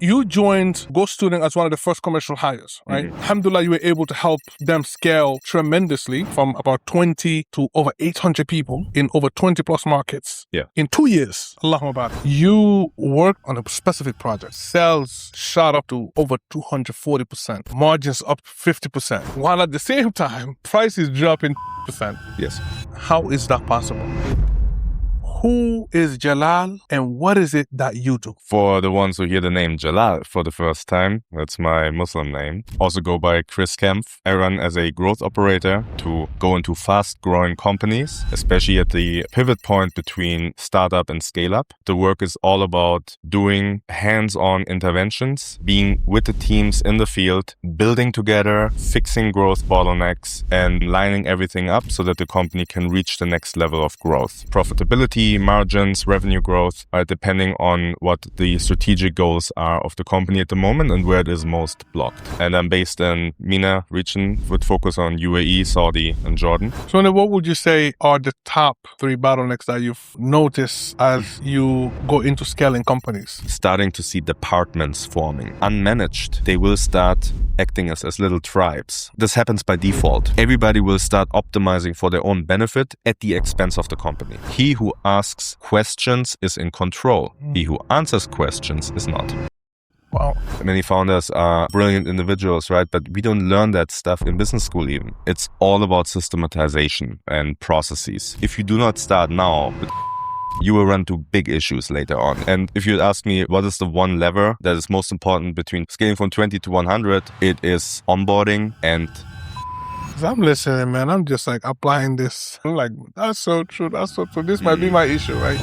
You joined Go Student as one of the first commercial hires, right? Mhm. Alhamdulillah, you were able to help them scale tremendously from about 20 to over 800 people in over 20 plus markets. Yeah. In 2 years, Allahumma barak. You worked on a specific project. Sales shot up to over 240%. Margins up 50%. While at the same time, prices dropping percent. Yes. How is that possible? Who is Jalal and what is it that you do? For the ones who hear the name Jalal for the first time, that's my Muslim name. Also go by Kaempf. I run as a growth operator to go into fast-growing companies, especially at the pivot point between startup and scale-up. The work is all about doing hands-on interventions, being with the teams in the field, building together, fixing growth bottlenecks, and lining everything up so that the company can reach the next level of growth. Profitability, margins, revenue growth are depending on what the strategic goals are of the company at the moment and where it is most blocked. And I'm based in Madinah region with focus on UAE, Saudi, and Jordan. So then what would you say are the top 3 bottlenecks that you've noticed as you go into scaling companies? Starting to see departments forming. Unmanaged, they will start acting as little tribes. This happens by default. Everybody will start optimizing for their own benefit at the expense of the company. He who asks questions is in control. He who answers questions is not. Wow. Many founders are brilliant individuals, right? But we don't learn that stuff in business school even. It's all about systematization and processes. If you do not start now, you will run into big issues later on. And if you ask me what is the one lever that is most important between scaling from 20 to 100, it is onboarding and I'm listening, man. I'm just like applying this. I'm like, that's so true. That's so true. This might be my issue, right?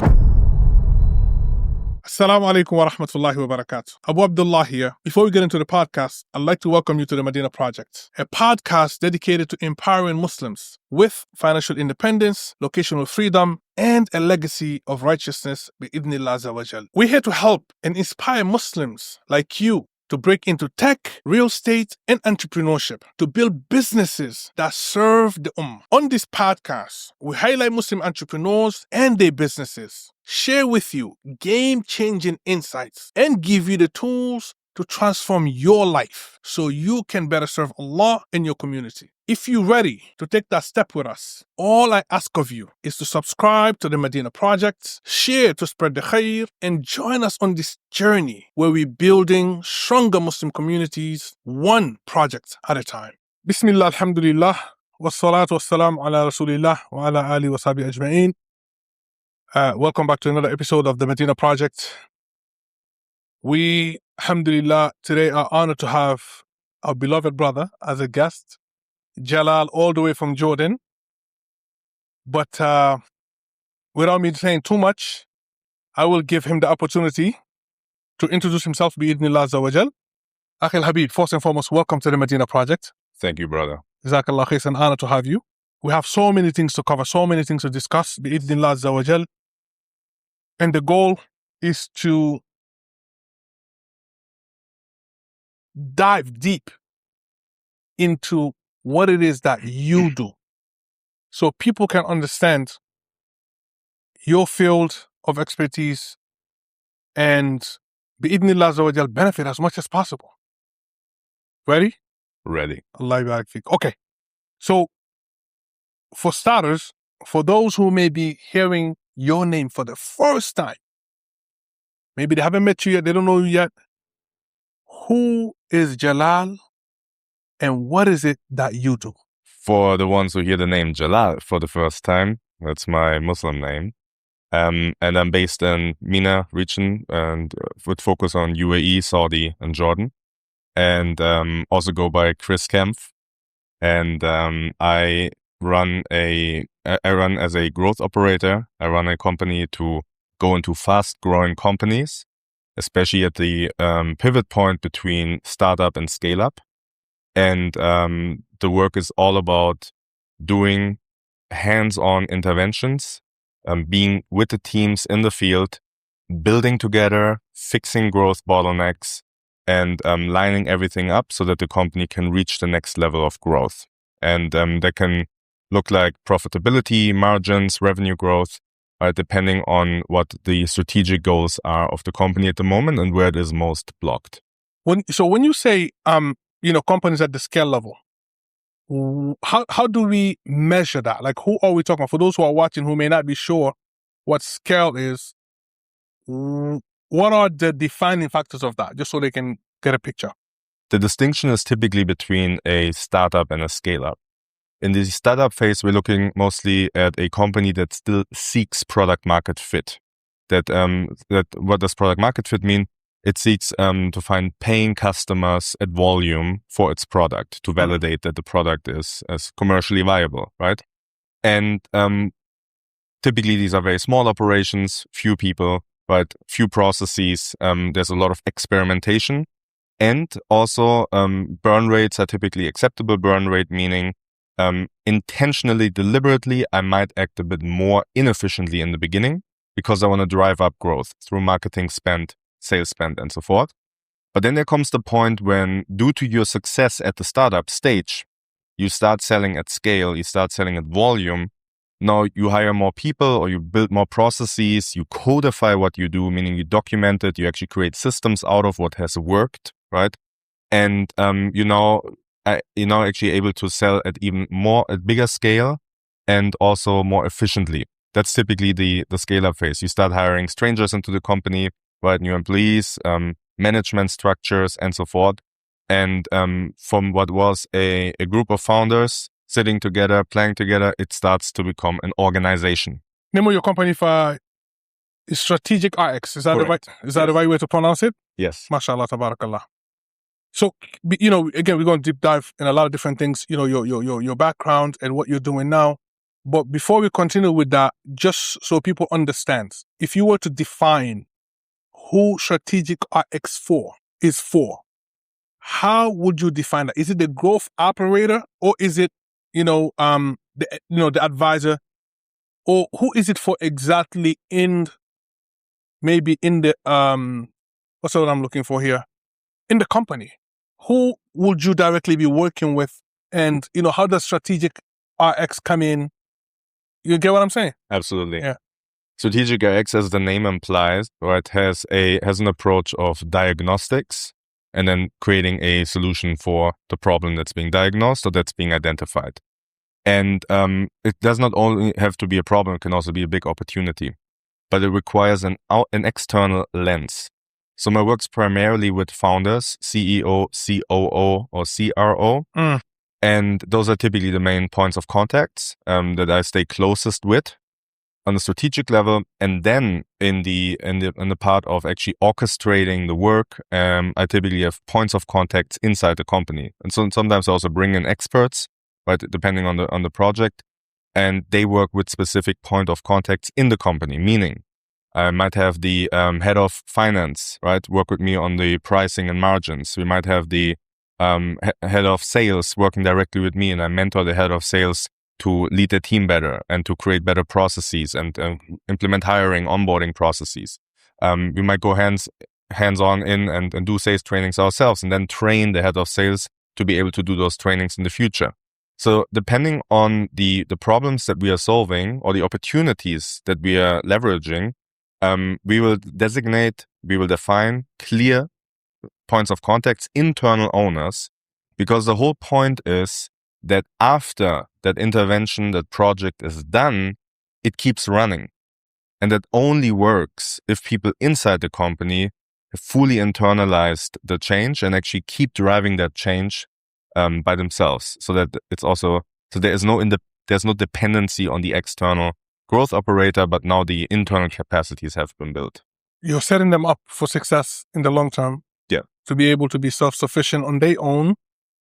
Assalamu alaikum wa rahmatullahi wa barakatuh. Abu Abdullah here. Before we get into the podcast, I'd like to welcome you to the Madinah Project, a podcast dedicated to empowering Muslims with financial independence, locational freedom, and a legacy of righteousness bi-idhnillah azza wa jal. We're here to help and inspire Muslims like you to break into tech, real estate, and entrepreneurship, to build businesses that serve the ummah. On this podcast, we highlight Muslim entrepreneurs and their businesses, share with you game-changing insights, and give you the tools to transform your life so you can better serve Allah and your community. If you're ready to take that step with us, all I ask of you is to subscribe to the Madinah Project, share to spread the khair, and join us on this journey where we're building stronger Muslim communities one project at a time. Bismillah, alhamdulillah, wassalatu wassalamu ala rasulillah wa ala alihi wa sahbihi ajma'in. Welcome back to another episode of the Madinah Project. We, alhamdulillah, today are honored to have our beloved brother as a guest, Jalal, all the way from Jordan. But without me saying too much, I will give him the opportunity to introduce himself, bi-idhnillah azza wa jal. Akhil Habib, first and foremost, welcome to the Madinah Project. thank you, brother. Jazakallah khair, it's an honor to have you. We have so many things to cover, so many things to discuss, bi-idhnillah azza wa jal. And the goal is to dive deep into what it is that you do so people can understand your field of expertise and bi-idhnillah azza wa jal benefit as much as possible. Ready? Ready. Allah yabarak feek. Okay. So for starters, for those who may be hearing your name for the first time, maybe they haven't met you yet, they don't know you yet, who is Jalal and what is it that you do? For the ones who hear the name Jalal for the first time, that's my Muslim name. And I'm based in Madinah region and with focus on UAE, Saudi, and Jordan. And also go by Kaempf. And I run as a growth operator. I run a company to go into fast-growing companies, especially at the pivot point between startup and scale-up. And the work is all about doing hands-on interventions, being with the teams in the field, building together, fixing growth bottlenecks, and lining everything up so that the company can reach the next level of growth. And that can look like profitability, margins, revenue growth depending on what the strategic goals are of the company at the moment and where it is most blocked. When you say, companies at the scale level, how do we measure that? Like, who are we talking about? For those who are watching who may not be sure what scale is, what are the defining factors of that, just so they can get a picture? The distinction is typically between a startup and a scale-up. In the startup phase, we're looking mostly at a company that still seeks product market fit. That what does product market fit mean? It seeks to find paying customers at volume for its product to validate that the product is commercially viable, right? And typically these are very small operations, few people, right? Few processes. There's a lot of experimentation, and also burn rates are typically acceptable burn rate, meaning intentionally, deliberately, I might act a bit more inefficiently in the beginning because I want to drive up growth through marketing spend, sales spend, and so forth. But then there comes the point when, due to your success at the startup stage, you start selling at scale, you start selling at volume. Now you hire more people or you build more processes, you codify what you do, meaning you document it, you actually create systems out of what has worked, right? And you're now actually able to sell at bigger scale and also more efficiently. That's typically the scale-up phase. You start hiring strangers into the company, right? New employees, management structures, and so forth. And from what was a group of founders sitting together, playing together, it starts to become an organization. Name of your company for Strategic RX. Is that Correct. the right way to pronounce it? Yes. MashaAllah, tabarakallah. So, again, we're going to deep dive in a lot of different things, your background and what you're doing now. But before we continue with that, just so people understand, if you were to define who Strategic RX is for, how would you define that? Is it the growth operator, or is it, the advisor, or who is it for exactly maybe in the, what's what I'm looking for here? In the company? Who would you directly be working with? And, how does Strategic RX come in? You get what I'm saying? Absolutely. Yeah. Strategic RX, as the name implies, right, has an approach of diagnostics and then creating a solution for the problem that's being diagnosed or that's being identified. And it does not only have to be a problem, it can also be a big opportunity. But it requires an external lens. So my work's primarily with founders, CEO, COO, or CRO. And those are typically the main points of contacts that I stay closest with on the strategic level. And then in the part of actually orchestrating the work, I typically have points of contacts inside the company. And so sometimes I also bring in experts, right, depending on the project, and they work with specific point of contacts in the company, meaning I might have the head of finance, right, work with me on the pricing and margins. We might have the head of sales working directly with me, and I mentor the head of sales to lead the team better and to create better processes and implement hiring, onboarding processes. We might go hands-on in and do sales trainings ourselves and then train the head of sales to be able to do those trainings in the future. So depending on the problems that we are solving or the opportunities that we are leveraging, we will define clear points of contacts, internal owners, because the whole point is that after that intervention, that project is done, it keeps running. And that only works if people inside the company have fully internalized the change and actually keep driving that change by themselves. So that it's also, so there's no dependency on the external growth operator, but now the internal capacities have been built. You're setting them up for success in the long term. Yeah. To be able to be self-sufficient on their own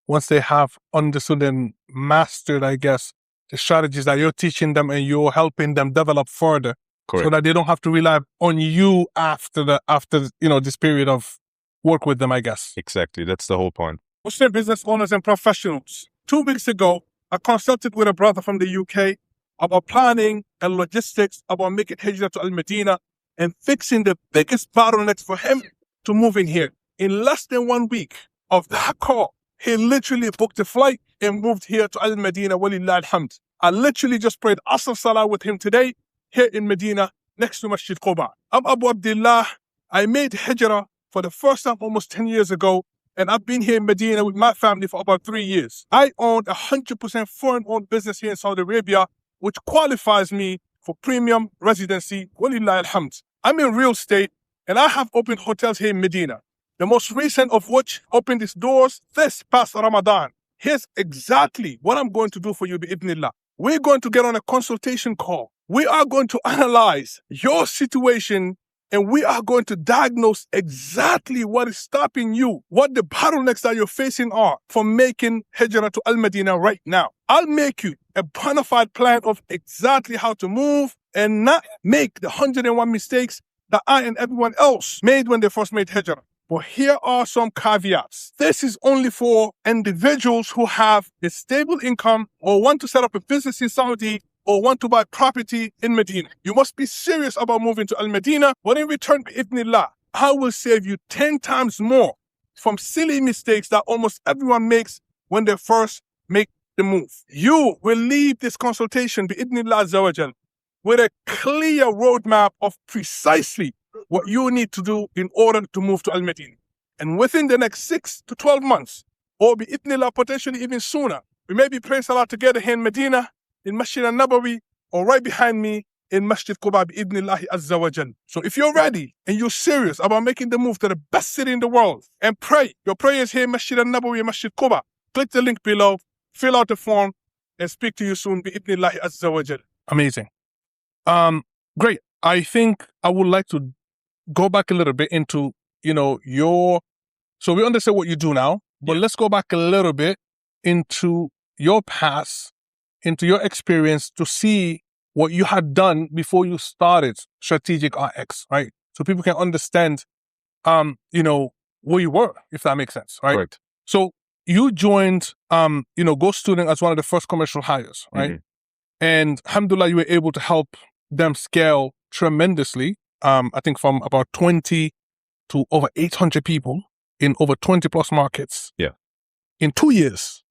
once they have understood and mastered, I guess, the strategies that you're teaching them and you're helping them develop further. Correct. So that they don't have to rely on you after this period of work with them, I guess. Exactly. That's the whole point. Muslim business owners and professionals. 2 weeks ago, I consulted with a brother from the UK about planning and logistics, about making hijrah to Madinah and fixing the biggest bottlenecks for him to move in here. In less than 1 week of that call, he literally booked a flight and moved here to Madinah, walillah alhamd. I literally just prayed Asr Salah with him today. here in Medina, next to Masjid Quba. I'm Abu Abdullah. I made hijrah for the first time almost 10 years ago, and I've been here in Medina with my family for about 3 years. I own 100% foreign-owned business here in Saudi Arabia, which qualifies me for premium residency. Walillah alhamd. I'm in real estate, and I have opened hotels here in Medina. The most recent of which opened its doors this past Ramadan. Here's exactly what I'm going to do for you, bi'idhnillah. We're going to get on a consultation call. We are going to analyze your situation, and we are going to diagnose exactly what is stopping you, what the bottlenecks that you're facing are for making hijrah to Al-Madinah right now. I'll make you a bona fide plan of exactly how to move and not make the 101 mistakes that I and everyone else made when they first made hijrah. But here are some caveats. This is only for individuals who have a stable income or want to set up a business in Saudi or want to buy property in Medina. You must be serious about moving to Al-Madinah, but in return, bi'idhnillah, I will save you 10 times more from silly mistakes that almost everyone makes when they first make the move. You will leave this consultation, bi'idhnillah azza wa jal, with a clear roadmap of precisely what you need to do in order to move to Al-Madinah. And within the next 6 to 12 months, or bi'idhnillah, potentially even sooner, we may be praying salah together here in Medina, in Masjid al-Nabawi, or right behind me in Masjid Quba, bi'idhnillahi azza wa jal. So if you're ready and you're serious about making the move to the best city in the world, and pray, your prayers here in Masjid al-Nabawi and Masjid Quba, click the link below, fill out the form, and speak to you soon, bi'idhnillahi azza wa jal. Amazing. Great. I think I would like to go back a little bit into, so we understand what you do now, but let's go back a little bit into your past, into your experience to see what you had done before you started Strategic RX, right? So people can understand, where you were, if that makes sense, right? Correct. So you joined, Go Student as one of the first commercial hires, right? Mm-hmm. And alhamdulillah, you were able to help them scale tremendously. I think from about 20 to over 800 people in over 20 plus markets. Yeah. In 2 years.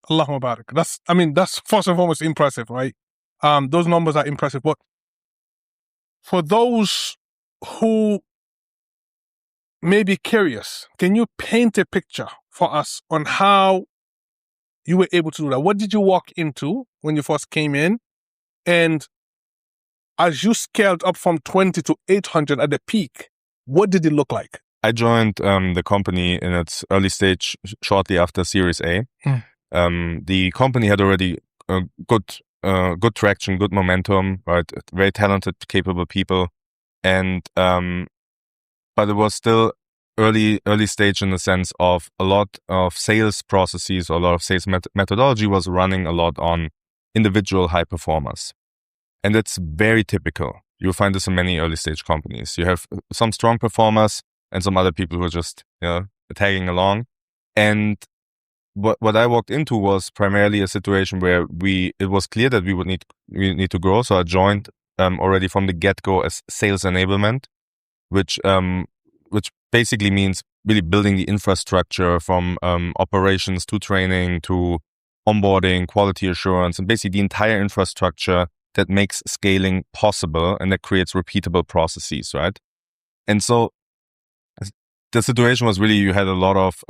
Allahu Mubarak. That's first and foremost impressive, right? Those numbers are impressive. But for those who may be curious, can you paint a picture for us on how you were able to do that? What did you walk into when you first came in? And as you scaled up from 20 to 800 at the peak, what did it look like? I joined the company in its early stage shortly after Series A. The company had already good traction, good momentum, right? Very talented, capable people, and but it was still early stage in the sense of a lot of sales processes or a lot of sales methodology was running a lot on individual high performers. And it's very typical. You'll find this in many early stage companies. You have some strong performers and some other people who are just, tagging along. And what I walked into was primarily a situation where it was clear that we need to grow. So I joined already from the get-go as sales enablement, which basically means really building the infrastructure from operations to training to onboarding, quality assurance, and basically the entire infrastructure that makes scaling possible and that creates repeatable processes, right? And so the situation was really you had a lot of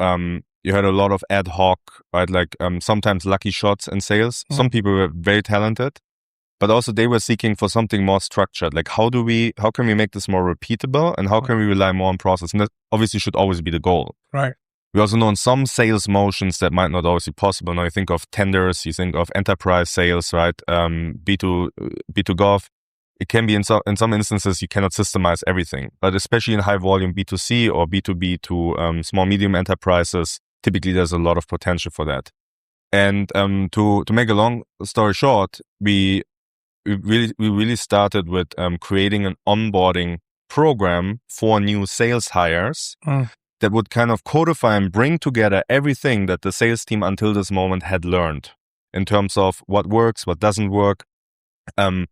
ad hoc, right? Like sometimes lucky shots in sales. Mm-hmm. Some people were very talented, but also they were seeking for something more structured. Like how can we make this more repeatable, and how can we rely more on process? And that obviously should always be the goal, right? We also know in some sales motions that might not always be possible. Now you think of tenders, you think of enterprise sales, right? B2 Gov. It can be in some instances you cannot systemize everything, but especially in high volume B2C or B2B to small medium enterprises, typically there's a lot of potential for that. And to make a long story short, we really started with creating an onboarding program for new sales hires. That would kind of codify and bring together everything that the sales team until this moment had learned in terms of what works, what doesn't work. And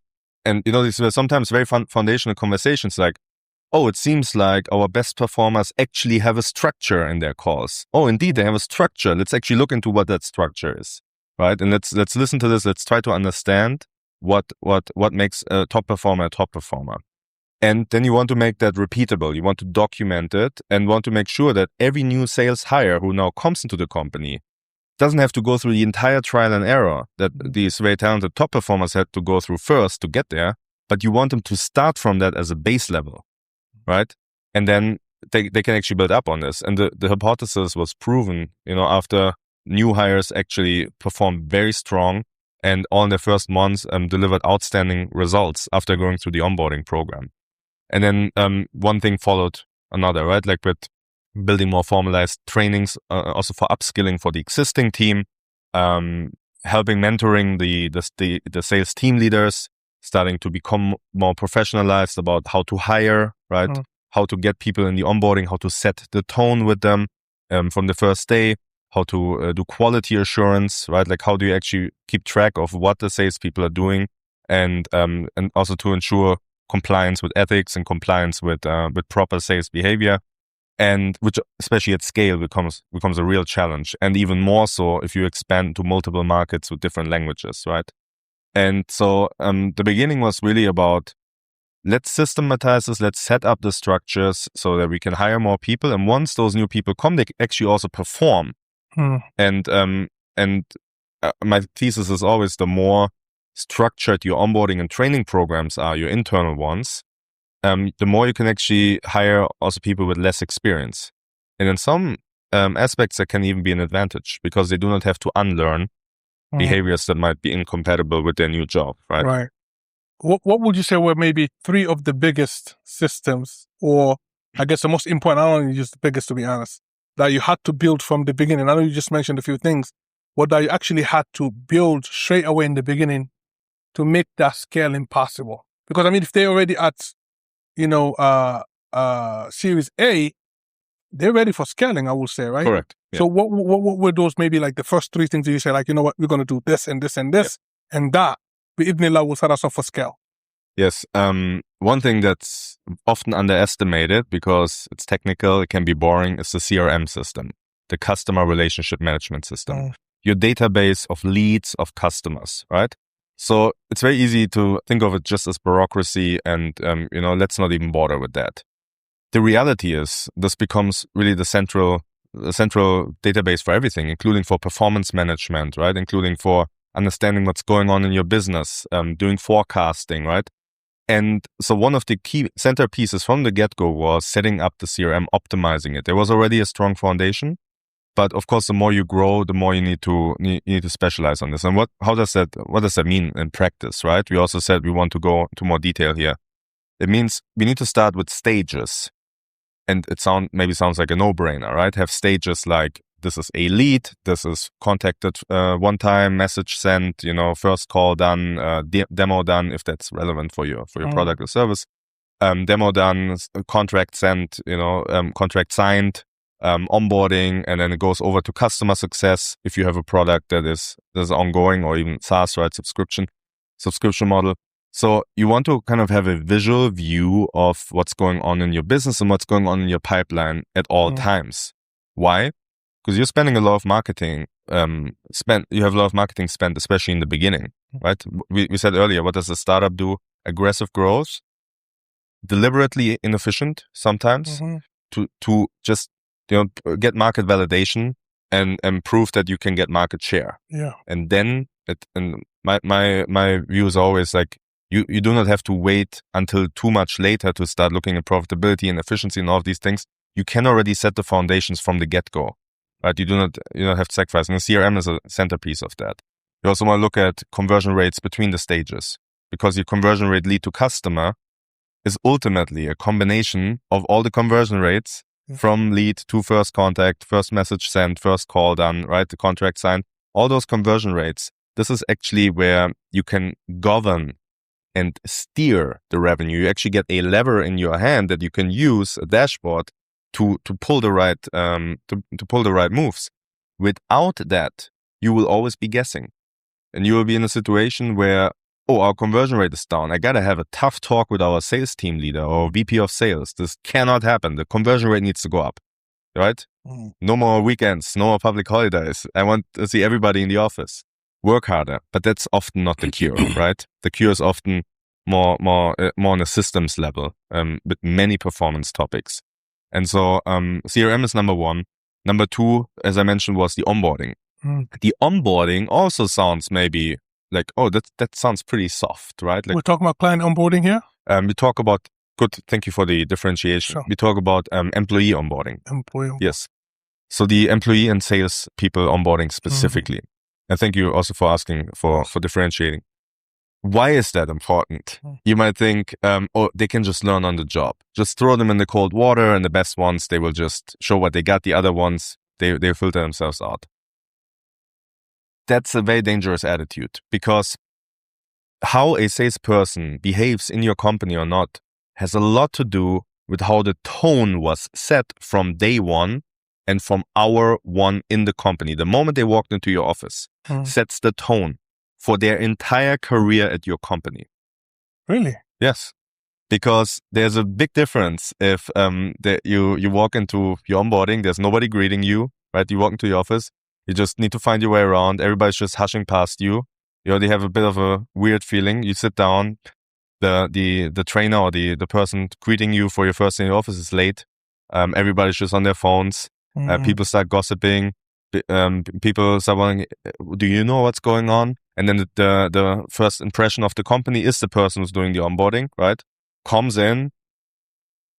these were sometimes very foundational conversations like, oh, it seems like our best performers actually have a structure in their calls. Oh, indeed, they have a structure. Let's actually look into what that structure is, right? And let's listen to this. Let's try to understand what makes a top performer a top performer. And then you want to make that repeatable. You want to document it and want to make sure that every new sales hire who now comes into the company doesn't have to go through the entire trial and error that these very talented top performers had to go through first to get there. But you want them to start from that as a base level, right? And then they can actually build up on this. And the hypothesis was proven, after new hires actually performed very strong and all in their first months delivered outstanding results after going through the onboarding program. And then one thing followed another, right? Like with building more formalized trainings, also for upskilling for the existing team, helping mentoring the sales team leaders, starting to become more professionalized about how to hire, right? How to get people in the onboarding, how to set the tone with them from the first day, how to do quality assurance, right? Like how do you actually keep track of what the salespeople are doing, and also to ensure compliance with ethics and compliance with proper sales behavior, and which especially at scale becomes a real challenge, and even more so if you expand to multiple markets with different languages, right? And so the beginning was really about, let's systematize this, let's set up the structures so that we can hire more people, and once those new people come, they actually also perform. And my thesis is always, the more structured your onboarding and training programs are, your internal ones, the more you can actually hire also people with less experience. And in some aspects, that can even be an advantage because they do not have to unlearn behaviors that might be incompatible with their new job, right? Right. What would you say were maybe 3 of the biggest systems, or I guess the most important, I don't want to use the biggest to be honest, that you had to build from the beginning? I know you just mentioned a few things, but that you actually had to build straight away in the beginning to make that scaling possible. Because I mean, if they're already at, Series A, they're ready for scaling, I will say, right? Correct. Yeah. So what were those maybe like the first 3 things that you say, like, you know what, we're going to do this and this and this, and that, bi'idhnillah, will set us up for scale? Yes. One thing that's often underestimated because it's technical, it can be boring, is the CRM system, the customer relationship management system, your database of leads of customers, right? So it's very easy to think of it just as bureaucracy and, let's not even bother with that. The reality is this becomes really the central database for everything, including for performance management, right? Including for understanding what's going on in your business, doing forecasting, right? And so one of the key centerpieces from the get-go was setting up the CRM, optimizing it. There was already a strong foundation, but of course, the more you grow, the more you need to specialize on this. And what does that mean in practice, right? We also said we want to go into more detail here. It means we need to start with stages. And it sounds like a no-brainer, right? Have stages like, this is a lead, this is contacted one time, message sent, first call done, demo done, if that's relevant for your product or service. Demo done, contract sent, contract signed, onboarding, and then it goes over to customer success if you have a product that is ongoing, or even SaaS, right? Subscription model. So you want to kind of have a visual view of what's going on in your business and what's going on in your pipeline at all times. Why? Because you're spending a lot of marketing you have a lot of marketing spent, especially in the beginning, right? We said earlier, what does a startup do? Aggressive growth, deliberately inefficient sometimes, to just get market validation and prove that you can get market share. Yeah. And then my view is always like, you do not have to wait until too much later to start looking at profitability and efficiency and all of these things. You can already set the foundations from the get-go. Right? You do not have to sacrifice. And the CRM is a centerpiece of that. You also want to look at conversion rates between the stages, because your conversion rate lead to customer is ultimately a combination of all the conversion rates from lead to first contact, first message sent, first call done, right? The contract signed, all those conversion rates. This is actually where you can govern and steer the revenue. You actually get a lever in your hand that you can use, a dashboard, to pull the right to pull the right moves. Without that, you will always be guessing, and you will be in a situation where, our conversion rate is down. I gotta have a tough talk with our sales team leader or VP of sales. This cannot happen. The conversion rate needs to go up, right? No more weekends, no more public holidays. I want to see everybody in the office. work harder, but that's often not the cure, right? The cure is often more on a systems level, with many performance topics. And so CRM is number one. Number two, as I mentioned, was the onboarding. The onboarding also sounds maybe like, oh, that sounds pretty soft, right? Like, we're talking about client onboarding here? We talk about, good, thank you for the differentiation. Sure. We talk about employee onboarding. Employee. Yes. So the employee and sales people onboarding specifically. And thank you also for asking for differentiating. Why is that important? You might think, oh, they can just learn on the job. Just throw them in the cold water, and the best ones, they will just show what they got. The other ones, they filter themselves out. That's a very dangerous attitude, because how a salesperson behaves in your company or not has a lot to do with how the tone was set from day one and from hour one in the company. The moment they walked into your office sets the tone for their entire career at your company. Really? Yes. Because there's a big difference if you walk into your onboarding, there's nobody greeting you, right? You walk into your office, you just need to find your way around. Everybody's just hushing past you. You already have a bit of a weird feeling. You sit down, the trainer or the person greeting you for your first day in the office is late. Everybody's just on their phones. People start gossiping. People start wondering, do you know what's going on? And then the first impression of the company is the person who's doing the onboarding, right? Comes in,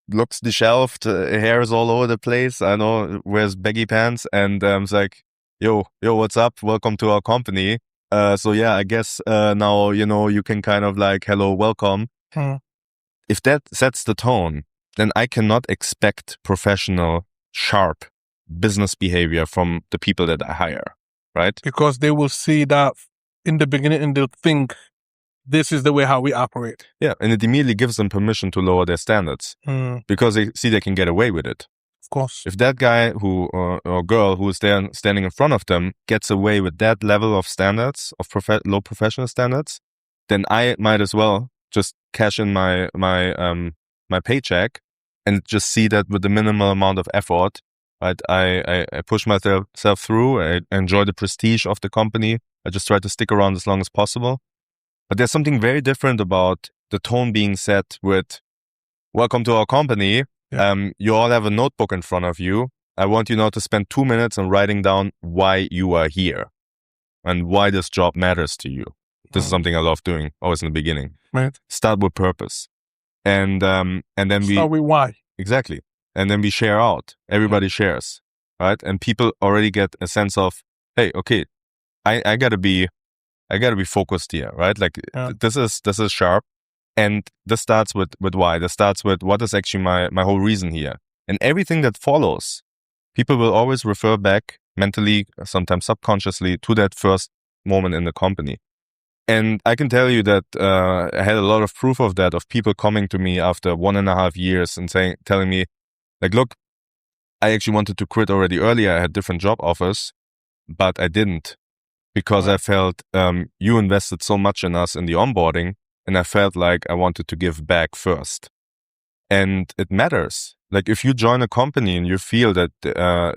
looks disheveled, hair is all over the place. I know, wears baggy pants, and it's like, yo, what's up? Welcome to our company. So yeah, I guess now, you can kind of like, hello, welcome. If that sets the tone, then I cannot expect professional, sharp business behavior from the people that I hire, right? Because they will see that in the beginning and they'll think this is the way how we operate. Yeah, and it immediately gives them permission to lower their standards because they see they can get away with it. Of course. If that guy or girl who is there standing in front of them gets away with that level of standards, of low professional standards, then I might as well just cash in my paycheck and just see that with the minimal amount of effort, right? I push myself through. I enjoy the prestige of the company. I just try to stick around as long as possible. But there's something very different about the tone being set with, welcome to our company. Yeah. You all have a notebook in front of you. I want you now to spend 2 minutes on writing down why you are here and why this job matters to you. This is something I love doing, always in the beginning. Right. Start with purpose. And then start with why. Exactly. And then we share out. Everybody shares, right? And people already get a sense of, hey, okay, I gotta be focused here, right? Like this is sharp. And this starts with why. This starts with what is actually my whole reason here. And everything that follows, people will always refer back mentally, sometimes subconsciously, to that first moment in the company. And I can tell you that I had a lot of proof of that, of people coming to me after 1.5 years and telling me, like, look, I actually wanted to quit already earlier. I had different job offers, but I didn't because I felt you invested so much in us in the onboarding. And I felt like I wanted to give back first. And it matters. Like if you join a company and you feel that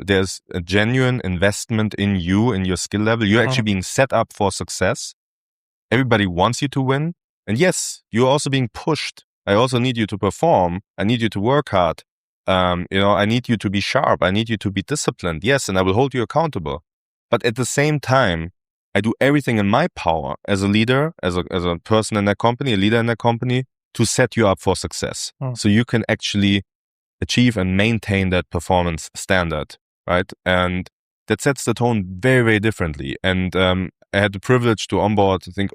there's a genuine investment in you, in your skill level, you're actually being set up for success. Everybody wants you to win. And yes, you're also being pushed. I also need you to perform. I need you to work hard. I need you to be sharp. I need you to be disciplined. Yes, and I will hold you accountable. But at the same time, I do everything in my power as a leader, as a person in that company, a leader in that company, to set you up for success. So you can actually achieve and maintain that performance standard, right? And that sets the tone very, very differently. And I had the privilege to onboard, I think,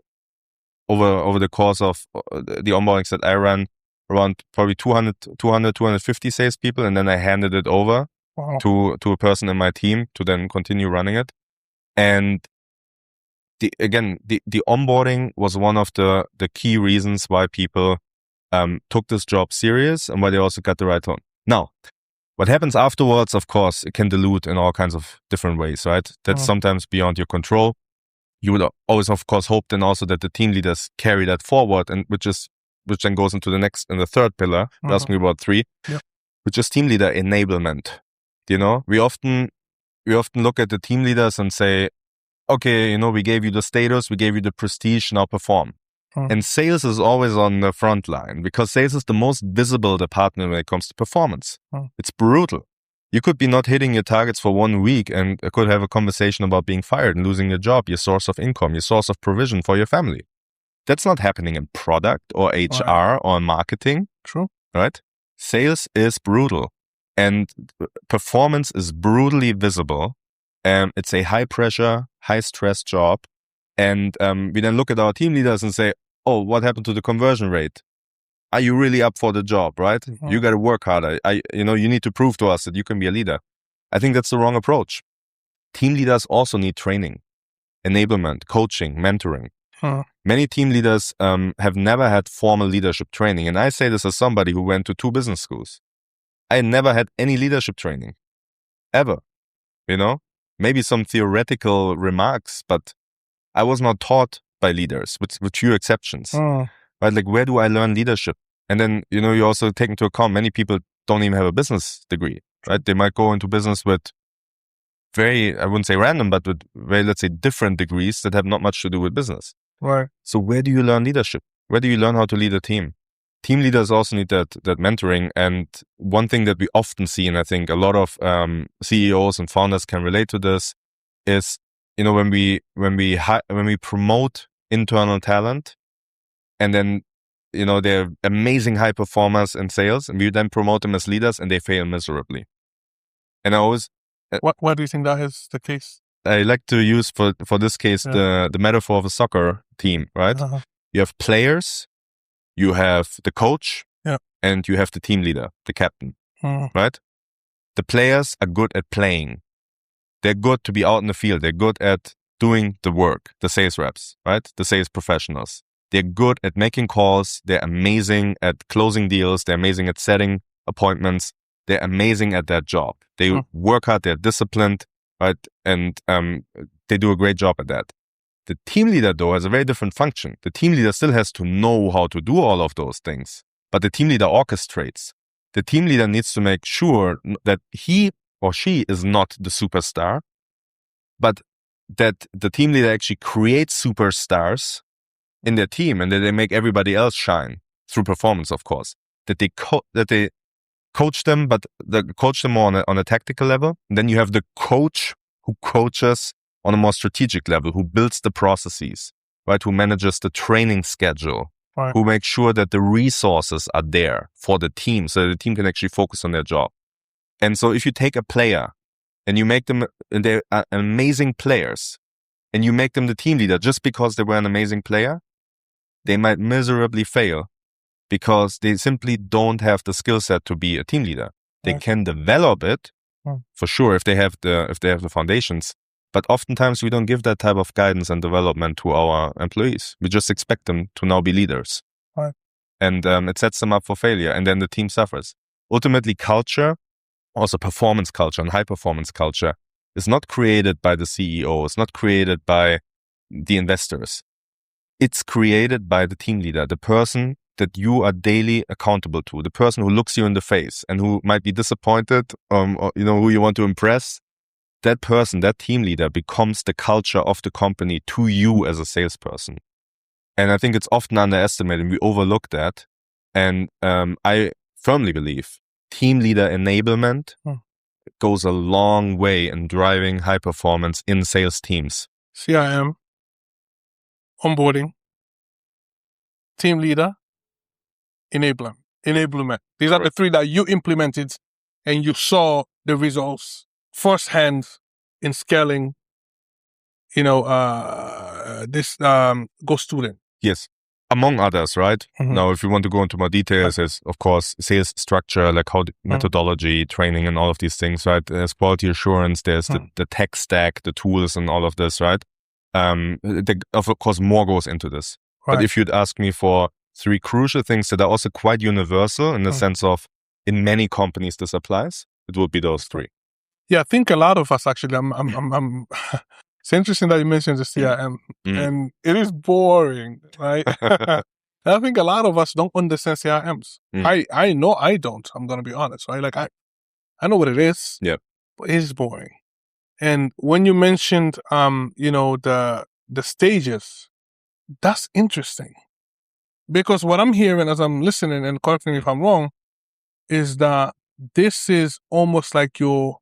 over the course of the onboardings that I ran, around probably 250 salespeople. And then I handed it over to a person in my team to then continue running it. And the onboarding was one of the key reasons why people took this job serious and why they also got the right tone. Now, what happens afterwards, of course, it can dilute in all kinds of different ways, right? That's sometimes beyond your control. You would always, of course, hope then also that the team leaders carry that forward, and which then goes into the next and the third pillar. You asked me about 3, which is team leader enablement. We often look at the team leaders and say, okay, we gave you the status, we gave you the prestige, now perform. And sales is always on the front line because sales is the most visible department when it comes to performance. It's brutal. You could be not hitting your targets for 1 week and could have a conversation about being fired and losing your job, your source of income, your source of provision for your family. That's not happening in product or HR or marketing. True. Right? Sales is brutal and performance is brutally visible. It's a high pressure, high stress job. And we then look at our team leaders and say, oh, what happened to the conversion rate? Are you really up for the job, right? You got to work harder. You need to prove to us that you can be a leader. I think that's the wrong approach. Team leaders also need training, enablement, coaching, mentoring. Many team leaders have never had formal leadership training. And I say this as somebody who went to 2 business schools. I never had any leadership training, ever. Maybe some theoretical remarks, but I was not taught by leaders, with few exceptions. Right? Like, where do I learn leadership? And then, you also take into account many people don't even have a business degree, right? They might go into business with very, I wouldn't say random, but with very, let's say, different degrees that have not much to do with business. Right. So where do you learn leadership? Where do you learn how to lead a team? Team leaders also need that mentoring. And one thing that we often see, and I think a lot of CEOs and founders can relate to this, is when we promote internal talent, and then they're amazing high performers in sales, and we then promote them as leaders, and they fail miserably. And I always why do you think that is the case? I like to use for this case the metaphor of a soccer team, right? You have players, you have the coach, and you have the team leader, the captain, right? The players are good at playing. They're good to be out in the field. They're good at doing the work, the sales reps, right? The sales professionals. They're good at making calls. They're amazing at closing deals. They're amazing at setting appointments. They're amazing at that job. They work hard. They're disciplined, right? And they do a great job at that. The team leader, though, has a very different function. The team leader still has to know how to do all of those things, but the team leader orchestrates. The team leader needs to make sure that he or she is not the superstar, but that the team leader actually creates superstars in their team, and that they make everybody else shine through performance, of course. That they coach them, but coach them more on a tactical level. And then you have the coach who coaches on a more strategic level, who builds the processes, right? Who manages the training schedule, who makes sure that the resources are there for the team, so that the team can actually focus on their job. And so if you take a player and you make them, and they're amazing players, and you make them the team leader just because they were an amazing player, they might miserably fail because they simply don't have the skill set to be a team leader. They can develop it for sure if they have the foundations, but oftentimes we don't give that type of guidance and development to our employees. We just expect them to now be leaders, and it sets them up for failure, and then the team suffers. Ultimately, culture, also performance culture and high performance culture, is not created by the CEO. It's not created by the investors. It's created by the team leader, the person that you are daily accountable to, the person who looks you in the face and who might be disappointed, or, who you want to impress. That person, that team leader, becomes the culture of the company to you as a salesperson. And I think it's often underestimated. We overlook that. And I firmly believe team leader enablement goes a long way in driving high performance in sales teams. CRM, onboarding, team leader, enablement. These are the 3 that you implemented, and you saw the results firsthand in scaling, this Go Student. Yes. Among others, right? Now, if you want to go into more details, there's, of course, sales structure, like how methodology, training, and all of these things, right? There's quality assurance, there's the tech stack, the tools, and all of this, right? Of course, more goes into this. But if you'd ask me for 3 crucial things that are also quite universal in the sense of, in many companies this applies, it would be those 3. Yeah, I think a lot of us actually, it's interesting that you mentioned the CRM, and it is boring, right? And I think a lot of us don't understand CRMs. I know I don't, I'm going to be honest, right? Like I know what it is, but it is boring. And when you mentioned, the stages, that's interesting. Because what I'm hearing as I'm listening, and correct me if I'm wrong, is that this is almost like your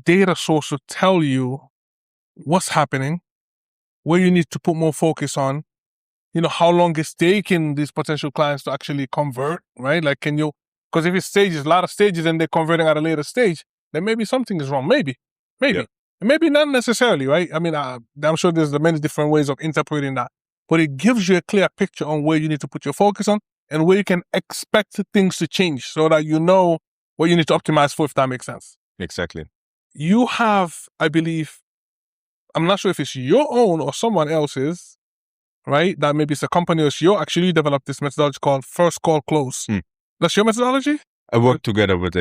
data source to tell you what's happening, where you need to put more focus on, how long it's taking these potential clients to actually convert, right? Like, because if it's stages, a lot of stages, and they're converting at a later stage, then maybe something is wrong. Maybe. Yeah. Maybe not necessarily, right? I mean, I'm sure there's many different ways of interpreting that, but it gives you a clear picture on where you need to put your focus on and where you can expect things to change so that you know what you need to optimize for, if that makes sense. Exactly. You have, I believe, I'm not sure if it's your own or someone else's, right? That maybe it's a company or it's you actually developed this methodology called first call close. That's your methodology? I worked together with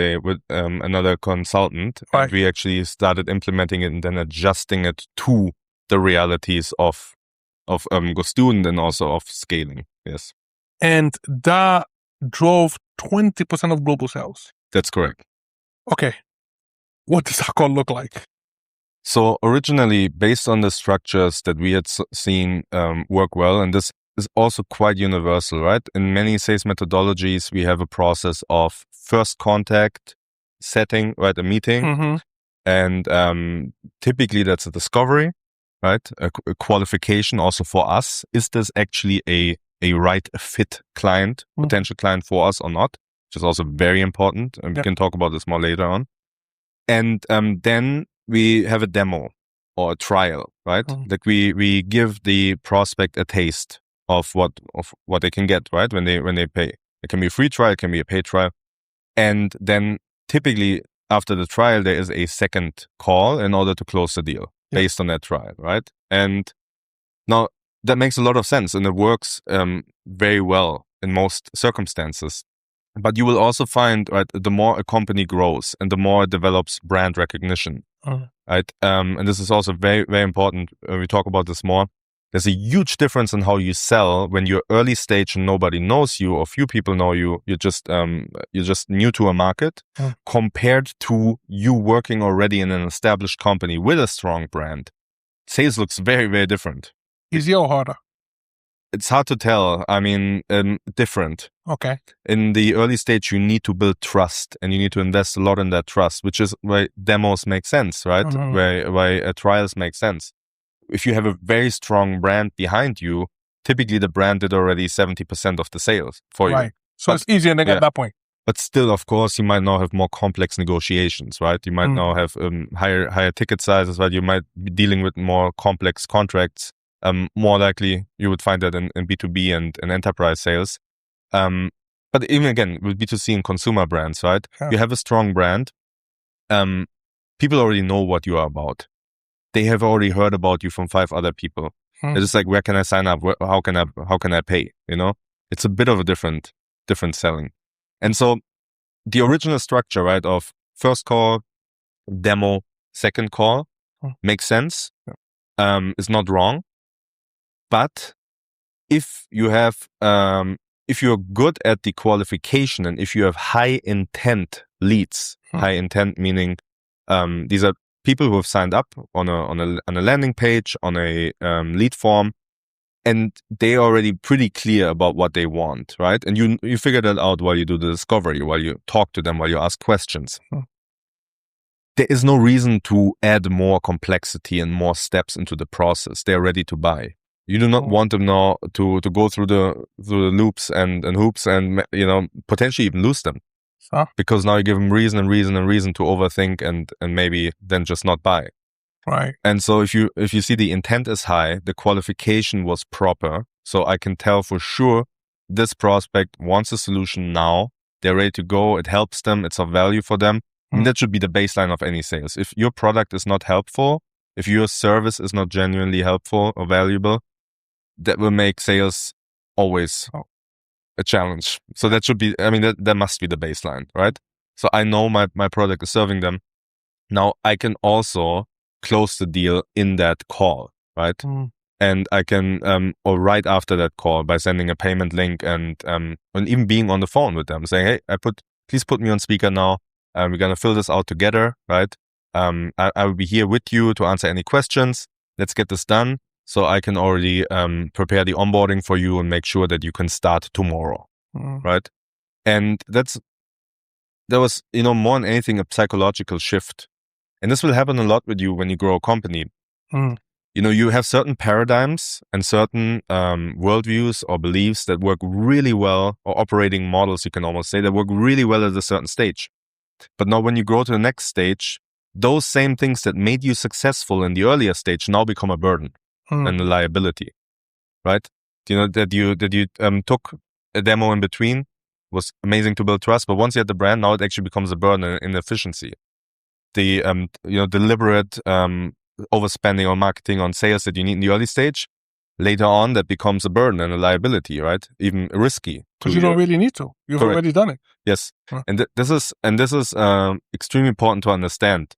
another consultant, Right. and we actually started implementing it and then adjusting it to the realities of student and also of scaling. Yes. And that drove 20% of global sales. That's correct. Okay. What does that call look like? So originally, based on the structures that we had seen work well, and this is also quite universal, right? In many sales methodologies, we have a process of first contact, setting, right, a meeting, Mm-hmm. and typically that's a discovery, right? A qualification also for us. Is this actually a right fit client, potential client for us or not? Which is also very important, and we can talk about this more later on. And then we have a demo or a trial, right? Like we give the prospect a taste of what they can get, right? When they pay. It can be a free trial, it can be a paid trial. And then typically after the trial, there is a second call in order to close the deal based on that trial, right? And now that makes a lot of sense, and it works very well in most circumstances. But you will also find, right, the more a company grows and the more it develops brand recognition, right? And this is also very, very important. We talk about this more. There's a huge difference in how you sell when you're early stage and nobody knows you or few people know you. You're just new to a market, compared to you working already in an established company with a strong brand. Sales looks very, very different. Easier or harder? It's hard to tell. I mean, different. Okay. In the early stage, you need to build trust, and you need to invest a lot in that trust, which is why demos make sense, right? Why trials make sense. If you have a very strong brand behind you, typically the brand did already 70% of the sales for you. So it's easier to get at that point. But still, of course, you might now have more complex negotiations, right? You might now have higher ticket sizes, right? You might be dealing with more complex contracts. More likely, you would find that in B2B and enterprise sales. But even again, with B2C and consumer brands, right? You have a strong brand. People already know what you are about. They have already heard about you from 5 other people. It's just like, where can I sign up? How can I pay? It's a bit of a different selling. And so the original structure, right, of first call, demo, second call makes sense. Is not wrong. But if you have, if you're good at the qualification, and if you have high intent leads, high intent meaning these are people who have signed up on a landing page, on a lead form, and they're already pretty clear about what they want, right? And you figure that out while you do the discovery, while you talk to them, while you ask questions. There is no reason to add more complexity and more steps into the process. They're ready to buy. You do not want them now to go through the loops and hoops and potentially even lose them, because now you give them reason to overthink and maybe then just not buy. Right. And so if you see the intent is high, the qualification was proper, so I can tell for sure this prospect wants a solution now. They're ready to go. It helps them. It's of value for them. And that should be the baseline of any sales. If your product is not helpful, if your service is not genuinely helpful or valuable, that will make sales always a challenge. So that should be, that must be the baseline, right? So I know my product is serving them. Now I can also close the deal in that call, right? And I can, or right after that call, by sending a payment link and even being on the phone with them, saying, hey, please put me on speaker now. We're going to fill this out together, right? I will be here with you to answer any questions. Let's get this done so I can already prepare the onboarding for you and make sure that you can start tomorrow, right? And that was, more than anything, a psychological shift. And this will happen a lot with you when you grow a company. You have certain paradigms and certain worldviews or beliefs that work really well, or operating models, you can almost say, that work really well at a certain stage. But now when you grow to the next stage, those same things that made you successful in the earlier stage now become a burden and a liability, right? That you took a demo in between, was amazing to build trust, but once you had the brand, now it actually becomes a burden and inefficiency. The deliberate overspending on marketing, on sales that you need in the early stage, later on that becomes a burden and a liability, right? Even risky. Because you don't really need to. You've already done it. Yes, and this is extremely important to understand.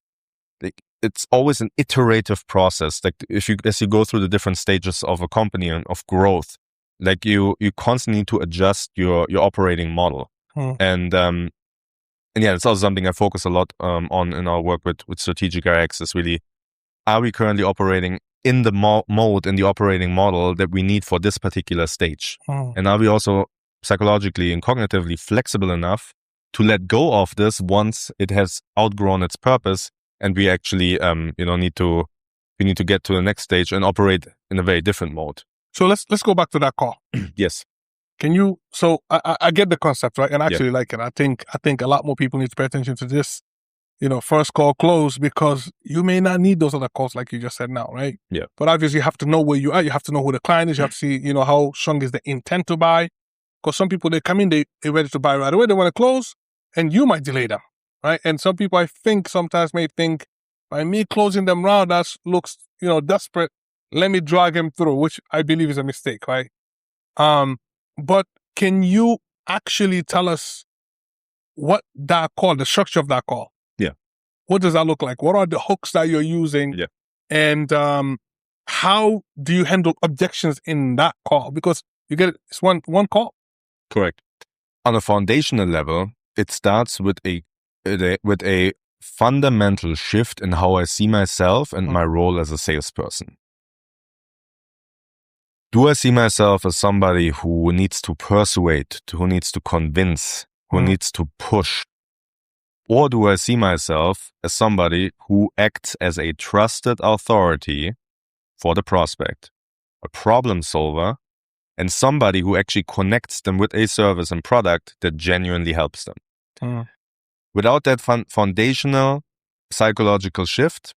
Like, it's always an iterative process. Like as you go through the different stages of a company and of growth, like you constantly need to adjust your operating model. And yeah, it's also something I focus a lot on in our work with strategic RX. Is really, are we currently operating in the mode, in the operating model that we need for this particular stage? And are we also psychologically and cognitively flexible enough to let go of this once it has outgrown its purpose, and we actually need to get to the next stage and operate in a very different mode? So let's go back to that call. Yes. Can you? So I get the concept, right? And I actually like it. I think a lot more people need to pay attention to this. First call, close, because you may not need those other calls like you just said now, right? Yeah. But obviously you have to know where you are. You have to know who the client is. You have to see, how strong is the intent to buy. Because some people, they come in, they're ready to buy right away. They want to close, and you might delay them, right? And some people, I think, sometimes may think, by me closing them round, that looks, desperate. Let me drag them through, which I believe is a mistake, right? But can you actually tell us what that call, the structure of that call? Yeah. What does that look like? What are the hooks that you're using? Yeah. And how do you handle objections in that call? Because it's one call. Correct. On a foundational level, it starts with a fundamental shift in how I see myself and my role as a salesperson. Do I see myself as somebody who needs to persuade, who needs to convince, who needs to push? Or do I see myself as somebody who acts as a trusted authority for the prospect, a problem solver, and somebody who actually connects them with a service and product that genuinely helps them? Without that foundational psychological shift,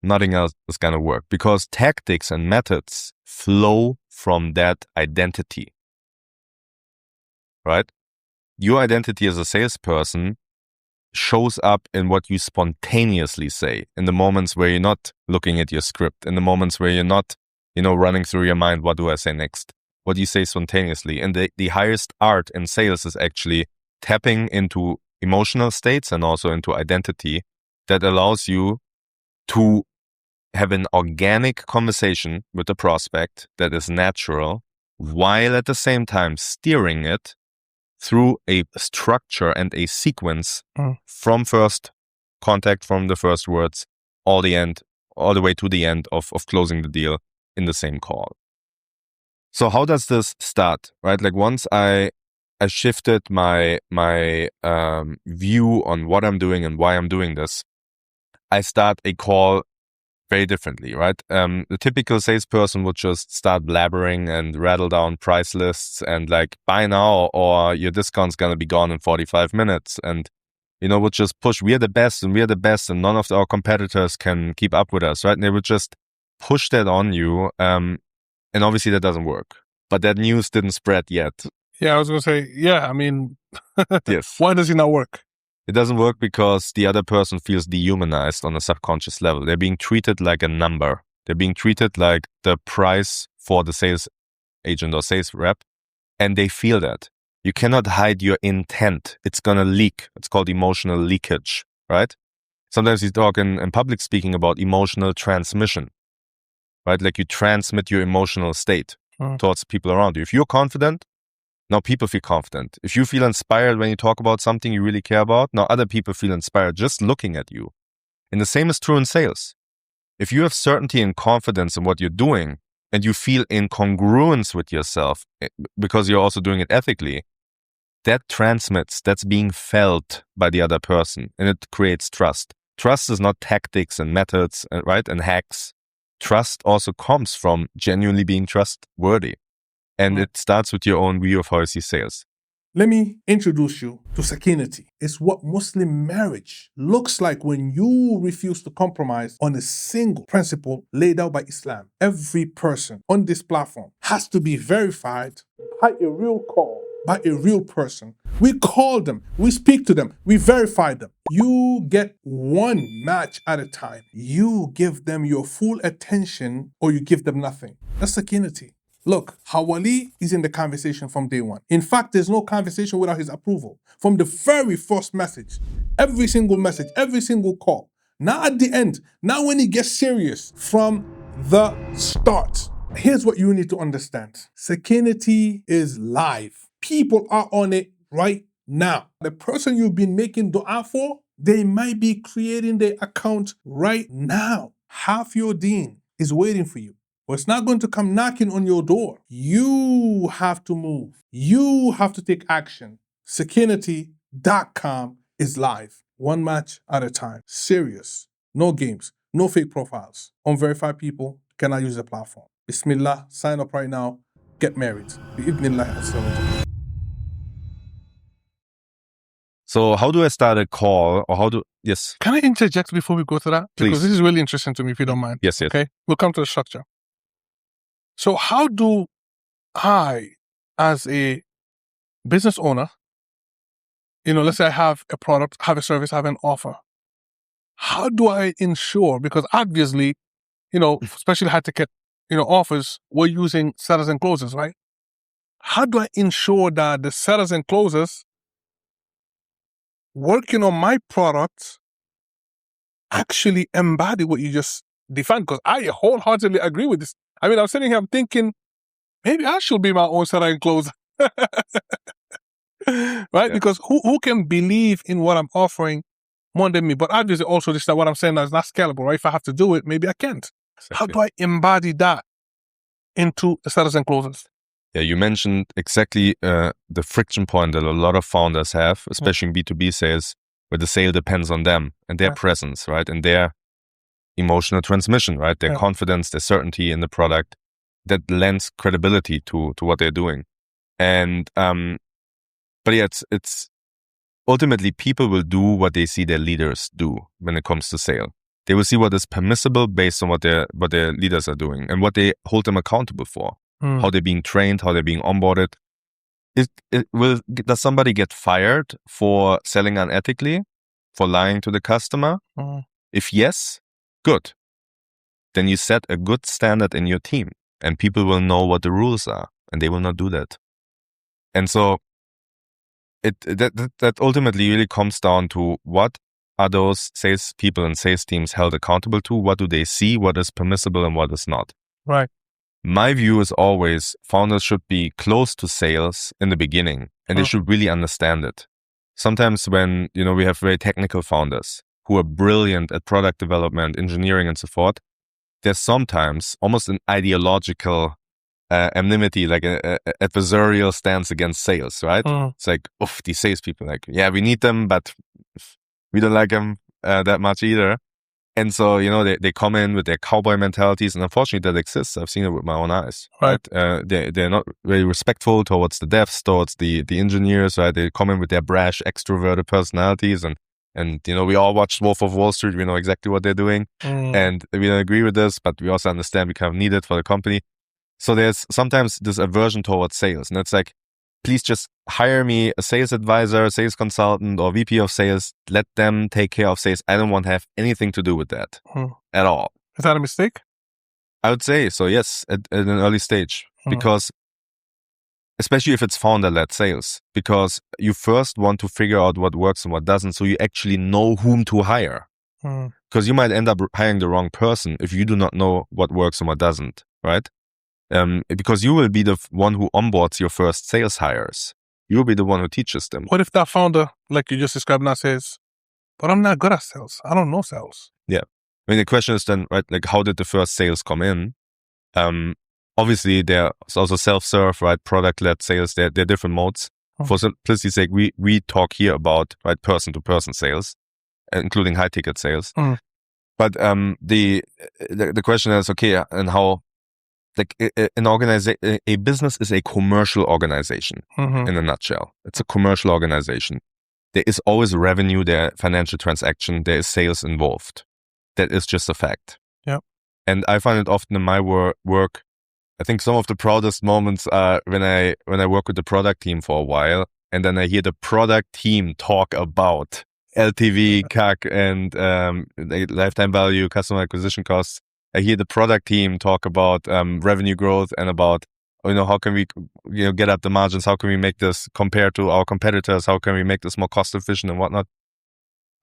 nothing else is going to work, because tactics and methods flow from that identity, right? Your identity as a salesperson shows up in what you spontaneously say, in the moments where you're not looking at your script, in the moments where you're not, running through your mind, what do I say next? What do you say spontaneously? And the highest art in sales is actually tapping into emotional states and also into identity that allows you to have an organic conversation with the prospect that is natural, while at the same time steering it through a structure and a sequence from first contact, from the first words, all the way to the end of closing the deal in the same call. So how does this start, right? Like, once I shifted my view on what I'm doing and why I'm doing this, I start a call very differently, right? The typical salesperson would just start blabbering and rattle down price lists and like, buy now or your discount's gonna be gone in 45 minutes. And, would just push, we're the best and none of our competitors can keep up with us, right? And they would just push that on you. And obviously that doesn't work. But that news didn't spread yet. Yeah, I was gonna say, Yes. Why does it not work? It doesn't work because the other person feels dehumanized on a subconscious level. They're being treated like a number. They're being treated like the price for the sales agent or sales rep, and they feel that. You cannot hide your intent. It's going to leak. It's called emotional leakage, right? Sometimes you talk in public speaking about emotional transmission, right? Like, you transmit your emotional state towards people around you. If you're confident, now people feel confident. If you feel inspired when you talk about something you really care about, now other people feel inspired just looking at you. And the same is true in sales. If you have certainty and confidence in what you're doing and you feel in congruence with yourself because you're also doing it ethically, that transmits, that's being felt by the other person, and it creates trust. Trust is not tactics and methods, right, and hacks. Trust also comes from genuinely being trustworthy. And it starts with your own view of how you see sales. Let me introduce you to sakinity. It's what Muslim marriage looks like when you refuse to compromise on a single principle laid out by Islam. Every person on this platform has to be verified by a real call, by a real person. We call them, we speak to them, we verify them. You get one match at a time. You give them your full attention or you give them nothing. That's sakinity. Look, Hawali is in the conversation from day one. In fact, there's no conversation without his approval. From the very first message, every single call. Now at the end, now when he gets serious from the start. Here's what you need to understand. Sakinity is live. People are on it right now. The person you've been making dua for, they might be creating their account right now. Half your deen is waiting for you. But it's not going to come knocking on your door. You have to move. You have to take action. Sakinity.com is live. One match at a time. Serious. No games. No fake profiles. Unverified people cannot use the platform. Bismillah. Sign up right now. Get married. Bi-idhnillah. Assalamu. So how do I start a call, or yes? Can I interject before we go to that? Please. Because this is really interesting to me, if you don't mind. Yes. Okay? We'll come to the structure. So how do I, as a business owner, let's say I have a product, have a service, have an offer. How do I ensure, because obviously, especially high ticket, offers, we're using sellers and closers, right? How do I ensure that the sellers and closers working on my product actually embody what you just defined? Because I wholeheartedly agree with this. I mean, I'm sitting here, I'm thinking, maybe I should be my own seller and closer. Right? Yeah. Because who can believe in what I'm offering more than me? But obviously also this is what I'm saying is not scalable, right? If I have to do it, maybe I can't. Exactly. How do I embody that into the sellers and closers? Yeah, you mentioned exactly the friction point that a lot of founders have, especially in B2B sales, where the sale depends on them and their presence, right? And their emotional transmission, right? Their confidence, their certainty in the product that lends credibility to what they're doing. And, but yeah, it's ultimately people will do what they see their leaders do when it comes to sale. They will see what is permissible based on what their leaders are doing and what they hold them accountable for, how they're being trained, how they're being onboarded. Does somebody get fired for selling unethically, for lying to the customer? If yes, good. Then you set a good standard in your team and people will know what the rules are and they will not do that. And so that ultimately really comes down to what are those sales people and sales teams held accountable to? What do they see? What is permissible and what is not? Right. My view is always founders should be close to sales in the beginning and they should really understand it. Sometimes when, we have very technical founders who are brilliant at product development, engineering and so forth, there's sometimes almost an ideological enmity, like an adversarial stance against sales, right? It's like, these salespeople, we need them, but we don't like them that much either. And so, they come in with their cowboy mentalities, and unfortunately that exists. I've seen it with my own eyes, right? They're not very respectful towards the devs, towards the engineers, right? They come in with their brash, extroverted personalities, and we all watch Wolf of Wall Street. We know exactly what they're doing, and we don't agree with this, but we also understand we kind of need it for the company. So there's sometimes this aversion towards sales, and it's like, please just hire me a sales advisor, sales consultant, or VP of sales. Let them take care of sales. I don't want to have anything to do with that at all. Is that a mistake? I would say so, yes, at an early stage. Because, especially if it's founder-led sales, because you first want to figure out what works and what doesn't, so you actually know whom to hire. Because you might end up hiring the wrong person if you do not know what works and what doesn't, right? Because you will be the one who onboards your first sales hires. You'll be the one who teaches them. What if that founder, like you just described now, says, but I'm not good at sales. I don't know sales. Yeah. I mean, the question is then, right, like, how did the first sales come in? Obviously, there's also self-serve, right, product-led sales. They're different modes. For simplicity's sake, we talk here about, right, person-to-person sales, including high-ticket sales. But the question is, okay, and how, like, a business is a commercial organization in a nutshell. It's a commercial organization. There is always revenue, there are financial transaction, there is sales involved. That is just a fact. Yeah. And I find it often in my work, I think some of the proudest moments are when I work with the product team for a while, and then I hear the product team talk about LTV, CAC, and lifetime value, customer acquisition costs. I hear the product team talk about revenue growth and about, how can we get up the margins? How can we make this compare to our competitors? How can we make this more cost efficient and whatnot?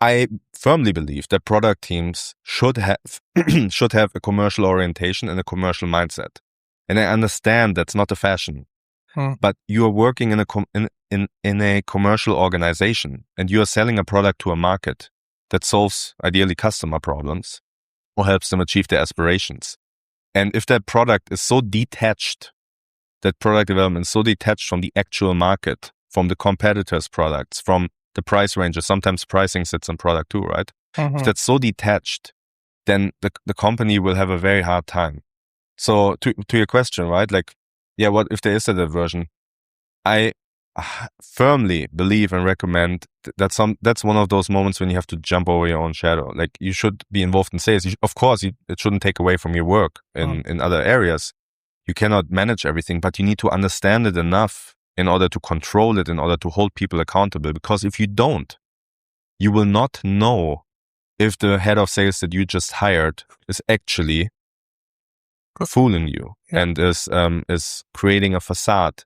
I firmly believe that product teams should have a commercial orientation and a commercial mindset. And I understand that's not the fashion, but you are working in a commercial organization, and you are selling a product to a market that solves ideally customer problems or helps them achieve their aspirations. And if that product is so detached, that product development is so detached from the actual market, from the competitors' products, from the price ranges, sometimes pricing sits in product too, right? If that's so detached, then the company will have a very hard time. So to your question, right? Like, yeah, what if there is a diversion? I firmly believe and recommend that's one of those moments when you have to jump over your own shadow. Like, you should be involved in sales. Of course, it shouldn't take away from your work in other areas. You cannot manage everything, but you need to understand it enough in order to control it, in order to hold people accountable. Because if you don't, you will not know if the head of sales that you just hired is actually fooling you and is creating a facade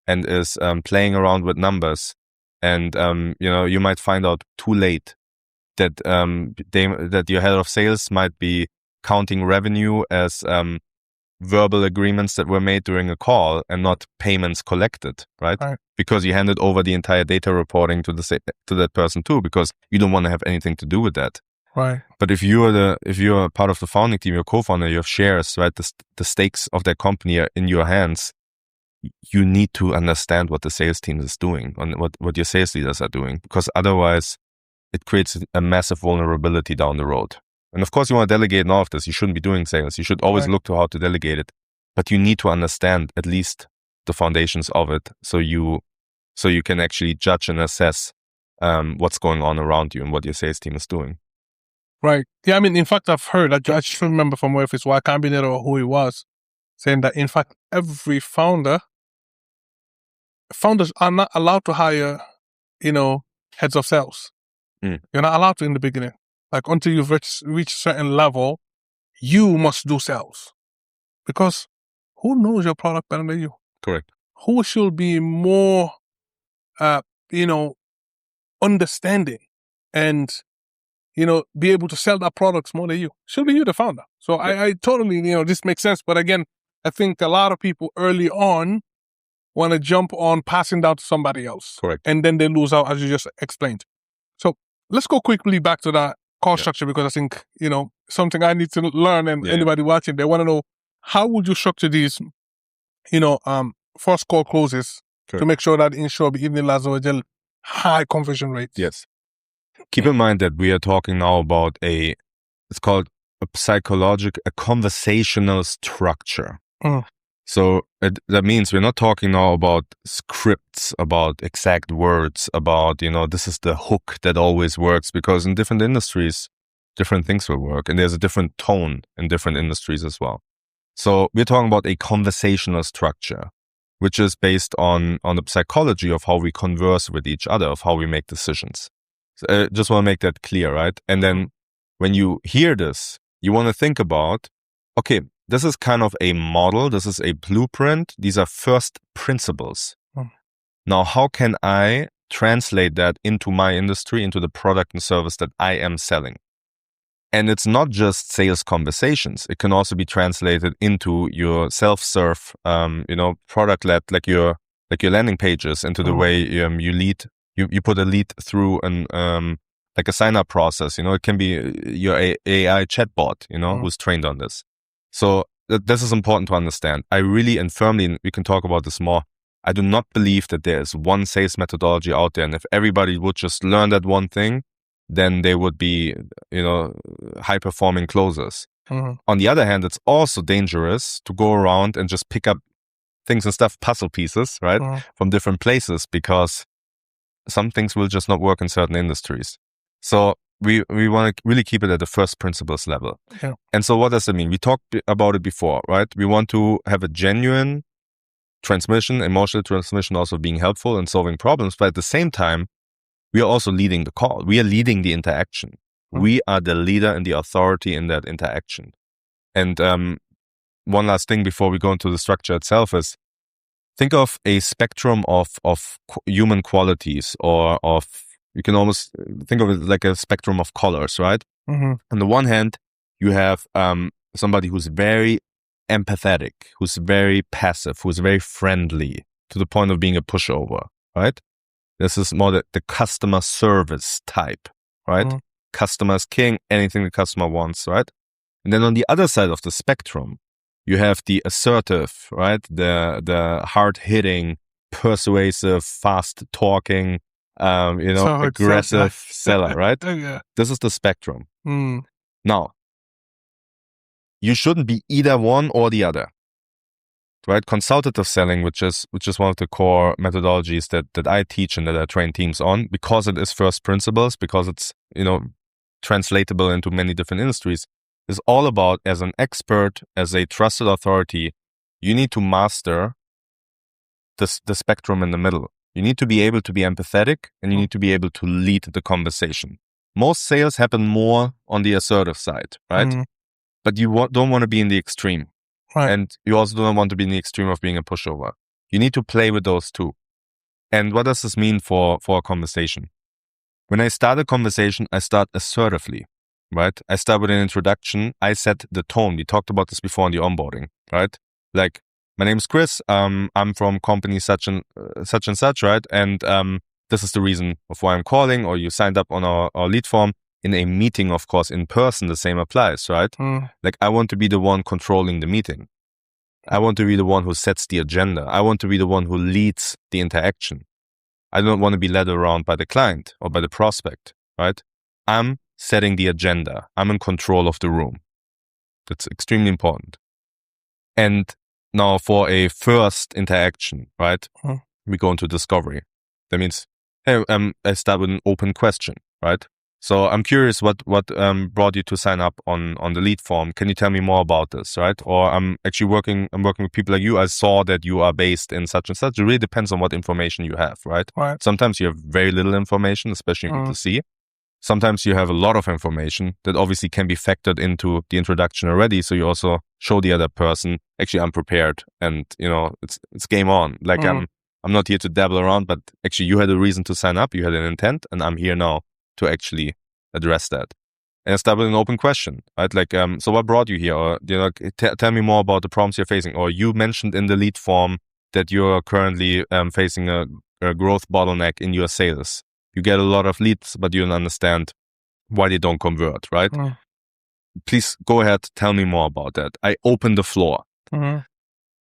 and is playing around with numbers. And you might find out too late that that your head of sales might be counting revenue as verbal agreements that were made during a call and not payments collected, right? Because you handed over the entire data reporting to that person too, because you don't want to have anything to do with that. Right. But if you're part of the founding team, your co-founder, you have shares, right? The stakes of that company are in your hands. You need to understand what the sales team is doing and what your sales leaders are doing, because otherwise it creates a massive vulnerability down the road. And of course, you want to delegate all of this. You shouldn't be doing sales. You should always look to how to delegate it. But you need to understand at least the foundations of it, so you can actually judge and assess what's going on around you and what your sales team is doing. Right. Yeah, I mean, in fact, I've heard, I just remember from where it's why I can't be there or who he was, saying that, in fact, every founders are not allowed to hire, heads of sales. You're not allowed to in the beginning. Like, until you've reached a certain level, you must do sales. Because who knows your product better than you? Correct. Who should be more, understanding and, be able to sell that products more than you? Should be you, the founder. So I totally, this makes sense. But again, I think a lot of people early on want to jump on passing down to somebody else. Correct. And then they lose out, as you just explained. So let's go quickly back to that cost structure, because I think, something I need to learn, and anybody watching, they want to know, how would you structure these, first call closes to make sure that ensure the high conversion rates? Yes. Keep in mind that we are talking now about it's called a conversational structure. So that means we're not talking now about scripts, about exact words, about, this is the hook that always works, because in different industries, different things will work. And there's a different tone in different industries as well. So we're talking about a conversational structure, which is based on the psychology of how we converse with each other, of how we make decisions. So I just want to make that clear, right? And then when you hear this, you want to think about, okay, this is kind of a model. This is a blueprint. These are first principles. Now, how can I translate that into my industry, into the product and service that I am selling? And it's not just sales conversations. It can also be translated into your self-serve, product-led, like your landing pages, into the way you lead. You put a lead through an like a sign-up process. It can be your AI chatbot, who's trained on this. So this is important to understand. I really and firmly, and we can talk about this more, I do not believe that there is one sales methodology out there. And if everybody would just learn that one thing, then they would be, high-performing closers. On the other hand, it's also dangerous to go around and just pick up things and stuff, puzzle pieces, right, from different places, because some things will just not work in certain industries. So we want to really keep it at the first principles level. Yeah. And so what does it mean? We talked about it before, right? We want to have a genuine transmission, emotional transmission also being helpful in solving problems, but at the same time, we are also leading the call. We are leading the interaction. We are the leader and the authority in that interaction. And one last thing before we go into the structure itself is, think of a spectrum of human qualities, or you can almost think of it like a spectrum of colors, right? On the one hand, you have somebody who's very empathetic, who's very passive, who's very friendly, to the point of being a pushover, right? This is more the customer service type, right? Customer is king, anything the customer wants, right? And then on the other side of the spectrum, you have the assertive, right? The hard-hitting, persuasive, fast-talking, aggressive seller, right? Yeah. This is the spectrum. Now, you shouldn't be either one or the other, right? Consultative selling, which is one of the core methodologies that I teach and that I train teams on, because it is first principles, because it's, translatable into many different industries, is all about, as an expert, as a trusted authority, you need to master the spectrum in the middle. You need to be able to be empathetic, and you need to be able to lead the conversation. Most sales happen more on the assertive side, right? But you don't want to be in the extreme. Right. And you also don't want to be in the extreme of being a pushover. You need to play with those two. And what does this mean for a conversation? When I start a conversation, I start assertively, right? I start with an introduction. I set the tone. We talked about this before in the onboarding, right? Like, my name is Chris. I'm from company such and such, right? And this is the reason of why I'm calling, or you signed up on our lead form. In a meeting, of course, in person, the same applies, right? Like, I want to be the one controlling the meeting. I want to be the one who sets the agenda. I want to be the one who leads the interaction. I don't want to be led around by the client or by the prospect, right? I'm setting the agenda. I'm in control of the room. That's extremely important. And now for a first interaction, right? We go into discovery. That means, hey, I start with an open question, right? So I'm curious what brought you to sign up on the lead form. Can you tell me more about this, right? Or I'm working with people like you. I saw that you are based in such and such. It really depends on what information you have, right? Sometimes you have very little information, especially in B2C. Sometimes you have a lot of information that obviously can be factored into the introduction already. So you also show the other person, actually, I'm prepared, and it's game on. Like, I'm not here to dabble around, but actually you had a reason to sign up. You had an intent, and I'm here now to actually address that. And start with an open question, right? Like, so what brought you here? Or, tell me more about the problems you're facing. Or you mentioned in the lead form that you're currently facing a growth bottleneck in your sales. You get a lot of leads, but you don't understand why they don't convert, right? Please go ahead, tell me more about that. I open the floor. And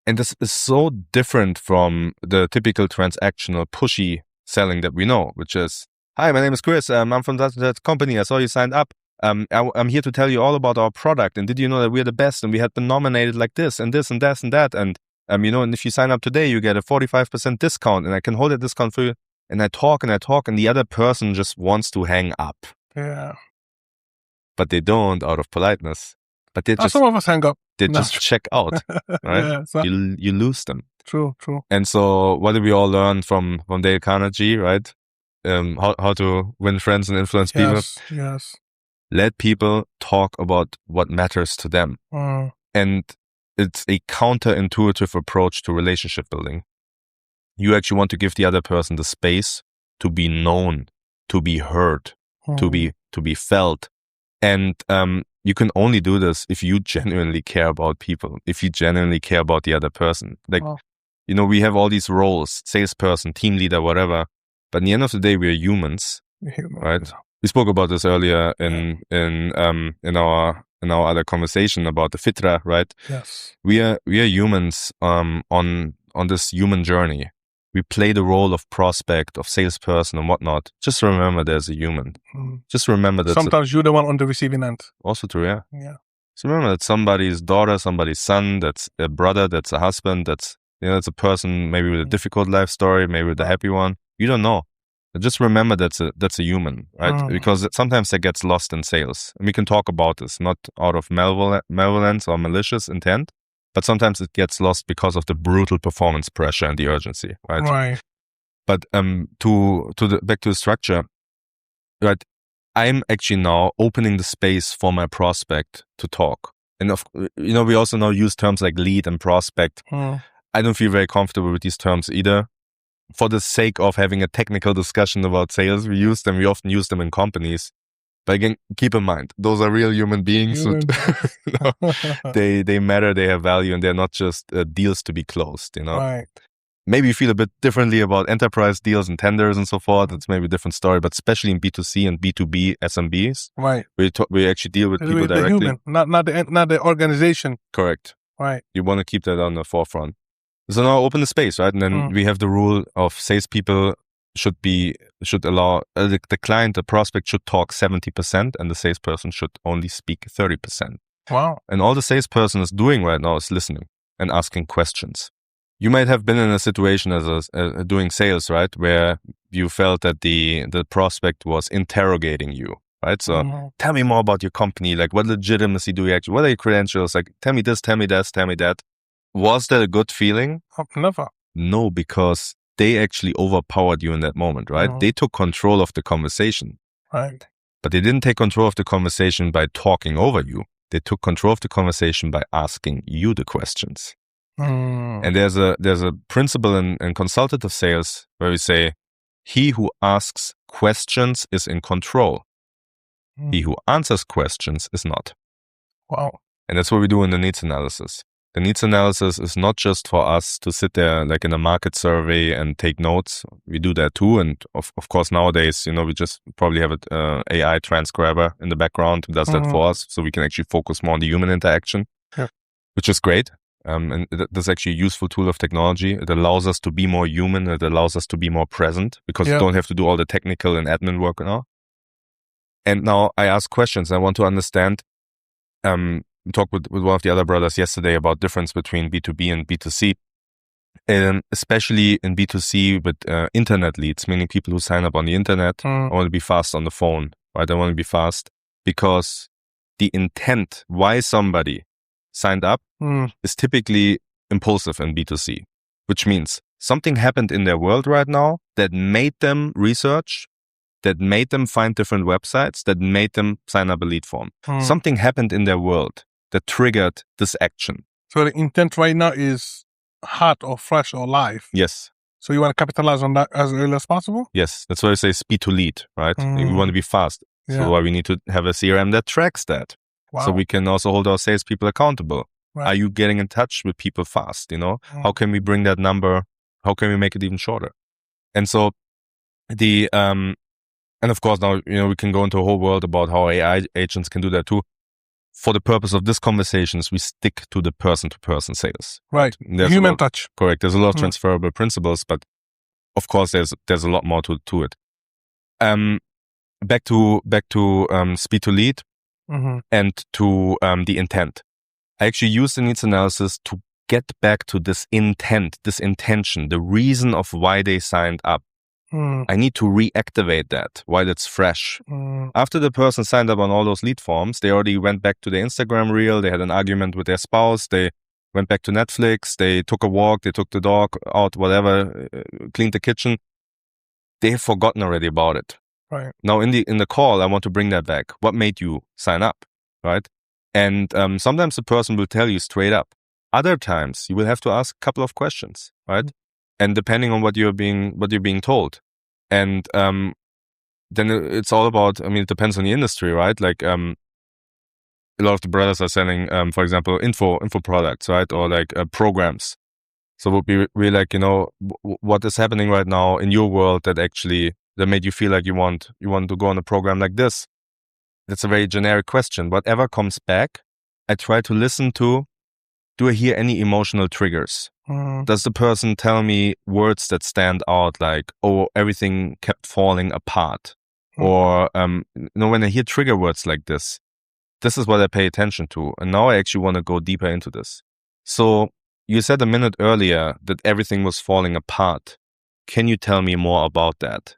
this is so different from the typical transactional, pushy selling that we know, which is, hi, my name is Chris. I'm from that company. I saw you signed up. I'm here to tell you all about our product. And did you know that we're the best? And we had been nominated like this and this and that and that. And, and if you sign up today, you get a 45% discount. And I can hold that discount for you. And I talk, and the other person just wants to hang up. Yeah. But they don't, out of politeness. But they just, some of us hang up. They just check out, right? Yeah, you lose them. True. And so what did we all learn from Dale Carnegie, right? How to win friends and influence people. Yes. Let people talk about what matters to them. And it's a counterintuitive approach to relationship building. You actually want to give the other person the space to be known, to be heard, to be felt. And you can only do this if you genuinely care about people, if you genuinely care about the other person. Like, we have all these roles, salesperson, team leader, whatever. But at the end of the day, we are humans, right? we spoke about this earlier in our other conversation about the fitra, right? Yes. We are humans on this human journey. We play the role of prospect, of salesperson and whatnot. Just remember there's a human. Just remember that sometimes you're the one on the receiving end. Also true, yeah. Yeah. So remember that somebody's daughter, somebody's son, that's a brother, that's a husband, that's it's a person maybe with a difficult life story, maybe with a happy one. You don't know. But just remember that's a human, right? Because sometimes that gets lost in sales. And we can talk about this, not out of malevolence or malicious intent, but sometimes it gets lost because of the brutal performance pressure and the urgency, right? Right. But back to the structure, right? I'm actually now opening the space for my prospect to talk. And we also now use terms like lead and prospect. I don't feel very comfortable with these terms either. For the sake of having a technical discussion about sales, we use them. We often use them in companies. But again, keep in mind, those are real human beings. They matter, they have value, and they're not just deals to be closed, Right. Maybe you feel a bit differently about enterprise deals and tenders and so forth. It's maybe a different story, but especially in B2C and B2B SMBs, right? We actually deal with people directly. The human, not the organization. Correct. Right. You want to keep that on the forefront. So now open the space, right? And then we have the rule of salespeople should allow the client, the prospect should talk 70%, and the salesperson should only speak 30%. Wow. And all the salesperson is doing right now is listening and asking questions. You might have been in a situation as doing sales, right, where you felt that the prospect was interrogating you, right? So tell me more about your company. Like, what legitimacy do you actually? What are your credentials? Like, tell me this, tell me that, tell me that. Was that a good feeling? Never. No, because they actually overpowered you in that moment, right? They took control of the conversation, right? But they didn't take control of the conversation by talking over you. They took control of the conversation by asking you the questions. And there's a principle in consultative sales where we say, he who asks questions is in control. He who answers questions is not. Wow. And that's what we do in the needs analysis. The needs analysis is not just for us to sit there like in a market survey and take notes. We do that too. And of course, nowadays, we just probably have an AI transcriber in the background who does that for us. So we can actually focus more on the human interaction, which is great. And that's actually a useful tool of technology. It allows us to be more human. It allows us to be more present because you don't have to do all the technical and admin work now. And now I ask questions. I want to understand. We talked with one of the other brothers yesterday about difference between B2B and B2C. And especially in B2C with internet leads, meaning people who sign up on the internet. I want to be fast on the phone, right? I want to be fast because the intent why somebody signed up is typically impulsive in B2C, which means something happened in their world right now that made them research, that made them find different websites, that made them sign up a lead form. Something happened in their world that triggered this action. So the intent right now is hot or fresh or live. Yes. So you want to capitalize on that as early as possible? Yes. That's why I say speed to lead, right? We want to be fast. So why we need to have a CRM that tracks that. Wow. So we can also hold our salespeople accountable. Right. Are you getting in touch with people fast? How can we bring that number? How can we make it even shorter? And so and of course now, we can go into a whole world about how AI agents can do that too. For the purpose of this conversations, we stick to the person-to-person sales. Right. Human touch. Correct. There's a lot of transferable principles, but of course there's a lot more to it. Back to speed to lead and to the intent. I actually use the needs analysis to get back to this intent, this intention, the reason of why they signed up. I need to reactivate that while it's fresh. After the person signed up on all those lead forms, they already went back to their Instagram reel, they had an argument with their spouse, they went back to Netflix, they took a walk, they took the dog out, whatever, cleaned the kitchen. They've forgotten already about it. Right. Now in the call, I want to bring that back. What made you sign up, right? And sometimes the person will tell you straight up. Other times you will have to ask a couple of questions, right? And depending on what you're being told. And then it's all about, it depends on the industry, right? Like a lot of the brothers are selling, for example, info products, right? Or like programs. So it would be really like, what is happening right now in your world that actually that made you feel like you want to go on a program like this? That's a very generic question. Whatever comes back, I try to listen to. Do I hear any emotional triggers? Does the person tell me words that stand out, like, oh, everything kept falling apart? Or, when I hear trigger words like this is what I pay attention to. And now I actually want to go deeper into this. So you said a minute earlier that everything was falling apart. Can you tell me more about that?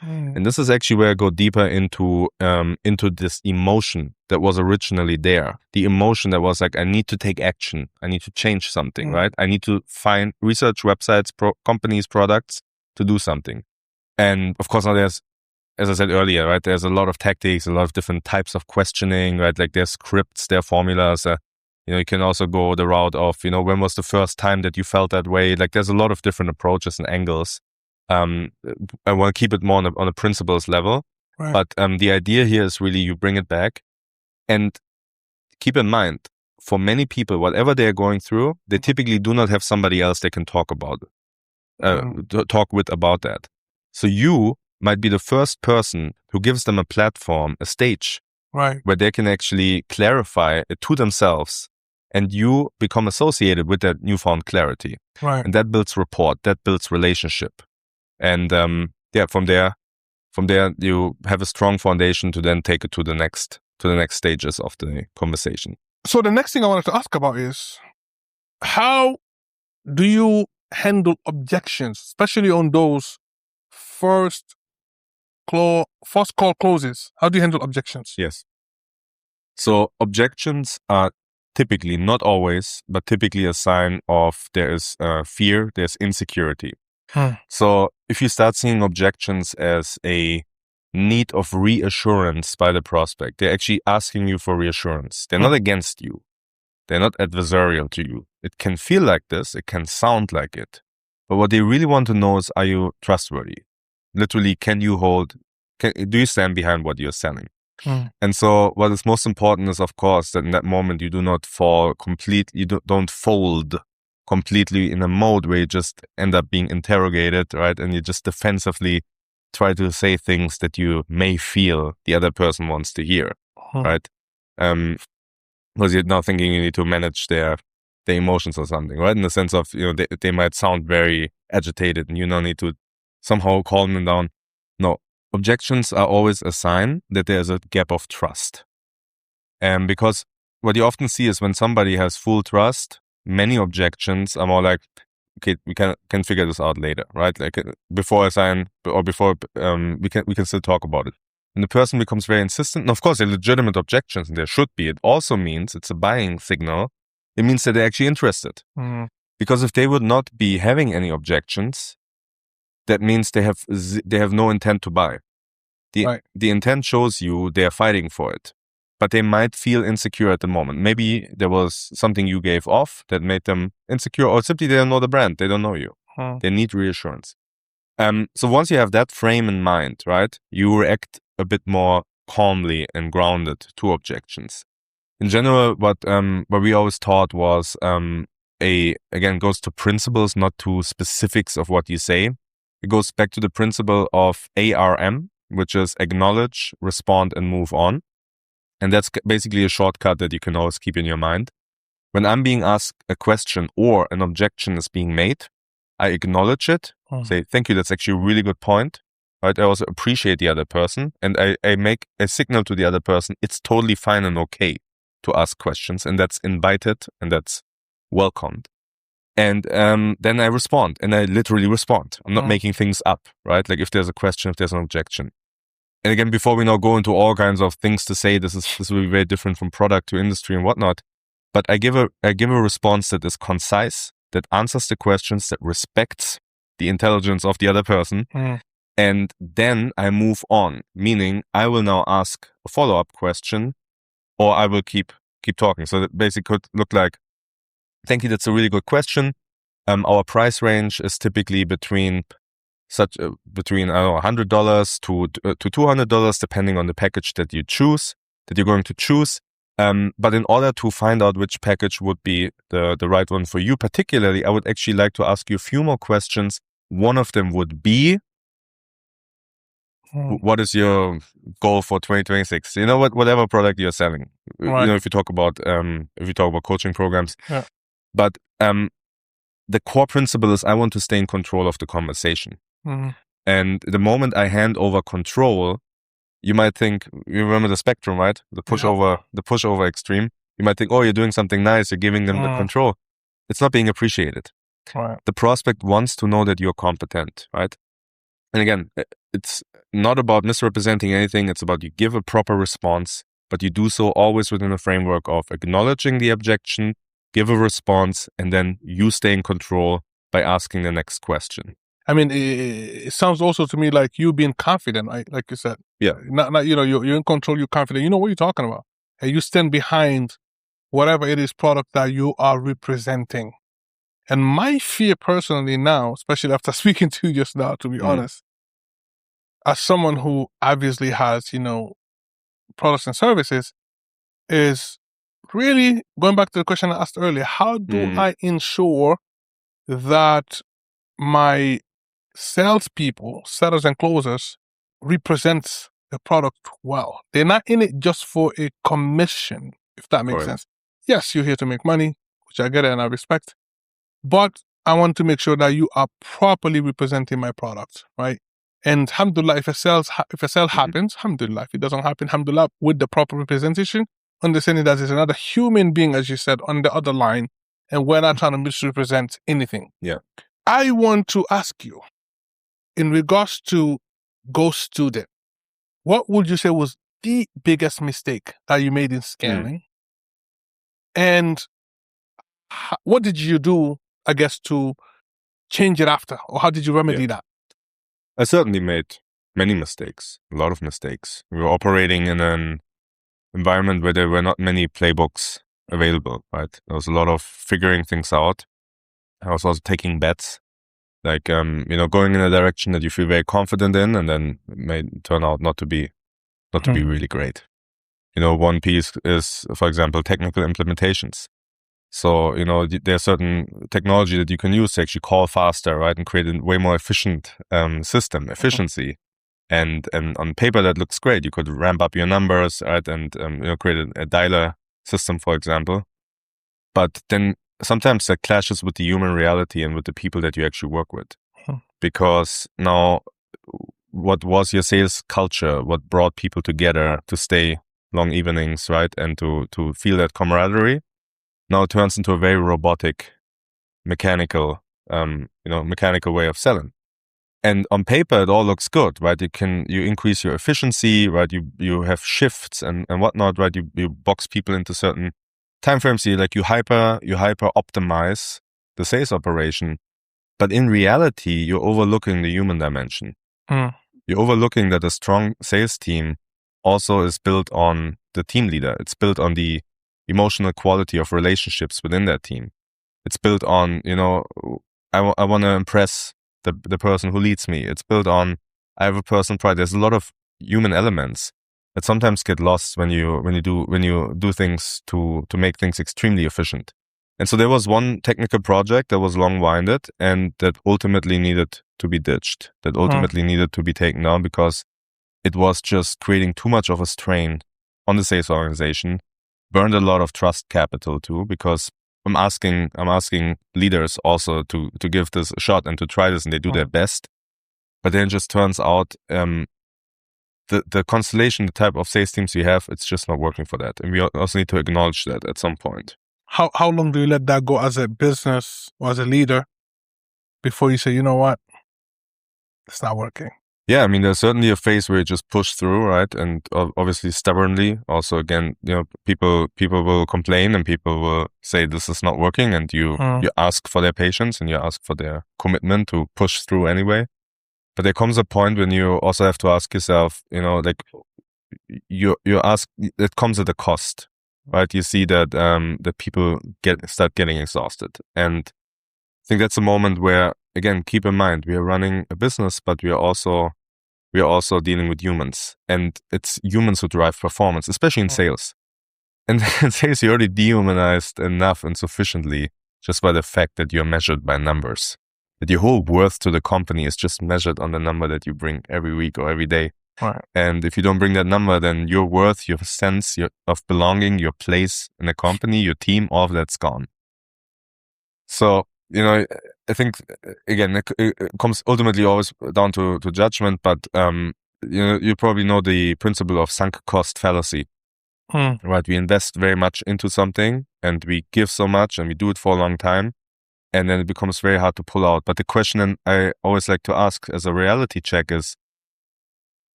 And this is actually where I go deeper into this emotion that was originally there. The emotion that was like, I need to take action. I need to change something, right? I need to find research websites, companies, products to do something. And of course, now there's, as I said earlier, right, there's a lot of tactics, a lot of different types of questioning, right? Like there's scripts, there are formulas. You can also go the route of, when was the first time that you felt that way? Like there's a lot of different approaches and angles. I want to keep it more on a principles level. Right. But the idea here is really you bring it back. And keep in mind, for many people, whatever they're going through, they typically do not have somebody else they can talk with about that. So you might be the first person who gives them a platform, a stage, right, where they can actually clarify it to themselves, and you become associated with that newfound clarity. Right. And that builds rapport, that builds relationship. And from there you have a strong foundation to then take it to the next stages of the conversation. So the next thing I wanted to ask about is, how do you handle objections, especially on those first call closes? How do you handle objections? Yes. So objections are typically, not always, but typically a sign of there is fear, there's insecurity. So if you start seeing objections as a need of reassurance by the prospect, they're actually asking you for reassurance. They're not against you. They're not adversarial to you. It can feel like this. It can sound like it. But what they really want to know is, are you trustworthy? Literally, do you stand behind what you're selling? And so what is most important is, of course, that in that moment you do not fall completely, you don't fold completely in a mode where you just end up being interrogated, right? And you just defensively try to say things that you may feel the other person wants to hear, right? Because you're now thinking you need to manage their emotions or something, right? In the sense of, they might sound very agitated and you now need to somehow calm them down. No, objections are always a sign that there's a gap of trust. Because what you often see is when somebody has full trust, many objections are more like, okay, we can figure this out later, right? Like before I sign or before we can still talk about it. And the person becomes very insistent. And of course, they're legitimate objections, and there should be. It also means it's a buying signal. It means that they're actually interested. Because if they would not be having any objections, that means they have no intent to buy. The intent shows you they are fighting for it. But they might feel insecure at the moment. Maybe there was something you gave off that made them insecure, or simply they don't know the brand. They don't know you. They need reassurance. So once you have that frame in mind, right, you react a bit more calmly and grounded to objections. In general, what we always taught was, again, goes to principles, not to specifics of what you say. It goes back to the principle of ARM, which is acknowledge, respond, and move on. And that's basically a shortcut that you can always keep in your mind. When I'm being asked a question or an objection is being made, I acknowledge it, say, thank you, that's actually a really good point. Right? I also appreciate the other person, and I make a signal to the other person, it's totally fine and okay to ask questions, and that's invited and that's welcomed. And then I respond, and I literally respond. I'm not making things up, right? Like if there's a question, if there's an objection. And again, before we now go into all kinds of things to say, this will be very different from product to industry and whatnot. But I give a response that is concise, that answers the questions, that respects the intelligence of the other person. And then I move on, meaning I will now ask a follow-up question, or I will keep talking. So that basically could look like, thank you, that's a really good question. Our price range is typically between $100 to $200, depending on the package that you're going to choose. But in order to find out which package would be the right one for you, particularly, I would actually like to ask you a few more questions. One of them would be, What is your goal for 2026? You know, whatever product you're selling. Right. You know, if you talk about coaching programs. Yeah. But the core principle is I want to stay in control of the conversation. And the moment I hand over control, you might think, you remember the spectrum, right? The pushover extreme. You might think, oh, you're doing something nice. You're giving them the control. It's not being appreciated. Right. The prospect wants to know that you're competent, right? And again, it's not about misrepresenting anything. It's about you give a proper response, but you do so always within a framework of acknowledging the objection, give a response, and then you stay in control by asking the next question. I mean, it sounds also to me like you being confident, right? Like you said. Yeah. Not you're in control, you're confident. You know what you're talking about. And you stand behind whatever it is product that you are representing. And my fear personally now, especially after speaking to you just now, to be honest, as someone who obviously has, products and services, is really going back to the question I asked earlier. How do I ensure that my salespeople, sellers and closers, represents the product well? They're not in it just for a commission, if that makes sense. Yes, you're here to make money, which I get it and I respect. But I want to make sure that you are properly representing my product, right? And alhamdulillah, if a sale happens, alhamdulillah. If it doesn't happen, alhamdulillah, with the proper representation, understanding that there's another human being, as you said, on the other line, and we're not trying to misrepresent anything. Yeah. I want to ask you, in regards to Ghost Student, what would you say was the biggest mistake that you made in scaling? And what did you do, I guess, to change it after? Or how did you remedy that? I certainly made many mistakes, a lot of mistakes. We were operating in an environment where there were not many playbooks available, right? There was a lot of figuring things out. I was also taking bets, like, going in a direction that you feel very confident in, and then it may turn out not to be really great. One piece is, for example, technical implementations. So, there's certain technology that you can use to actually call faster, right? And create a way more efficient system, efficiency. And on paper, that looks great. You could ramp up your numbers, right? And, create a dialer system, for example. But then sometimes that clashes with the human reality and with the people that you actually work with. Because now, what was your sales culture? What brought people together to stay long evenings, right? And to feel that camaraderie? Now it turns into a very robotic, mechanical way of selling. And on paper, it all looks good, right? You increase your efficiency, right? You have shifts and whatnot, right? You box people into certain timeframes. You hyper optimize the sales operation. But in reality, you're overlooking the human dimension. You're overlooking that a strong sales team also is built on the team leader. It's built on the emotional quality of relationships within that team. It's built on, I want to impress the person who leads me. It's built on, I have a personal pride. There's a lot of human elements that sometimes get lost when you do things to make things extremely efficient. And so there was one technical project that was long-winded and that ultimately needed to be ditched, that ultimately needed to be taken down because it was just creating too much of a strain on the sales organization. Burned a lot of trust capital too, because I'm asking leaders also to give this a shot and to try this, and they do their best. But then it just turns out the constellation, the type of sales teams we have, it's just not working for that, and we also need to acknowledge that at some point. How long do you let that go as a business or as a leader before you say, you know what, it's not working? Yeah, I mean, there's certainly a phase where you just push through, right? And obviously stubbornly. Also, again, people will complain and people will say this is not working, and you ask for their patience and you ask for their commitment to push through anyway. But there comes a point when you also have to ask yourself, you ask, it comes at a cost, right? You see that that people start getting exhausted, and I think that's a moment where, again, keep in mind we are running a business, but we are also dealing with humans, and it's humans who drive performance, especially in sales. And in sales, you're already dehumanized enough and sufficiently just by the fact that you're measured by numbers. That your whole worth to the company is just measured on the number that you bring every week or every day. Right. And if you don't bring that number, then your worth, your sense of belonging, your place in a company, your team, all of that's gone. So, I think, again, it comes ultimately always down to judgment, but, you probably know the principle of sunk cost fallacy, right? We invest very much into something and we give so much and we do it for a long time, and then it becomes very hard to pull out. But the question I always like to ask as a reality check is,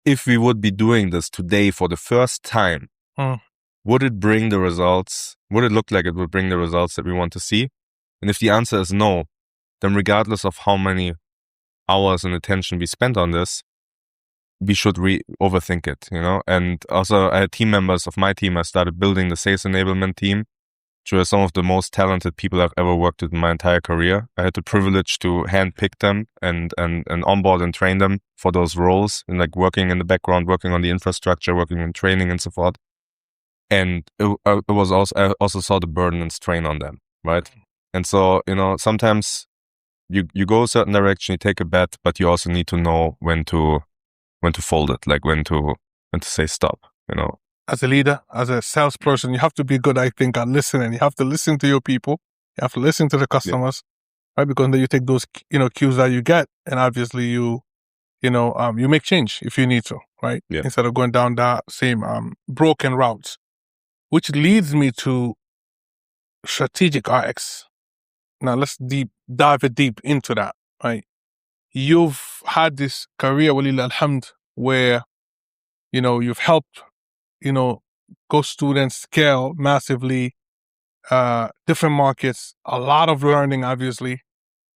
if we would be doing this today for the first time, would it bring the results? Would it look like it would bring the results that we want to see? And if the answer is no, then regardless of how many hours and attention we spent on this, we should overthink it, And also, I had team members of my team. I started building the sales enablement team, which were some of the most talented people I've ever worked with in my entire career. I had the privilege to handpick them and onboard and train them for those roles, and like working in the background, working on the infrastructure, working in training and so forth. And it was also, I also saw the burden and strain on them, right? And so, sometimes you go a certain direction, you take a bet, but you also need to know when to fold it, like when to say stop, As a leader, as a salesperson, you have to be good, I think, at listening. You have to listen to your people. You have to listen to the customers, right? Because then you take those, cues that you get, and obviously you make change if you need to, right? Yeah. Instead of going down that same broken route, which leads me to strategic RX. Now let's dive deep into that, right? You've had this career, walillah alhamd, where, you've helped, go students scale massively, different markets, a lot of learning, obviously.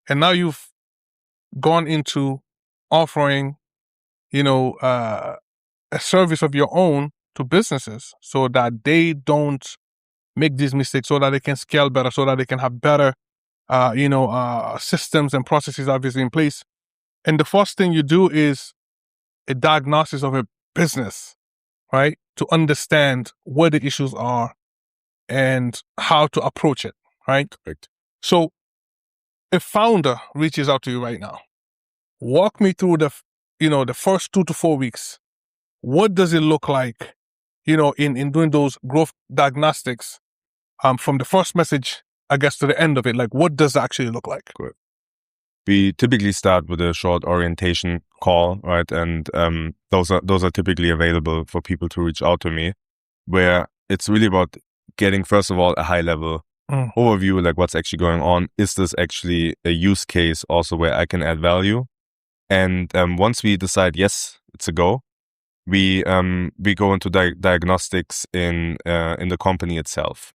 And now you've gone into offering, a service of your own to businesses so that they don't make these mistakes, so that they can scale better, so that they can have better, systems and processes obviously in place. And the first thing you do is a diagnosis of a business, right? To understand where the issues are and how to approach it, right? Correct. So a founder reaches out to you right now. Walk me through the first 2 to 4 weeks. What does it look like, in doing those growth diagnostics, from the first message, I guess, to the end of it? Like, what does it actually look like? Correct. We typically start with a short orientation call, right? And those are typically available for people to reach out to me, where it's really about getting, first of all, a high level overview, like what's actually going on. Is this actually a use case also where I can add value? And once we decide, yes, it's a go, we go into diagnostics in the company itself.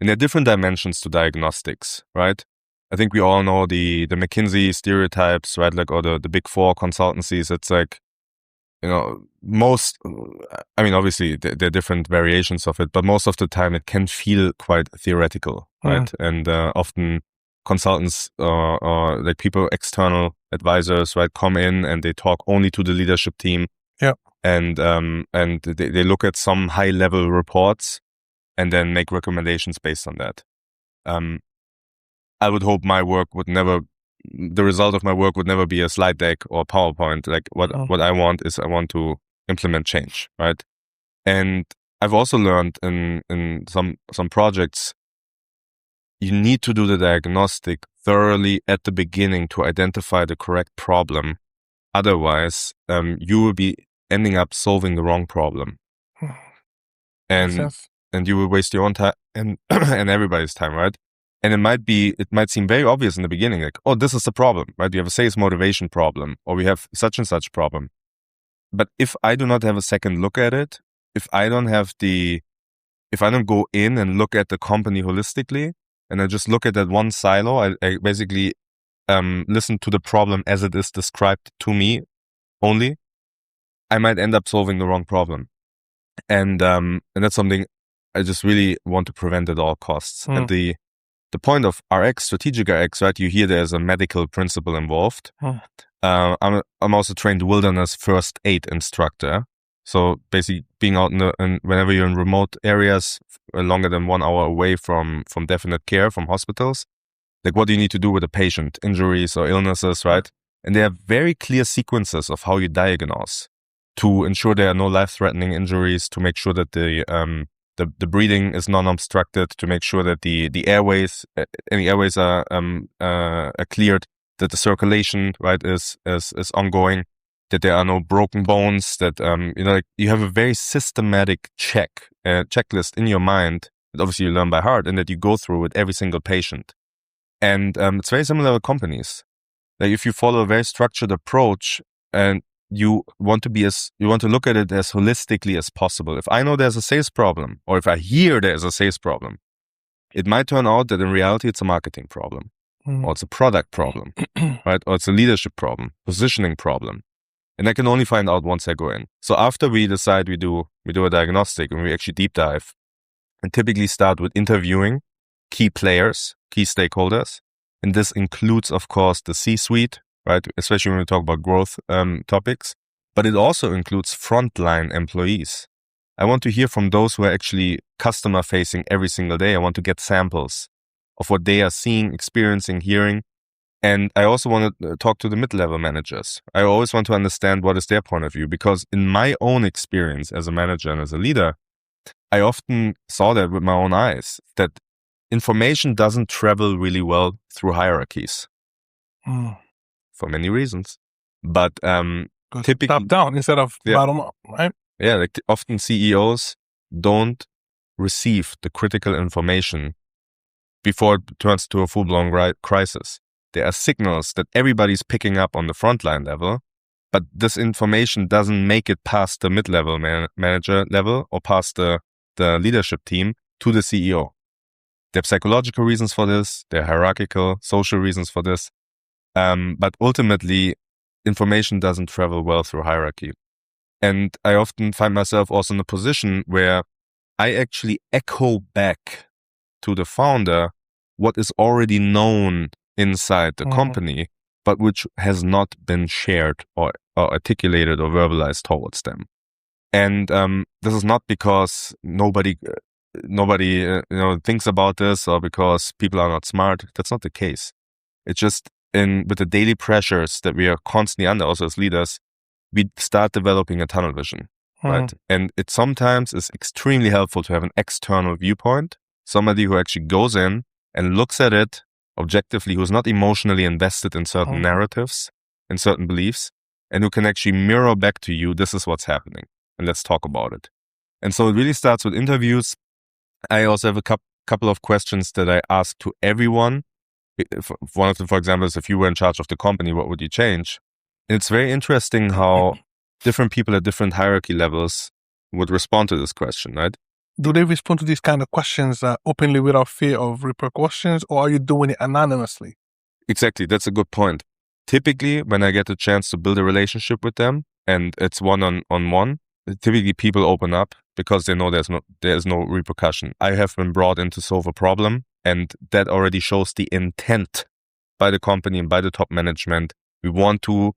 And there are different dimensions to diagnostics, right? I think we all know the McKinsey stereotypes, right? Like, or the big four consultancies. It's like, obviously there are different variations of it, but most of the time it can feel quite theoretical, right? And often consultants or like people, external advisors, right, come in and they talk only to the leadership team. Yeah. And they look at some high level reports and then make recommendations based on that. I would hope the result of my work would never be a slide deck or PowerPoint. Like what I want to implement change, right? And I've also learned in some projects, you need to do the diagnostic thoroughly at the beginning to identify the correct problem. Otherwise, you will be ending up solving the wrong problem. And you will waste your own time and everybody's time, right? And it might seem very obvious in the beginning, like, oh, this is the problem, right? We have a sales motivation problem, or we have such and such problem. But if I do not have a second look at it, if I don't go in and look at the company holistically, and I just look at that one silo, I basically listen to the problem as it is described to me only, I might end up solving the wrong problem. And that's something I just really want to prevent at all costs. And the point of RX, strategic RX, right? You hear there's a medical principle involved. I'm also trained wilderness first aid instructor. So basically being out whenever you're in remote areas, longer than 1 hour away from definite care, from hospitals, like what do you need to do with a patient, injuries or illnesses, right? And there are very clear sequences of how you diagnose. to ensure there are no life-threatening injuries, to make sure that the breathing is non-obstructed, to make sure that the airways, any airways are cleared, that the circulation, right, is ongoing, that there are no broken bones, that like you have a very systematic checklist in your mind that obviously you learn by heart, and that you go through with every single patient. And it's very similar with companies. Like if you follow a very structured approach and you want to look at it as holistically as possible. If I know there's a sales problem, or if I hear there's a sales problem, it might turn out that in reality it's a marketing problem, or it's a product problem, right? Or it's a leadership problem, positioning problem. And I can only find out once I go in. So after we decide we do a diagnostic and we actually deep dive, and typically start with interviewing key players, key stakeholders. And this includes, of course, the C-suite, right? Especially when we talk about growth topics. But it also includes frontline employees. I want to hear from those who are actually customer facing every single day. I want to get samples of what they are seeing, experiencing, hearing. And I also want to talk to the mid-level managers. I always want to understand what is their point of view, because in my own experience as a manager and as a leader, I often saw that with my own eyes, that information doesn't travel really well through hierarchies for many reasons. But typically top down instead of bottom up, right? Yeah, like often CEOs don't receive the critical information before it turns to a full-blown crisis. There are signals that everybody's picking up on the frontline level, but this information doesn't make it past the mid-level manager level or past the leadership team to the CEO. There are psychological reasons for this. There are hierarchical, social reasons for this. But ultimately, information doesn't travel well through hierarchy. And I often find myself also in a position where I actually echo back to the founder what is already known inside the company, but which has not been shared or articulated or verbalized towards them. And this is not because nobody thinks about this, or because people are not smart. That's not the case. It's just with the daily pressures that we are constantly under, also as leaders, we start developing a tunnel vision, right? And it sometimes is extremely helpful to have an external viewpoint, somebody who actually goes in and looks at it objectively, who's not emotionally invested in certain narratives and certain beliefs, and who can actually mirror back to you, this is what's happening, and let's talk about it. And so it really starts with interviews. I also have a couple of questions that I ask to everyone. One of them, for example, is if you were in charge of the company, what would you change? And it's very interesting how different people at different hierarchy levels would respond to this question, right? Do they respond to these kind of questions openly without fear of repercussions, or are you doing it anonymously? Exactly. That's a good point. Typically, when I get a chance to build a relationship with them and it's one-on-one, typically people open up because they know there's no repercussion. I have been brought in to solve a problem, and that already shows the intent by the company and by the top management. We want to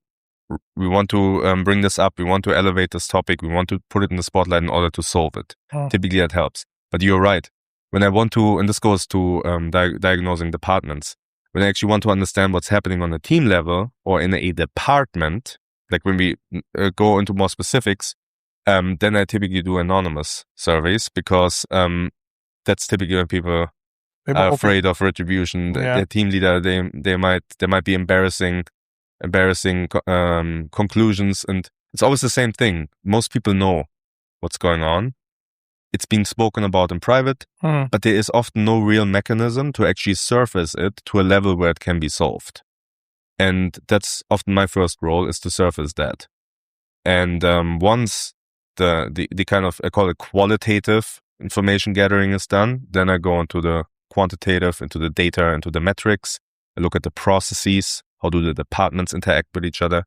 bring this up. We want to elevate this topic. We want to put it in the spotlight in order to solve it. Typically that helps. But you're right. When I want to, and this goes to diagnosing departments, when I actually want to understand what's happening on a team level or in a department, like when we go into more specifics, then I typically do anonymous surveys, because that's typically when people are afraid of retribution. The team leader, they might be embarrassing conclusions, and it's always the same thing. Most people know what's going on. It's being spoken about in private, but there is often no real mechanism to actually surface it to a level where it can be solved. And that's often my first role, is to surface that. And once the kind of, I call it qualitative information gathering is done, then I go into the quantitative, into the data, into the metrics. I look at the processes. How do the departments interact with each other?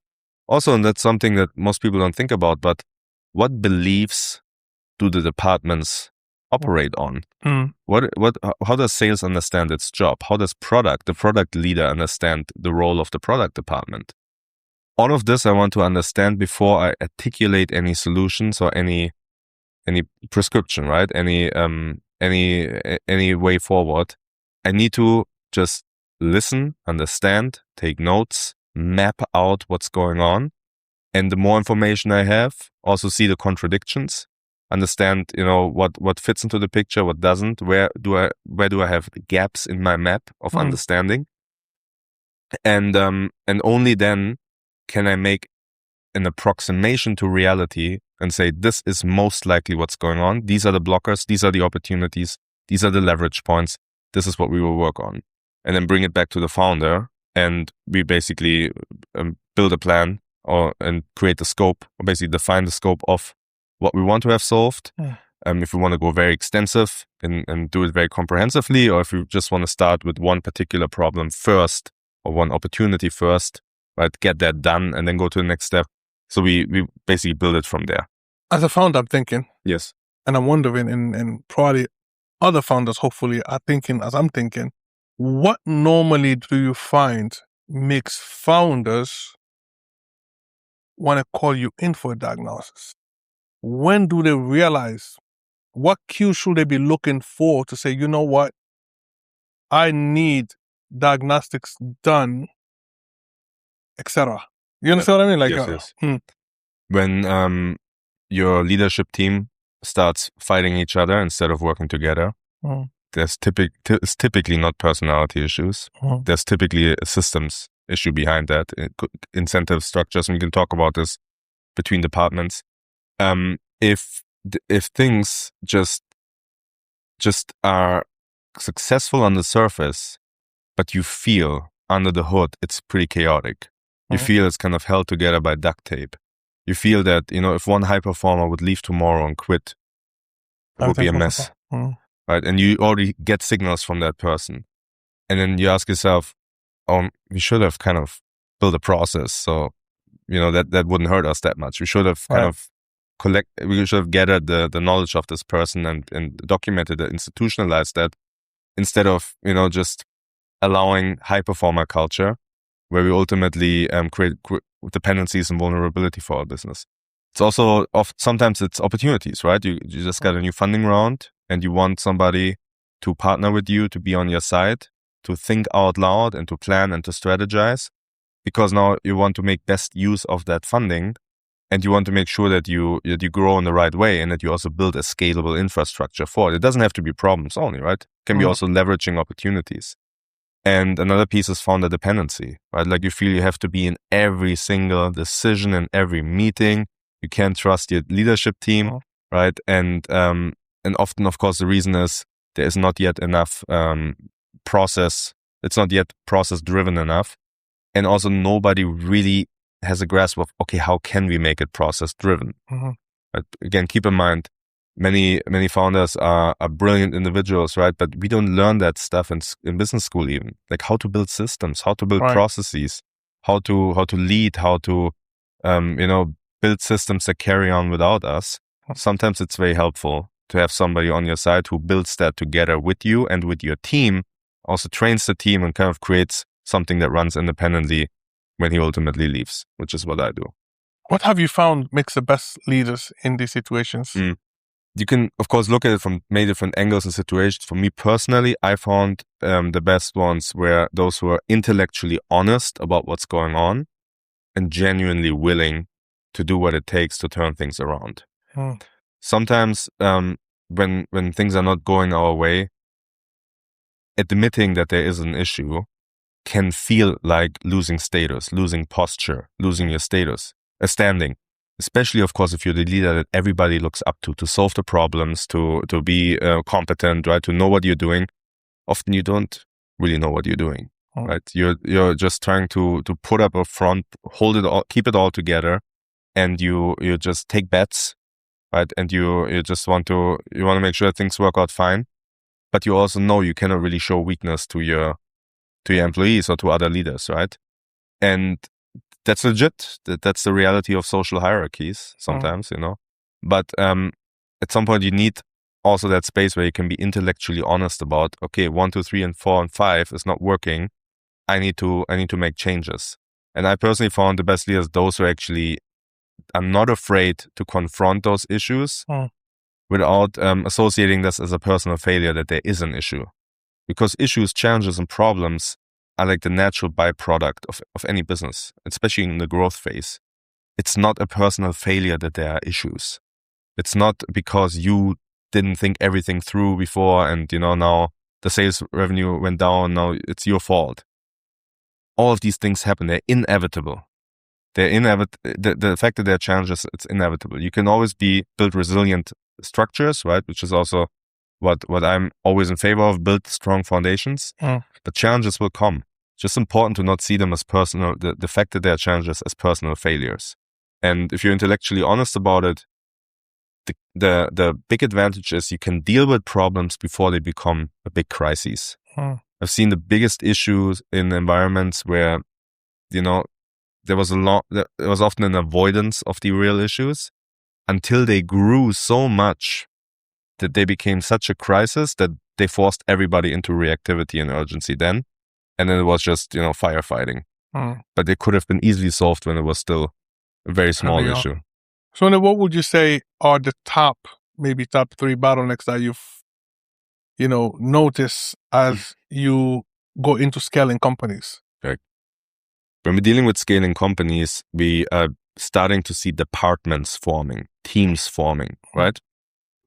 Also, and that's something that most people don't think about, but what beliefs do the departments operate on? How does sales understand its job? How does the product leader understand the role of the product department? All of this I want to understand before I articulate any solutions or any prescription, right? Any way forward. I need to just listen, understand, take notes, map out what's going on, And the more information I have, also see the contradictions, understand, what fits into the picture, what doesn't, where do I have gaps in my map of understanding. And only then can I make an approximation to reality and say, this is most likely what's going on. These are the blockers. These are the opportunities. These are the leverage points. This is what we will work on. And then bring it back to the founder. And we basically build a plan and create the scope, or basically define the scope of what we want to have solved. If we want to go very extensive and do it very comprehensively, or if we just want to start with one particular problem first or one opportunity first, right? Get that done and then go to the next step. So we basically build it from there. As a founder, I'm thinking. Yes. And I'm wondering, and probably other founders hopefully are thinking as I'm thinking, what normally do you find makes founders want to call you in for a diagnosis? When do they realize, what cues should they be looking for to say, you know what, I need diagnostics done, etc.? You understand what I mean? Yes. When your leadership team starts fighting each other instead of working together, it's typically not personality issues. There's typically a systems issue behind that, incentive structures, and we can talk about this between departments. If things just are successful on the surface, but you feel under the hood it's pretty chaotic. You feel it's kind of held together by duct tape. You feel that, if one high performer would leave tomorrow and quit, it would be a mess. Right? And you already get signals from that person. And then you ask yourself, we should have kind of built a process. So, that wouldn't hurt us that much. We should have we should have gathered the knowledge of this person and documented it, institutionalized that, instead of, just allowing high performer culture, where we ultimately create dependencies and vulnerability for our business. It's also sometimes it's opportunities, right? You just got a new funding round and you want somebody to partner with you, to be on your side, to think out loud and to plan and to strategize, because now you want to make best use of that funding, and you want to make sure that you grow in the right way, and that you also build a scalable infrastructure for it. It doesn't have to be problems only, right? It can be also leveraging opportunities. And another piece is founder dependency, right? Like you feel you have to be in every single decision and every meeting. You can't trust your leadership team, right? And often, of course, the reason is there is not yet enough process. It's not yet process driven enough. And also nobody really has a grasp of, okay, how can we make it process driven? But again, keep in mind, many founders are brilliant individuals, right? But we don't learn that stuff in business school even. Like how to build systems, how to build processes, how to lead, how to build systems that carry on without us. Sometimes it's very helpful to have somebody on your side who builds that together with you and with your team, also trains the team and kind of creates something that runs independently when he ultimately leaves, which is what I do. What have you found makes the best leaders in these situations? You can, of course, look at it from many different angles and situations. For me personally, I found the best ones were those who are intellectually honest about what's going on and genuinely willing to do what it takes to turn things around. Sometimes when things are not going our way, admitting that there is an issue can feel like losing status, losing posture, losing your status, a standing. Especially, of course, if you're the leader that everybody looks up to solve the problems, to be competent, right, to know what you're doing. Often you don't really know what you're doing, right? You're just trying to put up a front, hold it all, keep it all together, and you just take bets, right? And you just want to make sure that things work out fine, but you also know you cannot really show weakness to your employees or to other leaders, right? And that's legit. That's the reality of social hierarchies sometimes, But at some point you need also that space where you can be intellectually honest about, okay, 1, 2, 3, and 4, and 5 is not working. I need to make changes. And I personally found the best leaders, those who actually are not afraid to confront those issues without associating this as a personal failure, that there is an issue. Because issues, challenges, and problems are like the natural byproduct of any business, especially in the growth phase. it's not a personal failure that there are issues. It's not because you didn't think everything through before and, now the sales revenue went down, now it's your fault. All of these things happen. They're inevitable. The fact that there are challenges, it's inevitable. You can always build resilient structures, right? Which is also what I'm always in favor of, build strong foundations. But challenges will come. It's just important to not see them as personal, the fact that there are challenges as personal failures. And if you're intellectually honest about it, the big advantage is you can deal with problems before they become a big crisis. I've seen the biggest issues in environments where, there was often an avoidance of the real issues until they grew so much that they became such a crisis that they forced everybody into reactivity and urgency then. And then it was just, firefighting. But they could have been easily solved when it was still a very small issue. So then what would you say are the top 3 bottlenecks that you've, notice as you go into scaling companies? Right. When we're dealing with scaling companies, we are starting to see departments forming, teams forming, right?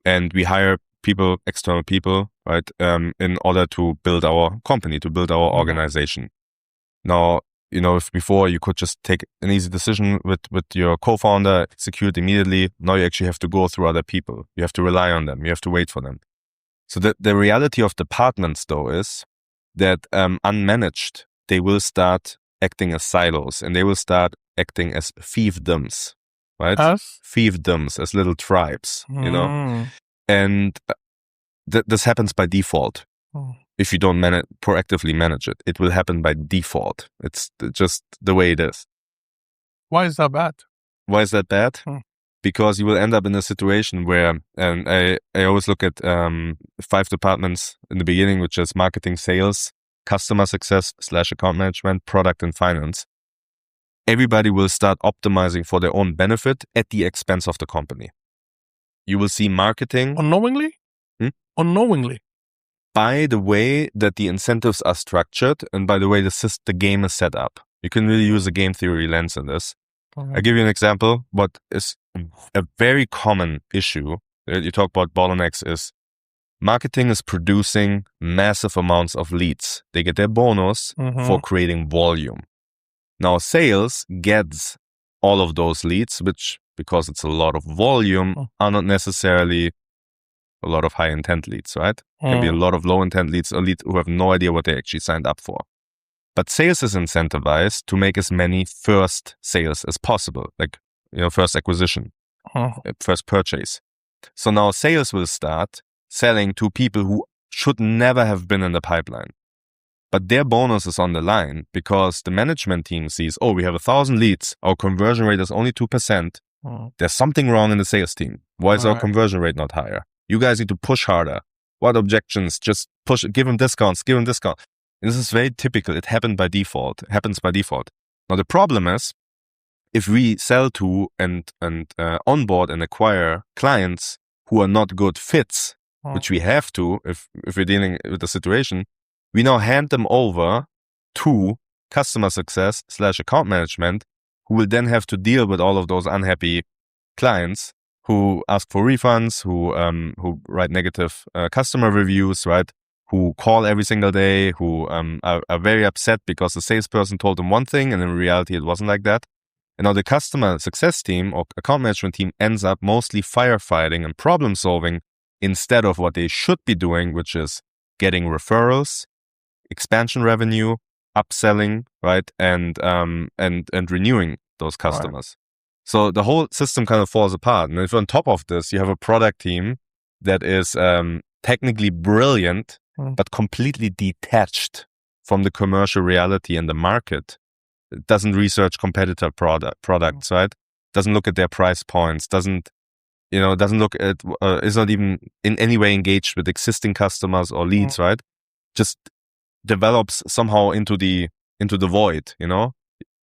And we hire people, external people, right, in order to build our company, to build our organization. Now, if before you could just take an easy decision with your co-founder, execute immediately, now you actually have to go through other people. You have to rely on them. You have to wait for them. So the reality of departments, though, is that unmanaged, they will start acting as silos and they will start acting as fiefdoms, right? As? Fiefdoms, as little tribes, And this happens by default. If you don't proactively manage it, it will happen by default. It's just the way it is. Why is that bad? Why is that bad? Because you will end up in a situation where, and I always look at 5 departments in the beginning, which is marketing, sales, customer success / account management, product, and finance. Everybody will start optimizing for their own benefit at the expense of the company. You will see marketing. Unknowingly? Unknowingly. By the way that the incentives are structured and by the way the game is set up. You can really use a game theory lens in this. I'll give you an example. What is a very common issue, you talk about bottlenecks, is marketing is producing massive amounts of leads. They get their bonus for creating volume. Now, sales gets all of those leads, which, because it's a lot of volume, are not necessarily a lot of high intent leads, right? Can be a lot of low intent leads, or leads who have no idea what they actually signed up for. But sales is incentivized to make as many first sales as possible, like, first acquisition, first purchase. So now sales will start selling to people who should never have been in the pipeline. But their bonus is on the line because the management team sees, we have 1,000 leads. Our conversion rate is only 2%. There's something wrong in the sales team. Why is our conversion rate not higher? You guys need to push harder. What objections? Just push, give them discounts. And this is very typical. It happens by default. Now, the problem is, if we sell to and onboard and acquire clients who are not good fits, which we have to if we're dealing with the situation, we now hand them over to customer success / account management, who will then have to deal with all of those unhappy clients who ask for refunds, who write negative customer reviews, right? Who call every single day, who are very upset because the salesperson told them one thing and in reality it wasn't like that. And now the customer success team or account management team ends up mostly firefighting and problem solving instead of what they should be doing, which is getting referrals, expansion revenue, upselling, right, and renewing those customers. Right. So the whole system kind of falls apart. And if on top of this you have a product team that is technically brilliant, but completely detached from the commercial reality and the market, it doesn't research competitor products, right? Doesn't look at their price points, doesn't look at, is not even in any way engaged with existing customers or leads, right? Just develops somehow into the void,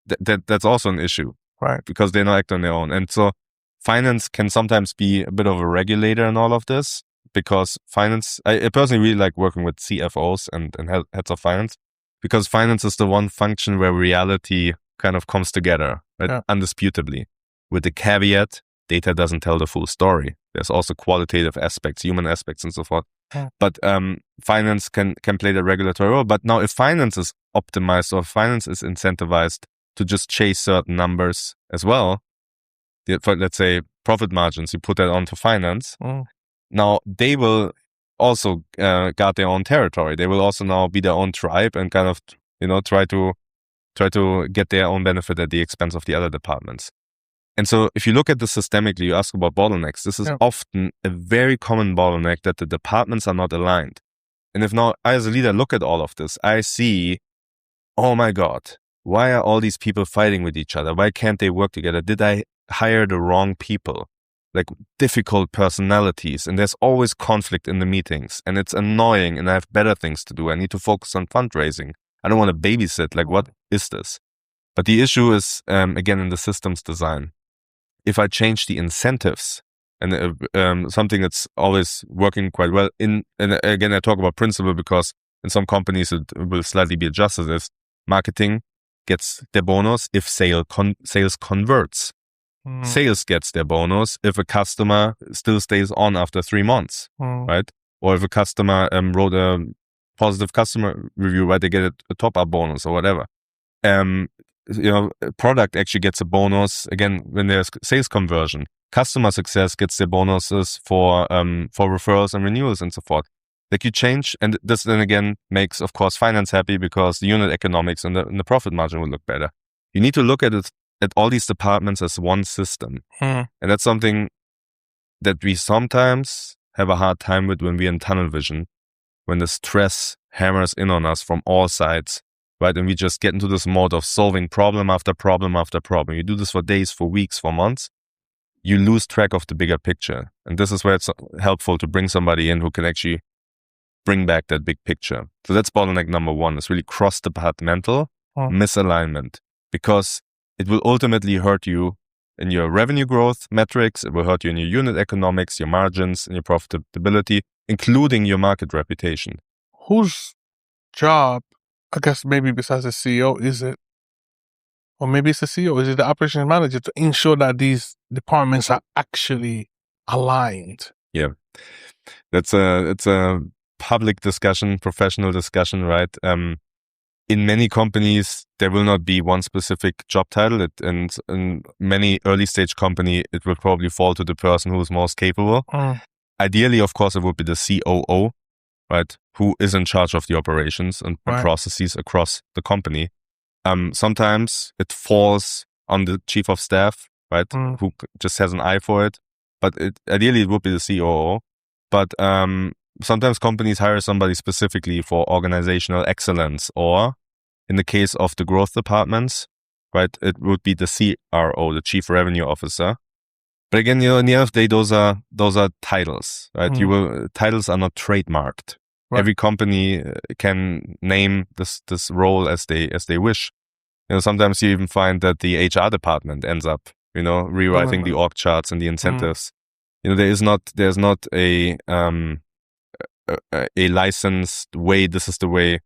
that's also an issue, right? Because they not act on their own. And so finance can sometimes be a bit of a regulator in all of this, because finance, I personally really like working with CFOs and heads of finance, because finance is the one function where reality kind of comes together, right? Yeah. Undisputably. with the caveat, data doesn't tell the full story. There's also qualitative aspects, human aspects, and so forth. Yeah. But finance can play the regulatory role. But now if finance is optimized or finance is incentivized to just chase certain numbers as well, for, let's say, profit margins, you put that onto finance. Now they will also guard their own territory. They will also now be their own tribe and kind of, try to get their own benefit at the expense of the other departments. And so if you look at this systemically, you ask about bottlenecks. This is often a very common bottleneck, that the departments are not aligned. And if now I as a leader look at all of this, I see, oh my God, why are all these people fighting with each other? Why can't they work together? Did I hire the wrong people? Like difficult personalities, and there's always conflict in the meetings, and it's annoying, and I have better things to do. I need to focus on fundraising. I don't want to babysit. Like, what is this? But the issue is, again, in the systems design. If I change the incentives, and something that's always working quite well, and again, I talk about principle because in some companies it will slightly be adjusted, is marketing gets their bonus if sales converts. Sales gets their bonus if a customer still stays on after 3 months, right? Or if a customer wrote a positive customer review, right? They get a top-up bonus or whatever. Product actually gets a bonus again when there's sales conversion. Customer success gets their bonuses for referrals and renewals and so forth. Like you change, and this then again makes, of course, finance happy because the unit economics and the profit margin will look better. You need to look at it, at all these departments as one system. And that's something that we sometimes have a hard time with when we're in tunnel vision, when the stress hammers in on us from all sides, right? And we just get into this mode of solving problem after problem after problem. You do this for days, for weeks, for months. You lose track of the bigger picture. And this is where it's helpful to bring somebody in who can actually bring back that big picture. So that's bottleneck number one. It's really cross-departmental misalignment, because it will ultimately hurt you in your revenue growth metrics. It will hurt you in your unit economics, your margins, and your profitability, including your market reputation. Whose job, I guess maybe besides the CEO, is it? Or maybe it's the CEO, is it the operations manager to ensure that these departments are actually aligned? Yeah. It's a public discussion, professional discussion, right? In many companies, there will not be one specific job title. And in many early stage company, it will probably fall to the person who is most capable. Ideally, of course, it would be the COO, right? Who is in charge of the operations and processes across the company. Sometimes it falls on the chief of staff, right? Who just has an eye for it. But ideally, it would be the COO. But sometimes companies hire somebody specifically for organizational excellence, or in the case of the growth departments, right, it would be the CRO, the chief revenue officer. But again, in the end of the day, those are titles, right? Titles are not trademarked. Right. Every company can name this role as they wish. Sometimes you even find that the HR department ends up, rewriting the org charts and the incentives. There's not a licensed way. This is the way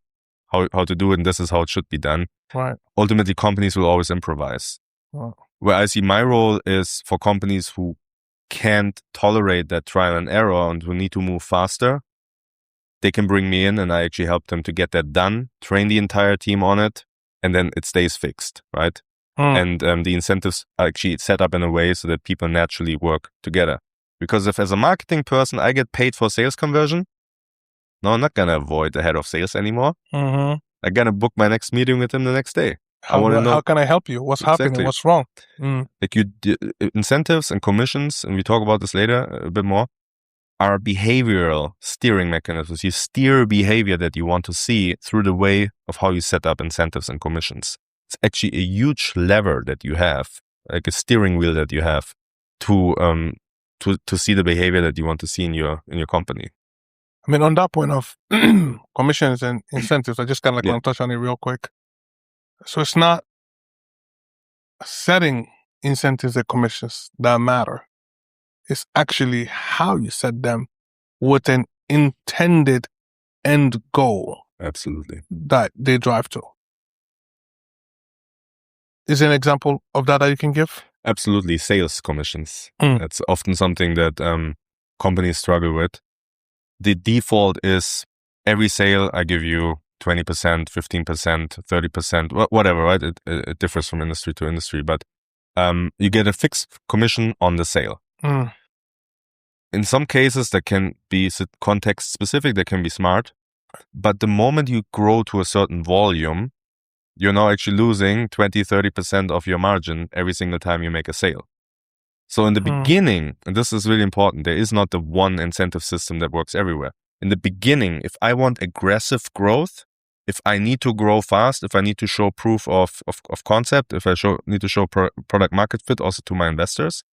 how to do it, and this is how it should be done. Right. Ultimately, companies will always improvise. Wow. Where I see my role is for companies who can't tolerate that trial and error and who need to move faster. They can bring me in, and I actually help them to get that done, train the entire team on it, and then it stays fixed, right? And the incentives are actually set up in a way so that people naturally work together. Because if as a marketing person I get paid for sales conversion, no, I'm not going to avoid the head of sales anymore. I'm going to book my next meeting with him the next day. I want to know, how can I help you? What's happening? What's wrong? Like incentives and commissions, and we talk about this later a bit more, are behavioral steering mechanisms. You steer behavior that you want to see through the way of how you set up incentives and commissions. It's actually a huge lever that you have, like a steering wheel that you have to see the behavior that you want to see in your company. I mean, on that point of commissions and incentives, I just kind of want to touch on it real quick. So it's not setting incentives and commissions that matter. It's actually how you set them with an intended end goal. Absolutely. That they drive to. Is there an example of that you can give? Absolutely, sales commissions. Mm. That's often something that companies struggle with. The default is every sale I give you 20%, 15%, 30%, whatever, right? It differs from industry to industry, but you get a fixed commission on the sale. Mm. In some cases, that can be context specific, that can be smart. But the moment you grow to a certain volume, you're now actually losing 20, 30% of your margin every single time you make a sale. So in the beginning, and this is really important, there is not the one incentive system that works everywhere. In the beginning, if I want aggressive growth, if I need to grow fast, if I need to show proof of concept, if I need to show product market fit also to my investors,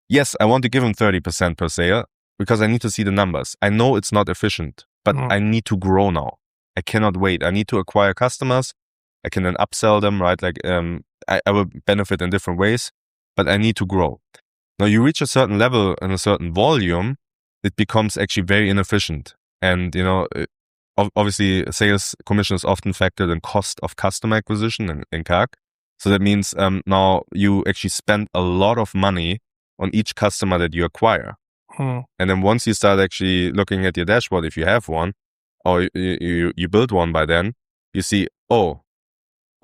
yes, I want to give them 30% per sale because I need to see the numbers. I know it's not efficient, but I need to grow now. I cannot wait. I need to acquire customers. I can then upsell them, right? Like I will benefit in different ways, but I need to grow. Now you reach a certain level and a certain volume, it becomes actually very inefficient. And, obviously sales commission is often factored in cost of customer acquisition in CAC. So that means now you actually spend a lot of money on each customer that you acquire. And then once you start actually looking at your dashboard, if you have one, or you build one by then, you see,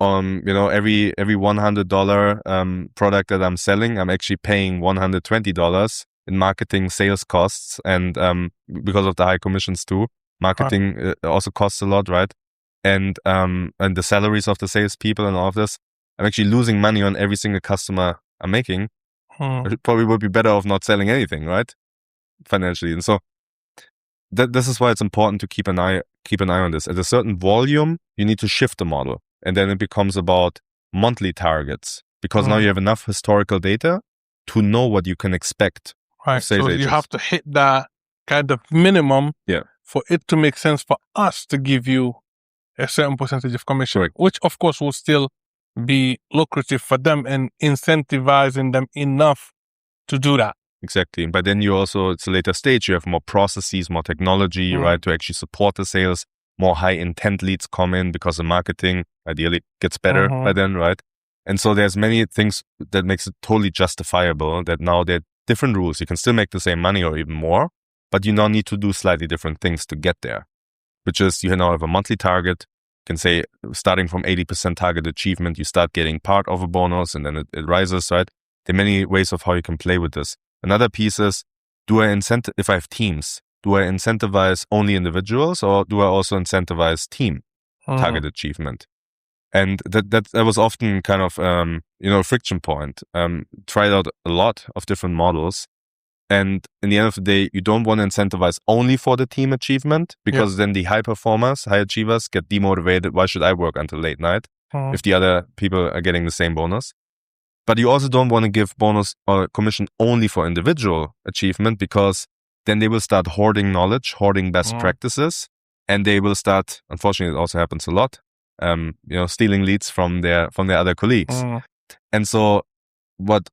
every $100 product that I'm selling, I'm actually paying $120 in marketing sales costs, and because of the high commissions too, marketing also costs a lot, right? And the salaries of the salespeople and all of this, I'm actually losing money on every single customer I'm making. It probably would be better off not selling anything, right? Financially, and so this is why it's important to keep an eye on this. At a certain volume, you need to shift the model. And then it becomes about monthly targets, because now you have enough historical data to know what you can expect. Right. So you have to hit that kind of minimum for it to make sense for us to give you a certain percentage of commission, Correct. Which of course will still be lucrative for them and incentivizing them enough to do that. Exactly. But then it's a later stage, you have more processes, more technology, right, to actually support the sales. More high intent leads come in because the marketing ideally gets better by then, right? And so there's many things that makes it totally justifiable that now there are different rules. You can still make the same money or even more, but you now need to do slightly different things to get there, which is you now have a monthly target. You can say starting from 80% target achievement, you start getting part of a bonus and then it rises, right? There are many ways of how you can play with this. Another piece is, if I have teams, do I incentivize only individuals or do I also incentivize team target achievement? And that was often kind of, a friction point. Tried out a lot of different models. And in the end of the day, you don't want to incentivize only for the team achievement, because then the high performers, high achievers get demotivated. Why should I work until late night if the other people are getting the same bonus? But you also don't want to give bonus or commission only for individual achievement, because then they will start hoarding knowledge, hoarding best practices, and they will start, unfortunately it also happens a lot, stealing leads from their other colleagues. And so what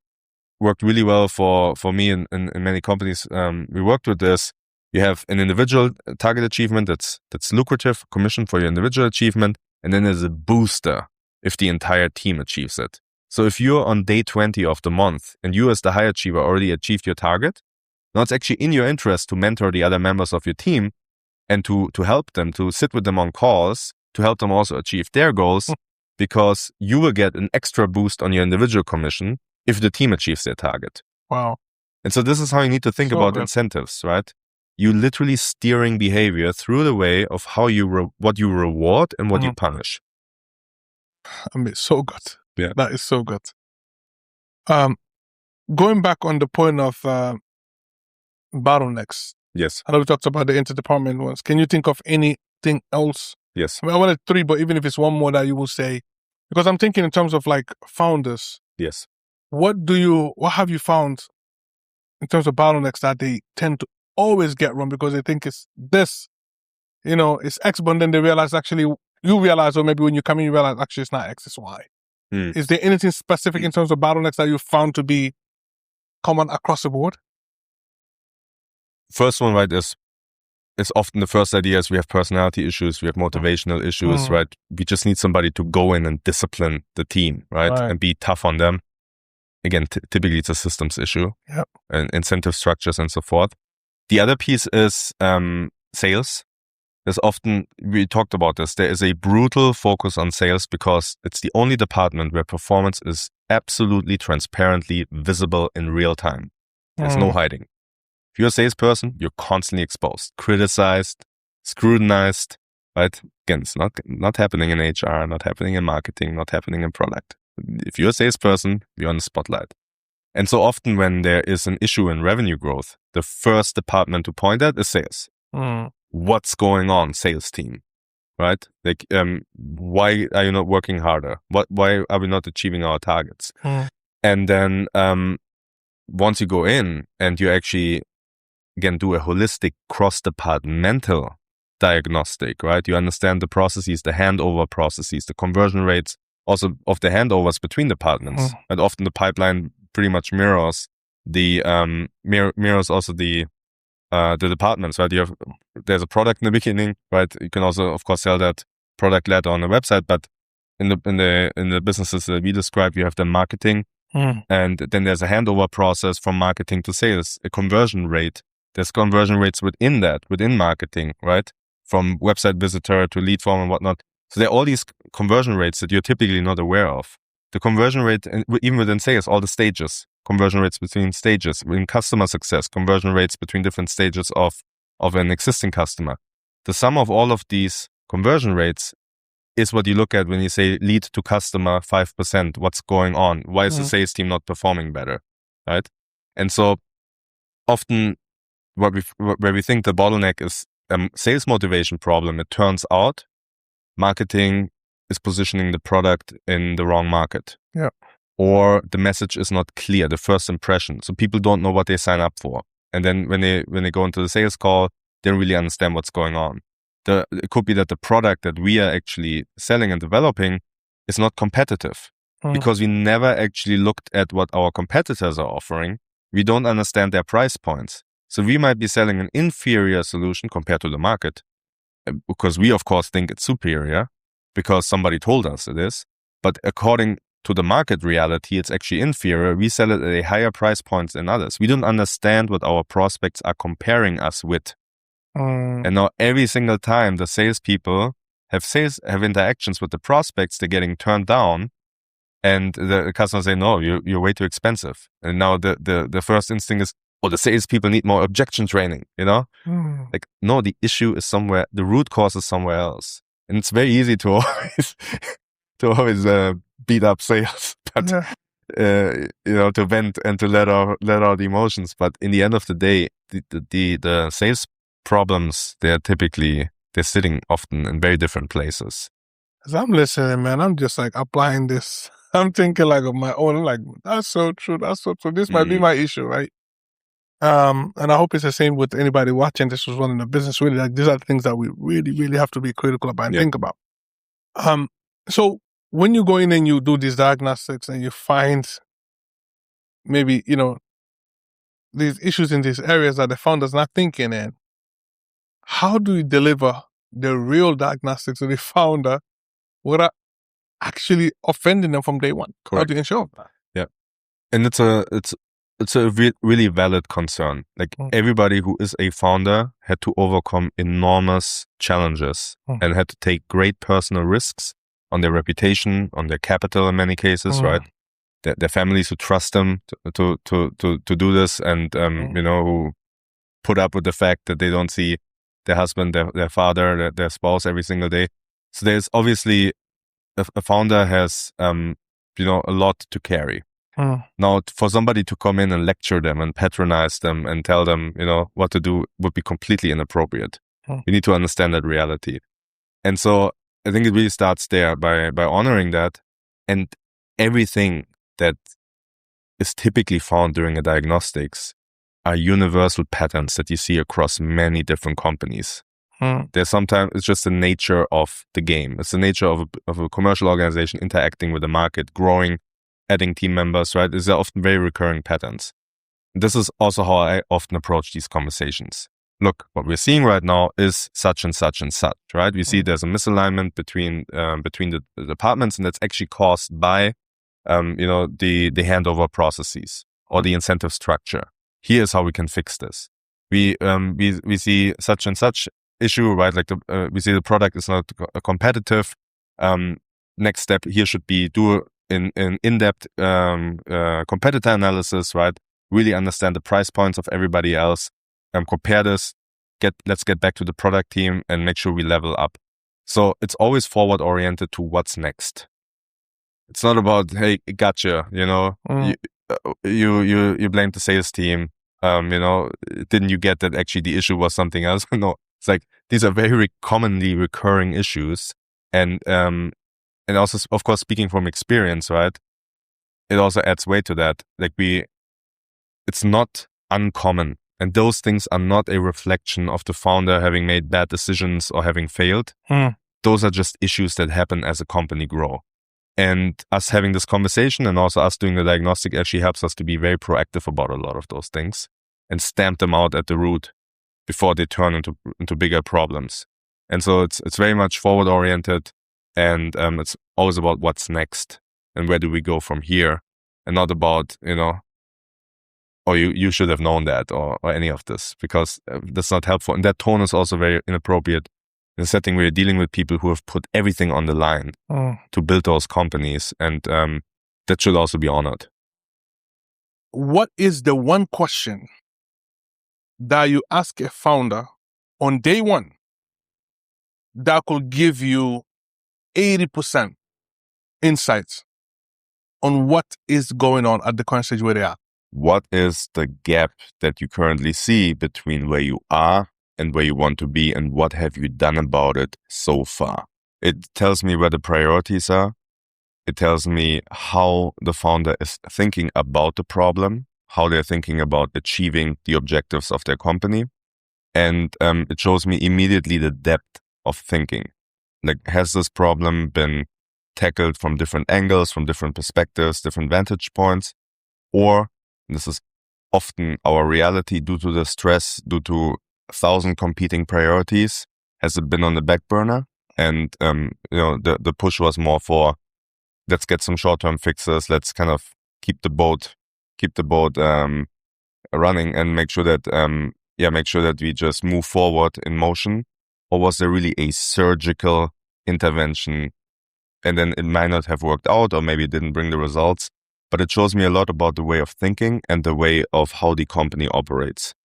worked really well for me and many companies we worked with this, you have an individual target achievement that's lucrative, commission for your individual achievement, and then there's a booster if the entire team achieves it. So if you're on day 20 of the month and you as the high achiever already achieved your target, now it's actually in your interest to mentor the other members of your team and to help them, to sit with them on calls, to help them also achieve their goals, because you will get an extra boost on your individual commission if the team achieves their target. Wow. And so this is how you need to think about incentives, right? You literally steering behavior through the way of how what you reward and what you punish. I mean, so good. Yeah. That is so good. Going back on the point of bottlenecks. Yes. I know we talked about the interdepartment ones. Can you think of anything else? Yes. I mean, I wanted 3, but even if it's one more that you will say, because I'm thinking in terms of like founders. Yes. What have you found in terms of bottlenecks that they tend to always get wrong because they think it's this, it's X, but then they realize or maybe when you come in, you realize actually it's not X, it's Y. Is there anything specific in terms of bottlenecks that you found to be common across the board? First one, right, is often the first idea is we have personality issues, we have motivational issues, right? We just need somebody to go in and discipline the team, right? And be tough on them. again, typically it's a systems issue, Yep. and incentive structures and so forth. The other piece is sales. There's often, we talked about this, there is a brutal focus on sales because it's the only department where performance is absolutely transparently visible in real time. There's no hiding. If you're a salesperson, you're constantly exposed, criticized, scrutinized, right? Again, it's not happening in HR, not happening in marketing, not happening in product. If you're a salesperson, you're on the spotlight. And so often when there is an issue in revenue growth, the first department to point at is sales. What's going on, sales team, right? Like, why are you not working harder? Why are we not achieving our targets? And then once you go in and you actually, again, do a holistic cross-departmental diagnostic, right? You understand the processes, the handover processes, the conversion rates, also of the handovers between departments. And often the pipeline pretty much mirrors also the departments, right? There's a product in the beginning, right? You can also, of course, sell that product later on the website, but in the businesses that we describe, you have the marketing, and then there's a handover process from marketing to sales, a conversion rate. There's conversion rates within marketing, right? From website visitor to lead form and whatnot. So there are all these conversion rates that you're typically not aware of. The conversion rate, even within sales, all the stages, conversion rates between stages, in customer success, conversion rates between different stages of an existing customer. The sum of all of these conversion rates is what you look at when you say lead to customer 5%. What's going on? Why is the sales team not performing better, right? And so often where we think the bottleneck is a sales motivation problem, it turns out marketing is positioning the product in the wrong market. Yeah. Or the message is not clear, the first impression. So people don't know what they sign up for. And then when they go into the sales call, they don't really understand what's going on. It could be that the product that we are actually selling and developing is not competitive because we never actually looked at what our competitors are offering. We don't understand their price points. So we might be selling an inferior solution compared to the market because we, of course, think it's superior because somebody told us it is. But according to the market reality, it's actually inferior. We sell it at a higher price point than others. We don't understand what our prospects are comparing us with. And now every single time the salespeople have interactions with the prospects, they're getting turned down. And the customers say, no, you're way too expensive. And now the first instinct is, oh, the salespeople need more objection training, you know? Like, no, the issue is somewhere, the root cause is somewhere else. And it's very easy to always beat up sales, but to vent and to let out the emotions. But in the end of the day, the sales problems, they're sitting often in very different places. As I'm listening, man, I'm just like applying this. I'm thinking like of my own, like, that's so true. That's so true. This might be my issue, right? And I hope it's the same with anybody watching this who's running a business. Really, like, these are the things that we really, really have to be critical about and think about. So when you go in and you do these diagnostics and you find maybe, these issues in these areas that the founder's not thinking in, how do you deliver the real diagnostics to the founder without actually offending them from day one? Correct. How do you ensure that? Yeah. And it's a really valid concern. Like everybody who is a founder had to overcome enormous challenges and had to take great personal risks on their reputation, on their capital in many cases, right? Their families who trust them to do this and, who put up with the fact that they don't see their husband, their father, their spouse every single day. So there's obviously a founder has, a lot to carry. Now, for somebody to come in and lecture them and patronize them and tell them, what to do would be completely inappropriate. You need to understand that reality. And so I think it really starts there by honoring that. And everything that is typically found during a diagnostics are universal patterns that you see across many different companies. There's sometimes, it's just the nature of the game. It's the nature of a commercial organization interacting with the market, growing, adding team members, right? These are often very recurring patterns. This is also how I often approach these conversations. Look, what we're seeing right now is such and such and such, right? We see there's a misalignment between the departments, and that's actually caused by the handover processes or the incentive structure. Here's how we can fix this. We see such and such issue, right? Like we see the product is not competitive. Next step here should be do an in-depth competitor analysis, right? Really understand the price points of everybody else. Compare this. Let's get back to the product team and make sure we level up. So it's always forward oriented to what's next. It's not about, hey, gotcha, you blame the sales team. Didn't you get that actually the issue was something else? No, it's like these are very commonly recurring issues, and also, of course, speaking from experience, right? It also adds weight to that. Like it's not uncommon, and those things are not a reflection of the founder having made bad decisions or having failed. Those are just issues that happen as a company grow. And us having this conversation and also us doing the diagnostic actually helps us to be very proactive about a lot of those things and stamp them out at the root before they turn into bigger problems. And so it's very much forward oriented, and it's always about what's next and where do we go from here, and not about, you should have known that or any of this, because that's not helpful. And that tone is also very inappropriate in a setting where you're dealing with people who have put everything on the line to build those companies, and that should also be honored. What is the one question that you ask a founder on day one that could give you 80% insights on what is going on at the current stage where they are? What is the gap that you currently see between where you are and where you want to be, and what have you done about it so far? It tells me where the priorities are. It tells me how the founder is thinking about the problem, how they're thinking about achieving the objectives of their company. And it shows me immediately the depth of thinking. Like, has this problem been tackled from different angles, from different perspectives, different vantage points? Or, this is often our reality due to the stress, due to 1,000 competing priorities, has it been on the back burner? And the push was more for, let's get some short-term fixes, let's kind of keep the boat running, and make sure that we just move forward in motion. Or was there really a surgical intervention, and then it might not have worked out, or maybe it didn't bring the results? But it shows me a lot about the way of thinking and the way of how the company operates.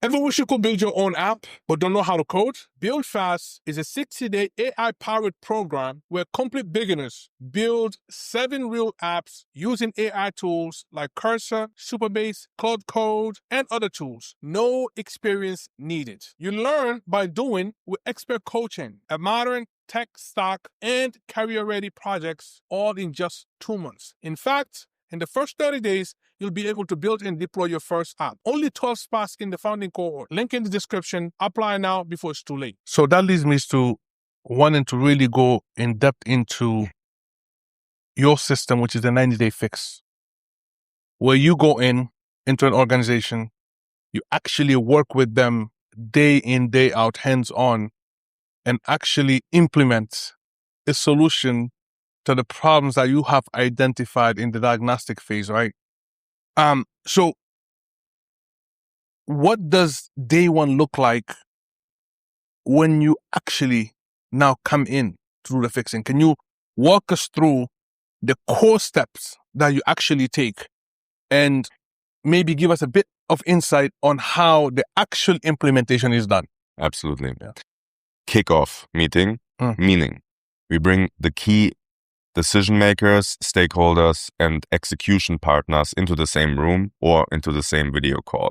Ever wish you could build your own app but don't know how to code? Build Fast is a 60-day AI-powered program where complete beginners build 7 real apps using AI tools like Cursor, Supabase, Cloud Code, and other tools. No experience needed. You learn by doing with expert coaching, a modern tech stack, and career-ready projects all in just 2 months. In fact, in the first 30 days, you'll be able to build and deploy your first app. Only 12 spots in the founding cohort. Link in the description. Apply now before it's too late. So that leads me to wanting to really go in depth into your system, which is the 90-day fix, where you go into an organization, you actually work with them day in, day out, hands-on, and actually implement a solution to the problems that you have identified in the diagnostic phase, right? So what does day one look like when you actually now come in to do the fixing? Can you walk us through the core steps that you actually take and maybe give us a bit of insight on how the actual implementation is done? Absolutely. Yeah. Kickoff meeting, meaning we bring the key decision makers, stakeholders, and execution partners into the same room or into the same video call.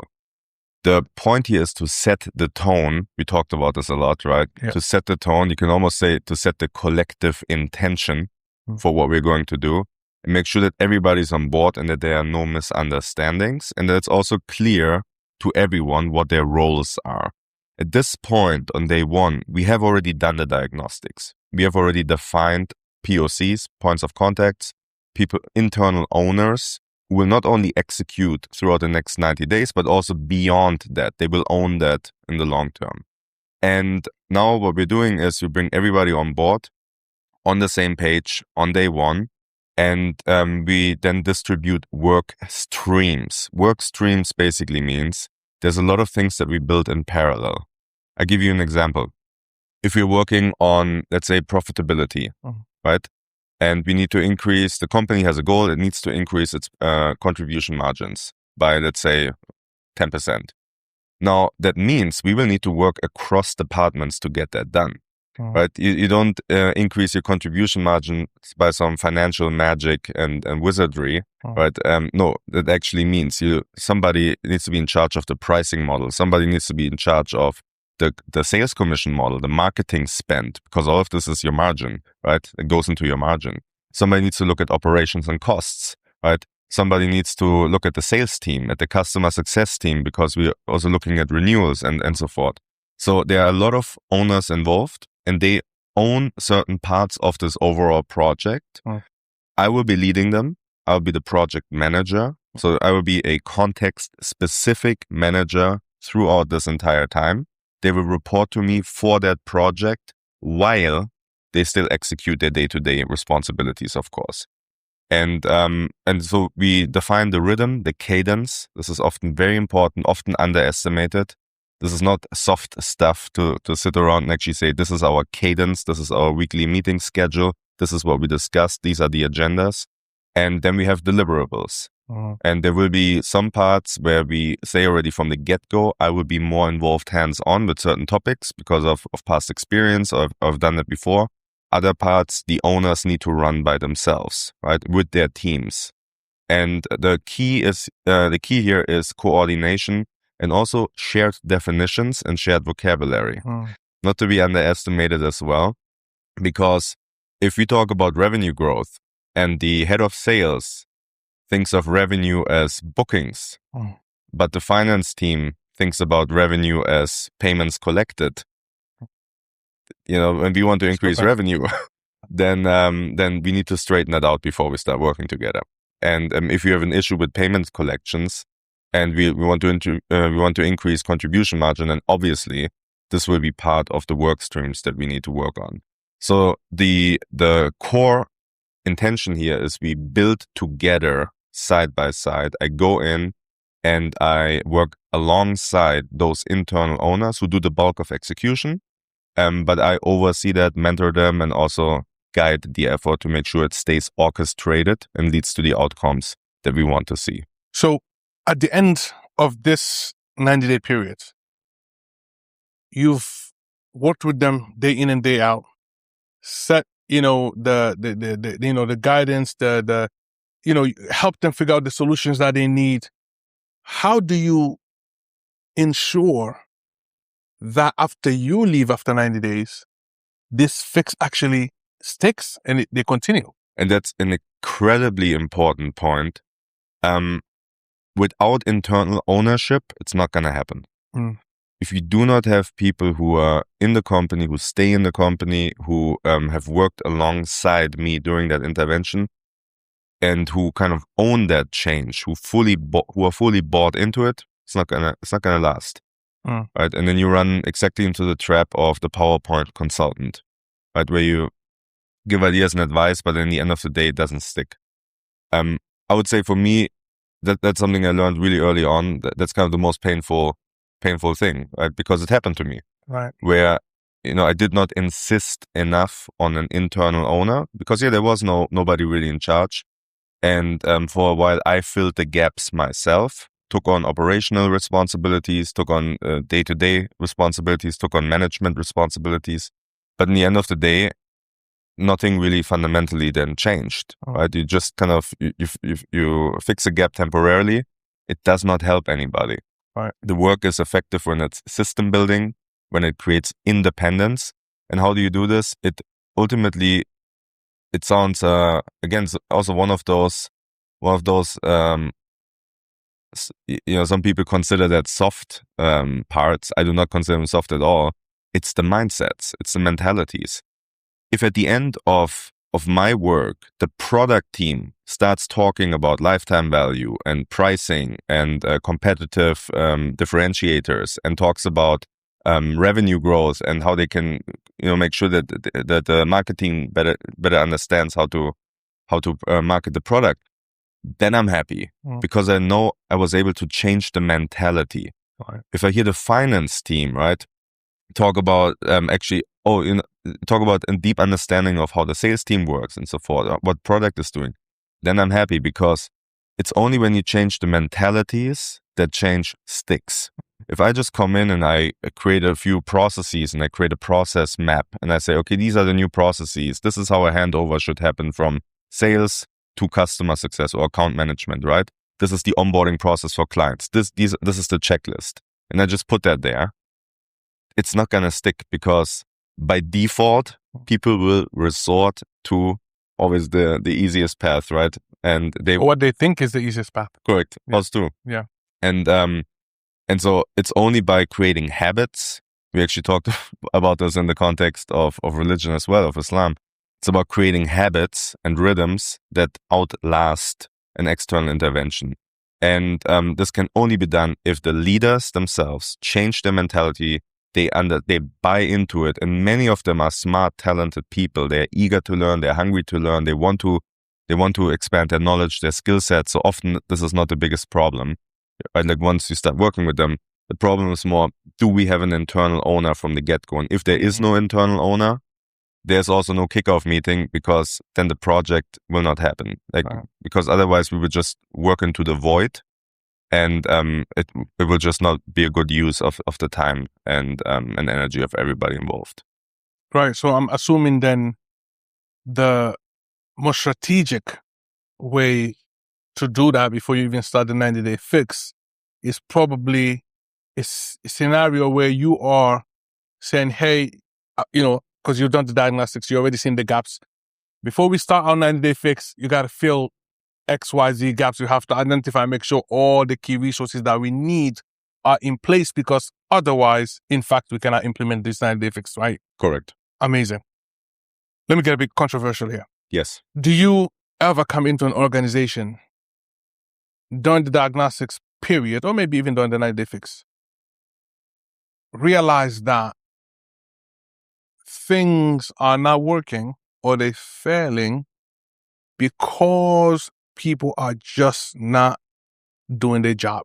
The point here is to set the tone. We talked about this a lot, right? Yeah. To set the tone, you can almost say to set the collective intention for what we're going to do, and make sure that everybody's on board and that there are no misunderstandings, and that it's also clear to everyone what their roles are. At this point on day one, we have already done the diagnostics. We have already defined POCs, points of contacts, people, internal owners who will not only execute throughout the next 90 days, but also beyond that. They will own that in the long term. And now what we're doing is we bring everybody on board on the same page on day one. And we then distribute work streams. Work streams basically means there's a lot of things that we build in parallel. I give you an example. If we're working on, let's say, profitability, right? And we need to increase, the company has a goal, it needs to increase its contribution margins by, let's say, 10%. Now, that means we will need to work across departments to get that done. Right? You don't increase your contribution margin by some financial magic and wizardry, right? No, that actually means somebody needs to be in charge of the pricing model. Somebody needs to be in charge of the sales commission model, the marketing spend, because all of this is your margin, right? It goes into your margin. Somebody needs to look at operations and costs, right? Somebody needs to look at the sales team, at the customer success team, because we're also looking at renewals and so forth. So there are a lot of owners involved, and they own certain parts of this overall project. I will be leading them. I'll be the project manager. So I will be a context-specific manager throughout this entire time. They will report to me for that project while they still execute their day-to-day responsibilities, of course. And so we define the rhythm, the cadence. This is often very important, often underestimated. This is not soft stuff to sit around and actually say, this is our cadence, this is our weekly meeting schedule, this is what we discussed, these are the agendas. And then we have deliverables. And there will be some parts where we say already from the get-go, I will be more involved hands-on with certain topics because of past experience, or I've done it before. Other parts, the owners need to run by themselves, right, with their teams. And the key here is coordination and also shared definitions and shared vocabulary. Not to be underestimated as well, because if we talk about revenue growth and the head of sales thinks of revenue as bookings, but the finance team thinks about revenue as payments collected, when we want to increase revenue, then we need to straighten that out before we start working together. And if you have an issue with payment collections and we want to increase contribution margin, then obviously this will be part of the work streams that we need to work on. So the core intention here is we build together side by side. I go in and I work alongside those internal owners who do the bulk of execution. But I oversee that, mentor them, and also guide the effort to make sure it stays orchestrated and leads to the outcomes that we want to see. So at the end of this 90-day period, you've worked with them day in and day out, set, the guidance, help them figure out the solutions that they need. How do you ensure that after you leave after 90 days, this fix actually sticks and they continue? And that's an incredibly important point. Without internal ownership, it's not going to happen. If you do not have people who are in the company, who stay in the company, who have worked alongside me during that intervention, and who kind of own that change, who are fully bought into it, it's not gonna last. Right? And then you run exactly into the trap of the PowerPoint consultant, right? Where you give ideas and advice, but in the end of the day, it doesn't stick. I would say for me, that's something I learned really early on. That's kind of the most painful thing, right? Because it happened to me, right? Where, I did not insist enough on an internal owner because there was nobody really in charge. And for a while, I filled the gaps myself. Took on operational responsibilities, took on day-to-day responsibilities, took on management responsibilities. But in the end of the day, nothing really fundamentally then changed, right? You just kind of, you fix a gap temporarily. It does not help anybody. Right. The work is effective when it's system building, when it creates independence. And how do you do this? It ultimately, it sounds, again, also one of those, some people consider that soft parts. I do not consider them soft at all. It's the mindsets. It's the mentalities. If at the end of my work, the product team starts talking about lifetime value and pricing and competitive differentiators and talks about revenue growth and how they can, make sure that the marketing better understands how to how to market the product, then I'm happy because I know I was able to change the mentality. Right. If I hear the finance team, right, talk about talk about a deep understanding of how the sales team works and so forth, what product is doing, then I'm happy because it's only when you change the mentalities that change sticks. If I just come in and I create a few processes and I create a process map and I say, okay, these are the new processes. This is how a handover should happen from sales to customer success or account management, right? This is the onboarding process for clients. This is the checklist. And I just put that there. It's not going to stick because by default, people will resort to always the easiest path, right? And what they think is the easiest path. Correct. Yeah. Us too. Yeah. And so it's only by creating habits. We actually talked about this in the context of religion as well, of Islam. It's about creating habits and rhythms that outlast an external intervention. And this can only be done if the leaders themselves change their mentality. They buy into it. And many of them are smart, talented people. They're eager to learn. They're hungry to learn. They want to expand their knowledge, their skill set. So often this is not the biggest problem. Right? Like once you start working with them, the problem is more, do we have an internal owner from the get-go? And if there is no internal owner, there's also no kickoff meeting because then the project will not happen. Because otherwise we would just work into the void and it will just not be a good use of the time and energy of everybody involved. Right. So I'm assuming then the more strategic way to do that before you even start the 90-day fix is probably a scenario where you are saying, hey, because you've done the diagnostics, you're already seen the gaps. Before we start our 90-day fix, you got to fill XYZ gaps. You have to identify and make sure all the key resources that we need are in place because otherwise, in fact, we cannot implement this 90-day fix, right? Correct. Amazing. Let me get a bit controversial here. Yes. Do you ever come into an organization during the diagnostics period, or maybe even during the 90-day fix, realize that things are not working or they're failing because people are just not doing their job,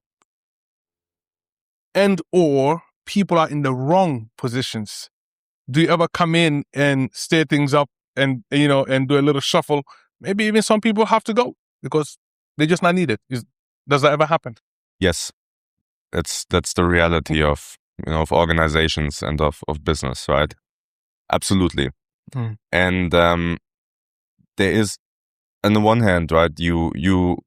and or people are in the wrong positions? Do you ever come in and stir things up and and do a little shuffle? Maybe even some people have to go because they're just not needed. Does that ever happen? Yes, that's the reality of organizations and of business, right? Absolutely. And there is, on the one hand, right, you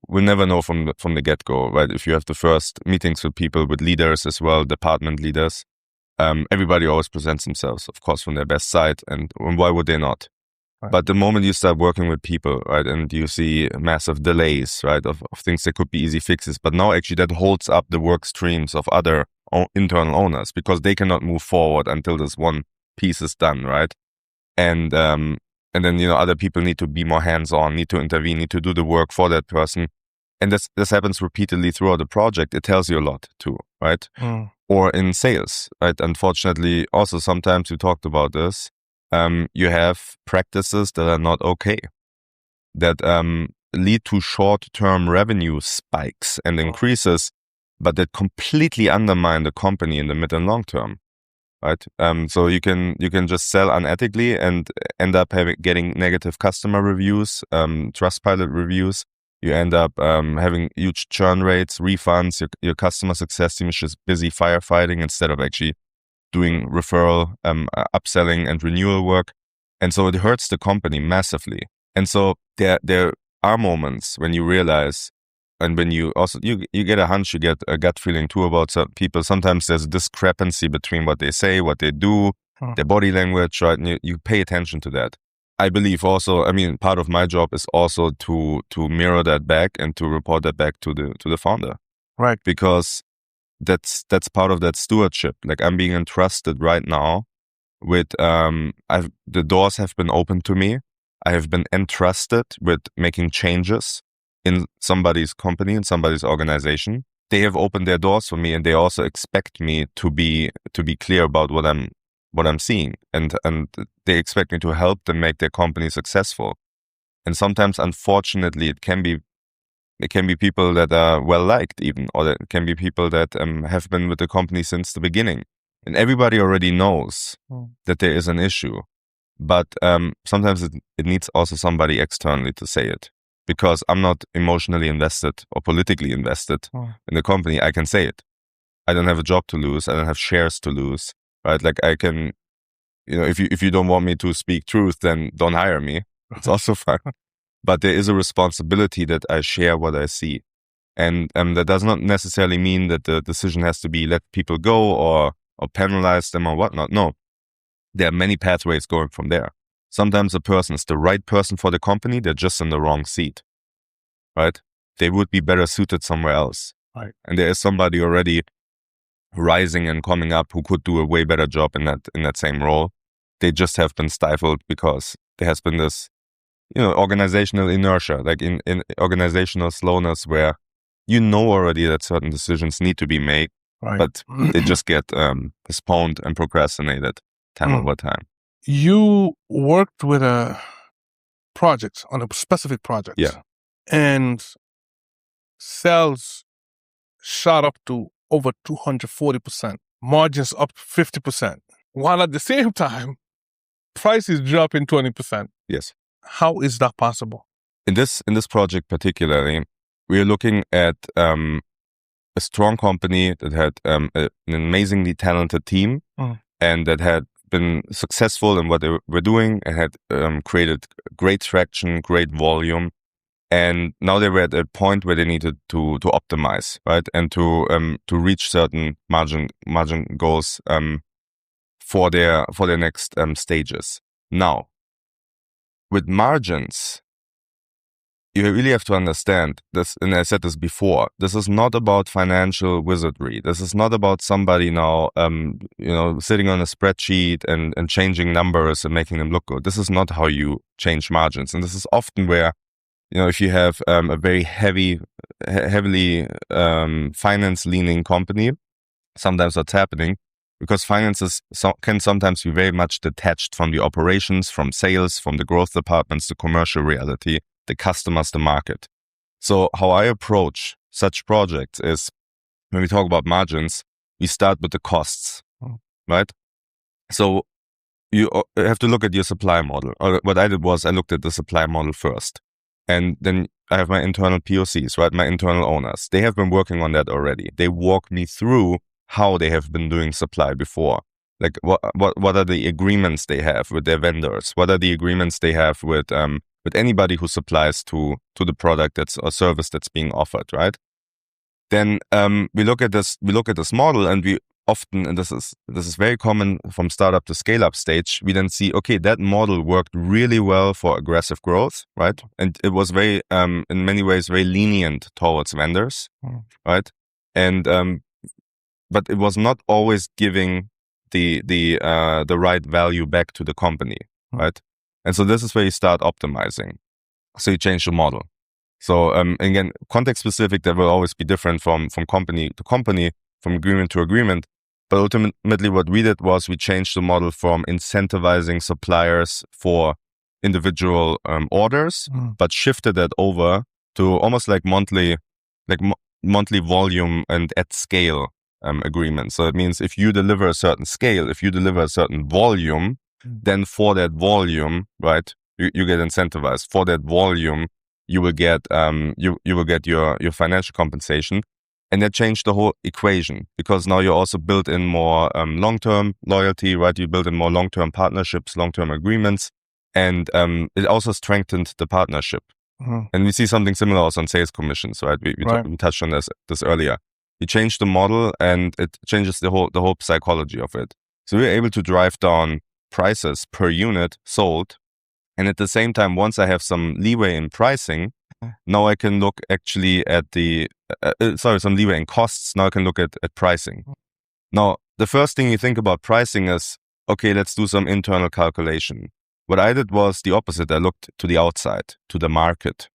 will never know from the get-go, right? If you have the first meetings with people, with leaders as well, department leaders, everybody always presents themselves, of course, from their best side, and why would they not? Right. But the moment you start working with people, right, and you see massive delays, right, of things that could be easy fixes, but now actually that holds up the work streams of other internal owners because they cannot move forward until this one piece is done, right? And then other people need to be more hands-on, need to intervene, need to do the work for that person, and this happens repeatedly throughout the project. It tells you a lot too, right? Or in sales, right? Unfortunately, also sometimes we talked about this. You have practices that are not okay, that lead to short-term revenue spikes and increases, but that completely undermine the company in the mid and long term, right? So you can just sell unethically and end up getting negative customer reviews, Trustpilot reviews. You end up having huge churn rates, refunds. Your customer success team is just busy firefighting instead of actually doing referral, upselling and renewal work. And so it hurts the company massively. And so there are moments when you realize, and when you also, you get a hunch, you get a gut feeling too about some people. Sometimes there's a discrepancy between what they say, what they do, their body language, right? And you pay attention to that. I believe also, part of my job is also to mirror that back and to report that back to the founder. Right. Because that's part of that stewardship. Like I'm being entrusted right now with, the doors have been opened to me. I have been entrusted with making changes in somebody's company, in somebody's organization. They have opened their doors for me, and they also expect me to be clear about what I'm seeing, and they expect me to help them make their company successful. And sometimes, unfortunately, it can be people that are well liked even, or it can be people that have been with the company since the beginning, and everybody already knows that there is an issue. But sometimes it needs also somebody externally to say it, because I'm not emotionally invested or politically invested in the company. I can say it. I don't have a job to lose. I don't have shares to lose, right? Like I can, if you don't want me to speak truth, then don't hire me. It's also fine. But there is a responsibility that I share what I see. And that does not necessarily mean that the decision has to be let people go or penalize them or whatnot. No, there are many pathways going from there. Sometimes a person is the right person for the company. They're just in the wrong seat, right? They would be better suited somewhere else. Right. And there is somebody already rising and coming up who could do a way better job in that same role. They just have been stifled because there has been this organizational inertia, like in organizational slowness, where already that certain decisions need to be made, Right. but they just get postponed and procrastinated time over time. You worked with a project, on a specific project. Yeah. And sales shot up to over 240%, margins up 50%, while at the same time, prices dropping 20%. Yes. How is that possible? In this project particularly, we are looking at a strong company that had an amazingly talented team and that had been successful in what they were doing and had created great traction, great volume. And now they were at a point where they needed to optimize, right? And to reach certain margin goals for their next stages. Now, with margins, you really have to understand this, and I said this before, this is not about financial wizardry. This is not about somebody now, sitting on a spreadsheet and changing numbers and making them look good. This is not how you change margins. And this is often where, if you have a very heavily finance-leaning company, sometimes what's happening, because finances can sometimes be very much detached from the operations, from sales, from the growth departments, the commercial reality, the customers, the market. So how I approach such projects is, when we talk about margins, we start with the costs, right? So you have to look at your supply model. Or what I did was I looked at the supply model first. And then I have my internal POCs, right? My internal owners. They have been working on that already. They walk me through how they have been doing supply before. Like what are the agreements they have with their vendors? What are the agreements they have with anybody who supplies to the product or service that's being offered, right? Then we look at this model, and we often, and this is very common from startup to scale up stage, we then see, okay, that model worked really well for aggressive growth, right? And it was very, in many ways, very lenient towards vendors, right? And but it was not always giving the right value back to the company, right? And so this is where you start optimizing. So you change the model. So again, context specific, that will always be different from company to company, from agreement to agreement. But ultimately what we did was we changed the model from incentivizing suppliers for individual orders, but shifted that over to almost like monthly volume and at scale agreements. So it means if you deliver a certain scale, if you deliver a certain volume, then for that volume, right, you get incentivized. For that volume, you will get you will get your financial compensation. And that changed the whole equation, because now you also build in more long-term loyalty, right? You build in more long-term partnerships, long-term agreements, and it also strengthened the partnership. And we see something similar also on sales commissions, right? We touched on this earlier. We changed the model, and it changes the whole psychology of it. So we're able to drive down prices per unit sold, and at the same time, once I have some leeway in pricing, now I can look actually at some leeway in costs. Now I can look at pricing. Now, the first thing you think about pricing is, okay, let's do some internal calculation. What I did was the opposite. I looked to the outside, to the market.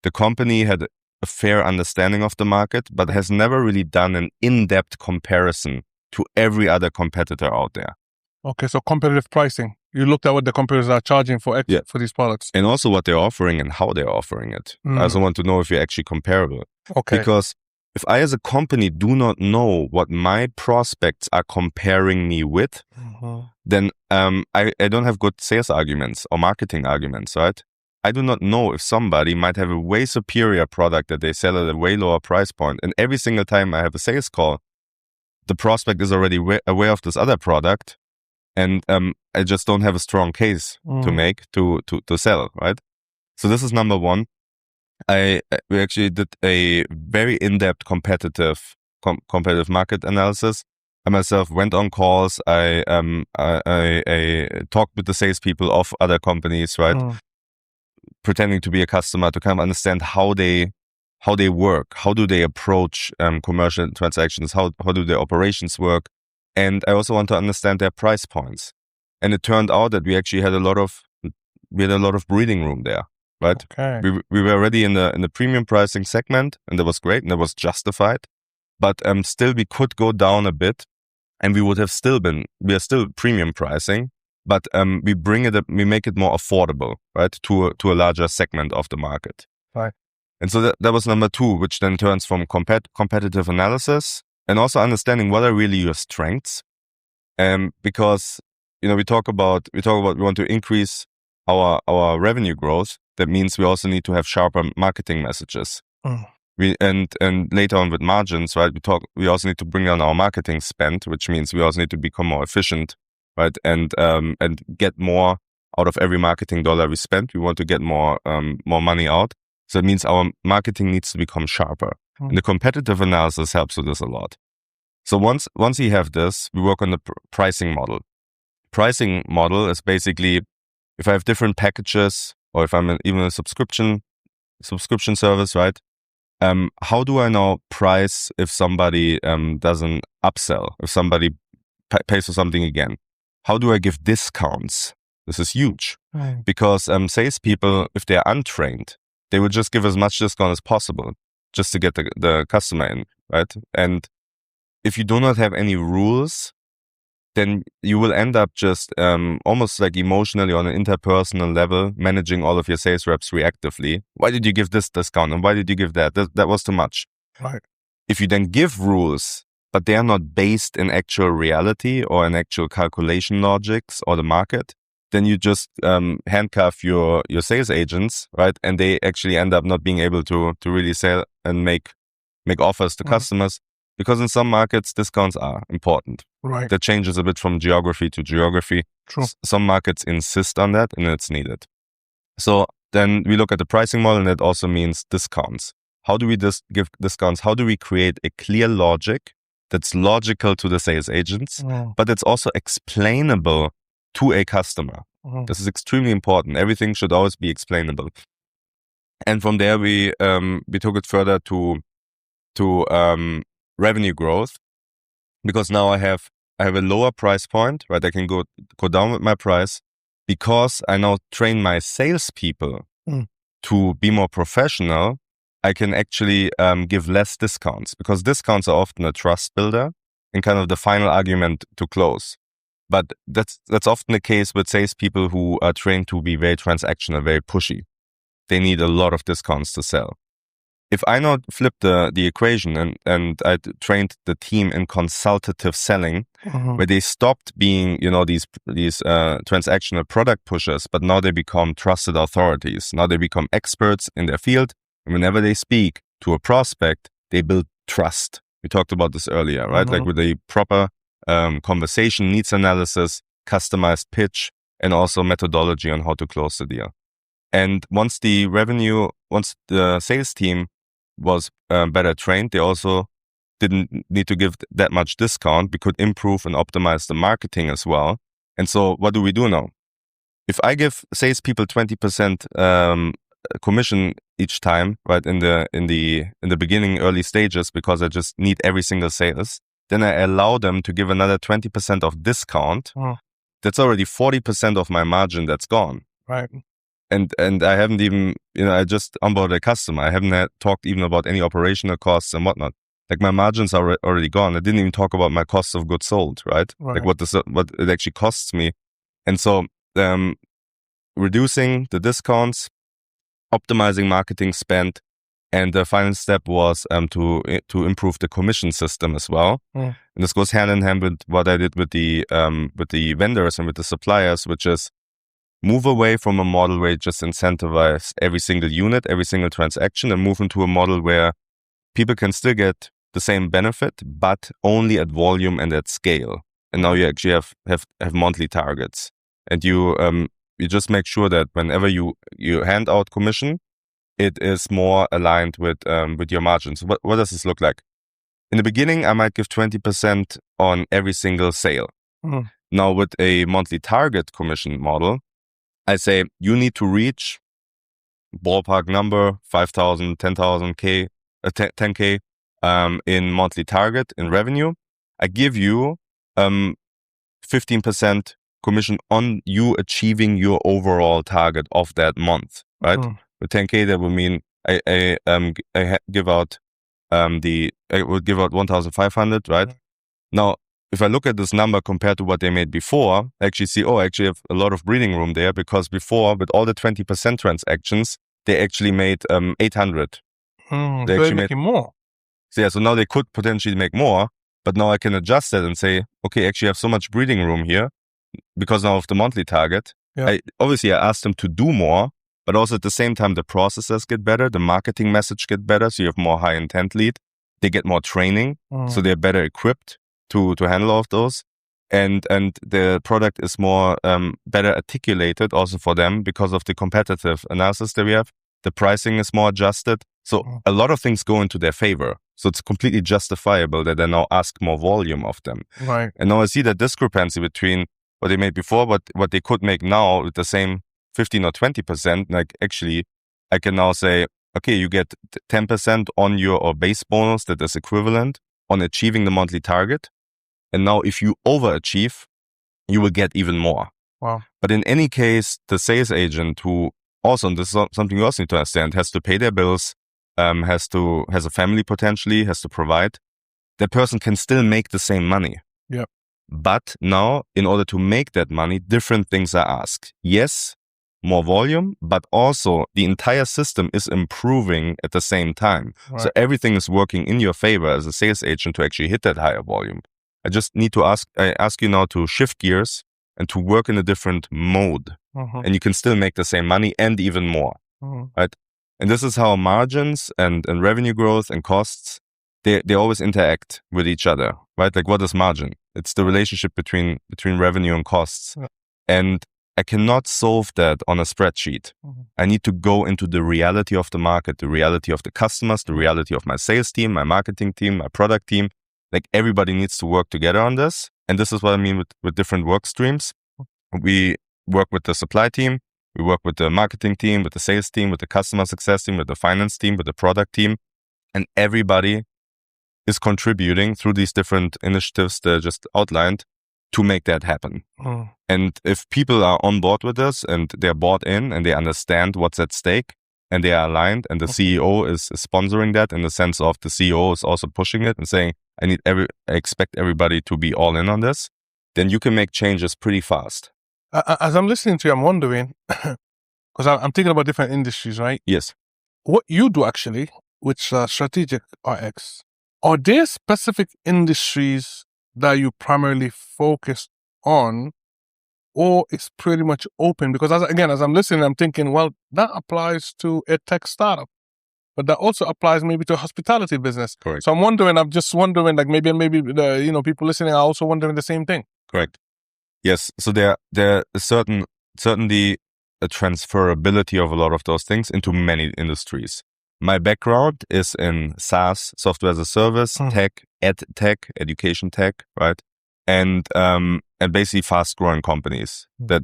The company had a fair understanding of the market, but has never really done an in-depth comparison to every other competitor out there. Okay, so competitive pricing. You looked at what the competitors are charging for Yeah. for these products. And also what they're offering and how they're offering it. I also want to know if you're actually comparable. Okay. Because if I as a company do not know what my prospects are comparing me with, then I don't have good sales arguments or marketing arguments, right? I do not know if somebody might have a way superior product that they sell at a way lower price point. And every single time I have a sales call, the prospect is already aware of this other product. And I just don't have a strong case to make to sell, right? So this is number one. We actually did a very in-depth competitive market analysis. I myself went on calls. I talked with the salespeople of other companies, right? Pretending to be a customer to kind of understand how they work, how do they approach commercial transactions, how do their operations work, and I also want to understand their price points. And it turned out that we actually had a lot of breathing room there, right? Okay. We were already in the premium pricing segment, and that was great, and that was justified. But still, we could go down a bit, and we are still premium pricing. But we make it more affordable, right, to a larger segment of the market. Right. And so that was number two, which then turns from competitive analysis and also understanding what are really your strengths. Because we talk about we want to increase our revenue growth. That means we also need to have sharper marketing messages. And later on with margins, right? We also need to bring down our marketing spend, which means we also need to become more efficient. Right, and get more out of every marketing dollar we spend. We want to get more money out. So it means our marketing needs to become sharper. And the competitive analysis helps with this a lot. So once you have this, we work on the pricing model. Pricing model is basically if I have different packages or if I'm even a subscription service, right? How do I now price if somebody doesn't upsell, if somebody pays for something again? How do I give discounts? This is huge because salespeople, if they're untrained, they will just give as much discount as possible just to get the customer in, right? And if you do not have any rules, then you will end up just almost like emotionally on an interpersonal level, managing all of your sales reps reactively. Why did you give this discount and why did you give that? That was too much. Right. If you then give rules, but they are not based in actual reality or in actual calculation logics or the market, then you just handcuff your sales agents, right? And they actually end up not being able to really sell and make offers to customers, because in some markets, discounts are important. Right. That changes a bit from geography to geography. True. Some markets insist on that and it's needed. So then we look at the pricing model, and that also means discounts. How do we give discounts? How do we create a clear logic that's logical to the sales agents, but it's also explainable to a customer? This is extremely important. Everything should always be explainable. And from there, we took it further to revenue growth, because now I have a lower price point, right? I can go down with my price because I now train my salespeople to be more professional. I can actually give less discounts, because discounts are often a trust builder and kind of the final argument to close. But that's often the case with salespeople who are trained to be very transactional, very pushy. They need a lot of discounts to sell. If I now flip the equation and I trained the team in consultative selling, where they stopped being these transactional product pushers, but now they become trusted authorities. Now they become experts in their field. And whenever they speak to a prospect, they build trust. We talked about this earlier, right? Like with a proper conversation, needs analysis, customized pitch, and also methodology on how to close the deal. And once the sales team was better trained, they also didn't need to give that much discount. We could improve and optimize the marketing as well. And so what do we do now? If I give salespeople 20% commission each time, right, in the beginning, early stages, because I just need every single sales, then I allow them to give another 20% of discount. That's already 40% of my margin that's gone. Right. And I haven't even, I just onboarded a customer. I haven't talked even about any operational costs and whatnot. like my margins are already gone. I didn't even talk about my cost of goods sold, right? Right. Like what it actually costs me. And so reducing the discounts, optimizing marketing spend, and the final step was to improve the commission system as well. And this goes hand in hand with what I did with the vendors and with the suppliers, which is move away from a model where you just incentivize every single unit, every single transaction, and move into a model where people can still get the same benefit, but only at volume and at scale. And now you actually have monthly targets, and you just make sure that whenever you hand out commission, it is more aligned with your margins. What does this look like? In the beginning, I might give 20% on every single sale. Now with a monthly target commission model, I say you need to reach ballpark number 5,000, 10,000 K, 10K in monthly target in revenue. I give you 15% commission on you achieving your overall target of that month, right? With 10K, that would mean I give out I would give out 1,500, right? Now, if I look at this number compared to what they made before, I actually see, I actually have a lot of breathing room there, because before, with all the 20% transactions, they actually made 800. So they're making more. So yeah, so now they could potentially make more, but now I can adjust that and say, okay, actually I have so much breathing room here because now of the monthly target. I asked them to do more, but also at the same time, the processes get better, the marketing message get better, so you have more high intent lead. They get more training, so they're better equipped to handle all of those. And the product is more better articulated also for them because of the competitive analysis that we have. The pricing is more adjusted. So a lot of things go into their favor. So it's completely justifiable that they now ask more volume of them. Right. And now I see that discrepancy between what they made before, but what they could make now with the same 15 or 20%. Like actually, I can now say, okay, you get 10% on your base bonus that is equivalent on achieving the monthly target. And now if you overachieve, you will get even more. Wow. But in any case, the sales agent who also, and this is something you also need to understand, has to pay their bills, has a family potentially, has to provide, that person can still make the same money. Yep. But now, in order to make that money, different things are asked. Yes, more volume, but also the entire system is improving at the same time. Right. So everything is working in your favor as a sales agent to actually hit that higher volume. I just need to ask you now to shift gears and to work in a different mode. And you can still make the same money and even more, right? And this is how margins and revenue growth and costs, they always interact with each other, right? Like what is margin? It's the relationship between revenue and costs. Yeah. And I cannot solve that on a spreadsheet. I need to go into the reality of the market, the reality of the customers, the reality of my sales team, my marketing team, my product team. Like everybody needs to work together on this. And this is what I mean with different work streams. We work with the supply team, we work with the marketing team, with the sales team, with the customer success team, with the finance team, with the product team. And everybody is contributing through these different initiatives that I just outlined to make that happen. And if people are on board with this and they're bought in and they understand what's at stake and they are aligned and the CEO is sponsoring that in the sense of the CEO is also pushing it and saying, I expect everybody to be all in on this, then you can make changes pretty fast. As I'm listening to you, I'm wondering, because I'm thinking about different industries, right? Yes. What you do actually with Strategic RX, are there specific industries that you primarily focus on, or it's pretty much open? Because as I'm listening, I'm thinking, well, that applies to a tech startup, but that also applies maybe to a hospitality business. Correct. So I'm just wondering, like maybe the people listening are also wondering the same thing. Correct. Yes. So there is certainly a transferability of a lot of those things into many industries. My background is in SaaS, software as a service, tech, ed tech, education tech, right? And basically fast growing companies that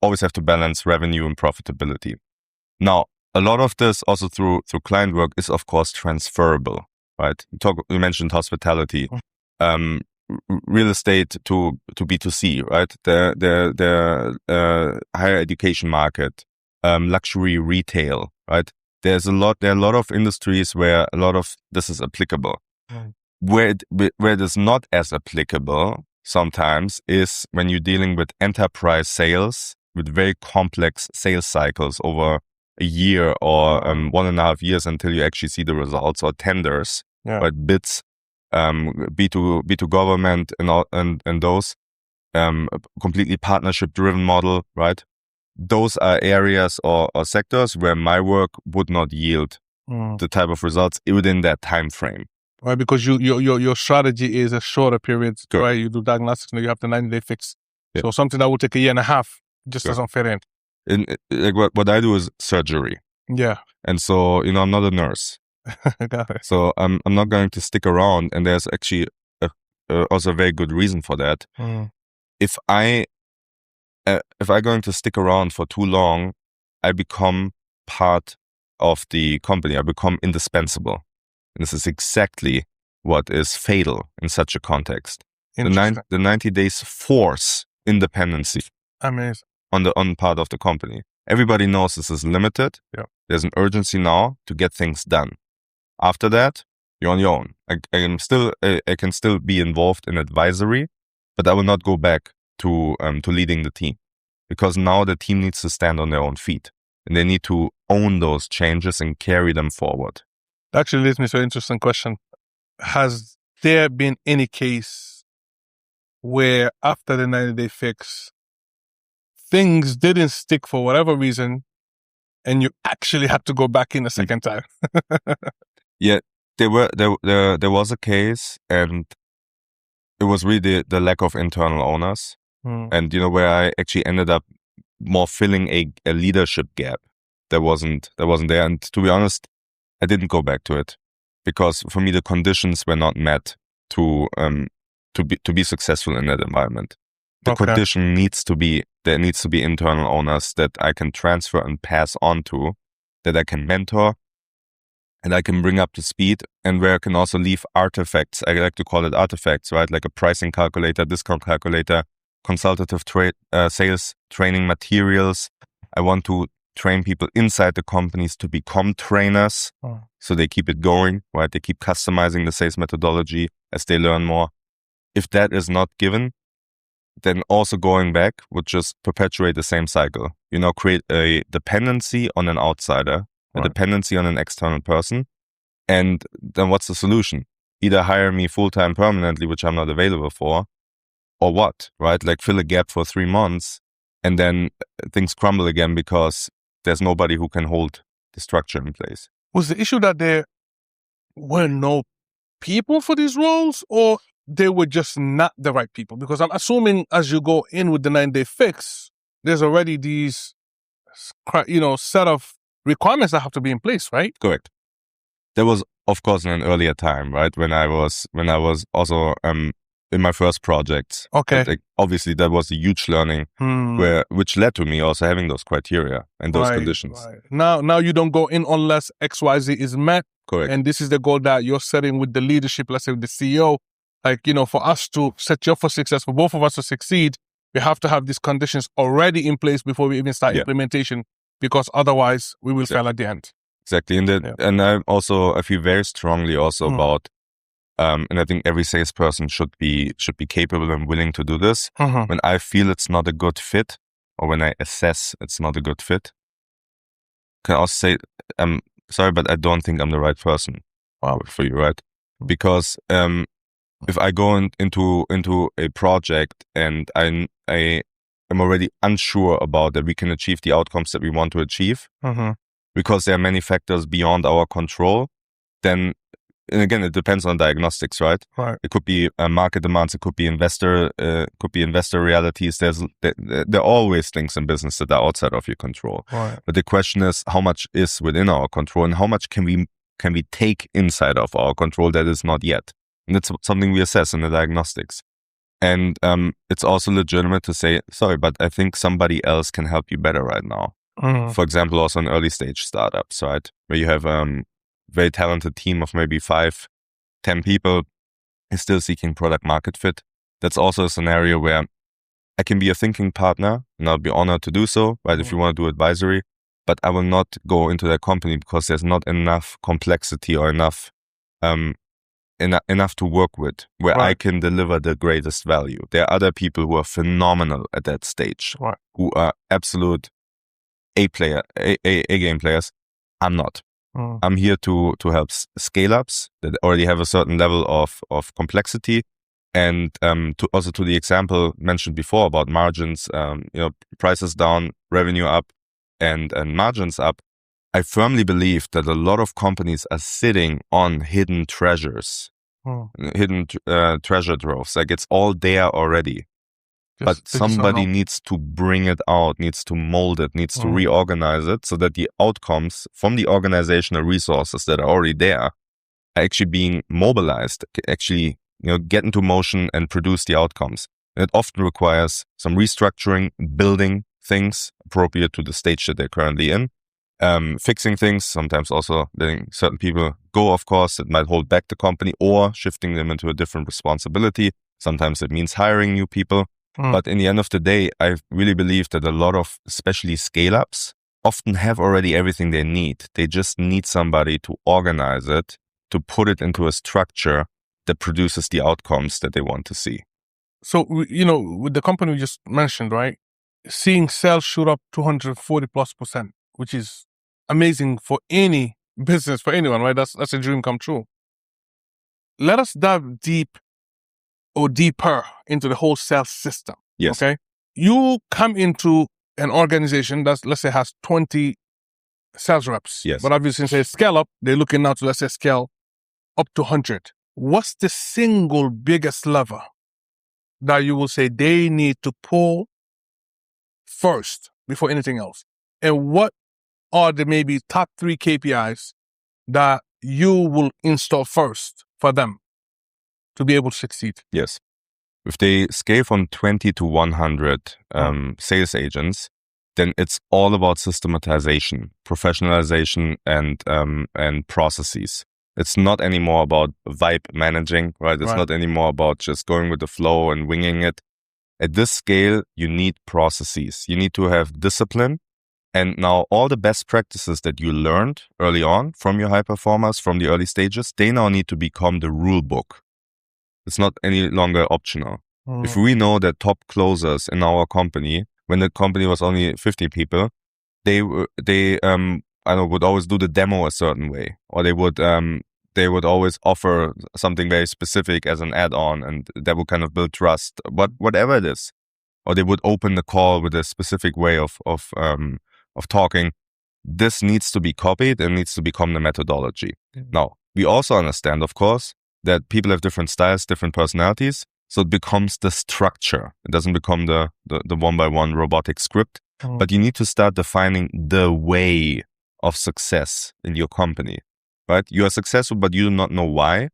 always have to balance revenue and profitability. Now, a lot of this also through client work is of course transferable, right? You mentioned hospitality, real estate to B2C, right? The higher education market, luxury retail, right? There are a lot of industries where a lot of this is applicable. Where it is not as applicable sometimes is when you're dealing with enterprise sales with very complex sales cycles over a year or 1.5 years until you actually see the results, or tenders, but bids, B2 government and those completely partnership driven model, right? Those are areas or sectors where my work would not yield the type of results within that time frame. Right, because your strategy is a shorter period, Correct. right? You do diagnostics, and you have the 90-day fix. Yeah. So something that would take 1.5 years just Correct. doesn't fit in. Like what I do is surgery. Yeah. And so, I'm not a nurse. Got it. So I'm not going to stick around. And there's actually also a very good reason for that. If I'm going to stick around for too long, I become part of the company. I become indispensable. And this is exactly what is fatal in such a context. The 90 days force independency. Amazing. On part of the company. Everybody knows this is limited. Yeah. There's an urgency now to get things done. After that, you're on your own. I can still be involved in advisory, but I will not go back to leading the team, because now the team needs to stand on their own feet and they need to own those changes and carry them forward. That actually leads me to an interesting question. Has there been any case where after the 90-day fix, things didn't stick for whatever reason, and you actually had to go back in a second time? Yeah, there was a case, and it was really the lack of internal owners, and where I actually ended up more filling a leadership gap that wasn't there. And to be honest, I didn't go back to it because for me the conditions were not met to be successful in that environment. The condition needs to be there needs to be internal owners that I can transfer and pass on to, that I can mentor, and I can bring up to speed, and where I can also leave artifacts. I like to call it artifacts, right? Like a pricing calculator, discount calculator, consultative sales training materials. I want to train people inside the companies to become trainers, so they keep it going, right? They keep customizing the sales methodology as they learn more. If that is not given, then also going back would just perpetuate the same cycle. Create a dependency on an outsider, a dependency on an external person. And then what's the solution? Either hire me full-time permanently, which I'm not available for, or what, right? Like fill a gap for 3 months and then things crumble again because there's nobody who can hold the structure in place. Was the issue that there were no people for these roles, or they were just not the right people? Because I'm assuming as you go in with the 90-day fix, there's already these, set of requirements that have to be in place, right? Correct. There was, of course, in an earlier time, right? When I was also in my first projects. Okay. But, obviously, that was a huge learning, which led to me also having those criteria and those conditions. Right. Now you don't go in unless XYZ is met. Correct. And this is the goal that you're setting with the leadership, let's say with the CEO. Like, for us to set you up for success, for both of us to succeed, we have to have these conditions already in place before we even start implementation, because otherwise we will fail at the end. Exactly. And I feel very strongly also about, and I think every salesperson should be capable and willing to do this. When I feel it's not a good fit, or when I assess it's not a good fit, can I also say, I'm sorry, but I don't think I'm the right person for you, right? Because if I go into a project and I am already unsure about that we can achieve the outcomes that we want to achieve, because there are many factors beyond our control, then, and again, it depends on diagnostics, right? Right. It could be market demands, it could be investor realities. There are always things in business that are outside of your control. Right. But the question is, how much is within our control, and how much can we take inside of our control that is not yet? And it's something we assess in the diagnostics. And it's also legitimate to say, sorry, but I think somebody else can help you better right now. For example, also in early stage startups, right? Where you have very talented team of maybe 5-10 people is still seeking product market fit. That's also a scenario where I can be a thinking partner, and I'll be honored to do so, right? If you want to do advisory, but I will not go into that company because there's not enough complexity or enough enough to work with, where I Right. can deliver the greatest value. There are other people who are phenomenal at that stage, Right. who are absolute A game players. I'm not. Mm. I'm here to help scale-ups that already have a certain level of complexity. And to the example mentioned before about margins, prices down, revenue up, and margins up. I firmly believe that a lot of companies are sitting on hidden treasures, hidden treasure troves. Like it's all there already. But They just don't somebody know. needs to bring it out, needs to mold it, needs to Mm. reorganize it so that the outcomes from the organizational resources that are already there are actually being mobilized, actually get into motion and produce the outcomes. And it often requires some restructuring, building things appropriate to the stage that they're currently in, fixing things, sometimes also letting certain people go, of course, that might hold back the company, or shifting them into a different responsibility. Sometimes it means hiring new people. But in the end of the day, I really believe that a lot of, especially scale-ups, often have already everything they need. They just need somebody to organize it, to put it into a structure that produces the outcomes that they want to see. So, with the company we just mentioned, right, seeing sales shoot up 240+%, which is amazing for any business, for anyone, right? That's a dream come true. Let us dive deeper into the whole sales system. Yes. Okay. You come into an organization that, let's say, has 20 sales reps. Yes. But obviously, say scale up, they're looking now to, let's say, scale up to 100. What's the single biggest lever that you will say they need to pull first before anything else? And what are the maybe top 3 KPIs that you will install first for them to be able to succeed? Yes. If they scale from 20 to 100 sales agents, then it's all about systematization, professionalization, and processes. It's not anymore about vibe managing, right? It's not anymore about just going with the flow and winging it. At this scale, you need processes. You need to have discipline. And now all the best practices that you learned early on from your high performers, from the early stages, they now need to become the rule book. It's not any longer optional. If we know that top closers in our company, when the company was only 50 people, they would always do the demo a certain way, or they would always offer something very specific as an add-on, and that would kind of build trust. But whatever it is, or they would open the call with a specific way of talking. This needs to be copied and needs to become the methodology. Now, we also understand, of course, that people have different styles, different personalities. So it becomes the structure. It doesn't become the one-by-one robotic script. But you need to start defining the way of success in your company, right? You are successful, but you do not know why.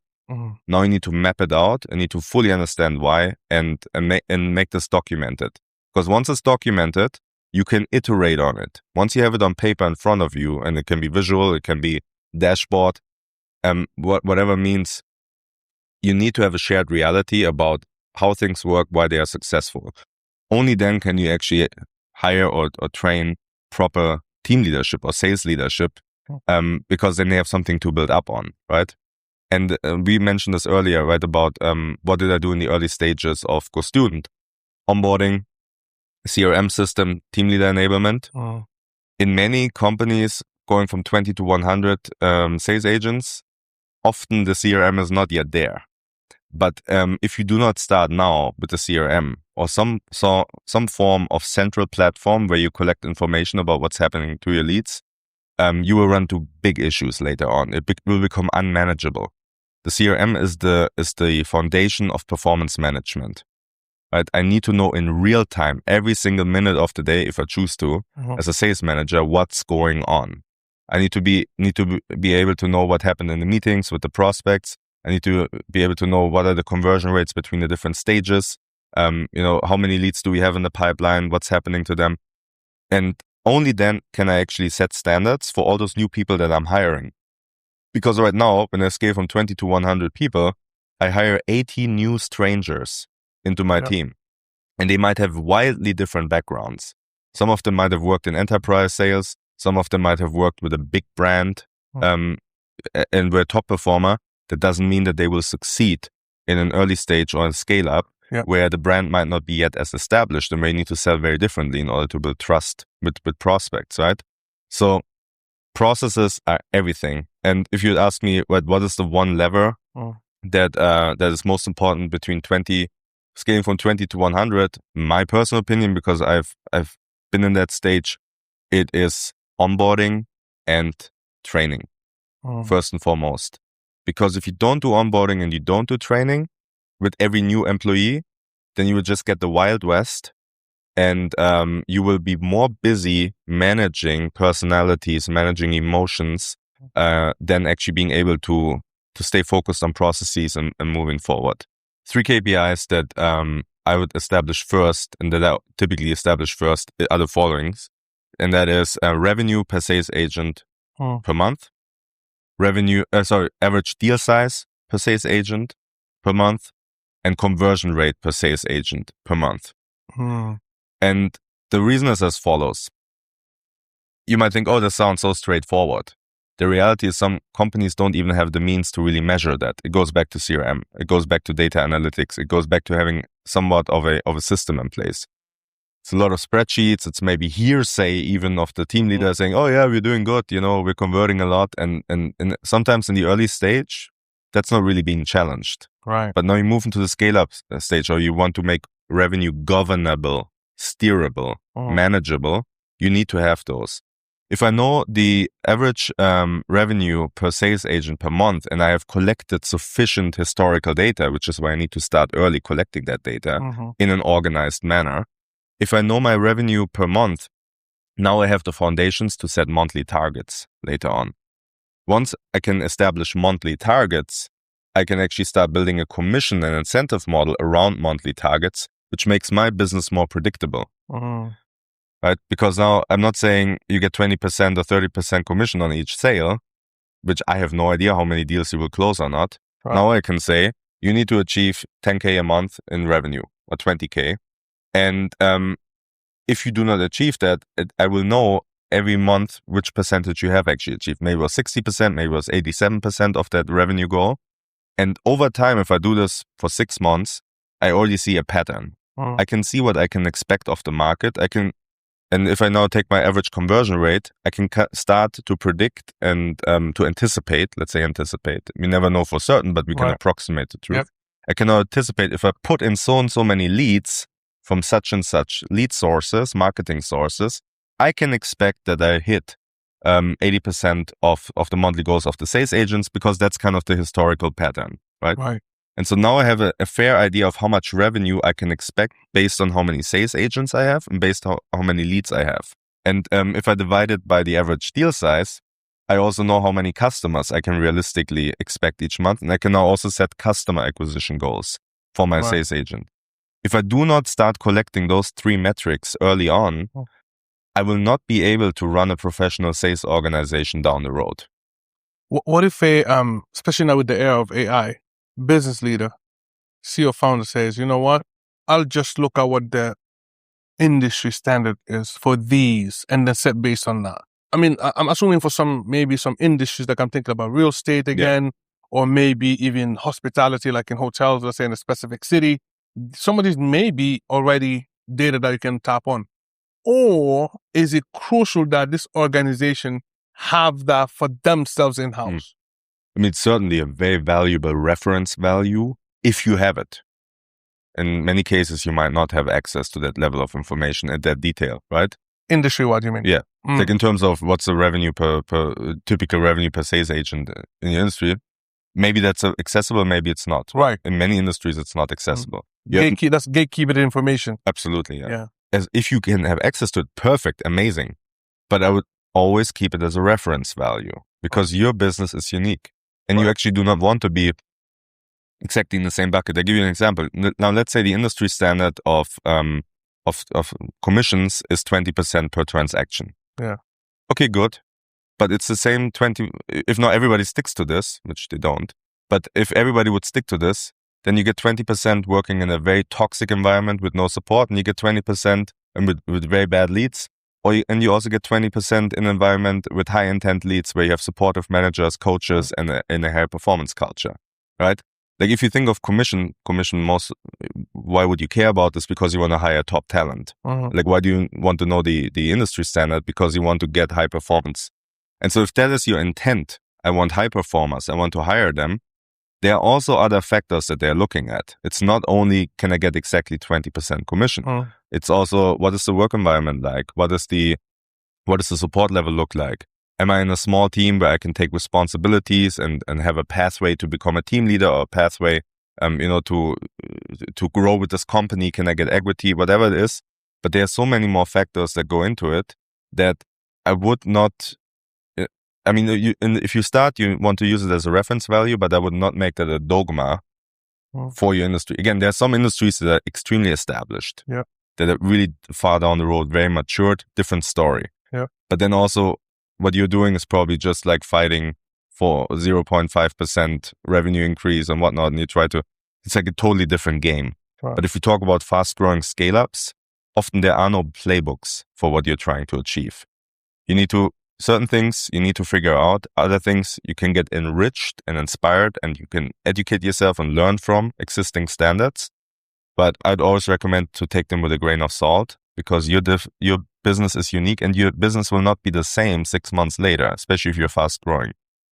Now you need to map it out and need to fully understand why and make this documented. Because once it's documented, you can iterate on it. Once you have it on paper in front of you, and it can be visual, it can be dashboard, whatever means, you need to have a shared reality about how things work, why they are successful. Only then can you actually hire or train proper team leadership or sales leadership, because then they have something to build up on, right? And we mentioned this earlier, right, about what did I do in the early stages of Go Student? Onboarding, CRM system, team leader enablement. In many companies, going from 20 to 100 sales agents, often the CRM is not yet there. But if you do not start now with the CRM or some form of central platform where you collect information about what's happening to your leads, you will run into big issues later on. It will become unmanageable. The CRM is the foundation of performance management. Right? I need to know in real time, every single minute of the day, if I choose to, as a sales manager, what's going on. I need to be able to know what happened in the meetings with the prospects. I need to be able to know what are the conversion rates between the different stages. How many leads do we have in the pipeline? What's happening to them? And only then can I actually set standards for all those new people that I'm hiring. Because right now, when I scale from 20 to 100 people, I hire 80 new strangers into my team. And they might have wildly different backgrounds. Some of them might have worked in enterprise sales. Some of them might have worked with a big brand and were a top performer. that doesn't mean that they will succeed in an early stage or a scale up where the brand might not be yet as established and may need to sell very differently in order to build trust with prospects, right? So processes are everything. And if you'd ask me what is the one lever that is most important between scaling from 20 to 100, my personal opinion, because I've been in that stage, it is onboarding and training, first and foremost. Because if you don't do onboarding and you don't do training with every new employee, then you will just get the Wild West, and you will be more busy managing personalities, managing emotions, than actually being able to stay focused on processes and moving forward. 3 KPIs that I would establish first, and that I typically establish first, are the followings. And that is revenue per sales agent per month, average deal size per sales agent per month, and conversion rate per sales agent per month. And the reason is as follows. You might think, oh, this sounds so straightforward. The reality is some companies don't even have the means to really measure that. It goes back to CRM. It goes back to data analytics. It goes back to having somewhat of a system in place. It's a lot of spreadsheets. It's maybe hearsay even of the team leader saying, oh yeah, we're doing good. We're converting a lot. And sometimes in the early stage, that's not really being challenged. Right. But now you move into the scale-up stage, or you want to make revenue governable, steerable, manageable. You need to have those. If I know the average revenue per sales agent per month, and I have collected sufficient historical data, which is why I need to start early collecting that data in an organized manner. If I know my revenue per month, now I have the foundations to set monthly targets later on. Once I can establish monthly targets, I can actually start building a commission and incentive model around monthly targets, which makes my business more predictable. Right? Because now I'm not saying you get 20% or 30% commission on each sale, which I have no idea how many deals you will close or not. Right. Now I can say you need to achieve 10K a month in revenue or 20K. And if you do not achieve that, I will know every month which percentage you have actually achieved. Maybe it was 60%, maybe it was 87% of that revenue goal. And over time, if I do this for 6 months, I already see a pattern. I can see what I can expect of the market. And if I now take my average conversion rate, I can start to predict and to anticipate. Let's say anticipate. We never know for certain, but we can approximate the truth. Yep. I can now anticipate if I put in so and so many leads from such and such lead sources, marketing sources, I can expect that I hit 80% of the monthly goals of the sales agents, because that's kind of the historical pattern, right? Right. And so now I have a fair idea of how much revenue I can expect based on how many sales agents I have and based on how many leads I have. And if I divide it by the average deal size, I also know how many customers I can realistically expect each month. And I can now also set customer acquisition goals for my sales agent. If I do not start collecting those 3 metrics early on, I will not be able to run a professional sales organization down the road. What if especially now with the era of AI, business leader, CEO founder says, you know what, I'll just look at what the industry standard is for these and then set based on that. I mean, I'm assuming for maybe some industries, like I'm thinking about real estate again, or maybe even hospitality, like in hotels, let's say in a specific city. Some of these may be already data that you can tap on. Or is it crucial that this organization have that for themselves in-house? I mean, it's certainly a very valuable reference value if you have it. In many cases, you might not have access to that level of information at that detail, right? Industry, what do you mean? Yeah. Like in terms of what's the revenue typical revenue per sales agent in the industry, maybe that's accessible, maybe it's not. Right. In many industries, it's not accessible. That's gatekeeping information. Absolutely, yeah. As if you can have access to it, perfect, amazing. But I would always keep it as a reference value, because your business is unique. And you actually do not want to be exactly in the same bucket. I give you an example. Now, let's say the industry standard of commissions is 20% per transaction. Yeah. Okay, good. But it's the same 20, if not everybody sticks to this, which they don't. But if everybody would stick to this, then you get 20% working in a very toxic environment with no support, and you get 20% with very bad leads. And you also get 20% in an environment with high intent leads where you have supportive managers, coaches, and a high performance culture, right? Like if you think of commission why would you care about this? Because you want to hire top talent. Like why do you want to know the industry standard? Because you want to get high performance. And so if that is your intent, I want high performers, I want to hire them, there are also other factors that they're looking at. It's not only can I get exactly 20% commission. It's also what is the work environment like? What does the support level look like? Am I in a small team where I can take responsibilities and have a pathway to become a team leader or a pathway to grow with this company? Can I get equity? Whatever it is. But there are so many more factors that go into it that I would not. I mean, if you start, you want to use it as a reference value, but I would not make that a dogma for your industry. Again, there are some industries that are extremely established, that are really far down the road, very matured, different story. But then also what you're doing is probably just like fighting for 0.5% revenue increase and whatnot, and it's like a totally different game. But if you talk about fast-growing scale-ups, often there are no playbooks for what you're trying to achieve. Certain things you need to figure out. Other things you can get enriched and inspired, and you can educate yourself and learn from existing standards. But I'd always recommend to take them with a grain of salt, because your business is unique, and your business will not be the same 6 months later, especially if you're fast growing.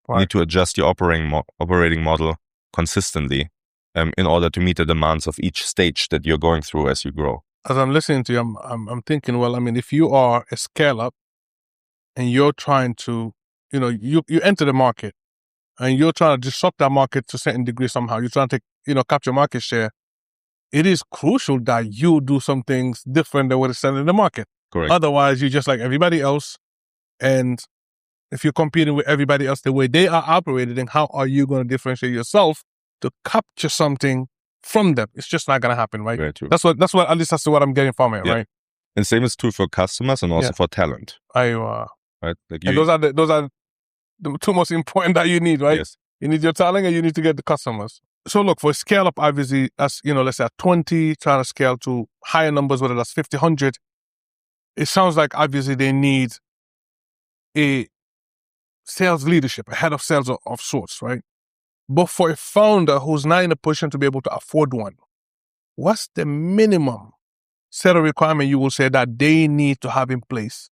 You need to adjust your operating model consistently in order to meet the demands of each stage that you're going through as you grow. As I'm listening to you, I'm thinking, well, I mean, if you are a scale-up, and you're trying to, you enter the market and you're trying to disrupt that market to a certain degree somehow. You're trying to, capture market share. It is crucial that you do some things different than what is selling in the market. Correct. Otherwise, you're just like everybody else. And if you're competing with everybody else the way they are operated, then how are you going to differentiate yourself to capture something from them? It's just not going to happen, right? Very true. That's what, at least that's what I'm getting from it, right? And same is true for customers and also for talent. Right? Like and those are the two most important that you need, right? Yes. You need your talent and you need to get the customers. So look, for scale up, obviously, as let's say at 20, trying to scale to higher numbers, whether that's 50, 100, it sounds like obviously they need a sales leadership, a head of sales of sorts, right? But for a founder who's not in a position to be able to afford one, what's the minimum set of requirement you will say that they need to have in place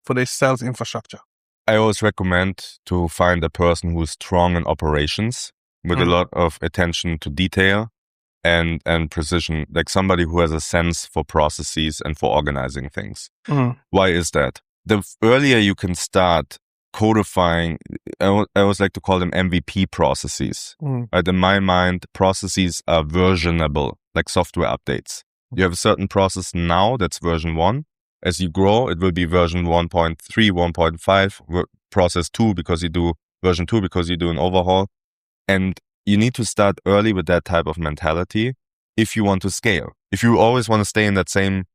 for their sales infrastructure? I always recommend to find a person who is strong in operations with a lot of attention to detail and precision, like somebody who has a sense for processes and for organizing things. Why is that? The earlier you can start codifying, I always like to call them MVP processes. Right? In my mind, processes are versionable, like software updates. You have a certain process now that's version 1. As you grow, it will be version 1.3, 1.5, process 2 because you do version 2 because you do an overhaul. And you need to start early with that type of mentality if you want to scale. If you always want to stay in that same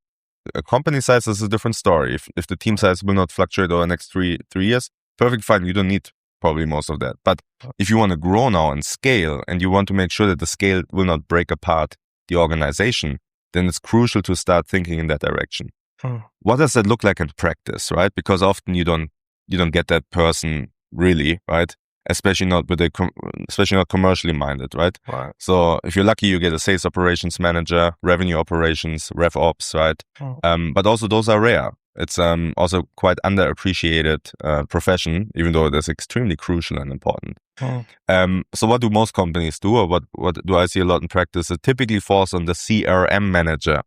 company size, is a different story. If the team size will not fluctuate over the next three years, perfect, fine. You don't need probably most of that. But if you want to grow now and scale, and you want to make sure that the scale will not break apart the organization, then it's crucial to start thinking in that direction. What does that look like in practice, right? Because often you don't get that person really, right? Especially not commercially minded, right? So if you're lucky, you get a sales operations manager, revenue operations, rev ops, right? But also those are rare. It's also quite underappreciated profession, even though it is extremely crucial and important. So what do most companies do, or what do I see a lot in practice? It typically falls on the CRM manager,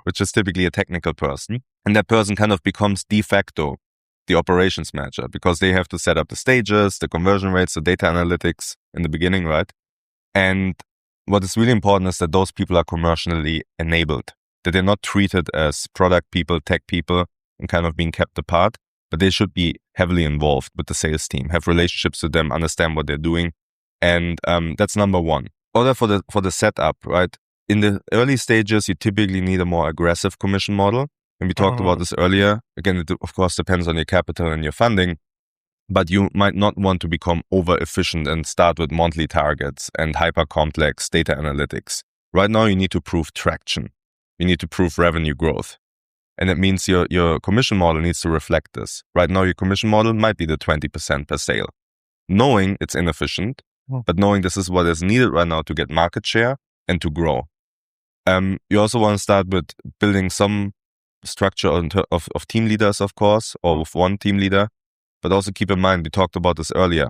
which is typically a technical person. And that person kind of becomes de facto the operations manager, because they have to set up the stages, the conversion rates, the data analytics in the beginning, right? And what is really important is that those people are commercially enabled, that they're not treated as product people, tech people, and kind of being kept apart, but they should be heavily involved with the sales team, have relationships with them, understand what they're doing. And that's number one. Order for the setup, right? In the early stages, you typically need a more aggressive commission model. And we talked about this earlier. Again, it of course depends on your capital and your funding, but you might not want to become over efficient and start with monthly targets and hyper complex data analytics. Right now, you need to prove traction. You need to prove revenue growth. And it means your commission model needs to reflect this. Right now, your commission model might be the 20% per sale. Knowing it's inefficient, but knowing this is what is needed right now to get market share and to grow. You also want to start with building some structure of team leaders, of course, or with one team leader. But also keep in mind, we talked about this earlier.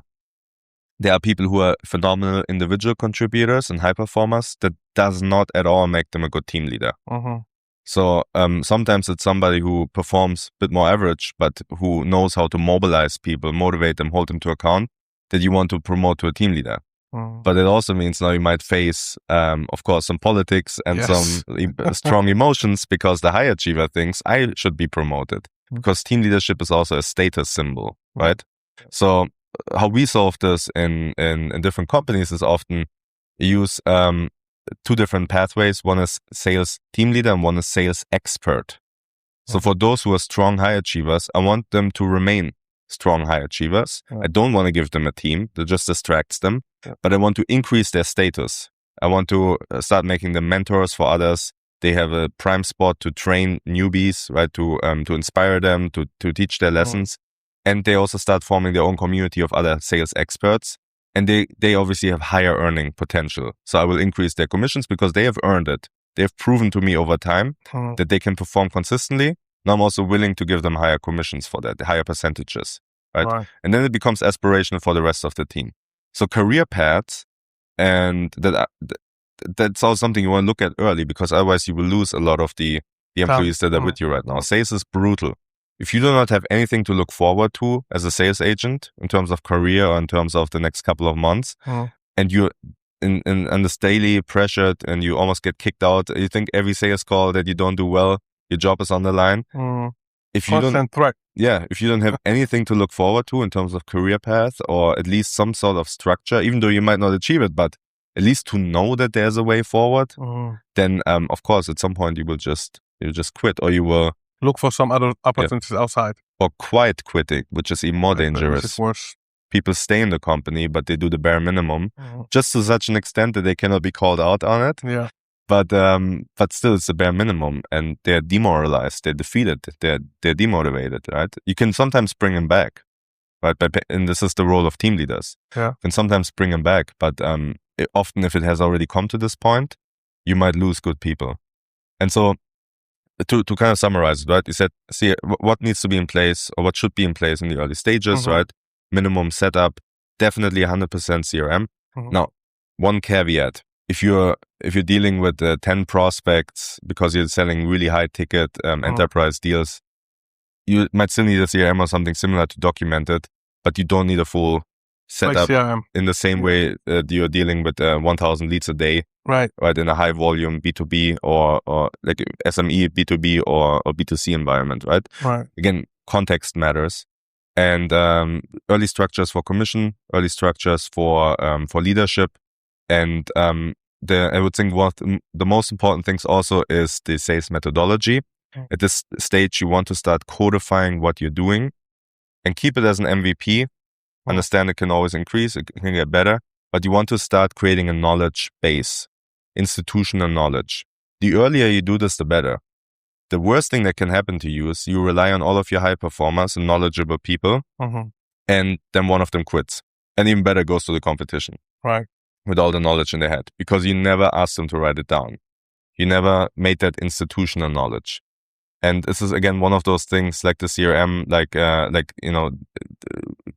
There are people who are phenomenal individual contributors and high performers. That does not at all make them a good team leader. So sometimes it's somebody who performs a bit more average, but who knows how to mobilize people, motivate them, hold them to account, that you want to promote to a team leader. But it also means now you might face, of course, some politics and some strong emotions, because the high achiever thinks I should be promoted, because team leadership is also a status symbol, right? So how we solve this in different companies is often use two different pathways. One is sales team leader and one is sales expert. So for those who are strong high achievers, I want them to remain strong high achievers. I don't want to give them a team that just distracts them, but I want to increase their status. I want to start making them mentors for others. They have a prime spot to train newbies, right? To inspire them, to teach their lessons. And they also start forming their own community of other sales experts. And they obviously have higher earning potential. So I will increase their commissions because they have earned it. They have proven to me over time that they can perform consistently. And I'm also willing to give them higher commissions for that, higher percentages, right? And then it becomes aspirational for the rest of the team. So career paths, and that's also something you want to look at early, because otherwise you will lose a lot of the employees that are with you right now. Sales is brutal. If you do not have anything to look forward to as a sales agent in terms of career or in terms of the next couple of months, and you're in this daily pressured and you almost get kicked out, you think every sales call that you don't do well, your job is on the line. If you don't, if you don't have anything to look forward to in terms of career path, or at least some sort of structure, even though you might not achieve it, but at least to know that there's a way forward, then of course at some point you'll just quit, or you will look for some other opportunities outside, or quiet quitting, which is even more dangerous. Which is worse. People stay in the company, but they do the bare minimum, just to such an extent that they cannot be called out on it. But still, it's the bare minimum, and they're demoralized, they're defeated, they're demotivated, right? You can sometimes bring them back, right? And this is the role of team leaders. You can sometimes bring them back, but often if it has already come to this point, you might lose good people. And so, to kind of summarize it, right? You said, see, what needs to be in place, or what should be in place in the early stages, right? Minimum setup, definitely 100% CRM. Now, one caveat. If you're dealing with 10 prospects because you're selling really high ticket enterprise deals, you might still need a CRM or something similar to document it, but you don't need a full setup in the same way that you're dealing with 1,000 leads a day, right? In a high volume B2B or like SME B2B or B2C environment, right? Again, context matters, and early structures for commission, early structures for leadership. And I would think one of the most important things also is the sales methodology. At this stage, you want to start codifying what you're doing and keep it as an MVP. Understand it can always increase, it can get better, but you want to start creating a knowledge base, institutional knowledge. The earlier you do this, the better. The worst thing that can happen to you is you rely on all of your high performers and knowledgeable people, and then one of them quits. And even better, goes to the competition. With all the knowledge in their head, because you never asked them to write it down. You never made that institutional knowledge. And this is, again, one of those things like the CRM, like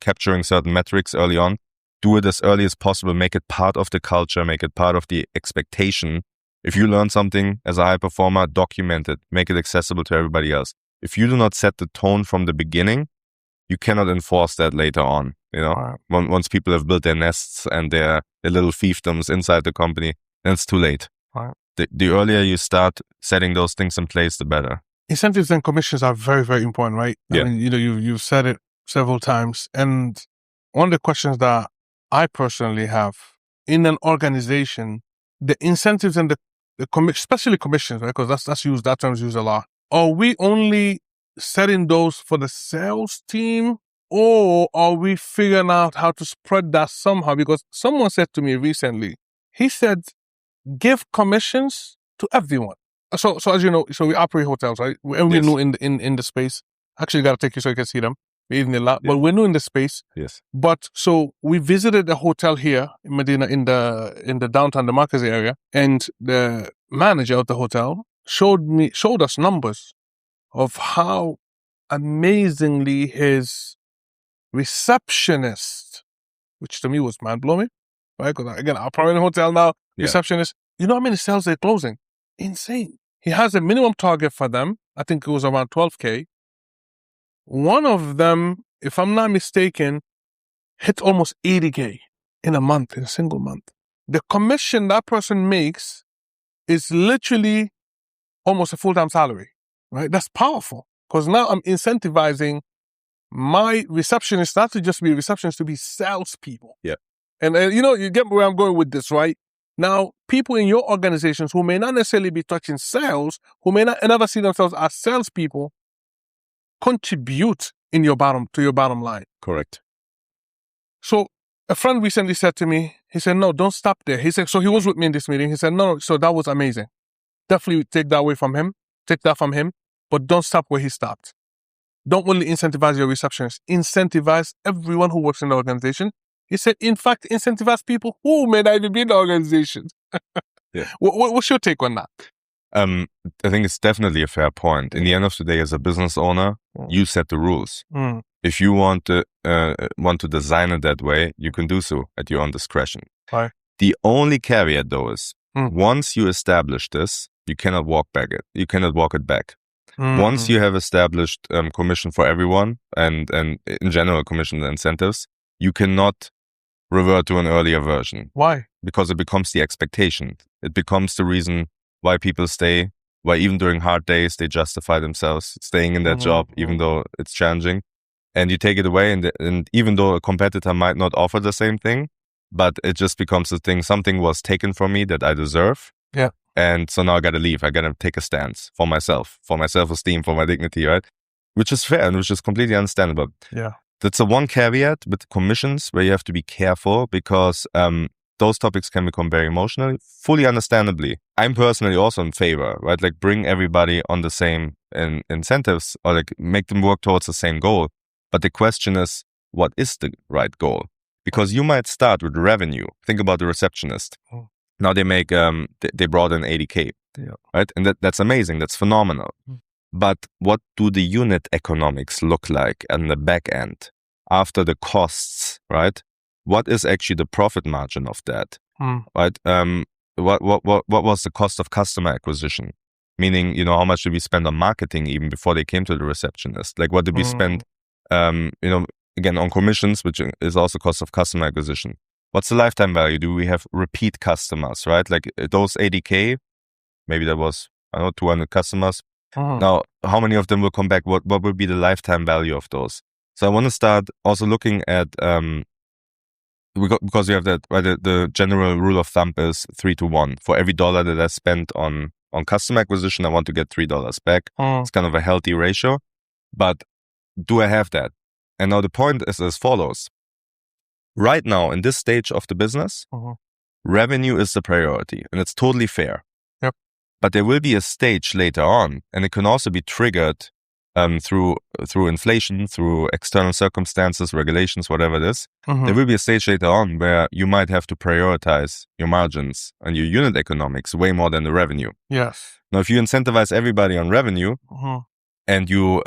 capturing certain metrics early on. Do it as early as possible. Make it part of the culture. Make it part of the expectation. If you learn something as a high performer, document it. Make it accessible to everybody else. If you do not set the tone from the beginning, you cannot enforce that later on. Once people have built their nests and their little fiefdoms inside the company, then it's too late. The earlier you start setting those things in place, the better. Incentives and commissions are very, very important, right? I mean, you've said it several times. And one of the questions that I personally have in an organization, the incentives and the especially commissions, right? Because that term's used a lot. Are we only setting those for the sales team, or are we figuring out how to spread that somehow? Because someone said to me recently, he said, give commissions to everyone. So as you know, so we operate hotels, right? And we're Yes. new in the space. Actually, got to take you so you can see them. We're in the lot, but we're new in the space. Yes. But so we visited a hotel here in Medina in the downtown, the Markaz area, and the manager of the hotel showed us numbers of how amazingly his receptionist, which to me was mind blowing, right? Because again, I operate in a hotel now. Yeah. Receptionist, you know how many sales they're closing? Insane. He has a minimum target for them. I think it was around 12K. One of them, if I'm not mistaken, hit almost 80K in a single month. The commission that person makes is literally almost a full-time salary, right? That's powerful because now I'm incentivizing my receptionists not to just be receptionists, to be salespeople. Yeah. And you get where I'm going with this, right? Now, people in your organizations who may not necessarily be touching sales, who may not ever see themselves as salespeople, contribute to your bottom line. Correct. So a friend recently said to me, he said, no, don't stop there. He said, so he was with me in this meeting. He said, no, so that was amazing. Definitely take that from him, but don't stop where he stopped. Don't only incentivize your receptionists, incentivize everyone who works in the organization. He said, in fact, incentivize people who may not even be in the organization. Yeah. What's your take on that? I think it's definitely a fair point. In the end of the day, as a business owner, you set the rules. If you want to design it that way, you can do so at your own discretion. Right. The only caveat, though, is once you establish this, you cannot walk it back. Once you have established commission for everyone and in general commission incentives, you cannot revert to an earlier version. Why? Because it becomes the expectation. It becomes the reason why people stay, why even during hard days, they justify themselves staying in that job, even though it's challenging. And you take it away, and even though a competitor might not offer the same thing, but it just becomes a thing, something was taken from me that I deserve. Yeah. And so now I got to leave. I got to take a stance for myself, for my self-esteem, for my dignity, right? Which is fair and which is completely understandable. Yeah. That's the one caveat with commissions where you have to be careful because those topics can become very emotional, fully understandably. I'm personally also in favor, right? Like bring everybody on the same incentives or like make them work towards the same goal. But the question is, what is the right goal? Because you might start with revenue. Think about the receptionist. Now they make, they brought in 80K, right? And that's amazing. That's phenomenal. But what do the unit economics look like on the back end after the costs, right? What is actually the profit margin of that, right? What was the cost of customer acquisition? Meaning, how much did we spend on marketing even before they came to the receptionist? Like, what did we spend, again, on commissions, which is also cost of customer acquisition? What's the lifetime value? Do we have repeat customers, right? Like those 80K, maybe that was, 200 customers. Now, how many of them will come back? What will be the lifetime value of those? So I want to start also looking at, because you have that, right? The general rule of thumb is 3-to-1. For every dollar that I spent on customer acquisition, I want to get $3 back. It's kind of a healthy ratio, but do I have that? And now the point is as follows. Right now, in this stage of the business, revenue is the priority, and it's totally fair. Yep. But there will be a stage later on, and it can also be triggered through inflation, through external circumstances, regulations, whatever it is. There will be a stage later on where you might have to prioritize your margins and your unit economics way more than the revenue. Yes. Now, if you incentivize everybody on revenue and you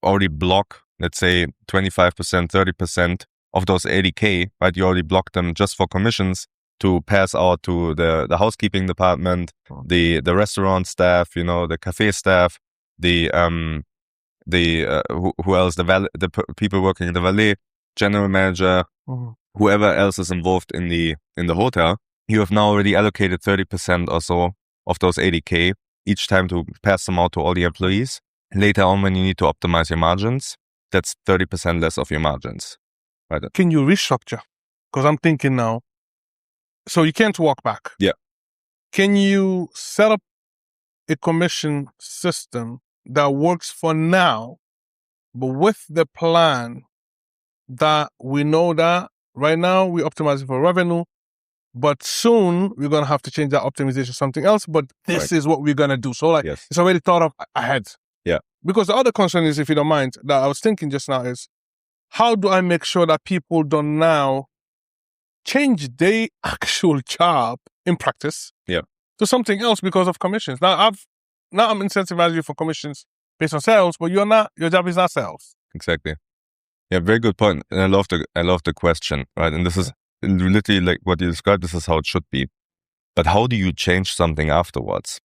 already block, let's say, 25%, 30% of those 80K, right? You already block them just for commissions to pass out to the housekeeping department, the restaurant staff, the cafe staff, who else? The people working in the valet, general manager, whoever else is involved in the hotel. You have now already allocated 30% or so of those 80K each time to pass them out to all the employees. Later on, when you need to optimize your margins, that's 30% less of your margins. Right. Can you restructure? Because I'm thinking now, so you can't walk back. Yeah. Can you set up a commission system that works for now, but with the plan that we know that right now we optimize for revenue, but soon we're going to have to change that optimization to something else, but this is what we're going to do. So like, Yes. it's already thought of ahead. Yeah. Because the other concern is, if you don't mind, that I was thinking just now is, how do I make sure that people don't now change their actual job in practice to something else because of commissions? Now I'm incentivizing you for commissions based on sales, but your job is not sales. Exactly. Yeah, very good point. And I love the question, right? And this is literally like what you described. This is how it should be. But how do you change something afterwards?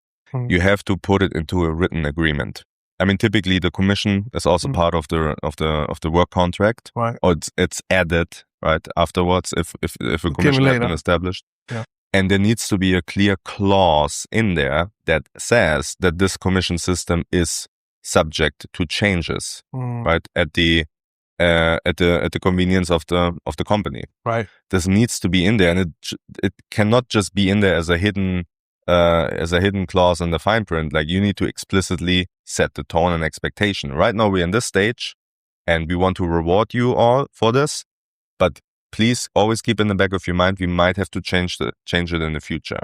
You have to put it into a written agreement. I mean, typically the commission is also part of the work contract, right? Or it's added right afterwards if a commission has been established. Yeah. And there needs to be a clear clause in there that says that this commission system is subject to changes, right? At the convenience of the company. Right. This needs to be in there, and it cannot just be in there as a hidden clause in the fine print. Like, you need to explicitly set the tone and expectation. Right now we're in this stage, and we want to reward you all for this, but please always keep in the back of your mind, we might have to change it in the future,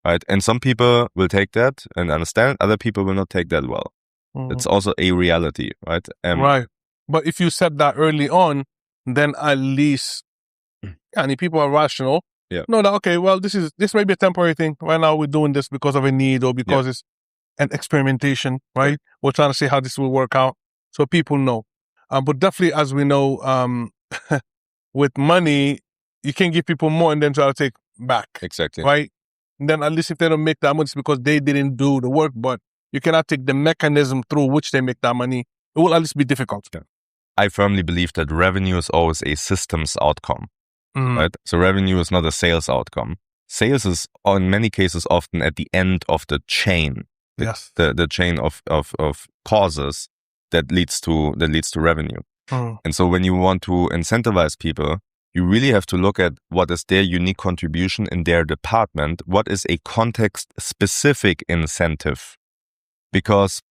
right? And some people will take that and understand. Other people will not take that well. It's also a reality, right? Right. But if you said that early on, then at least, and if people are rational, know that, okay, well, this may be a temporary thing. Right now we're doing this because of a need or because it's an experimentation, right? We're trying to see how this will work out. So people know. But definitely, as we know, with money, you can give people more and then try to take back. Exactly. Right? And then at least if they don't make that money, it's because they didn't do the work, but you cannot take the mechanism through which they make that money. It will at least be difficult. Yeah. I firmly believe that revenue is always a systems outcome, right? So revenue is not a sales outcome. Sales is, in many cases, often at the end of the chain. The chain of causes that leads to revenue. And so when you want to incentivize people, you really have to look at what is their unique contribution in their department. What is a context-specific incentive? Because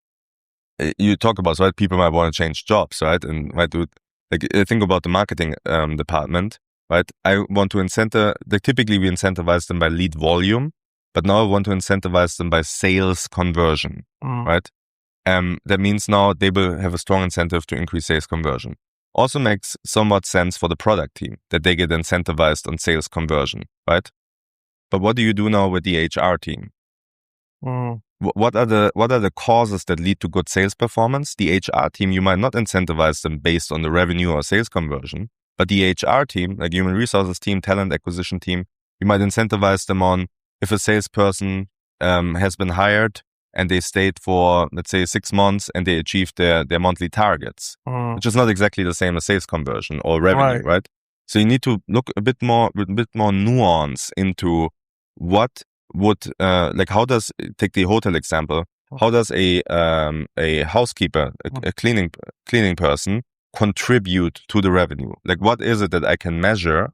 you talk about, right, people might want to change jobs, right? And might do, like, think about the marketing department, right? I want to typically we incentivize them by lead volume, but now I want to incentivize them by sales conversion, right? That means now they will have a strong incentive to increase sales conversion. Also makes somewhat sense for the product team that they get incentivized on sales conversion, right? But what do you do now with the HR team? What are the causes that lead to good sales performance? The HR team, you might not incentivize them based on the revenue or sales conversion, but the HR team, like human resources team, talent acquisition team, you might incentivize them on if a salesperson has been hired and they stayed for, let's say, 6 months and they achieved their monthly targets, which is not exactly the same as sales conversion or revenue, right? So you need to look a bit more nuance into what would, how does, take the hotel example, how does a housekeeper, a cleaning person contribute to the revenue? Like, what is it that I can measure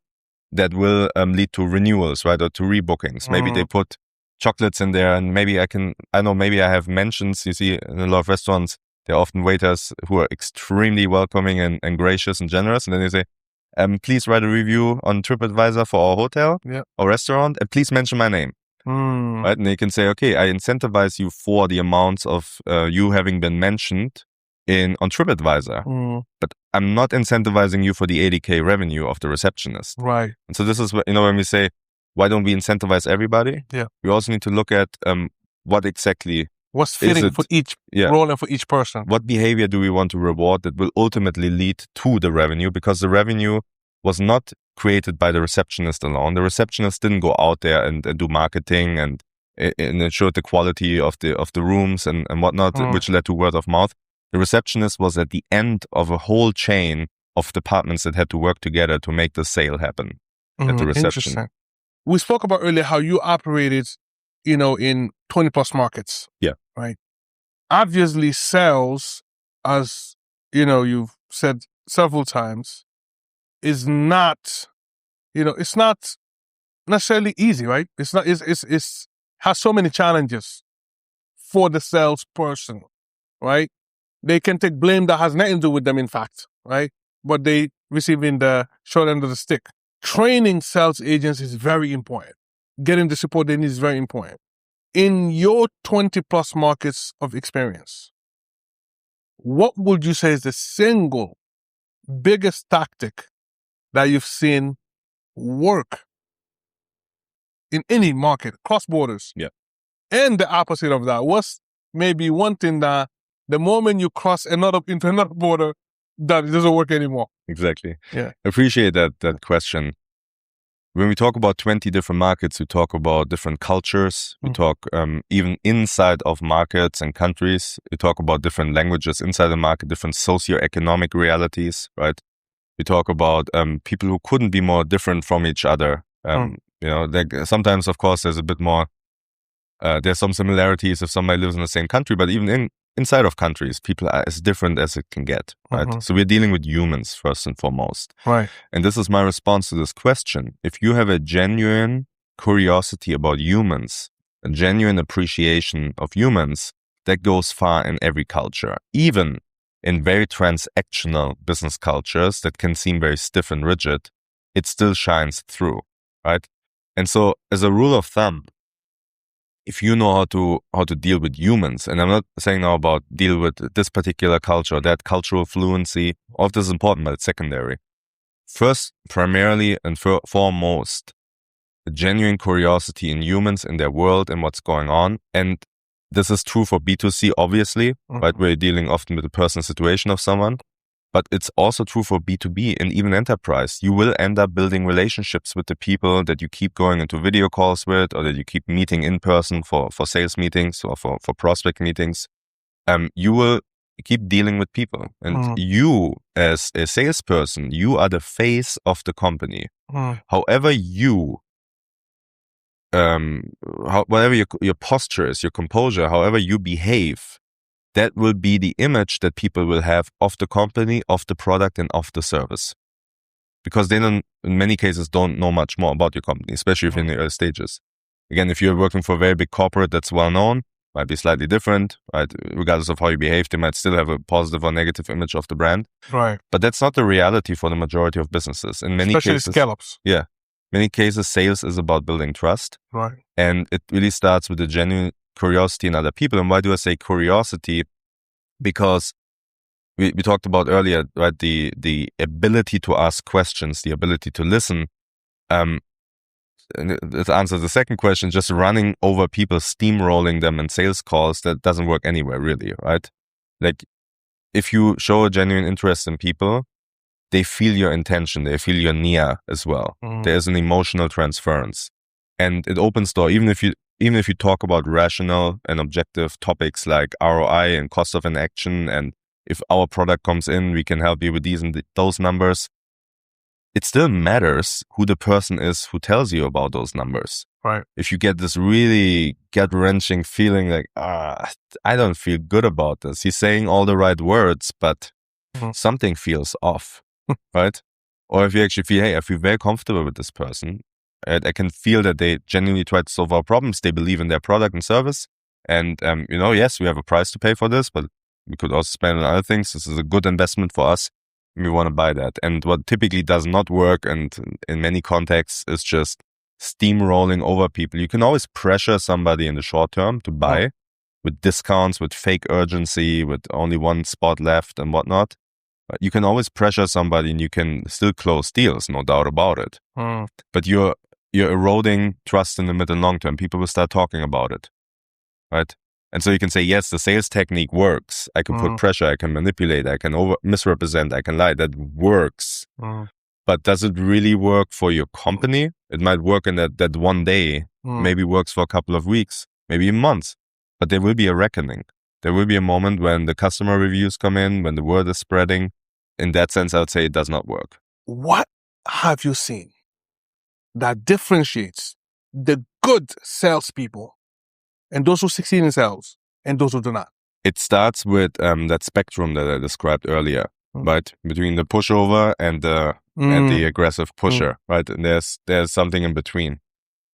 that will lead to renewals, right? Or to rebookings? Maybe they put chocolates in there, and maybe maybe I have mentions. You see, in a lot of restaurants, there are often waiters who are extremely welcoming and gracious and generous. And then they say, please write a review on TripAdvisor for our hotel or restaurant, and please mention my name. Right? And they can say, okay, I incentivize you for the amounts of you having been mentioned on TripAdvisor, but I'm not incentivizing you for the 80K revenue of the receptionist. Right. And so this is what, when we say, why don't we incentivize everybody? Yeah. We also need to look at what exactly what's fitting for each role and for each person. What behavior do we want to reward that will ultimately lead to the revenue? Because the revenue was not created by the receptionist alone. The receptionist didn't go out there and do marketing and ensure the quality of the rooms and whatnot, which led to word of mouth. The receptionist was at the end of a whole chain of departments that had to work together to make the sale happen at the reception. Interesting. We spoke about earlier how you operated, in 20 plus markets. Yeah. Right. Obviously, sales, as you've said several times, is not, it's not necessarily easy, right? It's not. It's has so many challenges for the salesperson, right? They can take blame that has nothing to do with them, in fact, right? But they receiving the short end of the stick. training sales agents is very important. Getting the support they need is very important. In your 20 plus markets of experience, what would you say is the single biggest tactic that you've seen work in any market, cross borders? Yeah. And the opposite of that, what's maybe one thing that the moment you cross into another border, that it doesn't work anymore? Exactly. Yeah. Appreciate that question. When we talk about 20 different markets, we talk about different cultures. We talk even inside of markets and countries. We talk about different languages inside the market, different socioeconomic realities, right? We talk about people who couldn't be more different from each other. Sometimes, of course, there's a bit more. There's some similarities if somebody lives in the same country, but even inside of countries, people are as different as it can get, right? So we're dealing with humans first and foremost. Right. And this is my response to this question. If you have a genuine curiosity about humans, a genuine appreciation of humans, that goes far in every culture, even in very transactional business cultures that can seem very stiff and rigid, it still shines through, right? And so as a rule of thumb, if you know how to deal with humans, and I'm not saying now about deal with this particular culture or that cultural fluency, all of this is important, but it's secondary. First, primarily and foremost, a genuine curiosity in humans, in their world and what's going on. And this is true for B2C, obviously, right? Where you're dealing often with the personal situation of someone. But it's also true for B2B and even enterprise. You will end up building relationships with the people that you keep going into video calls with, or that you keep meeting in person for sales meetings or for prospect meetings. You will keep dealing with people. And you, as a salesperson, you are the face of the company. However whatever your posture is, your composure, however you behave, that will be the image that people will have of the company, of the product, and of the service. Because they in many cases don't know much more about your company, especially if you're in the early stages. Again, if you're working for a very big corporate that's well known, might be slightly different, right? Regardless of how you behave, they might still have a positive or negative image of the brand. Right. But that's not the reality for the majority of businesses. In many Especially cases, scaleups. Yeah. Many cases, sales is about building trust. Right. And it really starts with a genuine curiosity in other people. And why do I say curiosity? Because we talked about earlier, right? The ability to ask questions, the ability to listen. And it answers the second question, just running over people, steamrolling them in sales calls, that doesn't work anywhere really, right? Like if you show a genuine interest in people, they feel your intention, they feel your nia as well. There's an emotional transference. And it opens door, even if you talk about rational and objective topics like ROI and cost of an action, and if our product comes in, we can help you with these and those numbers, it still matters who the person is who tells you about those numbers. Right. If you get this really gut-wrenching feeling like, I don't feel good about this. He's saying all the right words, but something feels off, right? Or if you actually feel, hey, I feel very comfortable with this person. I can feel that they genuinely try to solve our problems. They believe in their product and service. And, yes, we have a price to pay for this, but we could also spend on other things. This is a good investment for us. We want to buy that. And what typically does not work, and in many contexts, is just steamrolling over people. You can always pressure somebody in the short term to buy with discounts, with fake urgency, with only one spot left and whatnot. But you can always pressure somebody and you can still close deals, no doubt about it. But you're eroding trust in the mid and long term. People will start talking about it, right? And so you can say, yes, the sales technique works. I can put pressure, I can manipulate, I can misrepresent, I can lie. That works. But does it really work for your company? It might work in that one day, maybe works for a couple of weeks, maybe even months. But there will be a reckoning. There will be a moment when the customer reviews come in, when the word is spreading. In that sense, I would say it does not work. What have you seen that differentiates the good salespeople and those who succeed in sales and those who do not? It starts with that spectrum that I described earlier, right? Between the pushover and the aggressive pusher, right? And there's something in between.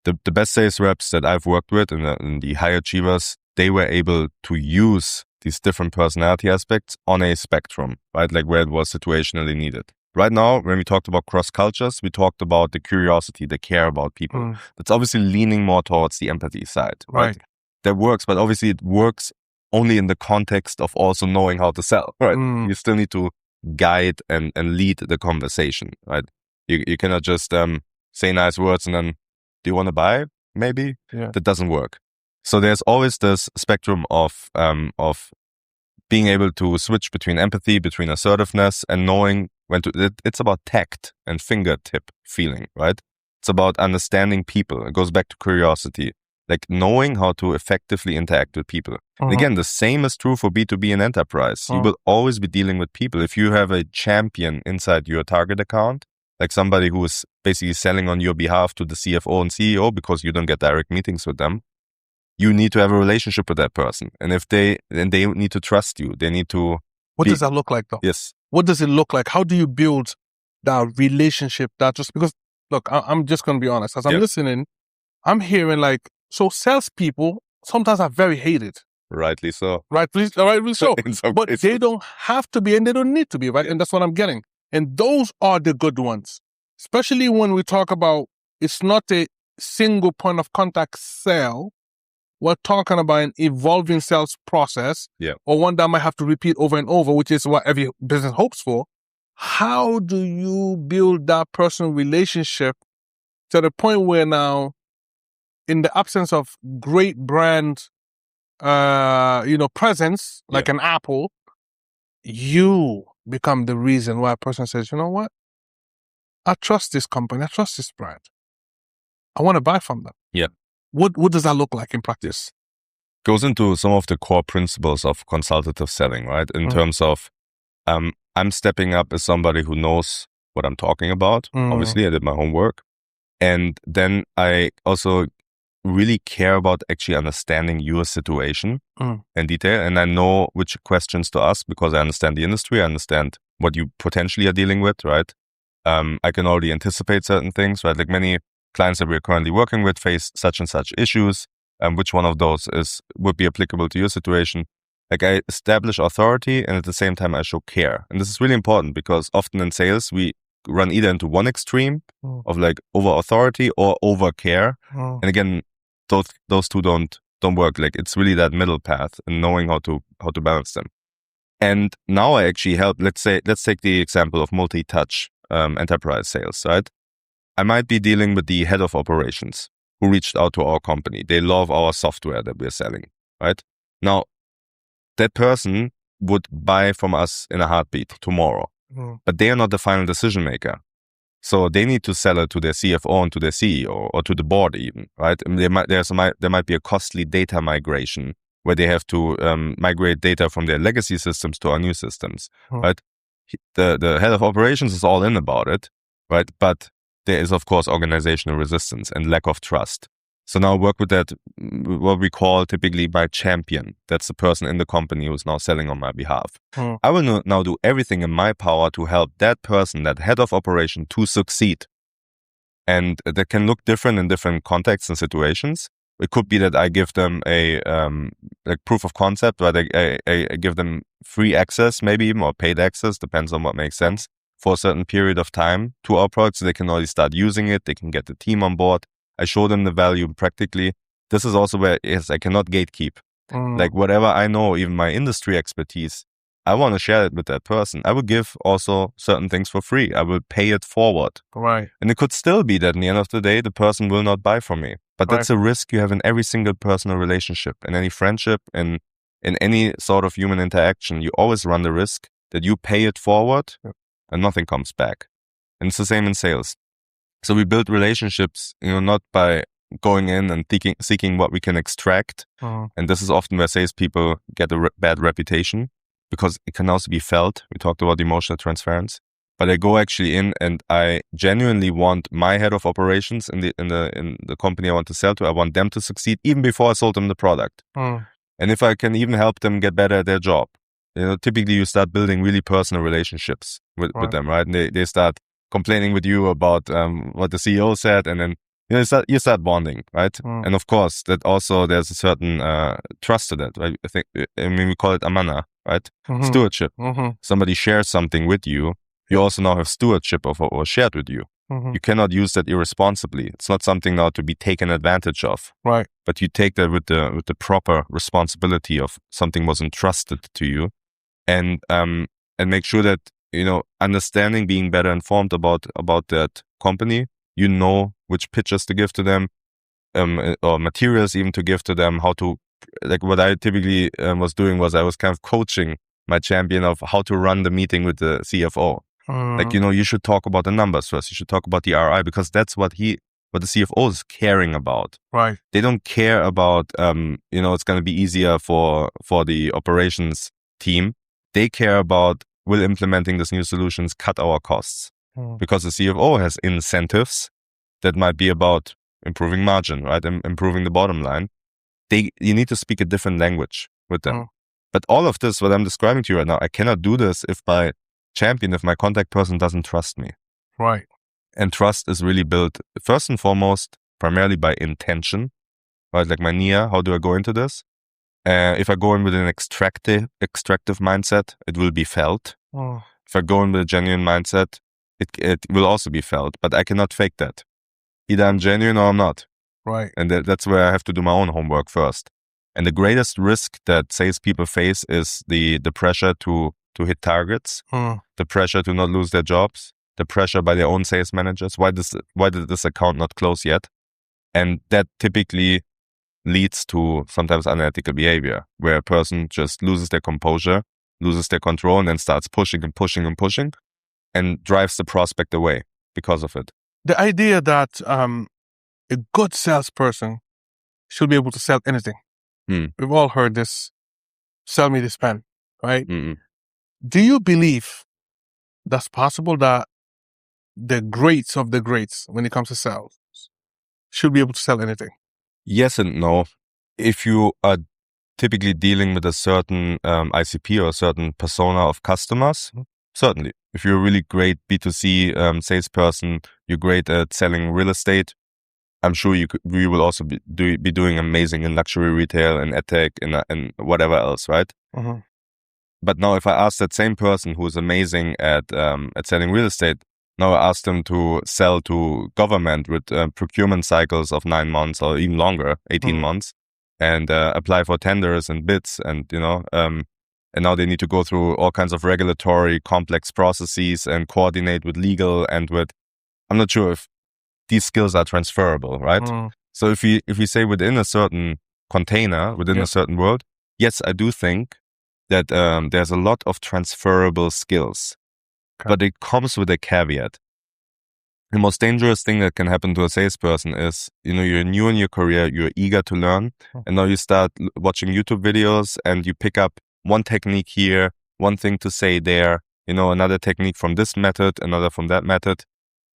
The best sales reps that I've worked with and the high achievers, they were able to use these different personality aspects on a spectrum, right? Like where it was situationally needed. right now, when we talked about cross cultures, we talked about the curiosity, the care about people. That's obviously leaning more towards the empathy side, right? That works, but obviously it works only in the context of also knowing how to sell, right? You still need to guide and lead the conversation, right? You cannot just say nice words and then, do you want to buy? Maybe? That doesn't work. So there's always this spectrum of being able to switch between empathy, between assertiveness, and knowing when to. It's about tact and fingertip feeling, right? It's about understanding people. It goes back to curiosity, like knowing how to effectively interact with people. And again, the same is true for B2B and enterprise. You will always be dealing with people. If you have a champion inside your target account, like somebody who is basically selling on your behalf to the CFO and CEO because you don't get direct meetings with them, you need to have a relationship with that person. And if they need to trust you, they need to... What does that look like though? Yes. What does it look like? How do you build that relationship? That just because, look, I'm just going to be honest. As I'm listening, I'm hearing like, so salespeople sometimes are very hated. Rightly so. Rightly so. But they don't have to be and they don't need to be, right? And that's what I'm getting. And those are the good ones. Especially when we talk about, it's not a single point of contact sale. We're talking about an evolving sales process, or one that might have to repeat over and over, which is what every business hopes for. How do you build that personal relationship to the point where now, in the absence of great brand, presence, like an Apple, you become the reason why a person says, you know what? I trust this company. I trust this brand. I want to buy from them. Yeah. What does that look like in practice? Goes into some of the core principles of consultative selling, right? In terms of, I'm stepping up as somebody who knows what I'm talking about. Obviously, I did my homework. And then I also really care about actually understanding your situation in detail. And I know which questions to ask because I understand the industry. I understand what you potentially are dealing with, right? I can already anticipate certain things, right? Like many clients that we're currently working with face such and such issues. Which one of those would be applicable to your situation? Like I establish authority and at the same time I show care. And this is really important because often in sales, we run either into one extreme of like over authority or over care. And again, those two don't work. Like it's really that middle path and knowing how to balance them. And now I actually help, let's take the example of multi-touch enterprise sales, right? I might be dealing with the head of operations who reached out to our company. They love our software that we're selling, right? Now, that person would buy from us in a heartbeat tomorrow, but they are not the final decision maker. So they need to sell it to their CFO and to their CEO or to the board even, right? And there might be a costly data migration where they have to migrate data from their legacy systems to our new systems, right? The head of operations is all in about it, right? But there is, of course, organizational resistance and lack of trust. So now I work with that, what we call typically my champion. That's the person in the company who's now selling on my behalf. I will now do everything in my power to help that person, that head of operation, to succeed. And that can look different in different contexts and situations. It could be that I give them a proof of concept, right? I give them free access, maybe even, or paid access, depends on what makes sense, for a certain period of time to our product so they can already start using it. They can get the team on board. I show them the value practically. This is also where, yes, I cannot gatekeep. Like whatever I know, even my industry expertise, I want to share it with that person. I will give also certain things for free. I will pay it forward. Right. And it could still be that in the end of the day, the person will not buy from me. But that's a risk you have in every single personal relationship, in any friendship, in any sort of human interaction. You always run the risk that you pay it forward and nothing comes back. And it's the same in sales. So we build relationships, not by going in and seeking what we can extract. And this is often where salespeople get a bad reputation because it can also be felt. We talked about emotional transference. But I go actually in and I genuinely want my head of operations in the company I want to sell to, I want them to succeed even before I sold them the product. And if I can even help them get better at their job, typically you start building really personal relationships with them, right? And they start complaining with you about what the CEO said, and then you start bonding, right? And of course, that also there's a certain trust to that, right? We call it amanah, right? Stewardship. Somebody shares something with you. You also now have stewardship of what was shared with you. Mm-hmm. You cannot use that irresponsibly. It's not something now to be taken advantage of. Right. But you take that with the proper responsibility of something was entrusted to you, and make sure that, you know, understanding, being better informed about that company, you know which pitches to give to them, or materials even to give to them, how to, like what I typically was doing was I was kind of coaching my champion of how to run the meeting with the CFO. Like, you know, you should talk about the numbers first. You should talk about the ROI, because that's what the CFO is caring about. Right. They don't care about, you know, it's going to be easier for the operations team. They care about, will implementing this new solutions cut our costs? Because the CFO has incentives that might be about improving margin, right? Improving the bottom line. You need to speak a different language with them. But all of this, what I'm describing to you right now, I cannot do this if my contact person doesn't trust me. Right. And trust is really built first and foremost, primarily by intention, right? Like my niyyah, how do I go into this? If I go in with an extractive mindset, it will be felt. If I go in with a genuine mindset, it will also be felt, but I cannot fake that. Either I'm genuine or I'm not. Right. And that's where I have to do my own homework first. And the greatest risk that salespeople face is the pressure to hit targets, the pressure to not lose their jobs, the pressure by their own sales managers. Why did this account not close yet? And that typically leads to sometimes unethical behavior, where a person just loses their composure, loses their control, and then starts pushing and pushing and pushing, and drives the prospect away because of it. The idea that a good salesperson should be able to sell anything. We've all heard this, sell me this pen, right? Do you believe that's possible, that the greats of the greats, when it comes to sales, should be able to sell anything? Yes and no. If you are typically dealing with a certain ICP or a certain persona of customers, certainly. If you're a really great B2C salesperson, you're great at selling real estate, I'm sure you will also be doing amazing in luxury retail and edtech and whatever else, right? But now if I ask that same person who is amazing at selling real estate, now I ask them to sell to government with procurement cycles of 9 months or even longer, 18 months, and apply for tenders and bids, and you know, and now they need to go through all kinds of regulatory complex processes and coordinate with legal and with, I'm not sure if these skills are transferable, right? So if we say within a certain container, within a certain world, yes, I do think that there's a lot of transferable skills, but it comes with a caveat. The most dangerous thing that can happen to a salesperson is, you know, you're new in your career, you're eager to learn, and now you start watching YouTube videos and you pick up one technique here, one thing to say there, you know, another technique from this method, another from that method.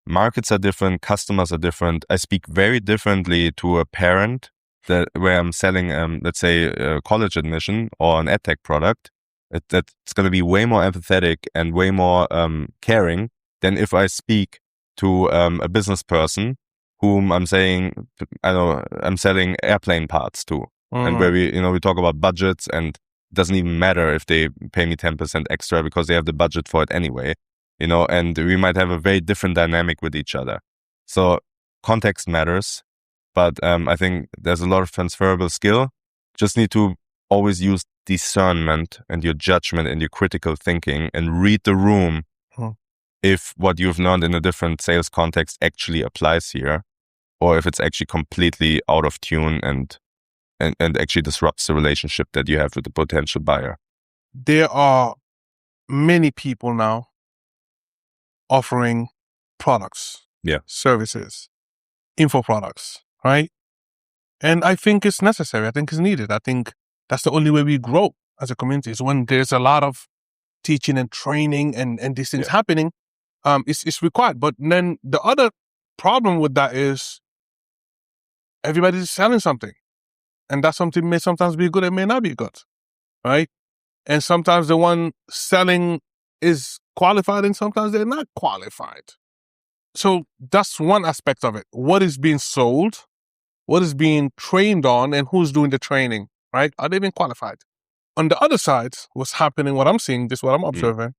Markets are different, customers are different. I speak very differently to a parent where I'm selling, let's say, a college admission or an edtech product. That's going to be way more empathetic and way more caring than if I speak to a business person whom I'm saying, I'm selling airplane parts to, and where we talk about budgets, and it doesn't even matter if they pay me 10% extra because they have the budget for it anyway. You know, and we might have a very different dynamic with each other. So context matters, but I think there's a lot of transferable skill. Just need to always use discernment and your judgment and your critical thinking and read the room if what you've learned in a different sales context actually applies here, or if it's actually completely out of tune and actually disrupts the relationship that you have with the potential buyer. There are many people now offering products, services, info products, right? And I think it's necessary. I think it's needed. I think that's the only way we grow as a community, is when there's a lot of teaching and training and these things happening. It's required. But then the other problem with that is everybody's selling something, and that something may sometimes be good, it may not be good, right? And sometimes the one selling is qualified and sometimes they're not qualified. So that's one aspect of it. What is being sold, what is being trained on, and who's doing the training, right? Are they being qualified? On the other side, what's happening, what I'm seeing, just what I'm observing,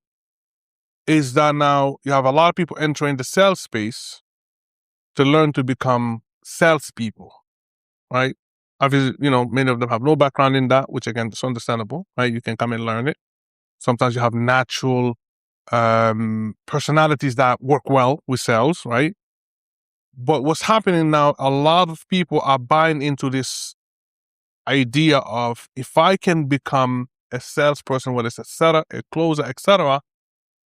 is that now you have a lot of people entering the sales space to learn to become salespeople, right? Obviously, many of them have no background in that, which again, is understandable, right? You can come and learn it. Sometimes you have natural personalities that work well with sales, right? But what's happening now, a lot of people are buying into this idea of, if I can become a salesperson, whether it's a seller, a closer, etc.,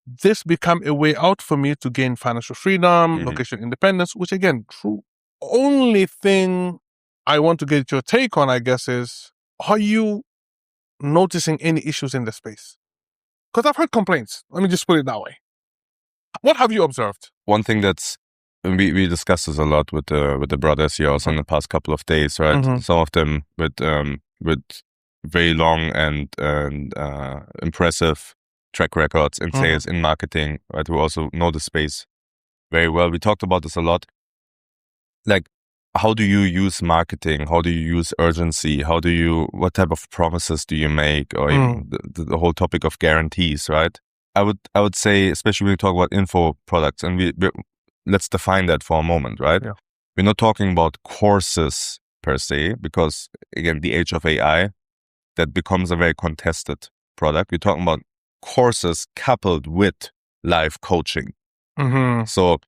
this become a way out for me to gain financial freedom, location independence, which again, true. Only thing I want to get your take on, I guess, is, are you noticing any issues in the space? Because I've heard complaints. Let me just put it that way. What have you observed? One thing that's, we discussed this a lot with the brothers here also in the past couple of days, right? Some of them with very long and impressive track records in sales, in marketing, right? Who also know the space very well. We talked about this a lot. Like, how do you use marketing? How do you use urgency? What type of promises do you make? Or even the whole topic of guarantees, right? I would say, especially when we talk about info products, and let's define that for a moment, right? Yeah. We're not talking about courses per se, because again, the age of AI, that becomes a very contested product. We're talking about courses coupled with live coaching. So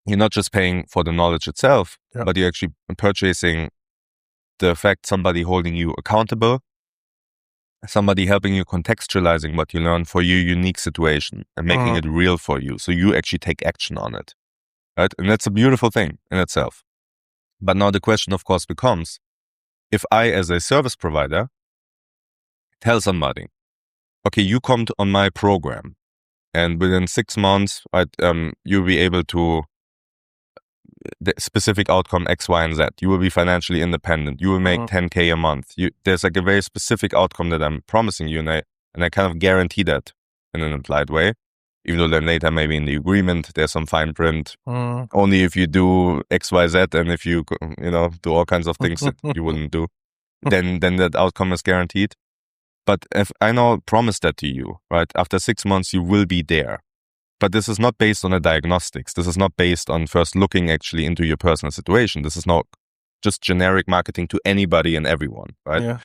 you're not just paying for the knowledge itself, but you're actually purchasing the fact somebody holding you accountable, somebody helping you contextualizing what you learn for your unique situation and making it real for you. So you actually take action on it, right? And that's a beautiful thing in itself. But now the question, of course, becomes, if I, as a service provider, tell somebody, okay, you come on my program, and within 6 months, right, you'll be able to, the specific outcome X, Y, and Z. You will be financially independent. You will make 10K a month. There's like a very specific outcome that I'm promising you, and I kind of guarantee that in an implied way. Even though then later, maybe in the agreement, there's some fine print. Only if you do X, Y, Z, and if you do all kinds of things that you wouldn't do, then that outcome is guaranteed. But if I now promise that to you, right, after 6 months, you will be there. But this is not based on a diagnostics. This is not based on first looking actually into your personal situation. This is not just generic marketing to anybody and everyone, right? Yeah.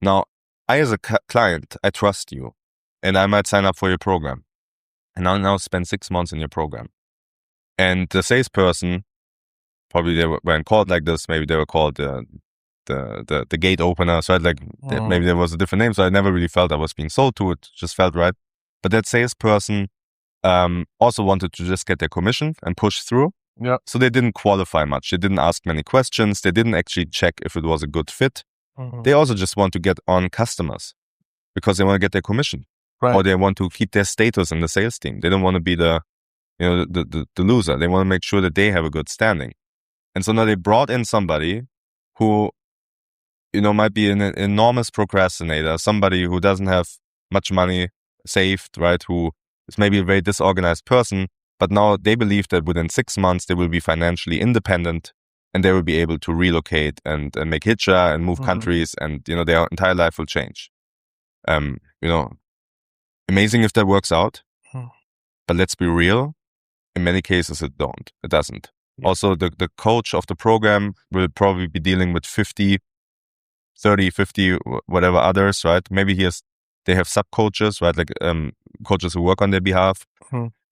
Now, I as a client, I trust you, and I might sign up for your program. And I'll now spend 6 months in your program. And the salesperson, probably they weren't called like this. Maybe they were called the gate openers, right? Like maybe there was a different name. So I never really felt I was being sold to it. Just felt right. But that salesperson also wanted to just get their commission and push through. Yeah. So they didn't qualify much. They didn't ask many questions. They didn't actually check if it was a good fit. They also just want to get on customers because they want to get their commission. Right. Or they want to keep their status in the sales team. They don't want to be the loser. They want to make sure that they have a good standing. And so now they brought in somebody who, might be an enormous procrastinator, somebody who doesn't have much money saved, right? Who is maybe a very disorganized person, but now they believe that within 6 months they will be financially independent and they will be able to relocate and make hijrah and move countries, and their entire life will change. Amazing if that works out, but let's be real. In many cases, it doesn't. Yeah. Also, the coach of the program will probably be dealing with 50, whatever others, right? Maybe they have sub-coaches, right? Like coaches who work on their behalf.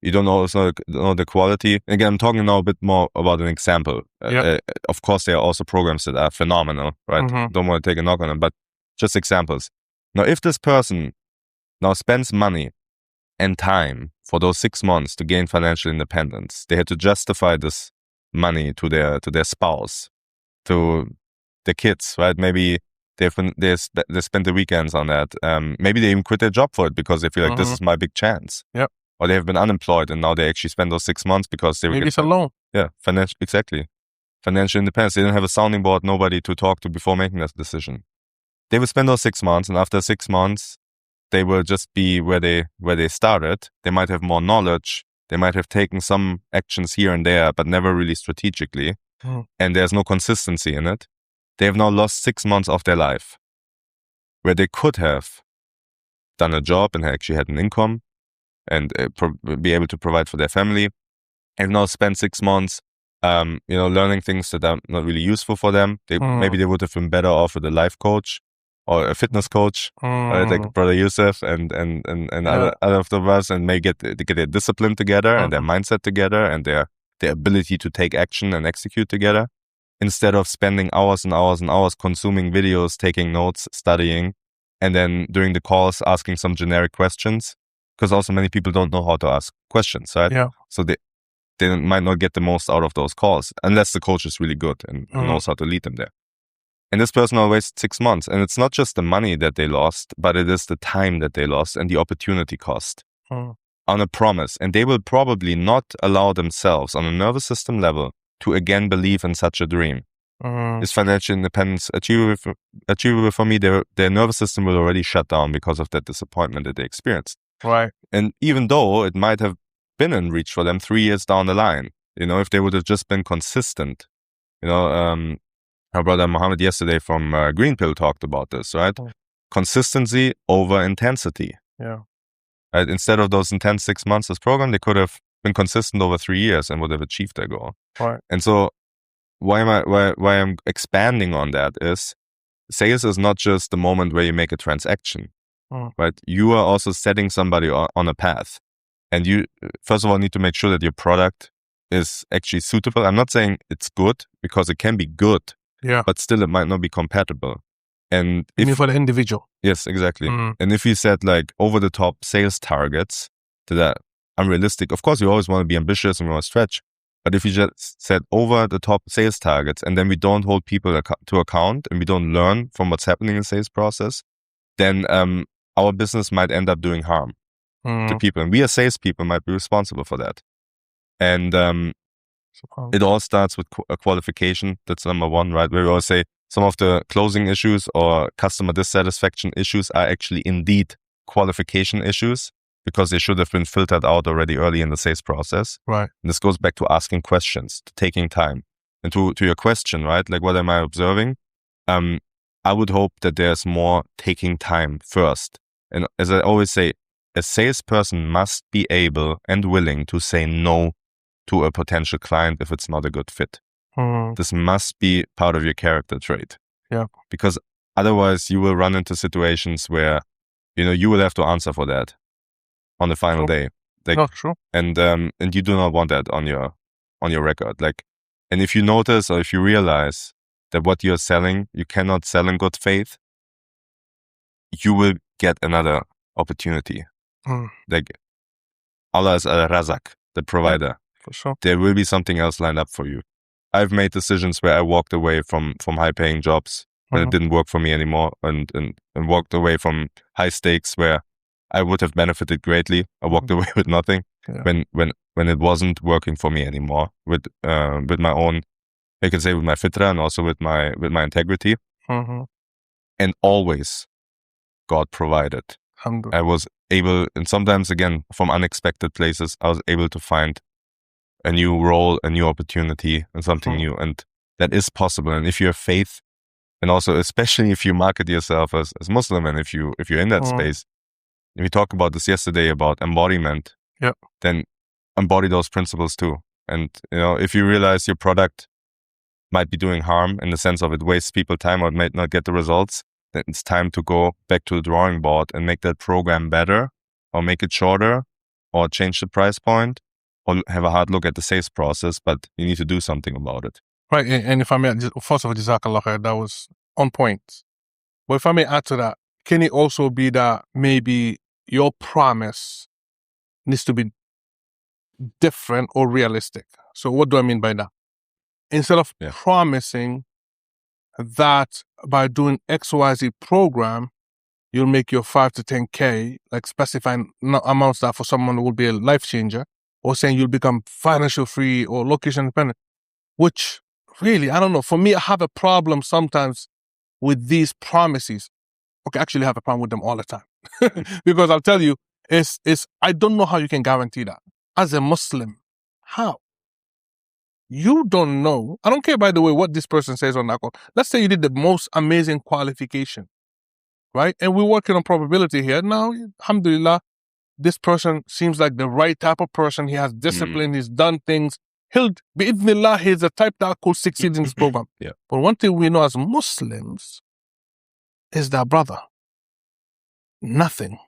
You don't also know the quality. Again, I'm talking now a bit more about an example. Of course, there are also programs that are phenomenal, right? Don't want to take a knock on them, but just examples. Now, if this person now spends money and time for those 6 months to gain financial independence, they had to justify this money to their spouse, to the kids, right? Maybe they spent the weekends on that. Maybe they even quit their job for it because they feel like this is my big chance. Yep. Or they have been unemployed and now they actually spend those 6 months because they maybe it's a loan. Yeah, exactly. Financial independence. They didn't have a sounding board, nobody to talk to before making that decision. They will spend those 6 months, and after 6 months, they will just be where they started. They might have more knowledge. They might have taken some actions here and there, but never really strategically. And there's no consistency in it. They have now lost 6 months of their life where they could have done a job and actually had an income. and be able to provide for their family. Have now spent 6 months, learning things that are not really useful for them. Maybe they would have been better off with a life coach or a fitness coach, right? Like Brother Yusuf and other of the us, and may get their discipline together and their mindset together and their ability to take action and execute together, instead of spending hours and hours and hours consuming videos, taking notes, studying, and then during the calls asking some generic questions, because also many people don't know how to ask questions, right? Yeah. So they might not get the most out of those calls unless the coach is really good and knows how to lead them there. And this person will waste 6 months. And it's not just the money that they lost, but it is the time that they lost and the opportunity cost on a promise. And they will probably not allow themselves on a nervous system level to again believe in such a dream. Is financial independence achievable for me? Their nervous system will already shut down because of that disappointment that they experienced. Right. And even though it might have been in reach for them 3 years down the line, if they would have just been consistent, our brother Muhammad yesterday from Green Pill talked about this, right? Consistency over intensity. Yeah. Right? Instead of those intense 6 months as program, they could have been consistent over 3 years and would have achieved their goal. Right. And so why I'm expanding on that is sales is not just the moment where you make a transaction, right? You are also setting somebody on a path. And you, first of all, need to make sure that your product is actually suitable. I'm not saying it's good, because it can be good, but still it might not be compatible. And even for the individual. Yes, exactly. And if you set like over-the-top sales targets that are unrealistic, of course you always want to be ambitious and you want to stretch. But if you just set over-the-top sales targets and then we don't hold people to account and we don't learn from what's happening in the sales process, then our business might end up doing harm to people. And we as salespeople might be responsible for that. And it all starts with a qualification. That's number one, right? Where we always say some of the closing issues or customer dissatisfaction issues are actually indeed qualification issues, because they should have been filtered out already early in the sales process. Right. And this goes back to asking questions, to taking time. And to your question, right? Like, what am I observing? I would hope that there's more taking time first. And as I always say, a salesperson must be able and willing to say no to a potential client if it's not a good fit. This must be part of your character trait. Yeah. Because otherwise you will run into situations where, you will have to answer for that on the final day. Like, true. And you do not want that on your record. Like, and if you notice or if you realize that what you're selling, you cannot sell in good faith, you will get another opportunity. Like, Allah is al-Razak, the provider. Yeah, for sure. There will be something else lined up for you. I've made decisions where I walked away from high-paying jobs when it didn't work for me anymore, and walked away from high stakes where I would have benefited greatly. I walked away with nothing when it wasn't working for me anymore. With my own, I can say, with my fitra and also with my integrity. And always, God provided. I was able, and sometimes again from unexpected places, I was able to find a new role, a new opportunity, and something new. And that is possible. And if you have faith, and also especially if you market yourself as Muslim, and if you're in that space, we talked about this yesterday about embodiment. Then embody those principles too. And if you realize your product might be doing harm in the sense of it wastes people time or it might not get the results, then it's time to go back to the drawing board and make that program better, or make it shorter, or change the price point, or have a hard look at the sales process. But you need to do something about it. Right. And if I may, first of all, Jazakallah khair, that was on point. But if I may add to that, can it also be that maybe your promise needs to be different or realistic? So what do I mean by that? Instead of promising that by doing XYZ program, you'll make your 5 to 10K, like specifying amounts that for someone will be a life changer, or saying you'll become financial free or location independent, which really, I don't know. For me, I have a problem sometimes with these promises. Okay, actually I have a problem with them all the time. Because I'll tell you, I don't know how you can guarantee that. As a Muslim, how? You don't know. I don't care, by the way, what this person says on that call. Let's say you did the most amazing qualification, right? And we're working on probability here. Now, alhamdulillah, this person seems like the right type of person. He has discipline. He's done things. Bi'idhnillah, he's the type that could succeed in this program. Yeah. But one thing we know as Muslims is that, brother, nothing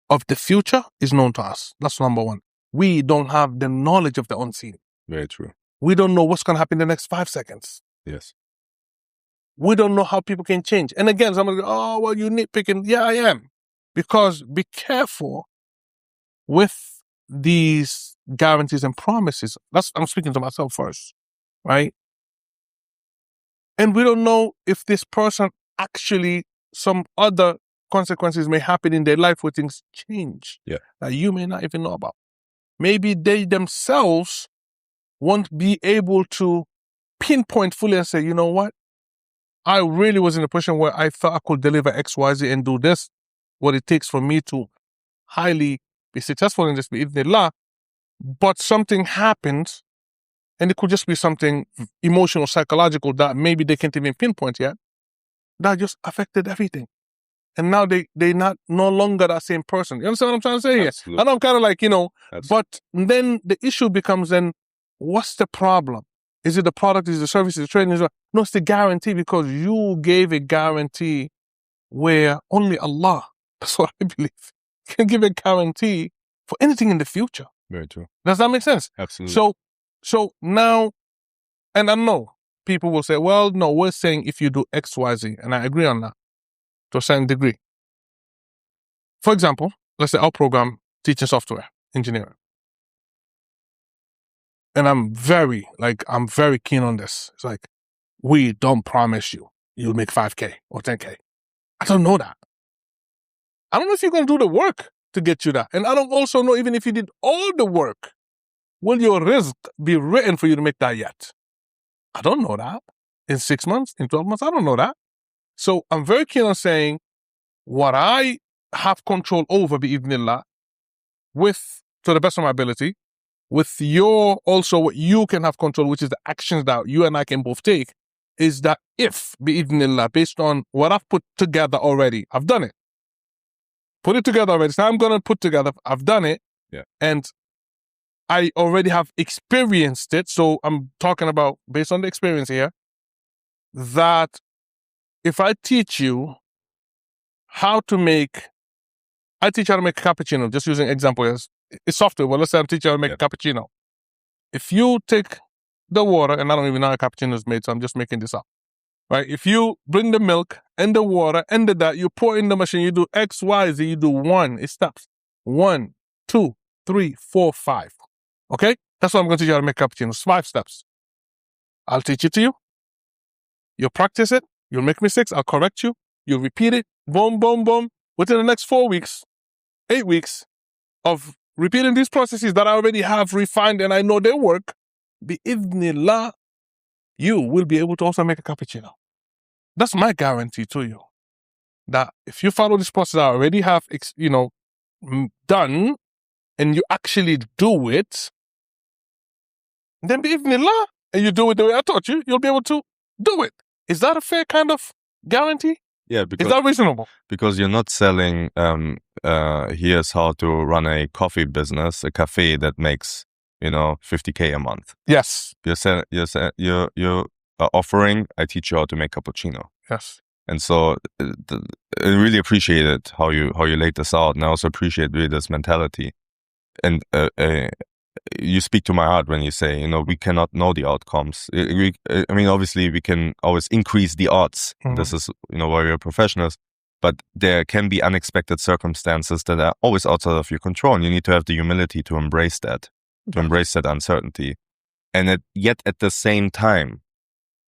of the future is known to us. That's number one. We don't have the knowledge of the unseen. Very true. We don't know what's going to happen in the next 5 seconds. Yes. We don't know how people can change. And again, somebody goes, oh, well, you nitpicking. Yeah, I am. Because be careful with these guarantees and promises. I'm speaking to myself first, right? And we don't know if this person actually, some other consequences may happen in their life where things change that you may not even know about. Maybe they themselves won't be able to pinpoint fully and say, you know what? I really was in a position where I thought I could deliver X, Y, Z and do this, what it takes for me to highly be successful in this, bi'idhnillah, but something happened, and it could just be something emotional, psychological that maybe they can't even pinpoint yet, that just affected everything. And now they no longer that same person. You understand what I'm trying to say here? Absolutely. And I'm kind of like, Absolutely. but then the issue becomes then, what's the problem? Is it the product? Is it the service? Is it the training? No, it's the guarantee, because you gave a guarantee where only Allah, that's what I believe, can give a guarantee for anything in the future. Very true. Does that make sense? Absolutely. So now, and I know people will say, well, no, we're saying if you do X, Y, Z, and I agree on that to a certain degree. For example, let's say our program teaching software engineering. And I'm very keen on this. It's like, we don't promise you'll make 5K or 10K. I don't know that. I don't know if you're going to do the work to get you that. And I don't also know, even if you did all the work, will your rizq be written for you to make that yet? I don't know that. In 6 months, in 12 months, I don't know that. So I'm very keen on saying what I have control over, bi'idhnillah, to the best of my ability, with also what you can have control, which is the actions that you and I can both take, is that if, bi'idhnillah, based on what I've put together already, I've done it. Put it together already. So I'm going to put together, I've done it. Yeah. And I already have experienced it. So I'm talking about, based on the experience here, that if I teach you how to make a cappuccino, just using example as it's software. Well, let's say I'm teaching you how to make a cappuccino. If you take the water, and I don't even know how a cappuccino is made, so I'm just making this up, right? If you bring the milk and the water and that, you pour in the machine, you do X, Y, Z, you do 1, it stops. 1, 2, 3, 4, 5. Okay? That's what I'm going to teach you how to make cappuccinos. 5 steps. I'll teach it to you. You'll practice it. You'll make mistakes. I'll correct you. You'll repeat it. Boom, boom, boom. Within the next 4 weeks, 8 weeks of repeating these processes that I already have refined and I know they work, bi'idhnillah, you will be able to also make a cappuccino. That's my guarantee to you. That if you follow this process I already have, done, and you actually do it, then bi'idhnillah, and you do it the way I taught you, you'll be able to do it. Is that a fair kind of guarantee? Yeah, because is that reasonable? Because you're not selling, here's how to run a coffee business, a cafe that makes, 50K a month. Yes. You're offering, I teach you how to make cappuccino. Yes. And so I really appreciated how you laid this out, and I also appreciate really this mentality. And you speak to my heart when you say, we cannot know the outcomes. Obviously we can always increase the odds. Mm-hmm. This is, why we're professionals. But there can be unexpected circumstances that are always outside of your control. And you need to have the humility to embrace that, embrace that uncertainty. And yet at the same time,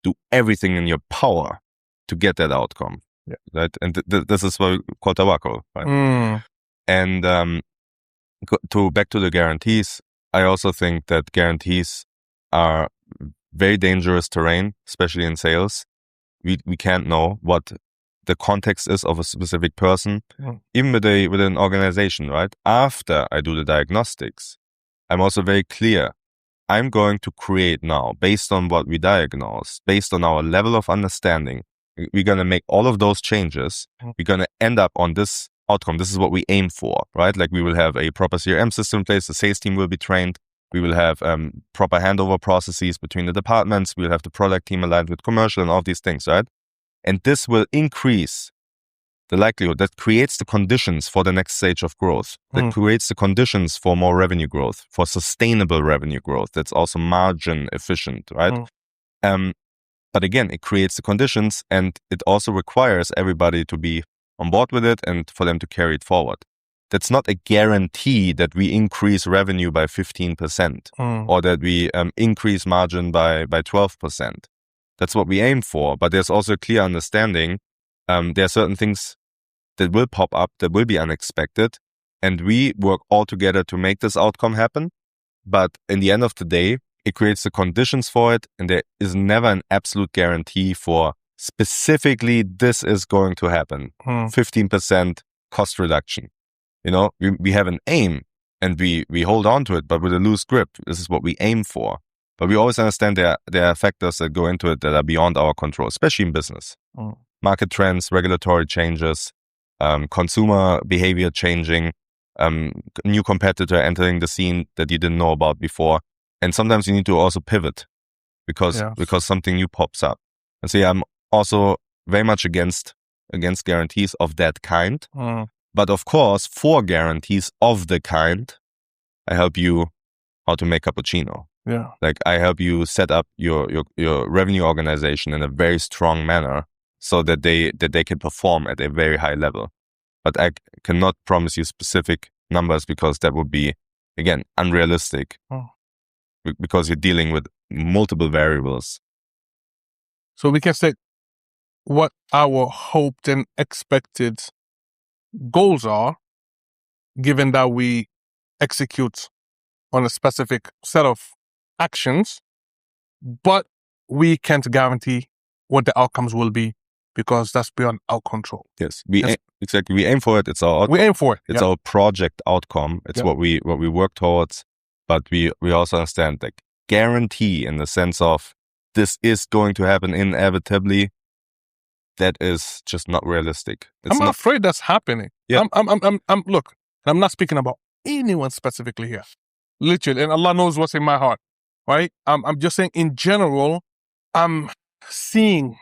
do everything in your power to get that outcome. Yeah. Right? And this is what we call tawakkul. Right? Mm. And back to the guarantees, I also think that guarantees are very dangerous terrain, especially in sales. We can't know what the context is of a specific person, even with an organization, right? After I do the diagnostics, I'm also very clear. I'm going to create now, based on what we diagnose, based on our level of understanding, we're going to make all of those changes. We're going to end up on this outcome. This is what we aim for, right? Like we will have a proper CRM system in place. The sales team will be trained. We will have proper handover processes between the departments. We'll have the product team aligned with commercial and all these things, right? And this will increase the likelihood, that creates the conditions for the next stage of growth, that creates the conditions for more revenue growth, for sustainable revenue growth. That's also margin efficient, right? But again, it creates the conditions, and it also requires everybody to be on board with it and for them to carry it forward. That's not a guarantee that we increase revenue by 15% or that we increase margin by 12%. That's what we aim for. But there's also a clear understanding. There are certain things that will pop up, that will be unexpected, and we work all together to make this outcome happen. But in the end of the day, it creates the conditions for it, and there is never an absolute guarantee for specifically this is going to happen. 15% cost reduction. You know, we have an aim and we hold on to it, but with a loose grip. This is what we aim for. But we always understand there are factors that go into it that are beyond our control, especially in business. Market trends, regulatory changes, consumer behavior changing, new competitor entering the scene that you didn't know about before. And sometimes you need to also pivot because something new pops up. And so I'm also very much against guarantees of that kind. But of course, for guarantees of the kind, I help you how to make cappuccino. Yeah. Like I help you set up your revenue organization in a very strong manner so that they can perform at a very high level. But I cannot promise you specific numbers because that would be, again, unrealistic. Because you're dealing with multiple variables. So we can say what our hoped and expected goals are, given that we execute on a specific set of actions, but we can't guarantee what the outcomes will be because that's beyond our control. Yes, exactly. We aim for it. It's our outcome. We aim for it. It's our project outcome. It's what we work towards. But we also understand, like, guarantee in the sense of this is going to happen inevitably. That is just not realistic. I'm not afraid that's happening. Yeah. Look, I'm not speaking about anyone specifically here. Literally, and Allah knows what's in my heart, right? I'm just saying in general, I'm seeing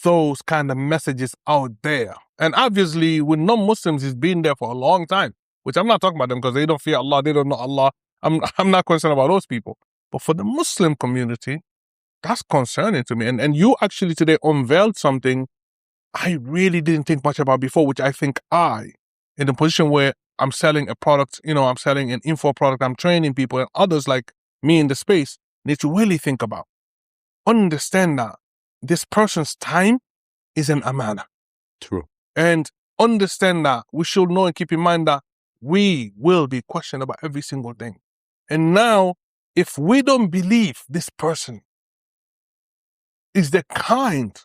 those kind of messages out there. And obviously, with non-Muslims, it's been there for a long time, which I'm not talking about them because they don't fear Allah, they don't know Allah. I'm not concerned about those people. But for the Muslim community, that's concerning to me. And you actually today unveiled something I really didn't think much about before, which I think in the position where I'm selling a product, I'm selling an info product, I'm training people, and others like me in the space need to really think about. Understand that this person's time is an amanah. True. And understand that we should know and keep in mind that we will be questioned about every single thing. And now, if we don't believe this person is the kind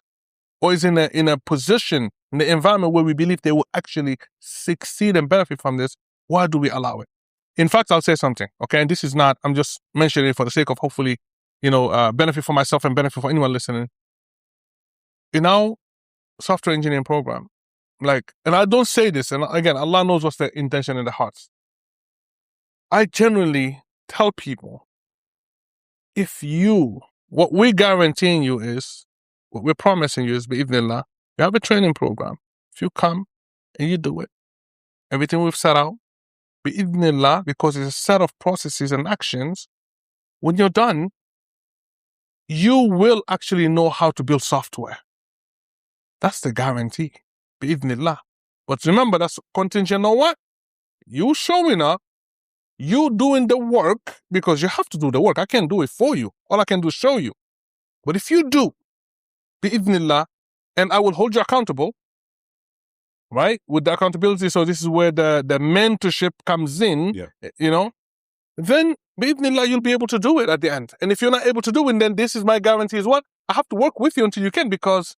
or is in a position, in the environment where we believe they will actually succeed and benefit from this, why do we allow it? In fact, I'll say something, okay? And this is not, I'm just mentioning it for the sake of hopefully, benefit for myself and benefit for anyone listening. In our software engineering program, and I don't say this, and again, Allah knows what's the intention in the hearts. I generally tell people, what we're guaranteeing you is, what we're promising you is, bi'idhnillah, you have a training program. If you come and you do it, everything we've set out, bi'idhnillah, because it's a set of processes and actions, when you're done, you will actually know how to build software. That's the guarantee, bi'idhnillah. But remember, that's contingent on what? You showing up, you doing the work, because you have to do the work. I can't do it for you. All I can do is show you. But if you do, bi'idhnillah, and I will hold you accountable, right? With the accountability, so this is where the mentorship comes in, then bi'idhnillah, you'll be able to do it at the end. And if you're not able to do it, then this is my guarantee is what? I have to work with you until you can, because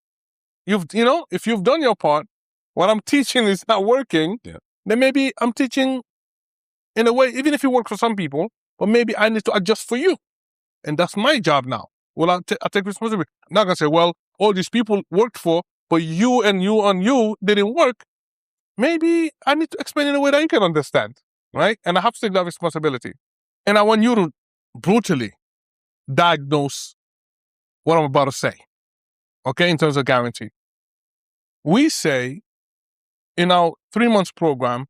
if you've done your part, what I'm teaching is not working, then maybe I'm teaching in a way, even if it works for some people, but maybe I need to adjust for you. And that's my job now. Well, I take responsibility. I'm not going to say, well, all these people worked for, but you and you didn't work. maybe I need to explain in a way that you can understand, right? And I have to take that responsibility. And I want you to brutally diagnose what I'm about to say, okay, in terms of guarantee. We say in our 3 months program,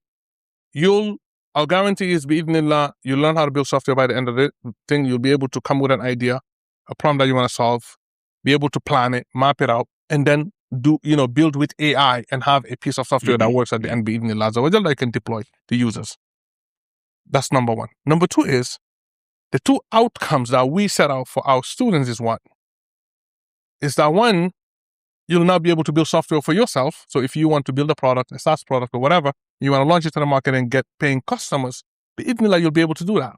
our guarantee is bi'idhnillah, you'll learn how to build software by the end of the thing. You'll be able to come with an idea, a problem that you want to solve, be able to plan it, map it out, and then build with AI and have a piece of software that works at the end bi'idhnillah azza wa jalla that you can deploy to users. That's number one. Number two is the two outcomes that we set out for our students is what? Is that one, you'll now be able to build software for yourself. So if you want to build a product, a SaaS product or whatever, you want to launch it to the market and get paying customers, bi'idhnillah, you'll be able to do that.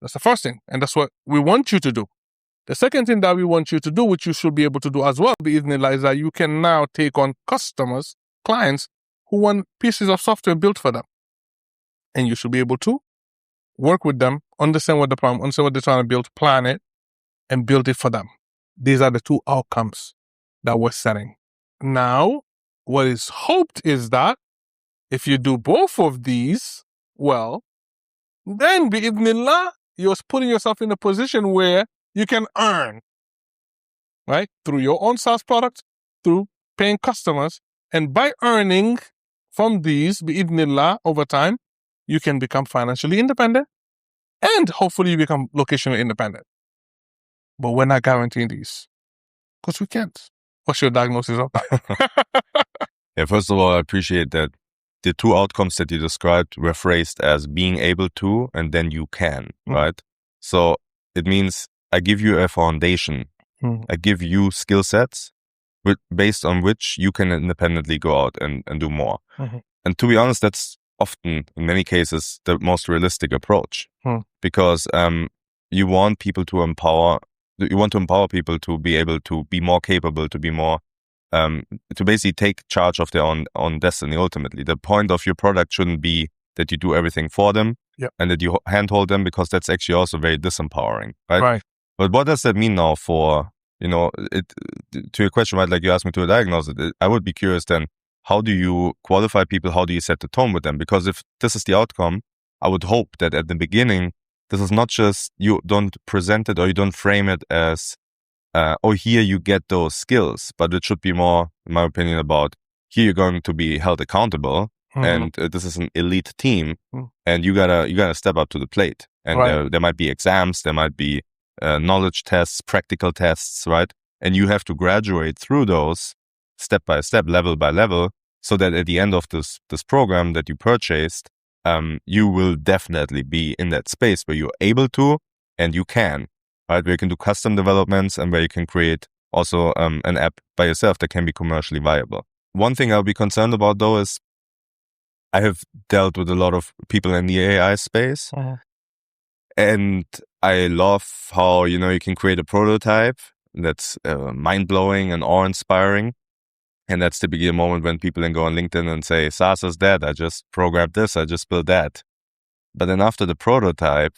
That's the first thing. And that's what we want you to do. The second thing that we want you to do, which you should be able to do as well, bi'idhnillah, is that you can now take on customers, clients, who want pieces of software built for them. And you should be able to work with them, understand what the problem, understand what they're trying to build, plan it, and build it for them. These are the two outcomes that we're setting. Now, what is hoped is that if you do both of these well, then bi'idhnillah, you're putting yourself in a position where you can earn, right? Through your own SaaS product, through paying customers. And by earning from these, bi'idhnillah, over time, you can become financially independent and hopefully you become locationally independent. But we're not guaranteeing these because we can't. What's your diagnosis of that? Yeah, first of all, I appreciate that the two outcomes that you described were phrased as being able to and then you can, right? So it means I give you a foundation. I give you skill sets based on which you can independently go out and do more. And to be honest, that's often, in many cases, the most realistic approach because you want people to empower. You want to empower people to be able to be more capable, to be more, to basically take charge of their own destiny. Ultimately, the point of your product shouldn't be that you do everything for them and that you handhold them, because that's actually also very disempowering, right? But what does that mean now for, to your question, right? Like you asked me to diagnose it. I would be curious then, how do you qualify people? How do you set the tone with them? Because if this is the outcome, I would hope that at the beginning, this is not just, you don't present it or you don't frame it as, here you get those skills, but it should be more, in my opinion, about here you're going to be held accountable and this is an elite team and you gotta step up to the plate. And there might be exams, there might be knowledge tests, practical tests, right? And you have to graduate through those step by step, level by level, so that at the end of this program that you purchased, you will definitely be in that space where you're able to and you can, right? Where you can do custom developments and where you can create also an app by yourself that can be commercially viable. One thing I'll be concerned about though is I have dealt with a lot of people in the AI space and I love how, you can create a prototype that's mind-blowing and awe-inspiring. And that's typically a moment when people then go on LinkedIn and say, SaaS is dead. I just programmed this. I just built that. But then after the prototype,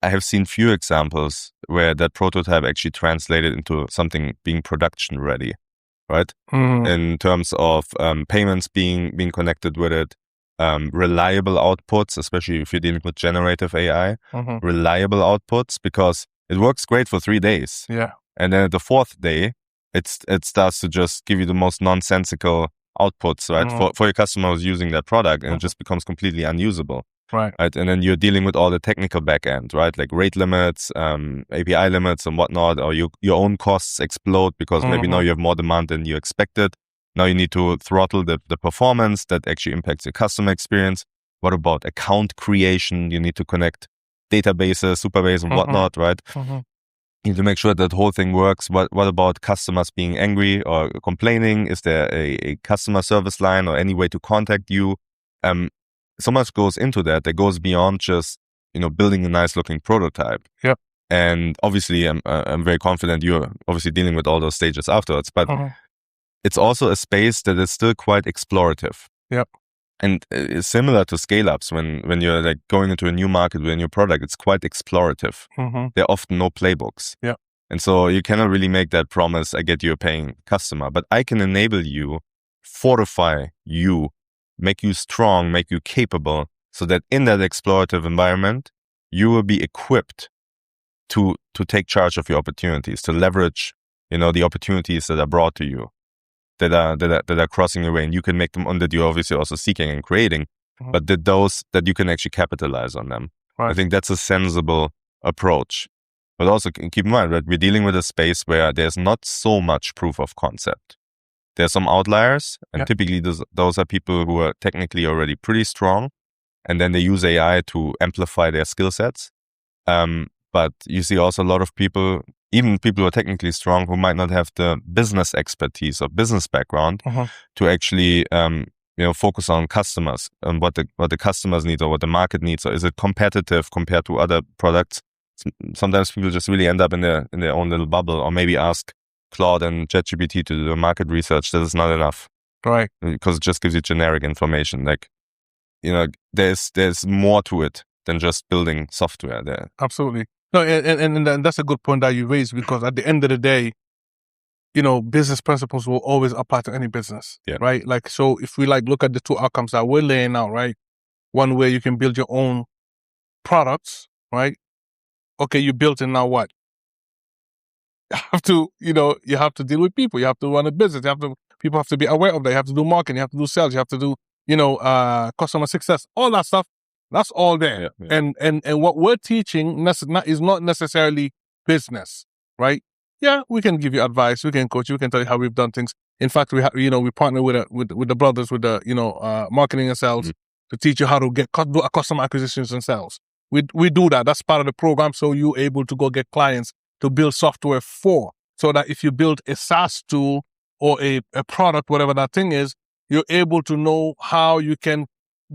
I have seen few examples where that prototype actually translated into something being production ready, right? In terms of payments being connected with it, reliable outputs, especially if you're dealing with generative AI, reliable outputs, because it works great for 3 days. Yeah. And then at the 4th day, it starts to just give you the most nonsensical outputs, right? For your customer who's using that product, and it just becomes completely unusable. Right. And then you're dealing with all the technical back end, right? Like rate limits, API limits and whatnot, or your own costs explode because maybe now you have more demand than you expected. Now you need to throttle the performance that actually impacts your customer experience. What about account creation? You need to connect databases, Superbase and whatnot, right? You need to make sure that the whole thing works. What about customers being angry or complaining? Is there a customer service line or any way to contact you? So much goes into that goes beyond just, building a nice looking prototype. Yep. And obviously I'm very confident you're obviously dealing with all those stages afterwards, but it's also a space that is still quite explorative. Yep. And it's similar to scale-ups when you're like going into a new market with a new product, it's quite explorative. There are often no playbooks. Yeah. And so you cannot really make that promise, I get you a paying customer, but I can enable you, fortify you make you strong, make you capable, so that in that explorative environment, you will be equipped to take charge of your opportunities, to leverage, the opportunities that are brought to you, that are crossing your way, and you can make them on that you're obviously also seeking and creating, but that you can actually capitalize on them. Right. I think that's a sensible approach. But also keep in mind that we're dealing with a space where there's not so much proof of concept. There's some outliers, and typically those are people who are technically already pretty strong, and then they use AI to amplify their skill sets. But you see also a lot of people, even people who are technically strong, who might not have the business expertise or business background to actually focus on customers and what the customers need or what the market needs, or is it competitive compared to other products? Sometimes people just really end up in their own little bubble, or maybe ask Claude and ChatGPT to do market research. That is not enough, right? Because it just gives you generic information. Like, there's more to it than just building software there. Absolutely. No, and that's a good point that you raised, because at the end of the day, business principles will always apply to any business, right? Like, so if we look at the two outcomes that we're laying out, right? One where you can build your own products, right? Okay, you built it, now what? You have to deal with people. You have to run a business. People have to be aware of that. You have to do marketing. You have to do sales. You have to do, customer success. All that stuff. That's all there. And what we're teaching is not necessarily business, right? Yeah, we can give you advice. We can coach you. We can tell you how we've done things. In fact, we partner with the brothers with the marketing and sales to teach you how to do customer acquisitions and sales. We do that. That's part of the program. So you're able to go get clients to build software for, so that if you build a SaaS tool or a product, whatever that thing is, you're able to know how you can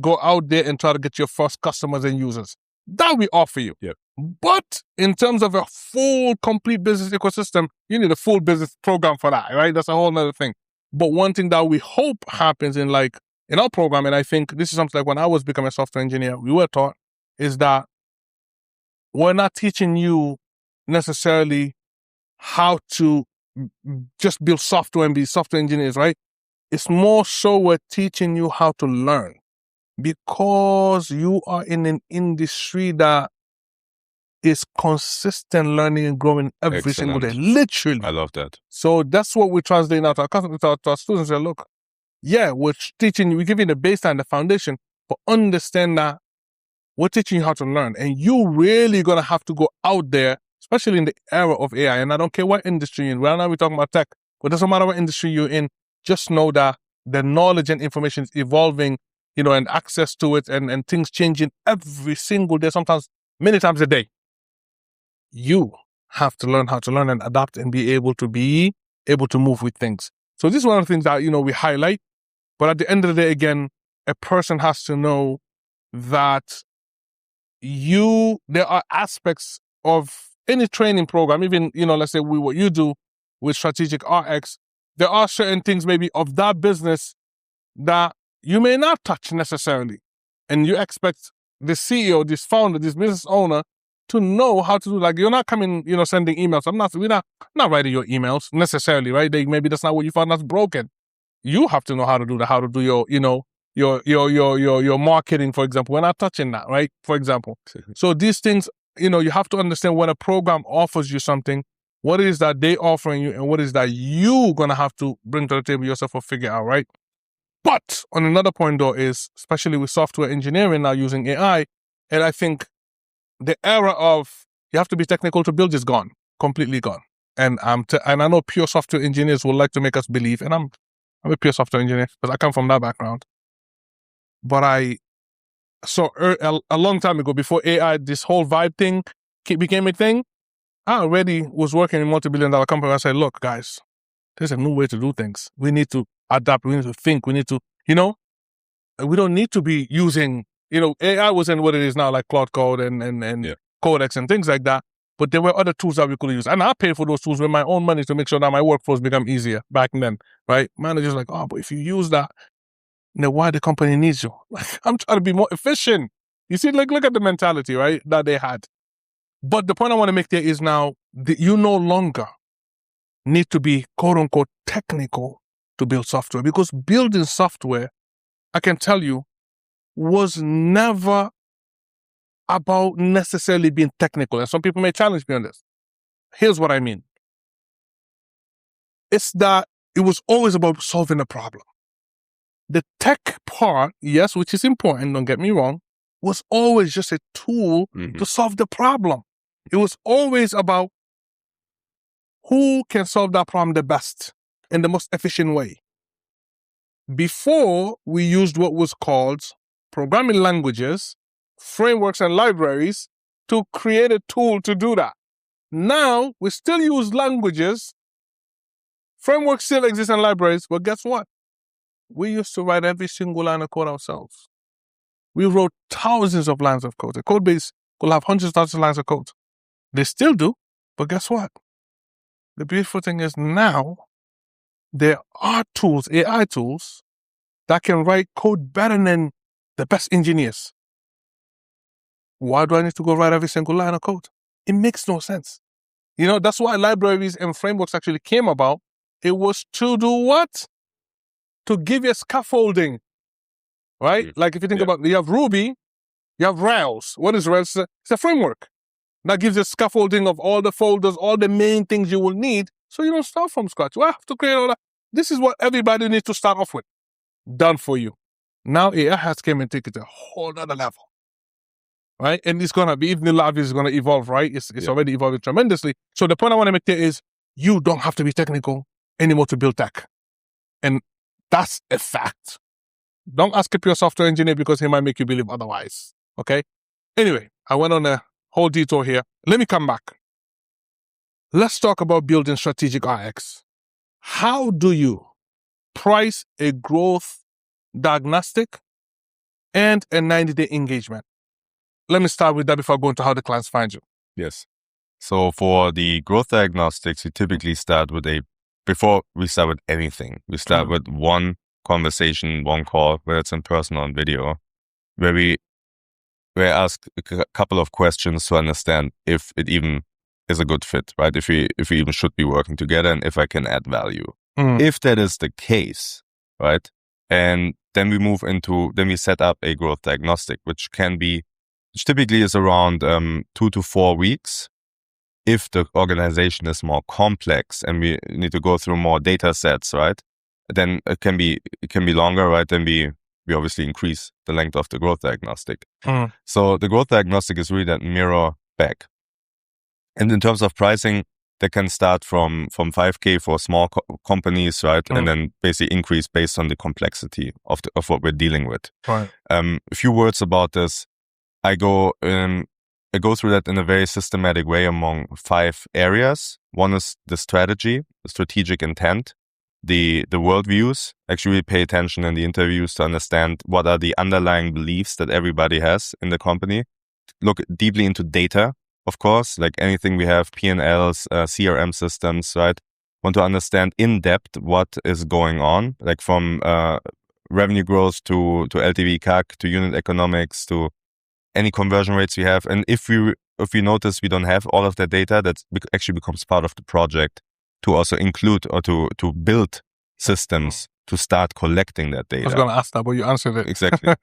go out there and try to get your first customers and users. That we offer you. Yep. But in terms of a full, complete business ecosystem, you need a full business program for that, right? That's a whole other thing. But one thing that we hope happens in our program, and I think this is something like when I was becoming a software engineer, we were taught, is that we're not teaching you necessarily how to just build software and be software engineers, right? It's more so we're teaching you how to learn, because you are in an industry that is consistent learning and growing every single day, literally. I love that. So that's what we're translating out to our students. Say, look, we're teaching you, we're giving the baseline, the foundation, but understand that we're teaching you how to learn, and you really gonna have to go out there, especially in the era of AI. And I don't care what industry you're in. Right now we're talking about tech, but it doesn't matter what industry you're in. Just know that the knowledge and information is evolving, and access to it and things changing every single day, sometimes many times a day. You have to learn how to learn and adapt and be able to move with things. So this is one of the things that, we highlight. But at the end of the day, again, a person has to know that there are aspects of any training program, even, let's say what you do with Strategic RX, there are certain things maybe of that business that you may not touch necessarily. And you expect the CEO, this founder, this business owner to know how to do, you're not coming, sending emails. We're not writing your emails necessarily, right? Maybe that's not what you found that's broken. You have to know how to do that, how to do your marketing, for example. We're not touching that, right? For example. So these things, you have to understand when a program offers you something, what it is that they offering you and what is that you gonna have to bring to the table yourself or figure out, right? But on another point though is, especially with software engineering now using AI, and I think the era of you have to be technical to build is gone, completely gone. And and I know pure software engineers would like to make us believe, and I'm a pure software engineer because I come from that background. But I saw a long time ago, before AI, this whole vibe thing became a thing, I already was working in a multi-billion-dollar company. I said, look, guys, there's a new way to do things. We need to adapt. We need to think. We need to, we don't need to be using, AI wasn't what it is now, like Cloud Code and Codex and things like that. But there were other tools that we could use. And I paid for those tools with my own money to make sure that my workflows become easier back then, right? Managers like, oh, but if you use that, why the company needs you? I'm trying to be more efficient. You see, look at the mentality, right, that they had. But the point I want to make there is now that you no longer need to be quote unquote technical to build software, because building software I can tell you, was never about necessarily being technical. And some people may challenge me on this. Here's what I mean. It's that it was always about solving a problem. The tech part, yes, which is important, don't get me wrong, was always just a tool to solve the problem. It was always about who can solve that problem the best in the most efficient way. Before, we used what was called programming languages, frameworks, and libraries to create a tool to do that. Now, we still use languages, frameworks still exist in libraries, but guess what? We used to write every single line of code ourselves. We wrote thousands of lines of code. The code base could have hundreds of thousands of lines of code. They still do, but guess what? The beautiful thing is now there are tools, AI tools, that can write code better than the best engineers. Why do I need to go write every single line of code? It makes no sense. You know, that's why libraries and frameworks actually came about. It was to do what? To give you scaffolding, right? Like if you think about, you have Ruby, you have Rails. What is Rails? It's a framework that gives you scaffolding of all the folders, all the main things you will need, so you don't start from scratch. Well, I have to create all that. This is what everybody needs to start off with. Done for you. Now AI has came and taken it to a whole other level, right? And it's going to be, even the lab is going to evolve, right? It's already evolving tremendously. So the point I want to make there is you don't have to be technical anymore to build tech. And that's a fact. Don't ask if you're a software engineer because he might make you believe otherwise, okay? Anyway, I went on a whole detour here. Let me come back. Let's talk about building strategic RX. How do you price a growth diagnostic and a 90-day engagement? Let me start with that before I go into how the clients find you. Yes. So for the growth diagnostics, we typically start with before we start with anything, we start with one conversation, one call, whether it's in person or on video, where we ask a couple of questions to understand if it even is a good fit, right? If we even should be working together and if I can add value. If that is the case, right? And then we set up a growth diagnostic, which typically is around 2 to 4 weeks. If the organization is more complex and we need to go through more data sets, right? Then it can be longer, right? Then we obviously increase the length of the growth diagnostic. So the growth diagnostic is really that mirror back. And in terms of pricing, that can start from $5,000 for small companies, right? And then basically increase based on the complexity of what we're dealing with. Right. A few words about this. I go through that in a very systematic way among 5 areas. One is the strategy, the strategic intent, the worldviews. Actually, we pay attention in the interviews to understand what are the underlying beliefs that everybody has in the company. Look deeply into data, of course, like anything we have, P&Ls, CRM systems, right? Want to understand in depth what is going on, like from revenue growth to LTV CAC, to unit economics, to any conversion rates we have. And if we notice we don't have all of that data, that actually becomes part of the project to also include or to build systems to start collecting that data. I was going to ask that, but you answered it. Exactly.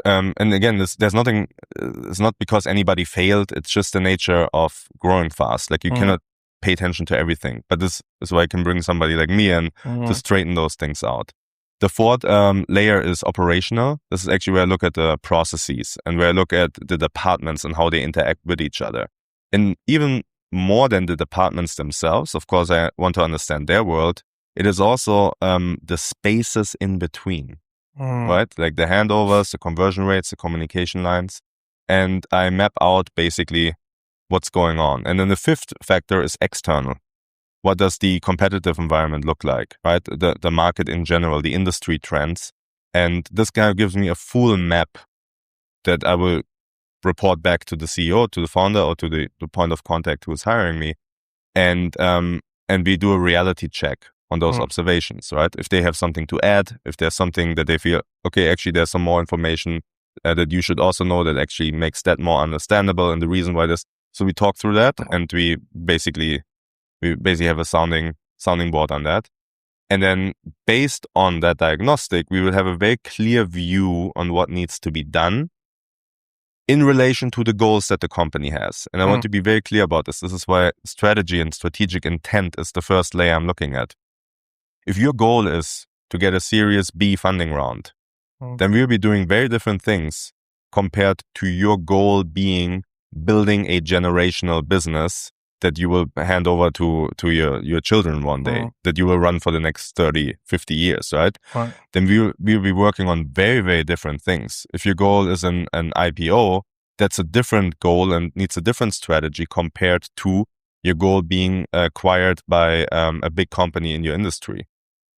And again, there's nothing, it's not because anybody failed. It's just the nature of growing fast. Like you cannot pay attention to everything, but this is why I can bring somebody like me in to straighten those things out. The fourth layer is operational. This is actually where I look at the processes and where I look at the departments and how they interact with each other. And even more than the departments themselves, of course, I want to understand their world. It is also the spaces in between, right? Like the handovers, the conversion rates, the communication lines. And I map out basically what's going on. And then the fifth factor is external. What does the competitive environment look like, right? The market in general, the industry trends. And this kind of gives me a full map that I will report back to the CEO, to the founder, or to the point of contact who is hiring me. And we do a reality check on those observations, right? If they have something to add, if there's something that they feel, okay, actually there's some more information that you should also know that actually makes that more understandable and the reason why this. So we talk through that and we basically have a sounding board on that. And then based on that diagnostic, we will have a very clear view on what needs to be done in relation to the goals that the company has. And I want to be very clear about this. This is why strategy and strategic intent is the first layer I'm looking at. If your goal is to get a Series B funding round, then we'll be doing very different things compared to your goal being building a generational business that you will hand over to your children one day, that you will run for the next 30, 50 years, right? Then we'll be working on very, very different things. If your goal is an IPO, that's a different goal and needs a different strategy compared to your goal being acquired by a big company in your industry,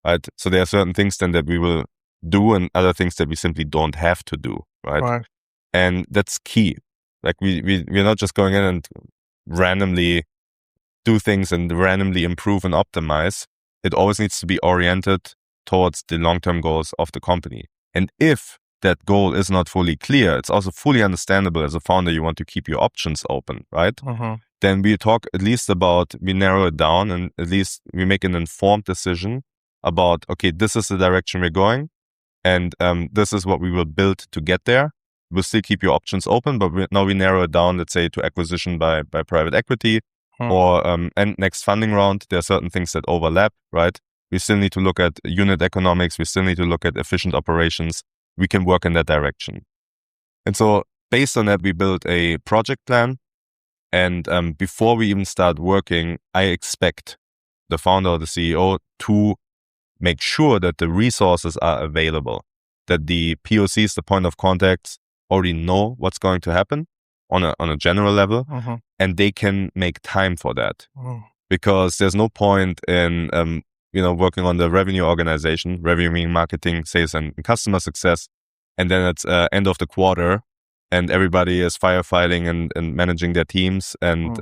right? So there are certain things then that we will do and other things that we simply don't have to do, right? And that's key. Like we're not just going in and randomly do things and randomly improve and optimize. It always needs to be oriented towards the long-term goals of the company. And if that goal is not fully clear, it's also fully understandable as a founder, you want to keep your options open, right? Then we talk at least about, we narrow it down and at least we make an informed decision about, okay, this is the direction we're going and this is what we will build to get there. We'll still keep your options open, but now we narrow it down, let's say, to acquisition by private equity or and next funding round. There are certain things that overlap, right? We still need to look at unit economics. We still need to look at efficient operations. We can work in that direction. And so based on that, we build a project plan. And before we even start working, I expect the founder or the CEO to make sure that the resources are available, that the POCs, the point of contacts, already know what's going to happen on a general level, and they can make time for that. Because there's no point in working on the revenue organization, revenue meaning marketing, sales, and customer success, and then it's end of the quarter, and everybody is firefighting and managing their teams, and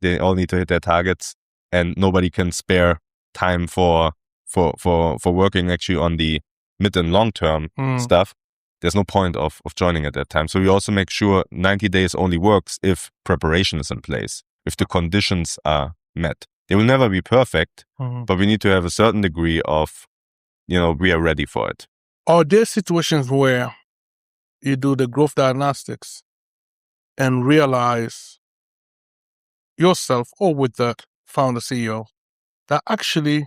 they all need to hit their targets, and nobody can spare time for working actually on the mid and long term stuff. There's no point of joining at that time. So we also make sure 90 days only works if preparation is in place, if the conditions are met. They will never be perfect, but we need to have a certain degree of, we are ready for it. Are there situations where you do the growth diagnostics and realize yourself or with the founder CEO that actually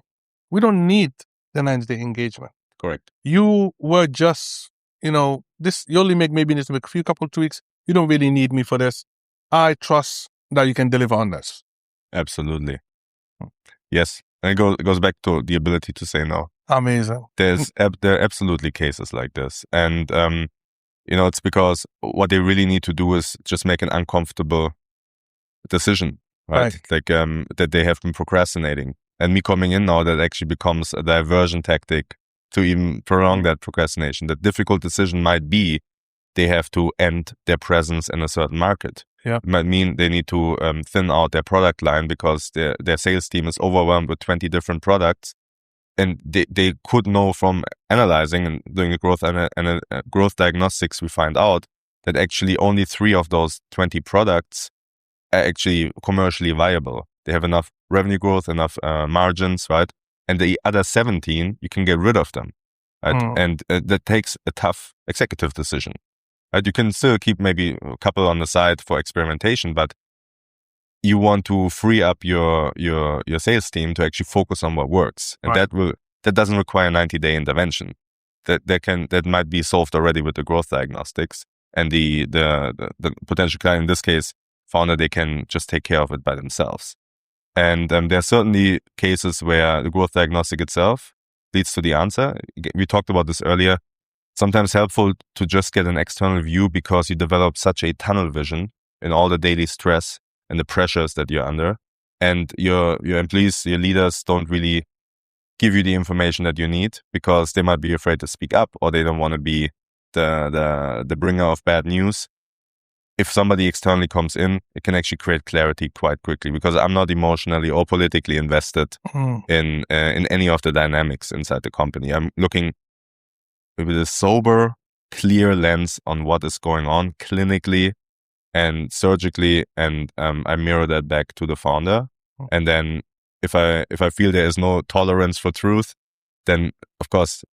we don't need the 90-day engagement? Correct. You were just, you only maybe need to make a couple tweaks. You don't really need me for this. I trust that you can deliver on this. Absolutely. Yes. And it goes back to the ability to say no. Amazing. There are absolutely cases like this. And, it's because what they really need to do is just make an uncomfortable decision, right? Like that they have been procrastinating. And me coming in now, that actually becomes a diversion tactic to even prolong that procrastination. The difficult decision might be they have to end their presence in a certain market. It might mean they need to thin out their product line because their sales team is overwhelmed with 20 different products. And they could know from analyzing and doing a growth diagnostics, we find out that actually only 3 of those 20 products are actually commercially viable. They have enough revenue growth, enough margins, right? And the other 17, you can get rid of them, right? And that takes a tough executive decision, right? You can still keep maybe a couple on the side for experimentation, but you want to free up your sales team to actually focus on what works, and that doesn't require a 90-day intervention. That might be solved already with the growth diagnostics, and the potential client, in this case, founder, they can just take care of it by themselves. And there are certainly cases where the growth diagnostic itself leads to the answer. We talked about this earlier. Sometimes helpful to just get an external view because you develop such a tunnel vision in all the daily stress and the pressures that you're under. And your employees, your leaders don't really give you the information that you need because they might be afraid to speak up or they don't want to be the bringer of bad news. If somebody externally comes in, it can actually create clarity quite quickly because I'm not emotionally or politically invested in any of the dynamics inside the company. I'm looking with a sober, clear lens on what is going on clinically and surgically, and I mirror that back to the founder. And then if I feel there is no tolerance for truth, then of course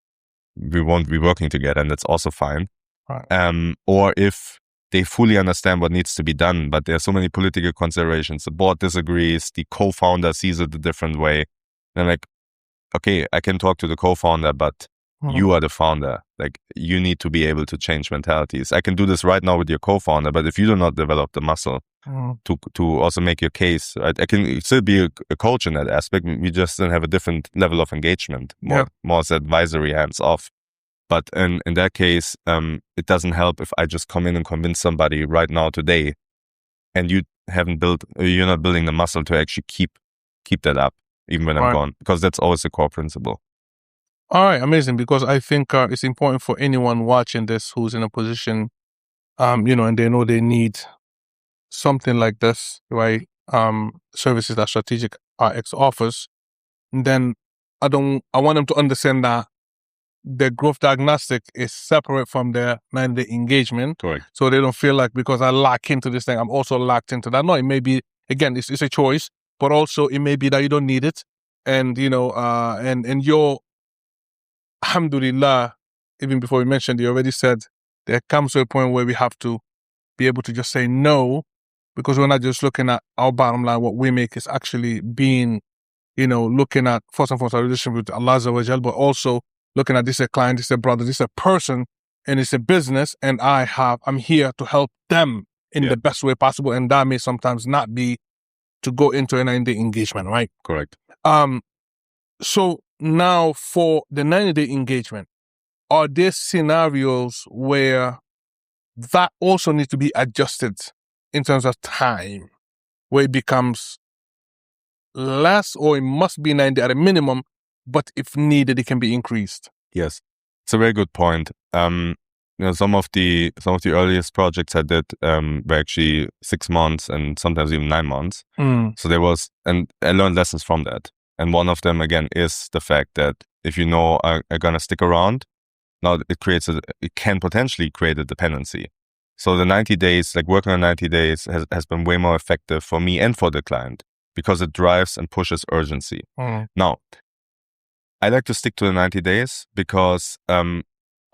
we won't be working together, and that's also fine. Right. Or if they fully understand what needs to be done, but there are so many political considerations. The board disagrees, the co-founder sees it a different way. Then like, okay, I can talk to the co-founder, but you are the founder. Like, you need to be able to change mentalities. I can do this right now with your co-founder, but if you do not develop the muscle to also make your case, right? I can still be a coach in that aspect. We just then have a different level of engagement, more as advisory, hands off. But in that case, it doesn't help if I just come in and convince somebody right now today, and you're not building the muscle to actually keep that up, even when I'm gone, because that's always the core principle. All right, amazing. Because I think it's important for anyone watching this who's in a position, and they know they need something like this, right? Services that Strategic RX offers. Then I want them to understand that the growth diagnostic is separate from their 90-day engagement. Correct. So they don't feel like, because I lock into this thing, I'm also locked into that. No, it may be, again, it's a choice, but also it may be that you don't need it. And, and you're, alhamdulillah, even before we mentioned, you already said there comes to a point where we have to be able to just say no, because we're not just looking at our bottom line. What we make is actually being, looking at, first and foremost, our relationship with Allah Azza wa Jal, but also looking at this is a client, this is a brother, this is a person, and it's a business, and I'm here to help them in the best way possible, and that may sometimes not be to go into a 90-day engagement, right? Correct. So now for the 90-day engagement, are there scenarios where that also needs to be adjusted in terms of time, where it becomes less, or it must be 90 at a minimum, but if needed, it can be increased? Yes, it's a very good point. Some of the earliest projects I did were actually 6 months and sometimes even 9 months. So and I learned lessons from that. And one of them, again, is the fact that if are gonna stick around, now it can potentially create a dependency. So the 90 days, like working on 90 days has been way more effective for me and for the client, because it drives and pushes urgency. Now, I like to stick to the 90 days because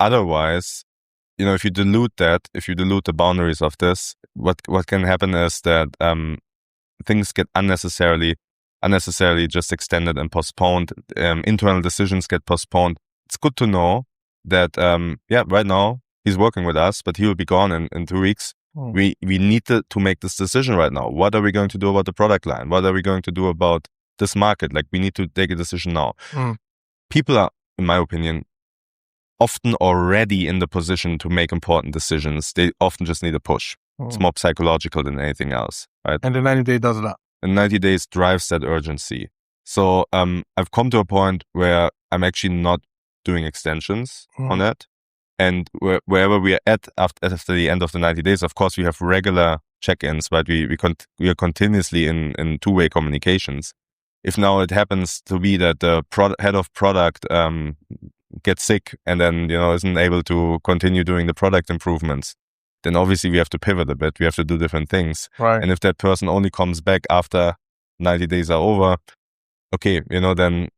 otherwise, if you dilute the boundaries of this, what can happen is that things get unnecessarily just extended and postponed. Internal decisions get postponed. It's good to know that, right now he's working with us, but he will be gone in 2 weeks. We need to make this decision right now. What are we going to do about the product line? What are we going to do about this market? Like, we need to take a decision now. People are, in my opinion, often already in the position to make important decisions. They often just need a push. It's more psychological than anything else, right? And the 90-day does that. And 90 days drives that urgency. So I've come to a point where I'm actually not doing extensions on that. And wherever we are at after the end of the 90 days, of course, we have regular check-ins, but we are continuously in two-way communications. If now it happens to be that the head of product gets sick and then isn't able to continue doing the product improvements, then obviously we have to pivot a bit. We have to do different things. Right. And if that person only comes back after 90 days are over, okay, then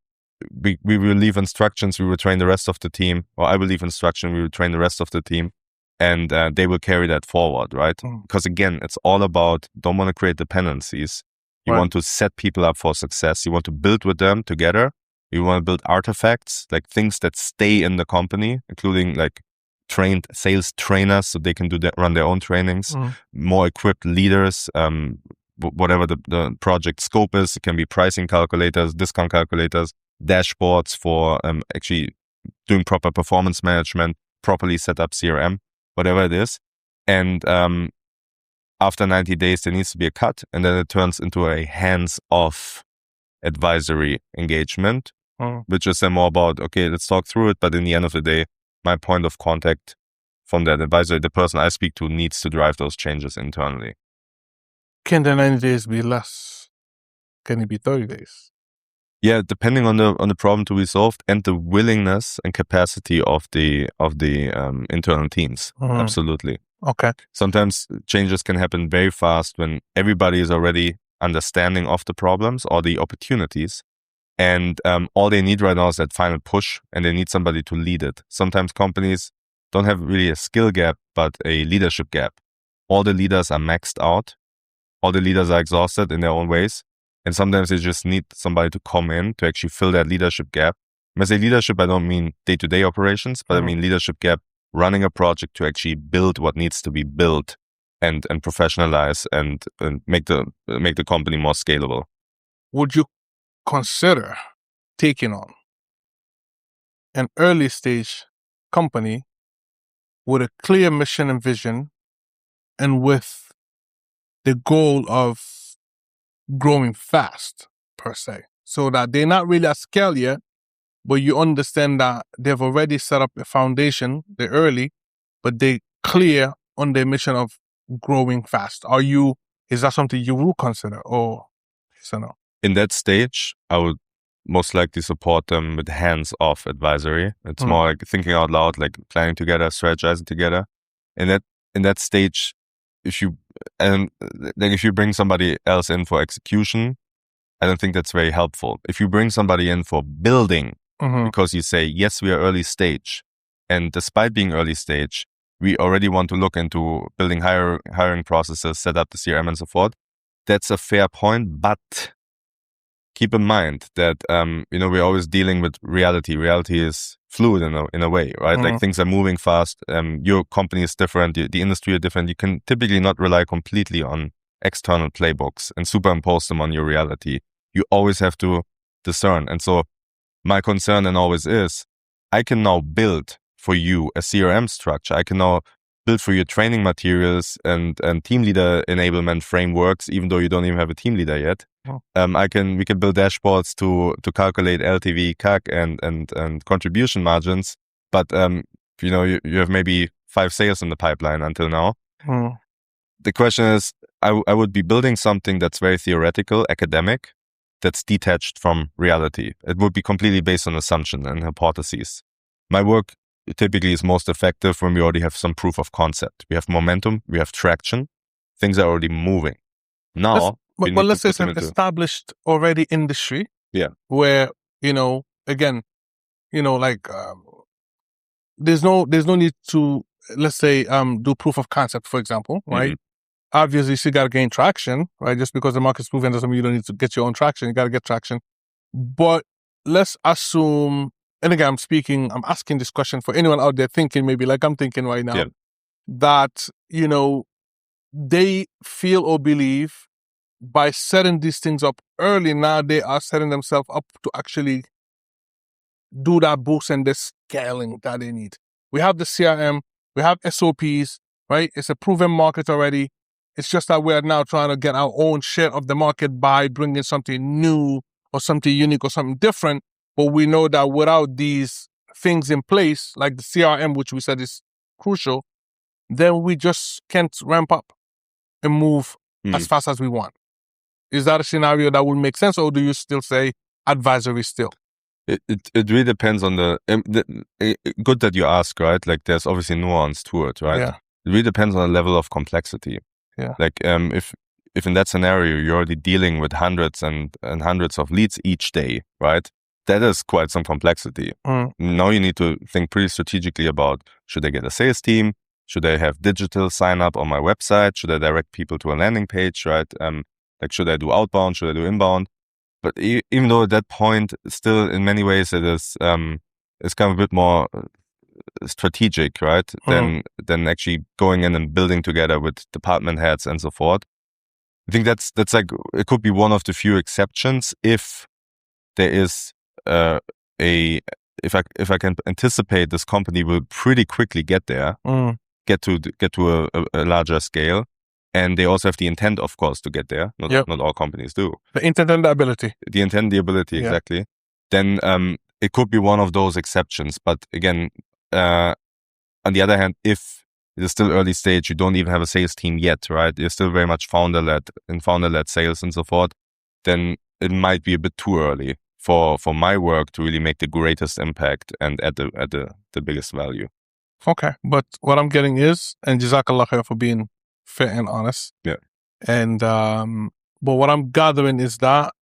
we will leave instructions. We will train the rest of the team, or I will leave instruction. We will train the rest of the team, and they will carry that forward, right? Because again, it's all about, don't want to create dependencies. You want to set people up for success. You want to build with them together. You want to build artifacts, like things that stay in the company, including like trained sales trainers so they can run their own trainings, more equipped leaders, whatever the project scope is. It can be pricing calculators, discount calculators, dashboards for actually doing proper performance management, properly set up CRM, whatever it is. And after 90 days, there needs to be a cut, and then it turns into a hands-off advisory engagement, which is then more about, okay, let's talk through it. But in the end of the day, my point of contact from that advisor, the person I speak to, needs to drive those changes internally. Can the 90 days be less? Can it be 30 days? Yeah, depending on the problem to be solved and the willingness and capacity of the internal teams. Absolutely. Okay. Sometimes changes can happen very fast when everybody is already understanding of the problems or the opportunities, And all they need right now is that final push, and they need somebody to lead it. Sometimes companies don't have really a skill gap, but a leadership gap. All the leaders are maxed out. All the leaders are exhausted in their own ways. And sometimes they just need somebody to come in to actually fill that leadership gap. When I say leadership, I don't mean day-to-day operations, but I mean leadership gap, running a project to actually build what needs to be built and professionalize and make the company more scalable. Would you consider taking on an early stage company with a clear mission and vision and with the goal of growing fast, per se, so that they're not really at scale yet, but you understand that they've already set up a foundation, they're early, but they're clear on their mission of growing fast? Is that something you will consider, or so no? In that stage, I would most likely support them with hands-off advisory. It's more like thinking out loud, like planning together, strategizing together. In that stage, if you bring somebody else in for execution, I don't think that's very helpful. If you bring somebody in for building, because you say, yes, we are early stage, and despite being early stage, we already want to look into building hiring processes, set up the CRM and so forth. That's a fair point, but keep in mind that we're always dealing with reality. Reality is fluid in a way, right? Like things are moving fast. Your company is different. The industry is different. You can typically not rely completely on external playbooks and superimpose them on your reality. You always have to discern. And so my concern and always is, I can now build for you a CRM structure. I can now build for you training materials and team leader enablement frameworks, even though you don't even have a team leader yet. We can build dashboards to calculate LTV, CAC, and contribution margins. But you have maybe 5 sales in the pipeline until now. The question is, I would be building something that's very theoretical, academic, that's detached from reality. It would be completely based on assumption and hypotheses. My work typically is most effective when we already have some proof of concept. We have momentum, we have traction, things are already moving. Now, let's say it's an established already industry. Yeah. Where, again, there's no need to, let's say, do proof of concept, for example, right? Obviously, you still got to gain traction, right? Just because the market's proven doesn't mean you don't need to get your own traction. You got to get traction. But let's assume, and again, I'm asking this question for anyone out there thinking, maybe like I'm thinking right now, that, they feel or believe by setting these things up early, now they are setting themselves up to actually do that boost and the scaling that they need. We have the CRM, we have SOPs, right? It's a proven market already. It's just that we're now trying to get our own share of the market by bringing something new or something unique or something different. But we know that without these things in place, like the CRM, which we said is crucial, then we just can't ramp up and move as fast as we want. Is that a scenario that would make sense, or do you still say advisory still? It really depends on good that you ask, right? Like there's obviously nuance to it, right? Yeah. It really depends on the level of complexity. Yeah. Like if in that scenario you're already dealing with hundreds and hundreds of leads each day, right? That is quite some complexity. Now you need to think pretty strategically about, should I get a sales team? Should I have digital sign up on my website? Should I direct people to a landing page, right? Like should I do outbound? Should I do inbound? But even though at that point, still in many ways it is it's kind of a bit more strategic, right? Than actually going in and building together with department heads and so forth. I think that's like, it could be one of the few exceptions if there is if I can anticipate this company will pretty quickly get there, get to a larger scale. And they also have the intent, of course, to get there. Not all companies do. The intent and the ability. The intent, the ability, exactly. Then it could be one of those exceptions. But again, on the other hand, if it is still early stage, you don't even have a sales team yet, right? You're still very much founder-led sales and so forth, then it might be a bit too early for my work to really make the greatest impact and add the biggest value. Okay. But what I'm getting is, and Jazakallah khair for being fair and honest. Yeah. And but what I'm gathering is that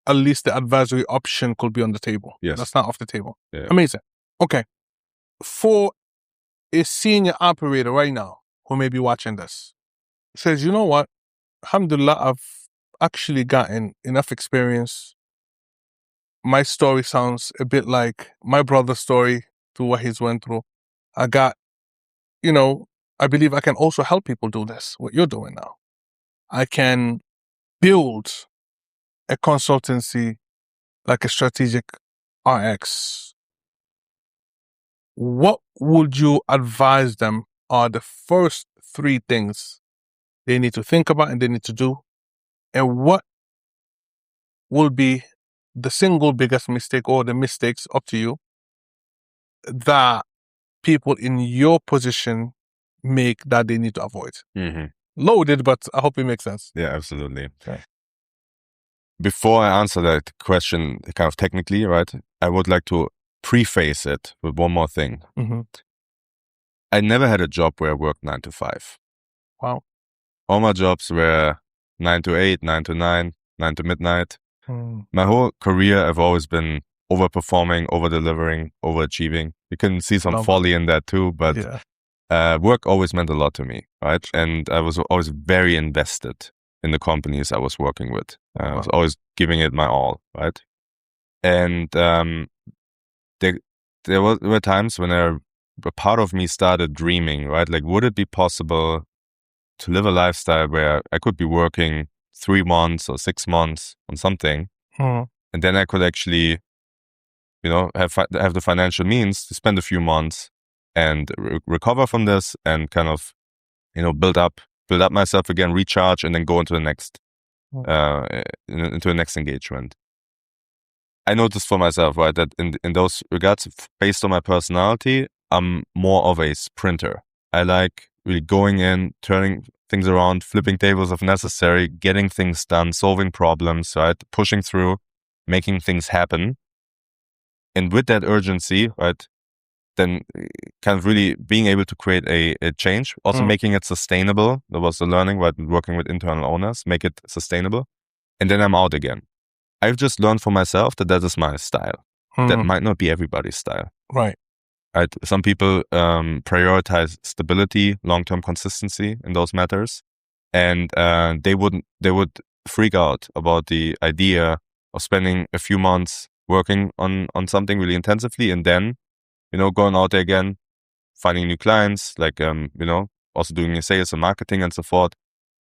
at least the advisory option could be on the table. Yes. That's not off the table. Yeah. Amazing. Okay. For a senior operator right now who may be watching this, says, you know what? Alhamdulillah, I've actually gotten enough experience. My story sounds a bit like my brother's story to what he's went through. I got, I believe I can also help people do this, what you're doing now. I can build a consultancy like a strategic RX. What would you advise them are the first 3 things they need to think about and they need to do? And what will be the single biggest mistake or the mistakes, up to you, that people in your position make that they need to avoid? Mm-hmm. Loaded, but I hope it makes sense. Yeah, absolutely. Okay. Before I answer that question kind of technically, right, I would like to preface it with one more thing. Mm-hmm. I never had a job where I worked 9 to 5. Wow. All my jobs were 9 to 8, 9 to 9, 9 to midnight. My whole career, I've always been overperforming, over-delivering, overachieving. You can see some folly in that too, but work always meant a lot to me, right? And I was always very invested in the companies I was working with. I was always giving it my all, right? And there were times when a part of me started dreaming, right? Like, would it be possible to live a lifestyle where I could be working 3 months or 6 months on something, and then I could actually, have the financial means to spend a few months and recover from this and kind of, build up myself again, recharge, and then go into the next, into the next engagement. I noticed for myself, right, that in those regards, based on my personality, I'm more of a sprinter. I like really going in, turning things around, flipping tables if necessary, getting things done, solving problems, right, pushing through, making things happen. And with that urgency, right, then kind of really being able to create a change, also making it sustainable. That was the learning, right, working with internal owners, make it sustainable. And then I'm out again. I've just learned for myself that is my style. That might not be everybody's style. Right. Some people prioritize stability, long-term consistency in those matters, and they would freak out about the idea of spending a few months working on something really intensively, and then going out there again, finding new clients, like also doing your sales and marketing and so forth.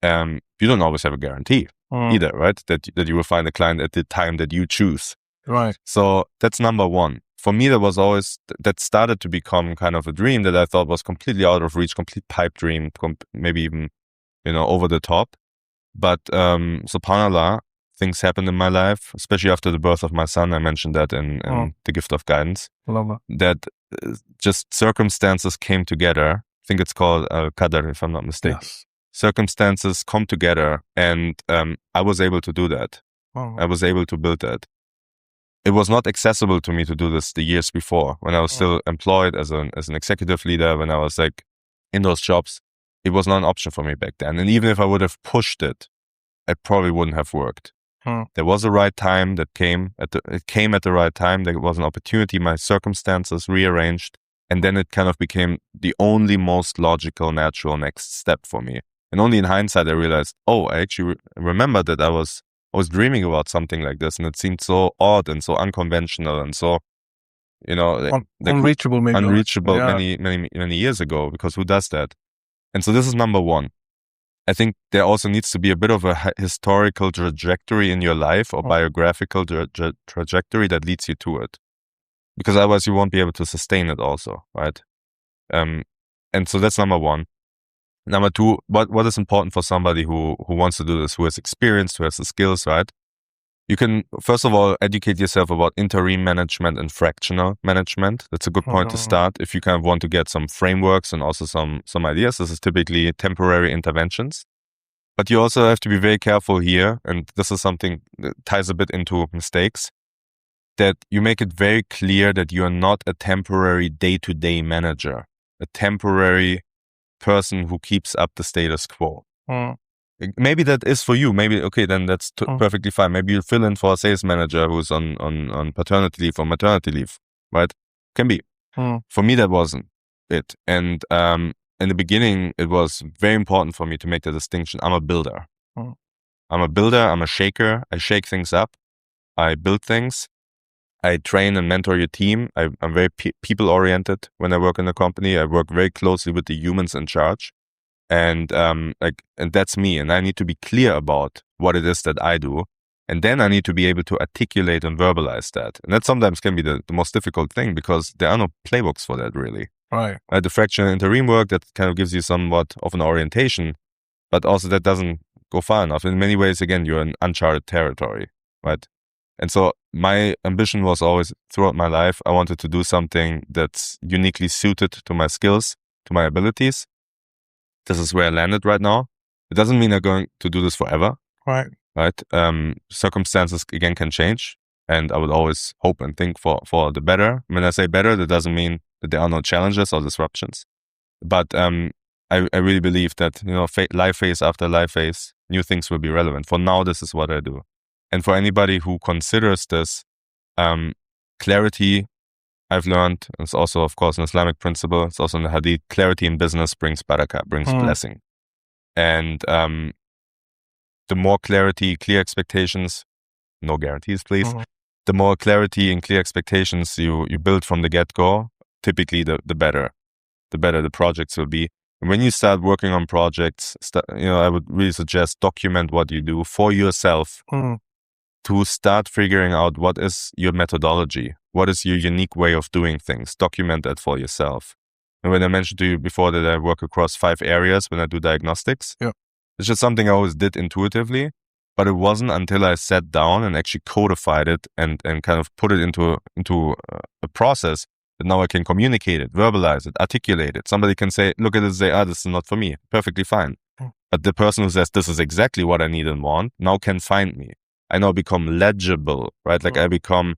You don't always have a guarantee either, right? That you will find a client at the time that you choose. Right. So that's number one. For me, that started to become kind of a dream that I thought was completely out of reach, complete pipe dream, maybe even, over the top. But subhanAllah, things happened in my life, especially after the birth of my son. I mentioned that in The Gift of Guidance. Love that just circumstances came together. I think it's called Qadar, if I'm not mistaken. Yes. Circumstances come together, and I was able to do that. I was able to build that. It was not accessible to me to do this the years before, when I was still employed as an executive leader, when I was like in those jobs. It was not an option for me back then. And even if I would have pushed it, it probably wouldn't have worked. There was a right time that came at the right time. There was an opportunity, my circumstances rearranged, and then it kind of became the only most logical, natural next step for me. And only in hindsight, I realized, I actually remember that I was dreaming about something like this, and it seemed so odd and so unconventional and so, unreachable, maybe. Unreachable many years ago, because who does that? And so this is number one. I think there also needs to be a bit of a historical trajectory in your life, or biographical trajectory that leads you to it, because otherwise you won't be able to sustain it also, right? And so that's number one. Number two, what is important for somebody who wants to do this, who has experience, who has the skills, right? You can, first of all, educate yourself about interim management and fractional management. That's a good point to start if you kind of want to get some frameworks and also some ideas. This is typically temporary interventions. But you also have to be very careful here, and this is something that ties a bit into mistakes, that you make it very clear that you are not a temporary day-to-day manager, a temporary person who keeps up the status quo. Maybe that is for you. Maybe, okay, then that's perfectly fine. Maybe you fill in for a sales manager who's on paternity leave or maternity leave, right? Can be. For me, that wasn't it. And in the beginning, it was very important for me to make the distinction. I'm a builder. I'm a builder. I'm a shaker. I shake things up. I build things. I train and mentor your team. I'm very people-oriented when I work in a company. I work very closely with the humans in charge. And and that's me. And I need to be clear about what it is that I do. And then I need to be able to articulate and verbalize that. And that sometimes can be the most difficult thing because there are no playbooks for that, really. Right. The fractional interim work, that kind of gives you somewhat of an orientation, but also that doesn't go far enough. In many ways, again, you're in uncharted territory, right? And so my ambition was always, throughout my life, I wanted to do something that's uniquely suited to my skills, to my abilities. This is where I landed right now. It doesn't mean I'm going to do this forever. Right. Right. Circumstances, again, can change. And I would always hope and think for the better. When I say better, that doesn't mean that there are no challenges or disruptions. But I really believe that, life phase after life phase, new things will be relevant. For now, this is what I do. And for anybody who considers this, clarity, I've learned, it's also, of course, an Islamic principle. It's also in the Hadith. Clarity in business brings barakah, brings blessing. And the more clarity, clear expectations, no guarantees, please. The more clarity and clear expectations you build from the get-go, typically the better the projects will be. And when you start working on projects, I would really suggest document what you do for yourself to start figuring out what is your methodology, what is your unique way of doing things. Document that for yourself. And when I mentioned to you before that I work across 5 areas when I do diagnostics, it's just something I always did intuitively, but it wasn't until I sat down and actually codified it and kind of put it into a process that now I can communicate it, verbalize it, articulate it. Somebody can say, look at it and say, this is not for me. Perfectly fine. But the person who says, this is exactly what I need and want, now can find me. I now become legible, right? Like I become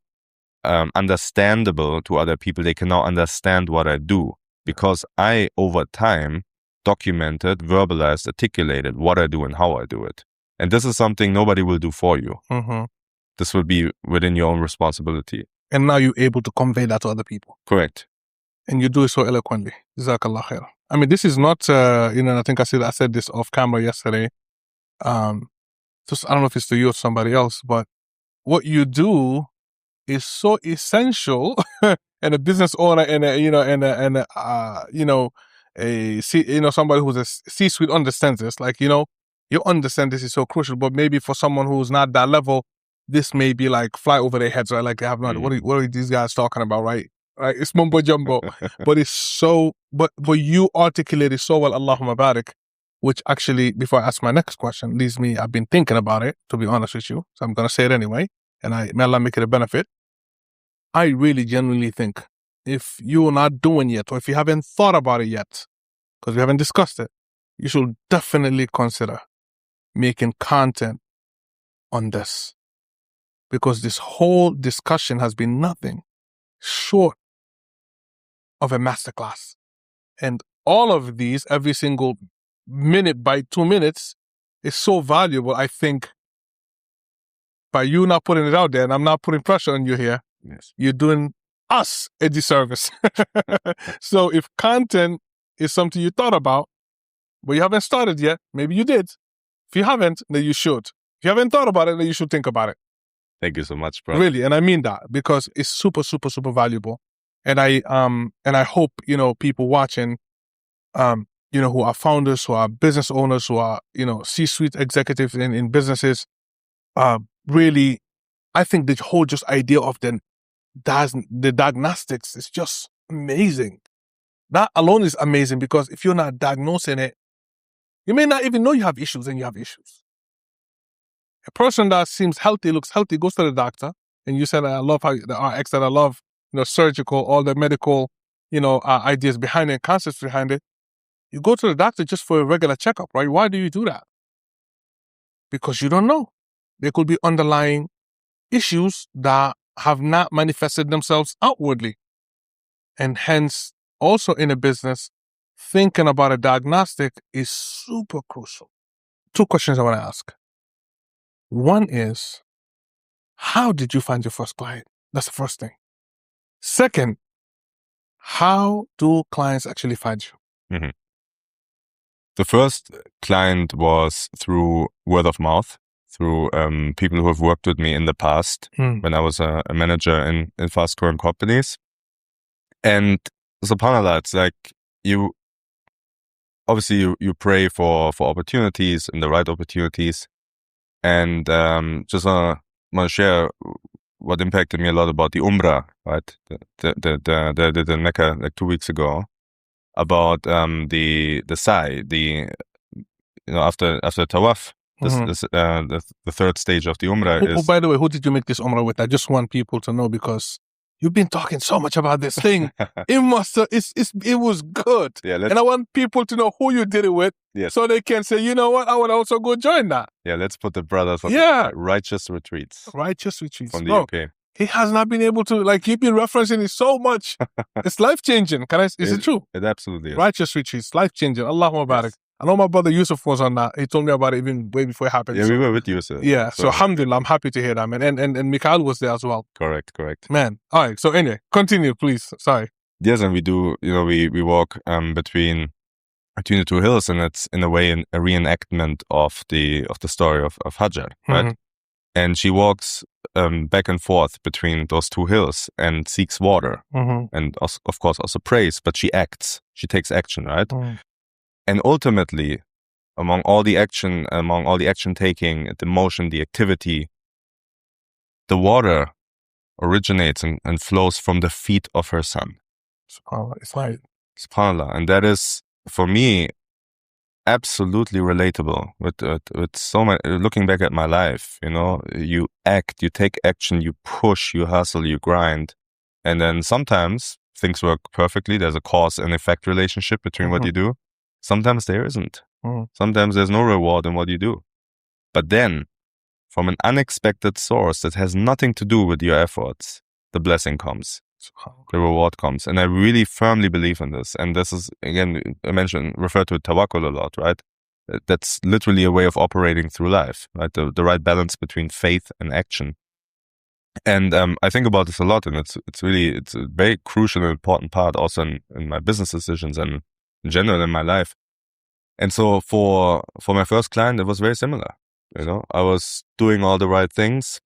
understandable to other people. They can now understand what I do because I, over time, documented, verbalized, articulated what I do and how I do it. And this is something nobody will do for you. This will be within your own responsibility. And now you're able to convey that to other people. Correct. And you do it so eloquently. Jazakallah khair. I mean, this is not, I think I said this off camera yesterday. Just, I don't know if it's to you or somebody else, but what you do is so essential, and a business owner and somebody who's a C-suite understands this. Like, you understand this is so crucial, but maybe for someone who's not that level, this may be like fly over their heads, right? Like they have no idea, what are these guys talking about, right? Right? It's mumbo jumbo, but it's so, but you articulate it so well, Allahumma barik, which actually, before I ask my next question, leaves me, I've been thinking about it, to be honest with you. So I'm going to say it anyway. And may Allah make it a benefit. I really genuinely think if you're not doing yet, or if you haven't thought about it yet, because we haven't discussed it, you should definitely consider making content on this. Because this whole discussion has been nothing short of a masterclass. And all of these, every single minute by 2 minutes, is so valuable. I think by you not putting it out there, and I'm not putting pressure on you here, you're doing us a disservice. So if content is something you thought about, but you haven't started yet, maybe you did. If you haven't, then you should. If you haven't thought about it, then you should think about it. Thank you so much, bro. Really, and I mean that because it's super, super, super valuable. And I hope, people watching, who are founders, who are business owners, who are, C-suite executives in businesses, really, I think the whole just idea of the diagnostics is just amazing. That alone is amazing because if you're not diagnosing it, you may not even know you have issues and you have issues. A person that seems healthy, looks healthy, goes to the doctor, and you said, I love how the RX, that I love, surgical, all the medical, ideas behind it, concepts behind it. You go to the doctor just for a regular checkup, right? Why do you do that? Because you don't know. There could be underlying issues that have not manifested themselves outwardly. And hence, also in a business, thinking about a diagnostic is super crucial. two questions I want to ask. One is, how did you find your first client? That's the first thing. Second, how do clients actually find you? Mhm. The first client was through word of mouth, through people who have worked with me in the past when I was a manager in fast-growing companies. And subhanAllah, it's like you pray for opportunities and the right opportunities. And just want to share what impacted me a lot about the Umrah, right? The did in Mecca like 2 weeks ago, about the sa'i, after tawaf, the third stage of the Umrah is. Oh, by the way, who did you make this Umrah with? I just want people to know, because you've been talking so much about this thing. It was good. Yeah, and I want people to know who you did it with, so they can say, you know what, I would also go join that. Yeah, let's put the brothers on the Righteous Retreats. Righteous Retreats. From the UK. He has not been able to, he's been referencing it so much. It's life-changing. Is it true? It absolutely is. Righteous Retreats, life-changing. Allahumma barak. Yes. I know my brother Yusuf was on that. He told me about it even way before it happened. Yeah, we were with Yusuf. Yeah, so alhamdulillah, I'm happy to hear that, man. And Mikhail was there as well. Correct. Man, all right, so anyway, continue, please. Sorry. Yes, and we do, we walk between the two hills, and it's in a way a reenactment of the story of Hajar, right? Mm-hmm. And she walks back and forth between those two hills and seeks water, and of course also prays, but she acts. She takes action, right? And ultimately, among all the action taking, the motion, the activity, the water originates and flows from the feet of her son. SubhanAllah, it's right. SubhanAllah, and that is, for me, absolutely relatable with so much. Looking back at my life, you act, you take action, you push, you hustle, you grind, and then sometimes things work perfectly. There's a cause and effect relationship between what you do. Sometimes there isn't. Sometimes there's no reward in what you do. But then, from an unexpected source that has nothing to do with your efforts, the blessing comes. The reward comes. And I really firmly believe in this. And this is, again, refer to tawakkul a lot, right? That's literally a way of operating through life, right? The right balance between faith and action. And I think about this a lot, and it's a very crucial and important part also in my business decisions and in general in my life. And so for my first client, it was very similar. I was doing all the right things,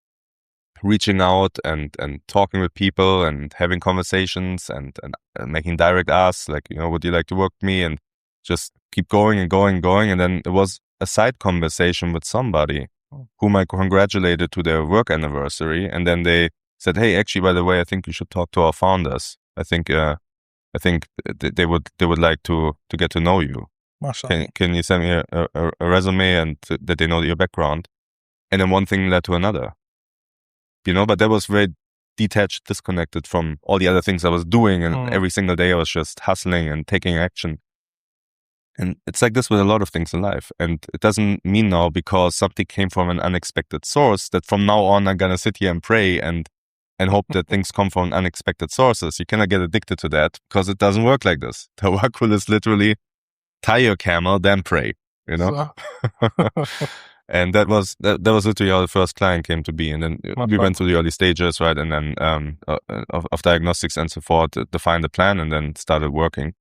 reaching out and talking with people and having conversations and making direct asks, like, would you like to work with me? And just keep going and going and going. And then it was a side conversation with somebody whom I congratulated to their work anniversary. And then they said, hey, actually, by the way, I think you should talk to our founders. I think they would like to get to know you. Can you send me a resume and that they know your background? And then one thing led to another. But that was very detached, disconnected from all the other things I was doing. And every single day I was just hustling and taking action. And it's like this with a lot of things in life. And it doesn't mean now, because something came from an unexpected source, that from now on I'm going to sit here and pray and hope that things come from unexpected sources. You cannot get addicted to that, because it doesn't work like this. Tawakkul is literally tie your camel, then pray, And that was literally how the first client came to be. And then we went through the early stages, right? And then of diagnostics and so forth, defined the plan, and then started working.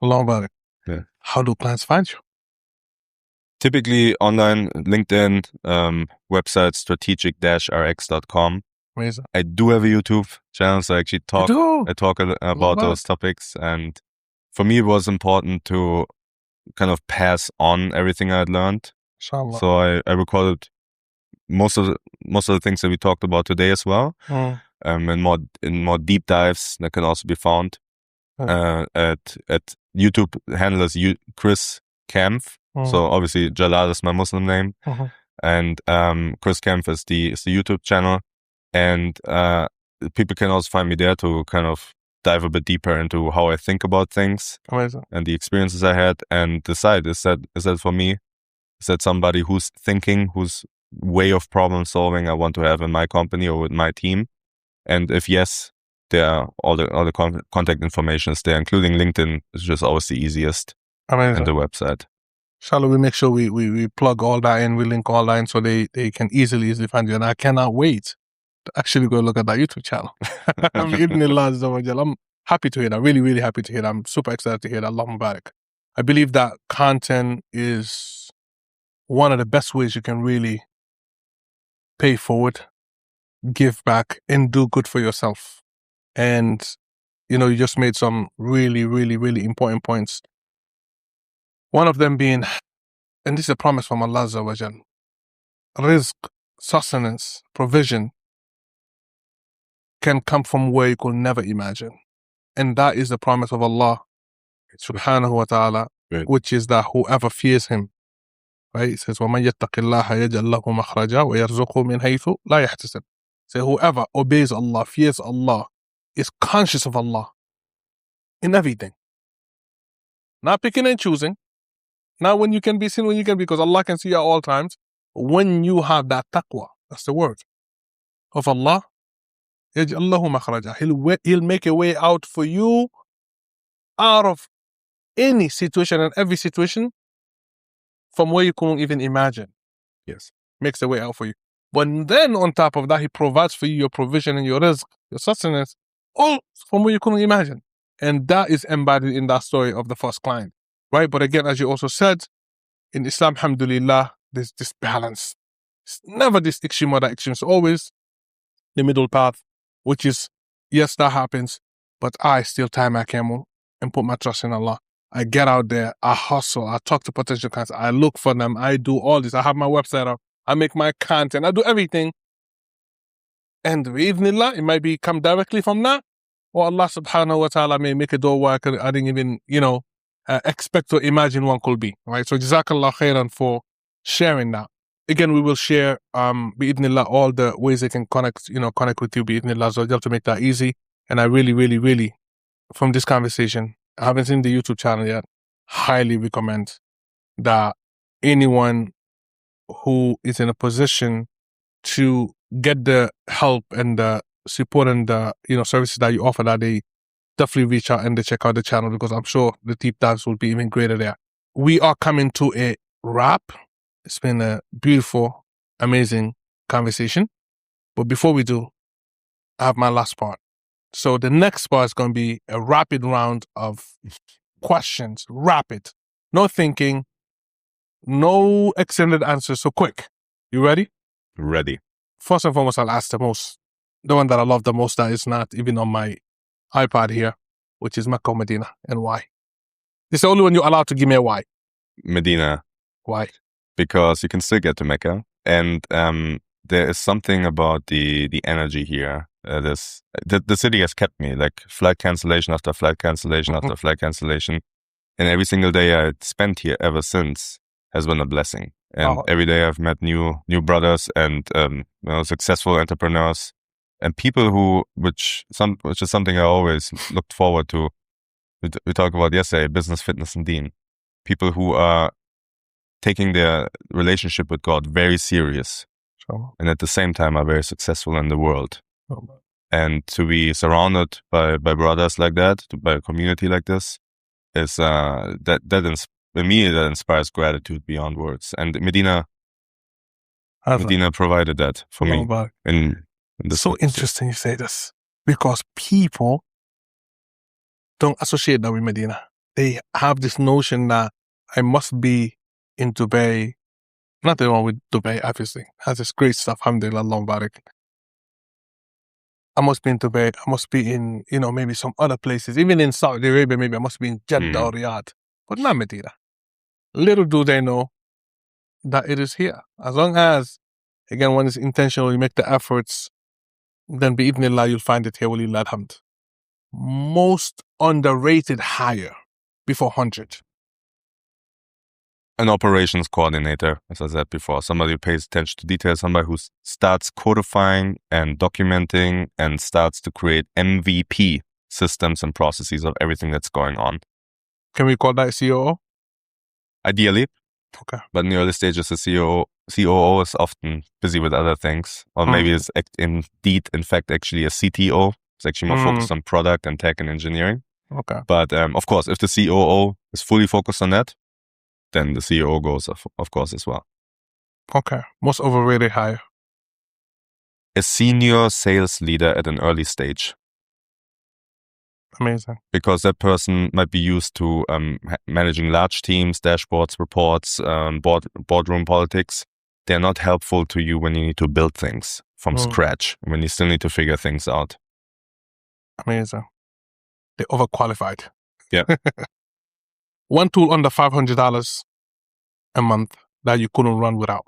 Long about it. Yeah. How do clients find you? Typically online, LinkedIn, website strategic-rx.com. Amazing. I do have a YouTube channel, so I actually talk about those topics. And for me, it was important to kind of pass on everything I had learned. Inshallah. So I recorded most of the things that we talked about today as well, and more deep dives that can also be found at YouTube. Handle is Chris Kaempf. So obviously Jalal is my Muslim name, and Chris Kaempf is the YouTube channel, and people can also find me there to kind of dive a bit deeper into how I think about things. Amazing. And the experiences I had, and decide is that for me, is that somebody who's thinking, whose way of problem solving I want to have in my company or with my team. And if yes, there are all the contact information is there, including LinkedIn is just always the easiest. Amazing. And the website. Inshallah, we make sure we plug all that in, we link all that in so they can easily find you. And I cannot wait to actually go look at that YouTube channel. I'm happy to hear that. Really, really happy to hear that. I'm super excited to hear that. Allah Mubarak. I believe that content is one of the best ways you can really pay forward, give back, and do good for yourself. And, you just made some really, really, really important points. One of them being, and this is a promise from Allah Azza wa Jal, rizq, sustenance, provision can come from where you could never imagine. And that is the promise of Allah subhanahu wa ta'ala, which is that whoever fears him, right? It says, وَمَنْ يَتَّقِ اللَّهَ يَجْعَلْ لَهُ مَخْرَجًا وَيَرْزُقْهُ مِنْ حَيْثُ لَا يَحْتَسِبُ. So whoever obeys Allah, fears Allah, is conscious of Allah in everything. Not picking and choosing. Not when you can be seen, when you can be, because Allah can see you at all times. When you have that taqwa, that's the word, of Allah, يَجْعَلْ لَهُ مَخْرَجًا. He'll make a way out for you out of any situation and every situation from where you couldn't even imagine. Yes. Makes a way out for you. But then on top of that, he provides for you your provision and your rizq, your sustenance, all from where you couldn't imagine. And that is embodied in that story of the first client, right? But again, as you also said, in Islam, alhamdulillah, there's this balance. It's never this extreme or that extreme. It's always the middle path, which is, yes, that happens, but I still tie my camel and put my trust in Allah. I get out there, I hustle, I talk to potential clients, I look for them, I do all this. I have my website up, I make my content, I do everything. And bi'idhnillah, it might be come directly from that, or Allah subhanahu wa ta'ala may make a door where I didn't even, expect or imagine one could be, right? So jazakallah khairan for sharing that. Again, we will share, bi'idhnillah, all the ways they can connect with you, bi'idhnillah, so to make that easy. And I really, really, really, from this conversation, I haven't seen the YouTube channel yet, highly recommend that anyone who is in a position to get the help and the support and the services that you offer, that they definitely reach out and they check out the channel, because I'm sure the deep dives will be even greater there. We are coming to a wrap. It's been a beautiful, amazing conversation. But before we do, I have my last part. So the next part is going to be a rapid round of questions. Rapid. No thinking. No extended answers. So quick. You ready? Ready. First and foremost, I'll ask the one that I love the most, that is not even on my iPad here, which is Mecca or Medina, and why? This is the only one you're allowed to give me a why. Medina. Why? Because you can still get to Mecca. And there is something about the energy here. The city has kept me, like flight cancellation after flight cancellation after flight cancellation. And every single day I spent here ever since has been a blessing. And every day I've met new brothers and successful entrepreneurs and people which is something I always looked forward to. We talked about yesterday, business, fitness, and deen. People who are taking their relationship with God very serious, and at the same time are very successful in the world. And to be surrounded by brothers like that, by a community like this, is that inspires gratitude beyond words. And Medina provided that for me. In this so interesting you say this, because people don't associate that with Medina. They have this notion that I must be in Dubai. Nothing wrong with Dubai, obviously. Has this great stuff, alhamdulillah, Allah Mubarak. I must be in Dubai. I must be in, maybe some other places. Even in Saudi Arabia, maybe I must be in Jeddah or Riyadh. But not Medina. Little do they know that it is here. As long as, again, one is intentional, you make the efforts, then bi'idhnillah, you'll find it here, walillah alhamd. Most underrated hire before 100. An operations coordinator, as I said before, somebody who pays attention to detail, somebody who starts codifying and documenting and starts to create MVP systems and processes of everything that's going on. Can we call that COO? Ideally. Okay. But in the early stages, the COO is often busy with other things, or maybe is in fact, actually a CTO. It's actually more focused on product and tech and engineering. Okay. But of course, if the COO is fully focused on that, then the CEO goes, of course, as well. Okay. Most overrated hire? A senior sales leader at an early stage. Amazing. Because that person might be used to managing large teams, dashboards, reports, boardroom politics. They're not helpful to you when you need to build things from scratch, when you still need to figure things out. Amazing. They're overqualified. Yeah. One tool under $500 a month that you couldn't run without.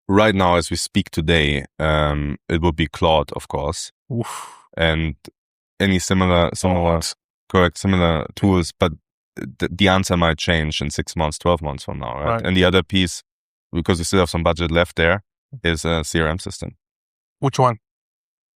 Right now, as we speak today, it would be Claude, of course. Oof. And any similar tools, but the answer might change in 6 months, 12 months from now, right? And the other piece, because we still have some budget left there, is a CRM system. Which one?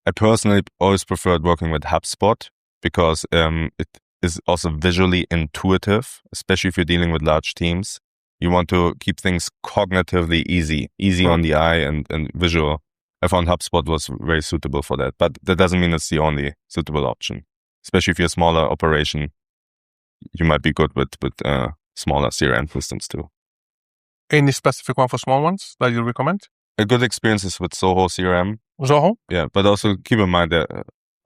I personally always preferred working with HubSpot because it is also visually intuitive, especially if you're dealing with large teams. You want to keep things cognitively easy on the eye and visual. I found HubSpot was very suitable for that, but that doesn't mean it's the only suitable option. Especially if you're a smaller operation, you might be good with smaller CRM systems too. Any specific one for small ones that you recommend? A good experience is with Zoho CRM. Zoho? Yeah, but also keep in mind that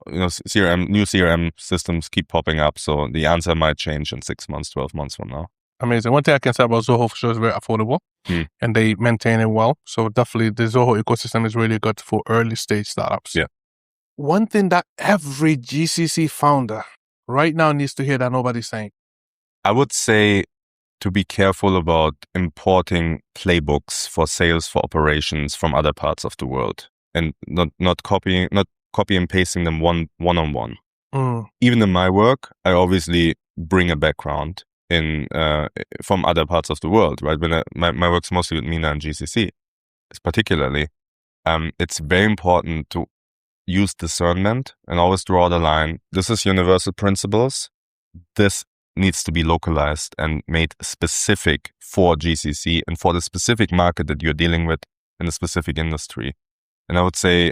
new CRM systems keep popping up, so the answer might change in 6 months, 12 months from now. Amazing. One thing I can say about Zoho for sure is very affordable and they maintain it well. So definitely the Zoho ecosystem is really good for early stage startups. Yeah. One thing that every GCC founder right now needs to hear that nobody's saying. I would say to be careful about importing playbooks for sales, for operations from other parts of the world and not copy and pasting them one-on-one. Even in my work, I obviously bring a background from other parts of the world, right? When my work's mostly with MENA and GCC, particularly, it's very important to use discernment and always draw the line. This is universal principles. This needs to be localized and made specific for GCC and for the specific market that you're dealing with in a specific industry. And I would say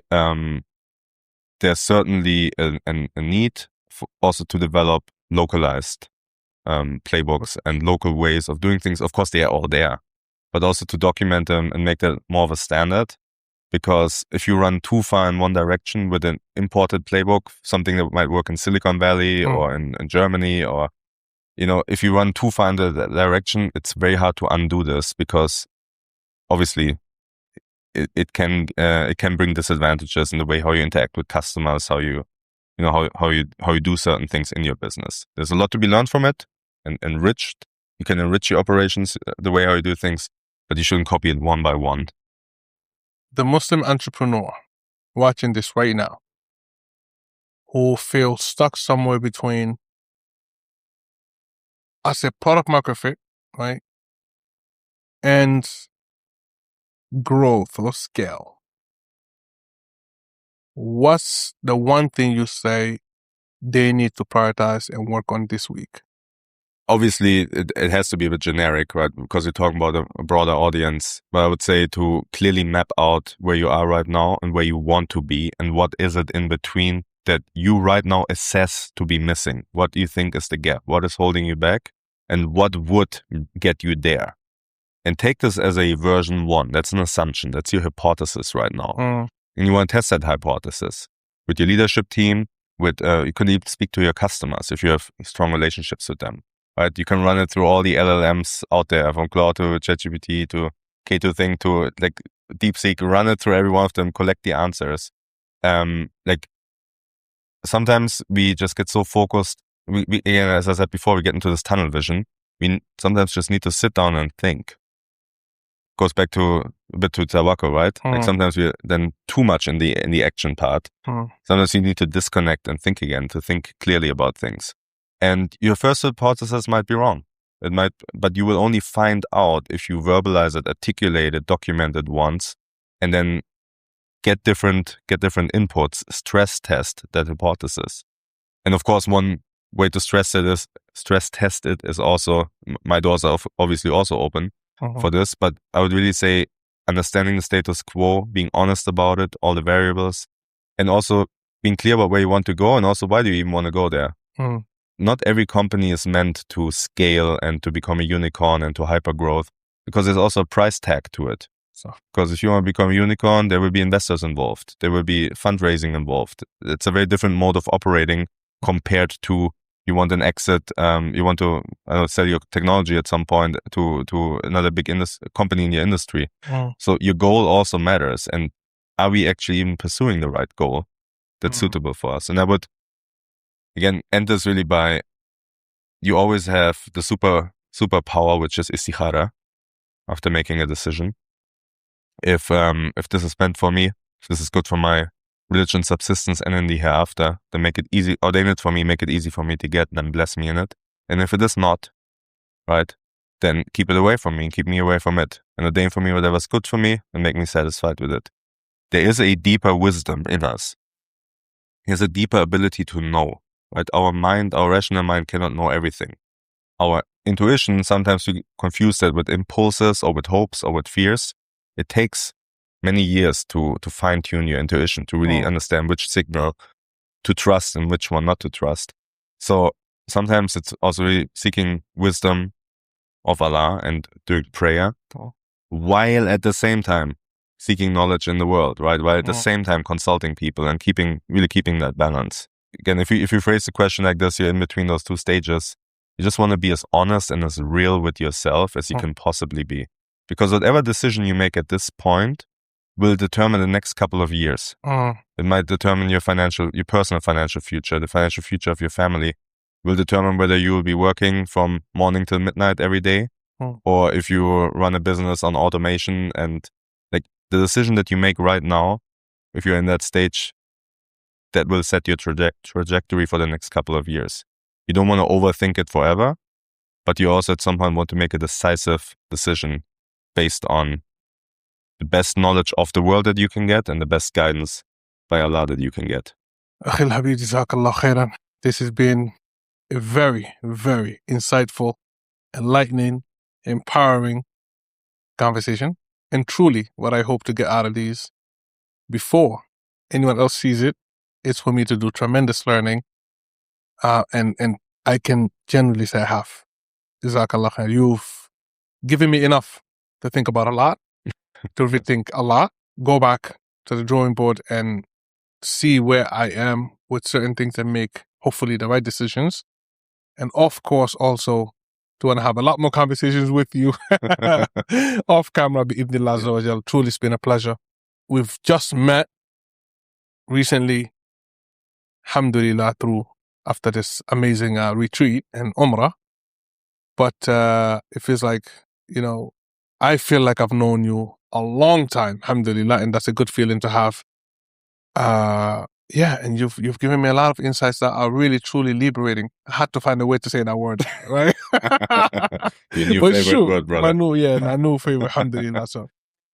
there's certainly a need also to develop localized playbooks and local ways of doing things. Of course, they are all there, but also to document them and make that more of a standard. Because if you run too far in one direction with an imported playbook, something that might work in Silicon Valley or in Germany, or if you run too far in that direction, it's very hard to undo this because obviously it can bring disadvantages in the way how you interact with customers, how you do certain things in your business. There's a lot to be learned from it and enriched. You can enrich your operations, the way how you do things, but you shouldn't copy it one by one. The Muslim entrepreneur watching this right now who feels stuck somewhere between, I say, product market fit, right, and growth or scale. What's the one thing you say they need to prioritize and work on this week? Obviously, it has to be a bit generic, right? Because you're talking about a broader audience. But I would say to clearly map out where you are right now and where you want to be and what is it in between that you right now assess to be missing. What do you think is the gap? What is holding you back? And what would get you there? And take this as a version 1. That's an assumption. That's your hypothesis right now. And you want to test that hypothesis with your leadership team. You can even speak to your customers if you have strong relationships with them. Right, you can run it through all the LLMs out there, from Claude to ChatGPT to K2 Think to like DeepSeek. Run it through every one of them, collect the answers. Sometimes we just get so focused. We again, as I said before, we get into this tunnel vision. We sometimes just need to sit down and think. Goes back to a bit to tobacco, right? Like sometimes we're then too much in the action part. Sometimes you need to disconnect and think again, to think clearly about things. And your first hypothesis might be wrong. But you will only find out if you verbalize it, articulate it, document it once, and then get different inputs, stress test that hypothesis. And of course, one way to stress test it is also, my doors are obviously also open for this, but I would really say understanding the status quo, being honest about it, all the variables, and also being clear about where you want to go and also why do you even want to go there. not every company is meant to scale and to become a unicorn and to hyper growth, because there's also a price tag to it. So, because if you want to become a unicorn, there will be investors involved. There will be fundraising involved. It's a very different mode of operating compared to you want an exit, you want to sell your technology at some point to another big company in your industry. So your goal also matters. And are we actually even pursuing the right goal that's suitable for us? And I would, again, end this really by, you always have the superpower, which is istikhara, after making a decision. If this is meant for me, if this is good for my religion, subsistence, and in the hereafter, then make it easy, ordain it for me, make it easy for me to get, then bless me in it. And if it is not, right, then keep it away from me and keep me away from it. And ordain for me whatever's good for me and make me satisfied with it. There is a deeper wisdom in us. There's a deeper ability to know, right? Our mind, our rational mind cannot know everything. Our intuition, sometimes we confuse that with impulses or with hopes or with fears. It takes many years to fine-tune your intuition, to really understand which signal to trust and which one not to trust. So sometimes it's also really seeking wisdom of Allah and doing prayer, while at the same time seeking knowledge in the world, right? While at the same time consulting people and really keeping that balance. Again, if you phrase the question like this, you're in between those two stages. You just want to be as honest and as real with yourself as you can possibly be. Because whatever decision you make at this point will determine the next couple of years. It might determine your personal financial future, the financial future of your family. Will determine whether you will be working from morning till midnight every day, or if you run a business on automation. And like the decision that you make right now, if you're in that stage, that will set your trajectory for the next couple of years. You don't want to overthink it forever, but you also at some point want to make a decisive decision based on the best knowledge of the world that you can get and the best guidance by Allah that you can get. Akhil Habib, Jazakallah khairan. This has been a very, very insightful, enlightening, empowering conversation. And truly, what I hope to get out of these before anyone else sees it, is for me to do tremendous learning. And I can genuinely say I have. Jazakallah khair. You've given me enough to think about a lot, to rethink a lot, go back to the drawing board and see where I am with certain things and make, hopefully, the right decisions. And of course, also, to want to have a lot more conversations with you off camera, bi'idhnillah azza wa jal. Truly, it's been a pleasure. We've just met recently, alhamdulillah, after this amazing retreat and Umrah. But it feels like, I feel like I've known you a long time, alhamdulillah, and that's a good feeling to have. And you've given me a lot of insights that are really, truly liberating. I had to find a way to say that word, right? Your new favorite word, brother. My new favorite, alhamdulillah. So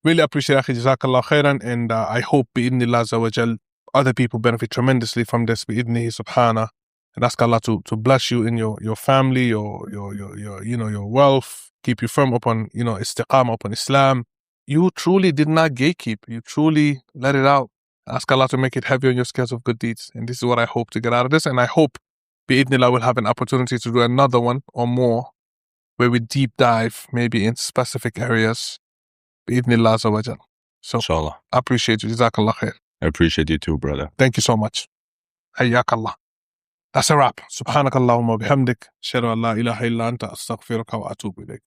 really appreciate it, Jazakallah khairan, and I hope, bi'idhnillah azza wa jal, other people benefit tremendously from this, bi'idhnihi subhanahu. And ask Allah to bless you in your family, your wealth, keep you firm upon, istiqamah upon Islam. You truly did not gatekeep. You truly let it out. Ask Allah to make it heavy on your scales of good deeds. And this is what I hope to get out of this. And I hope, bi'idhnillah, we'll have an opportunity to do another one or more where we deep dive maybe in specific areas. Bi'idhnillah azza wa jal. So, Inshallah. I appreciate you. Jazakallah khair. I appreciate you too, brother. Thank you so much. Hayyakallah. That's a wrap. Subhanakallahumma bihamdik. Shadu an la ilaha illa anta astaghfiruka wa atubu ilayk.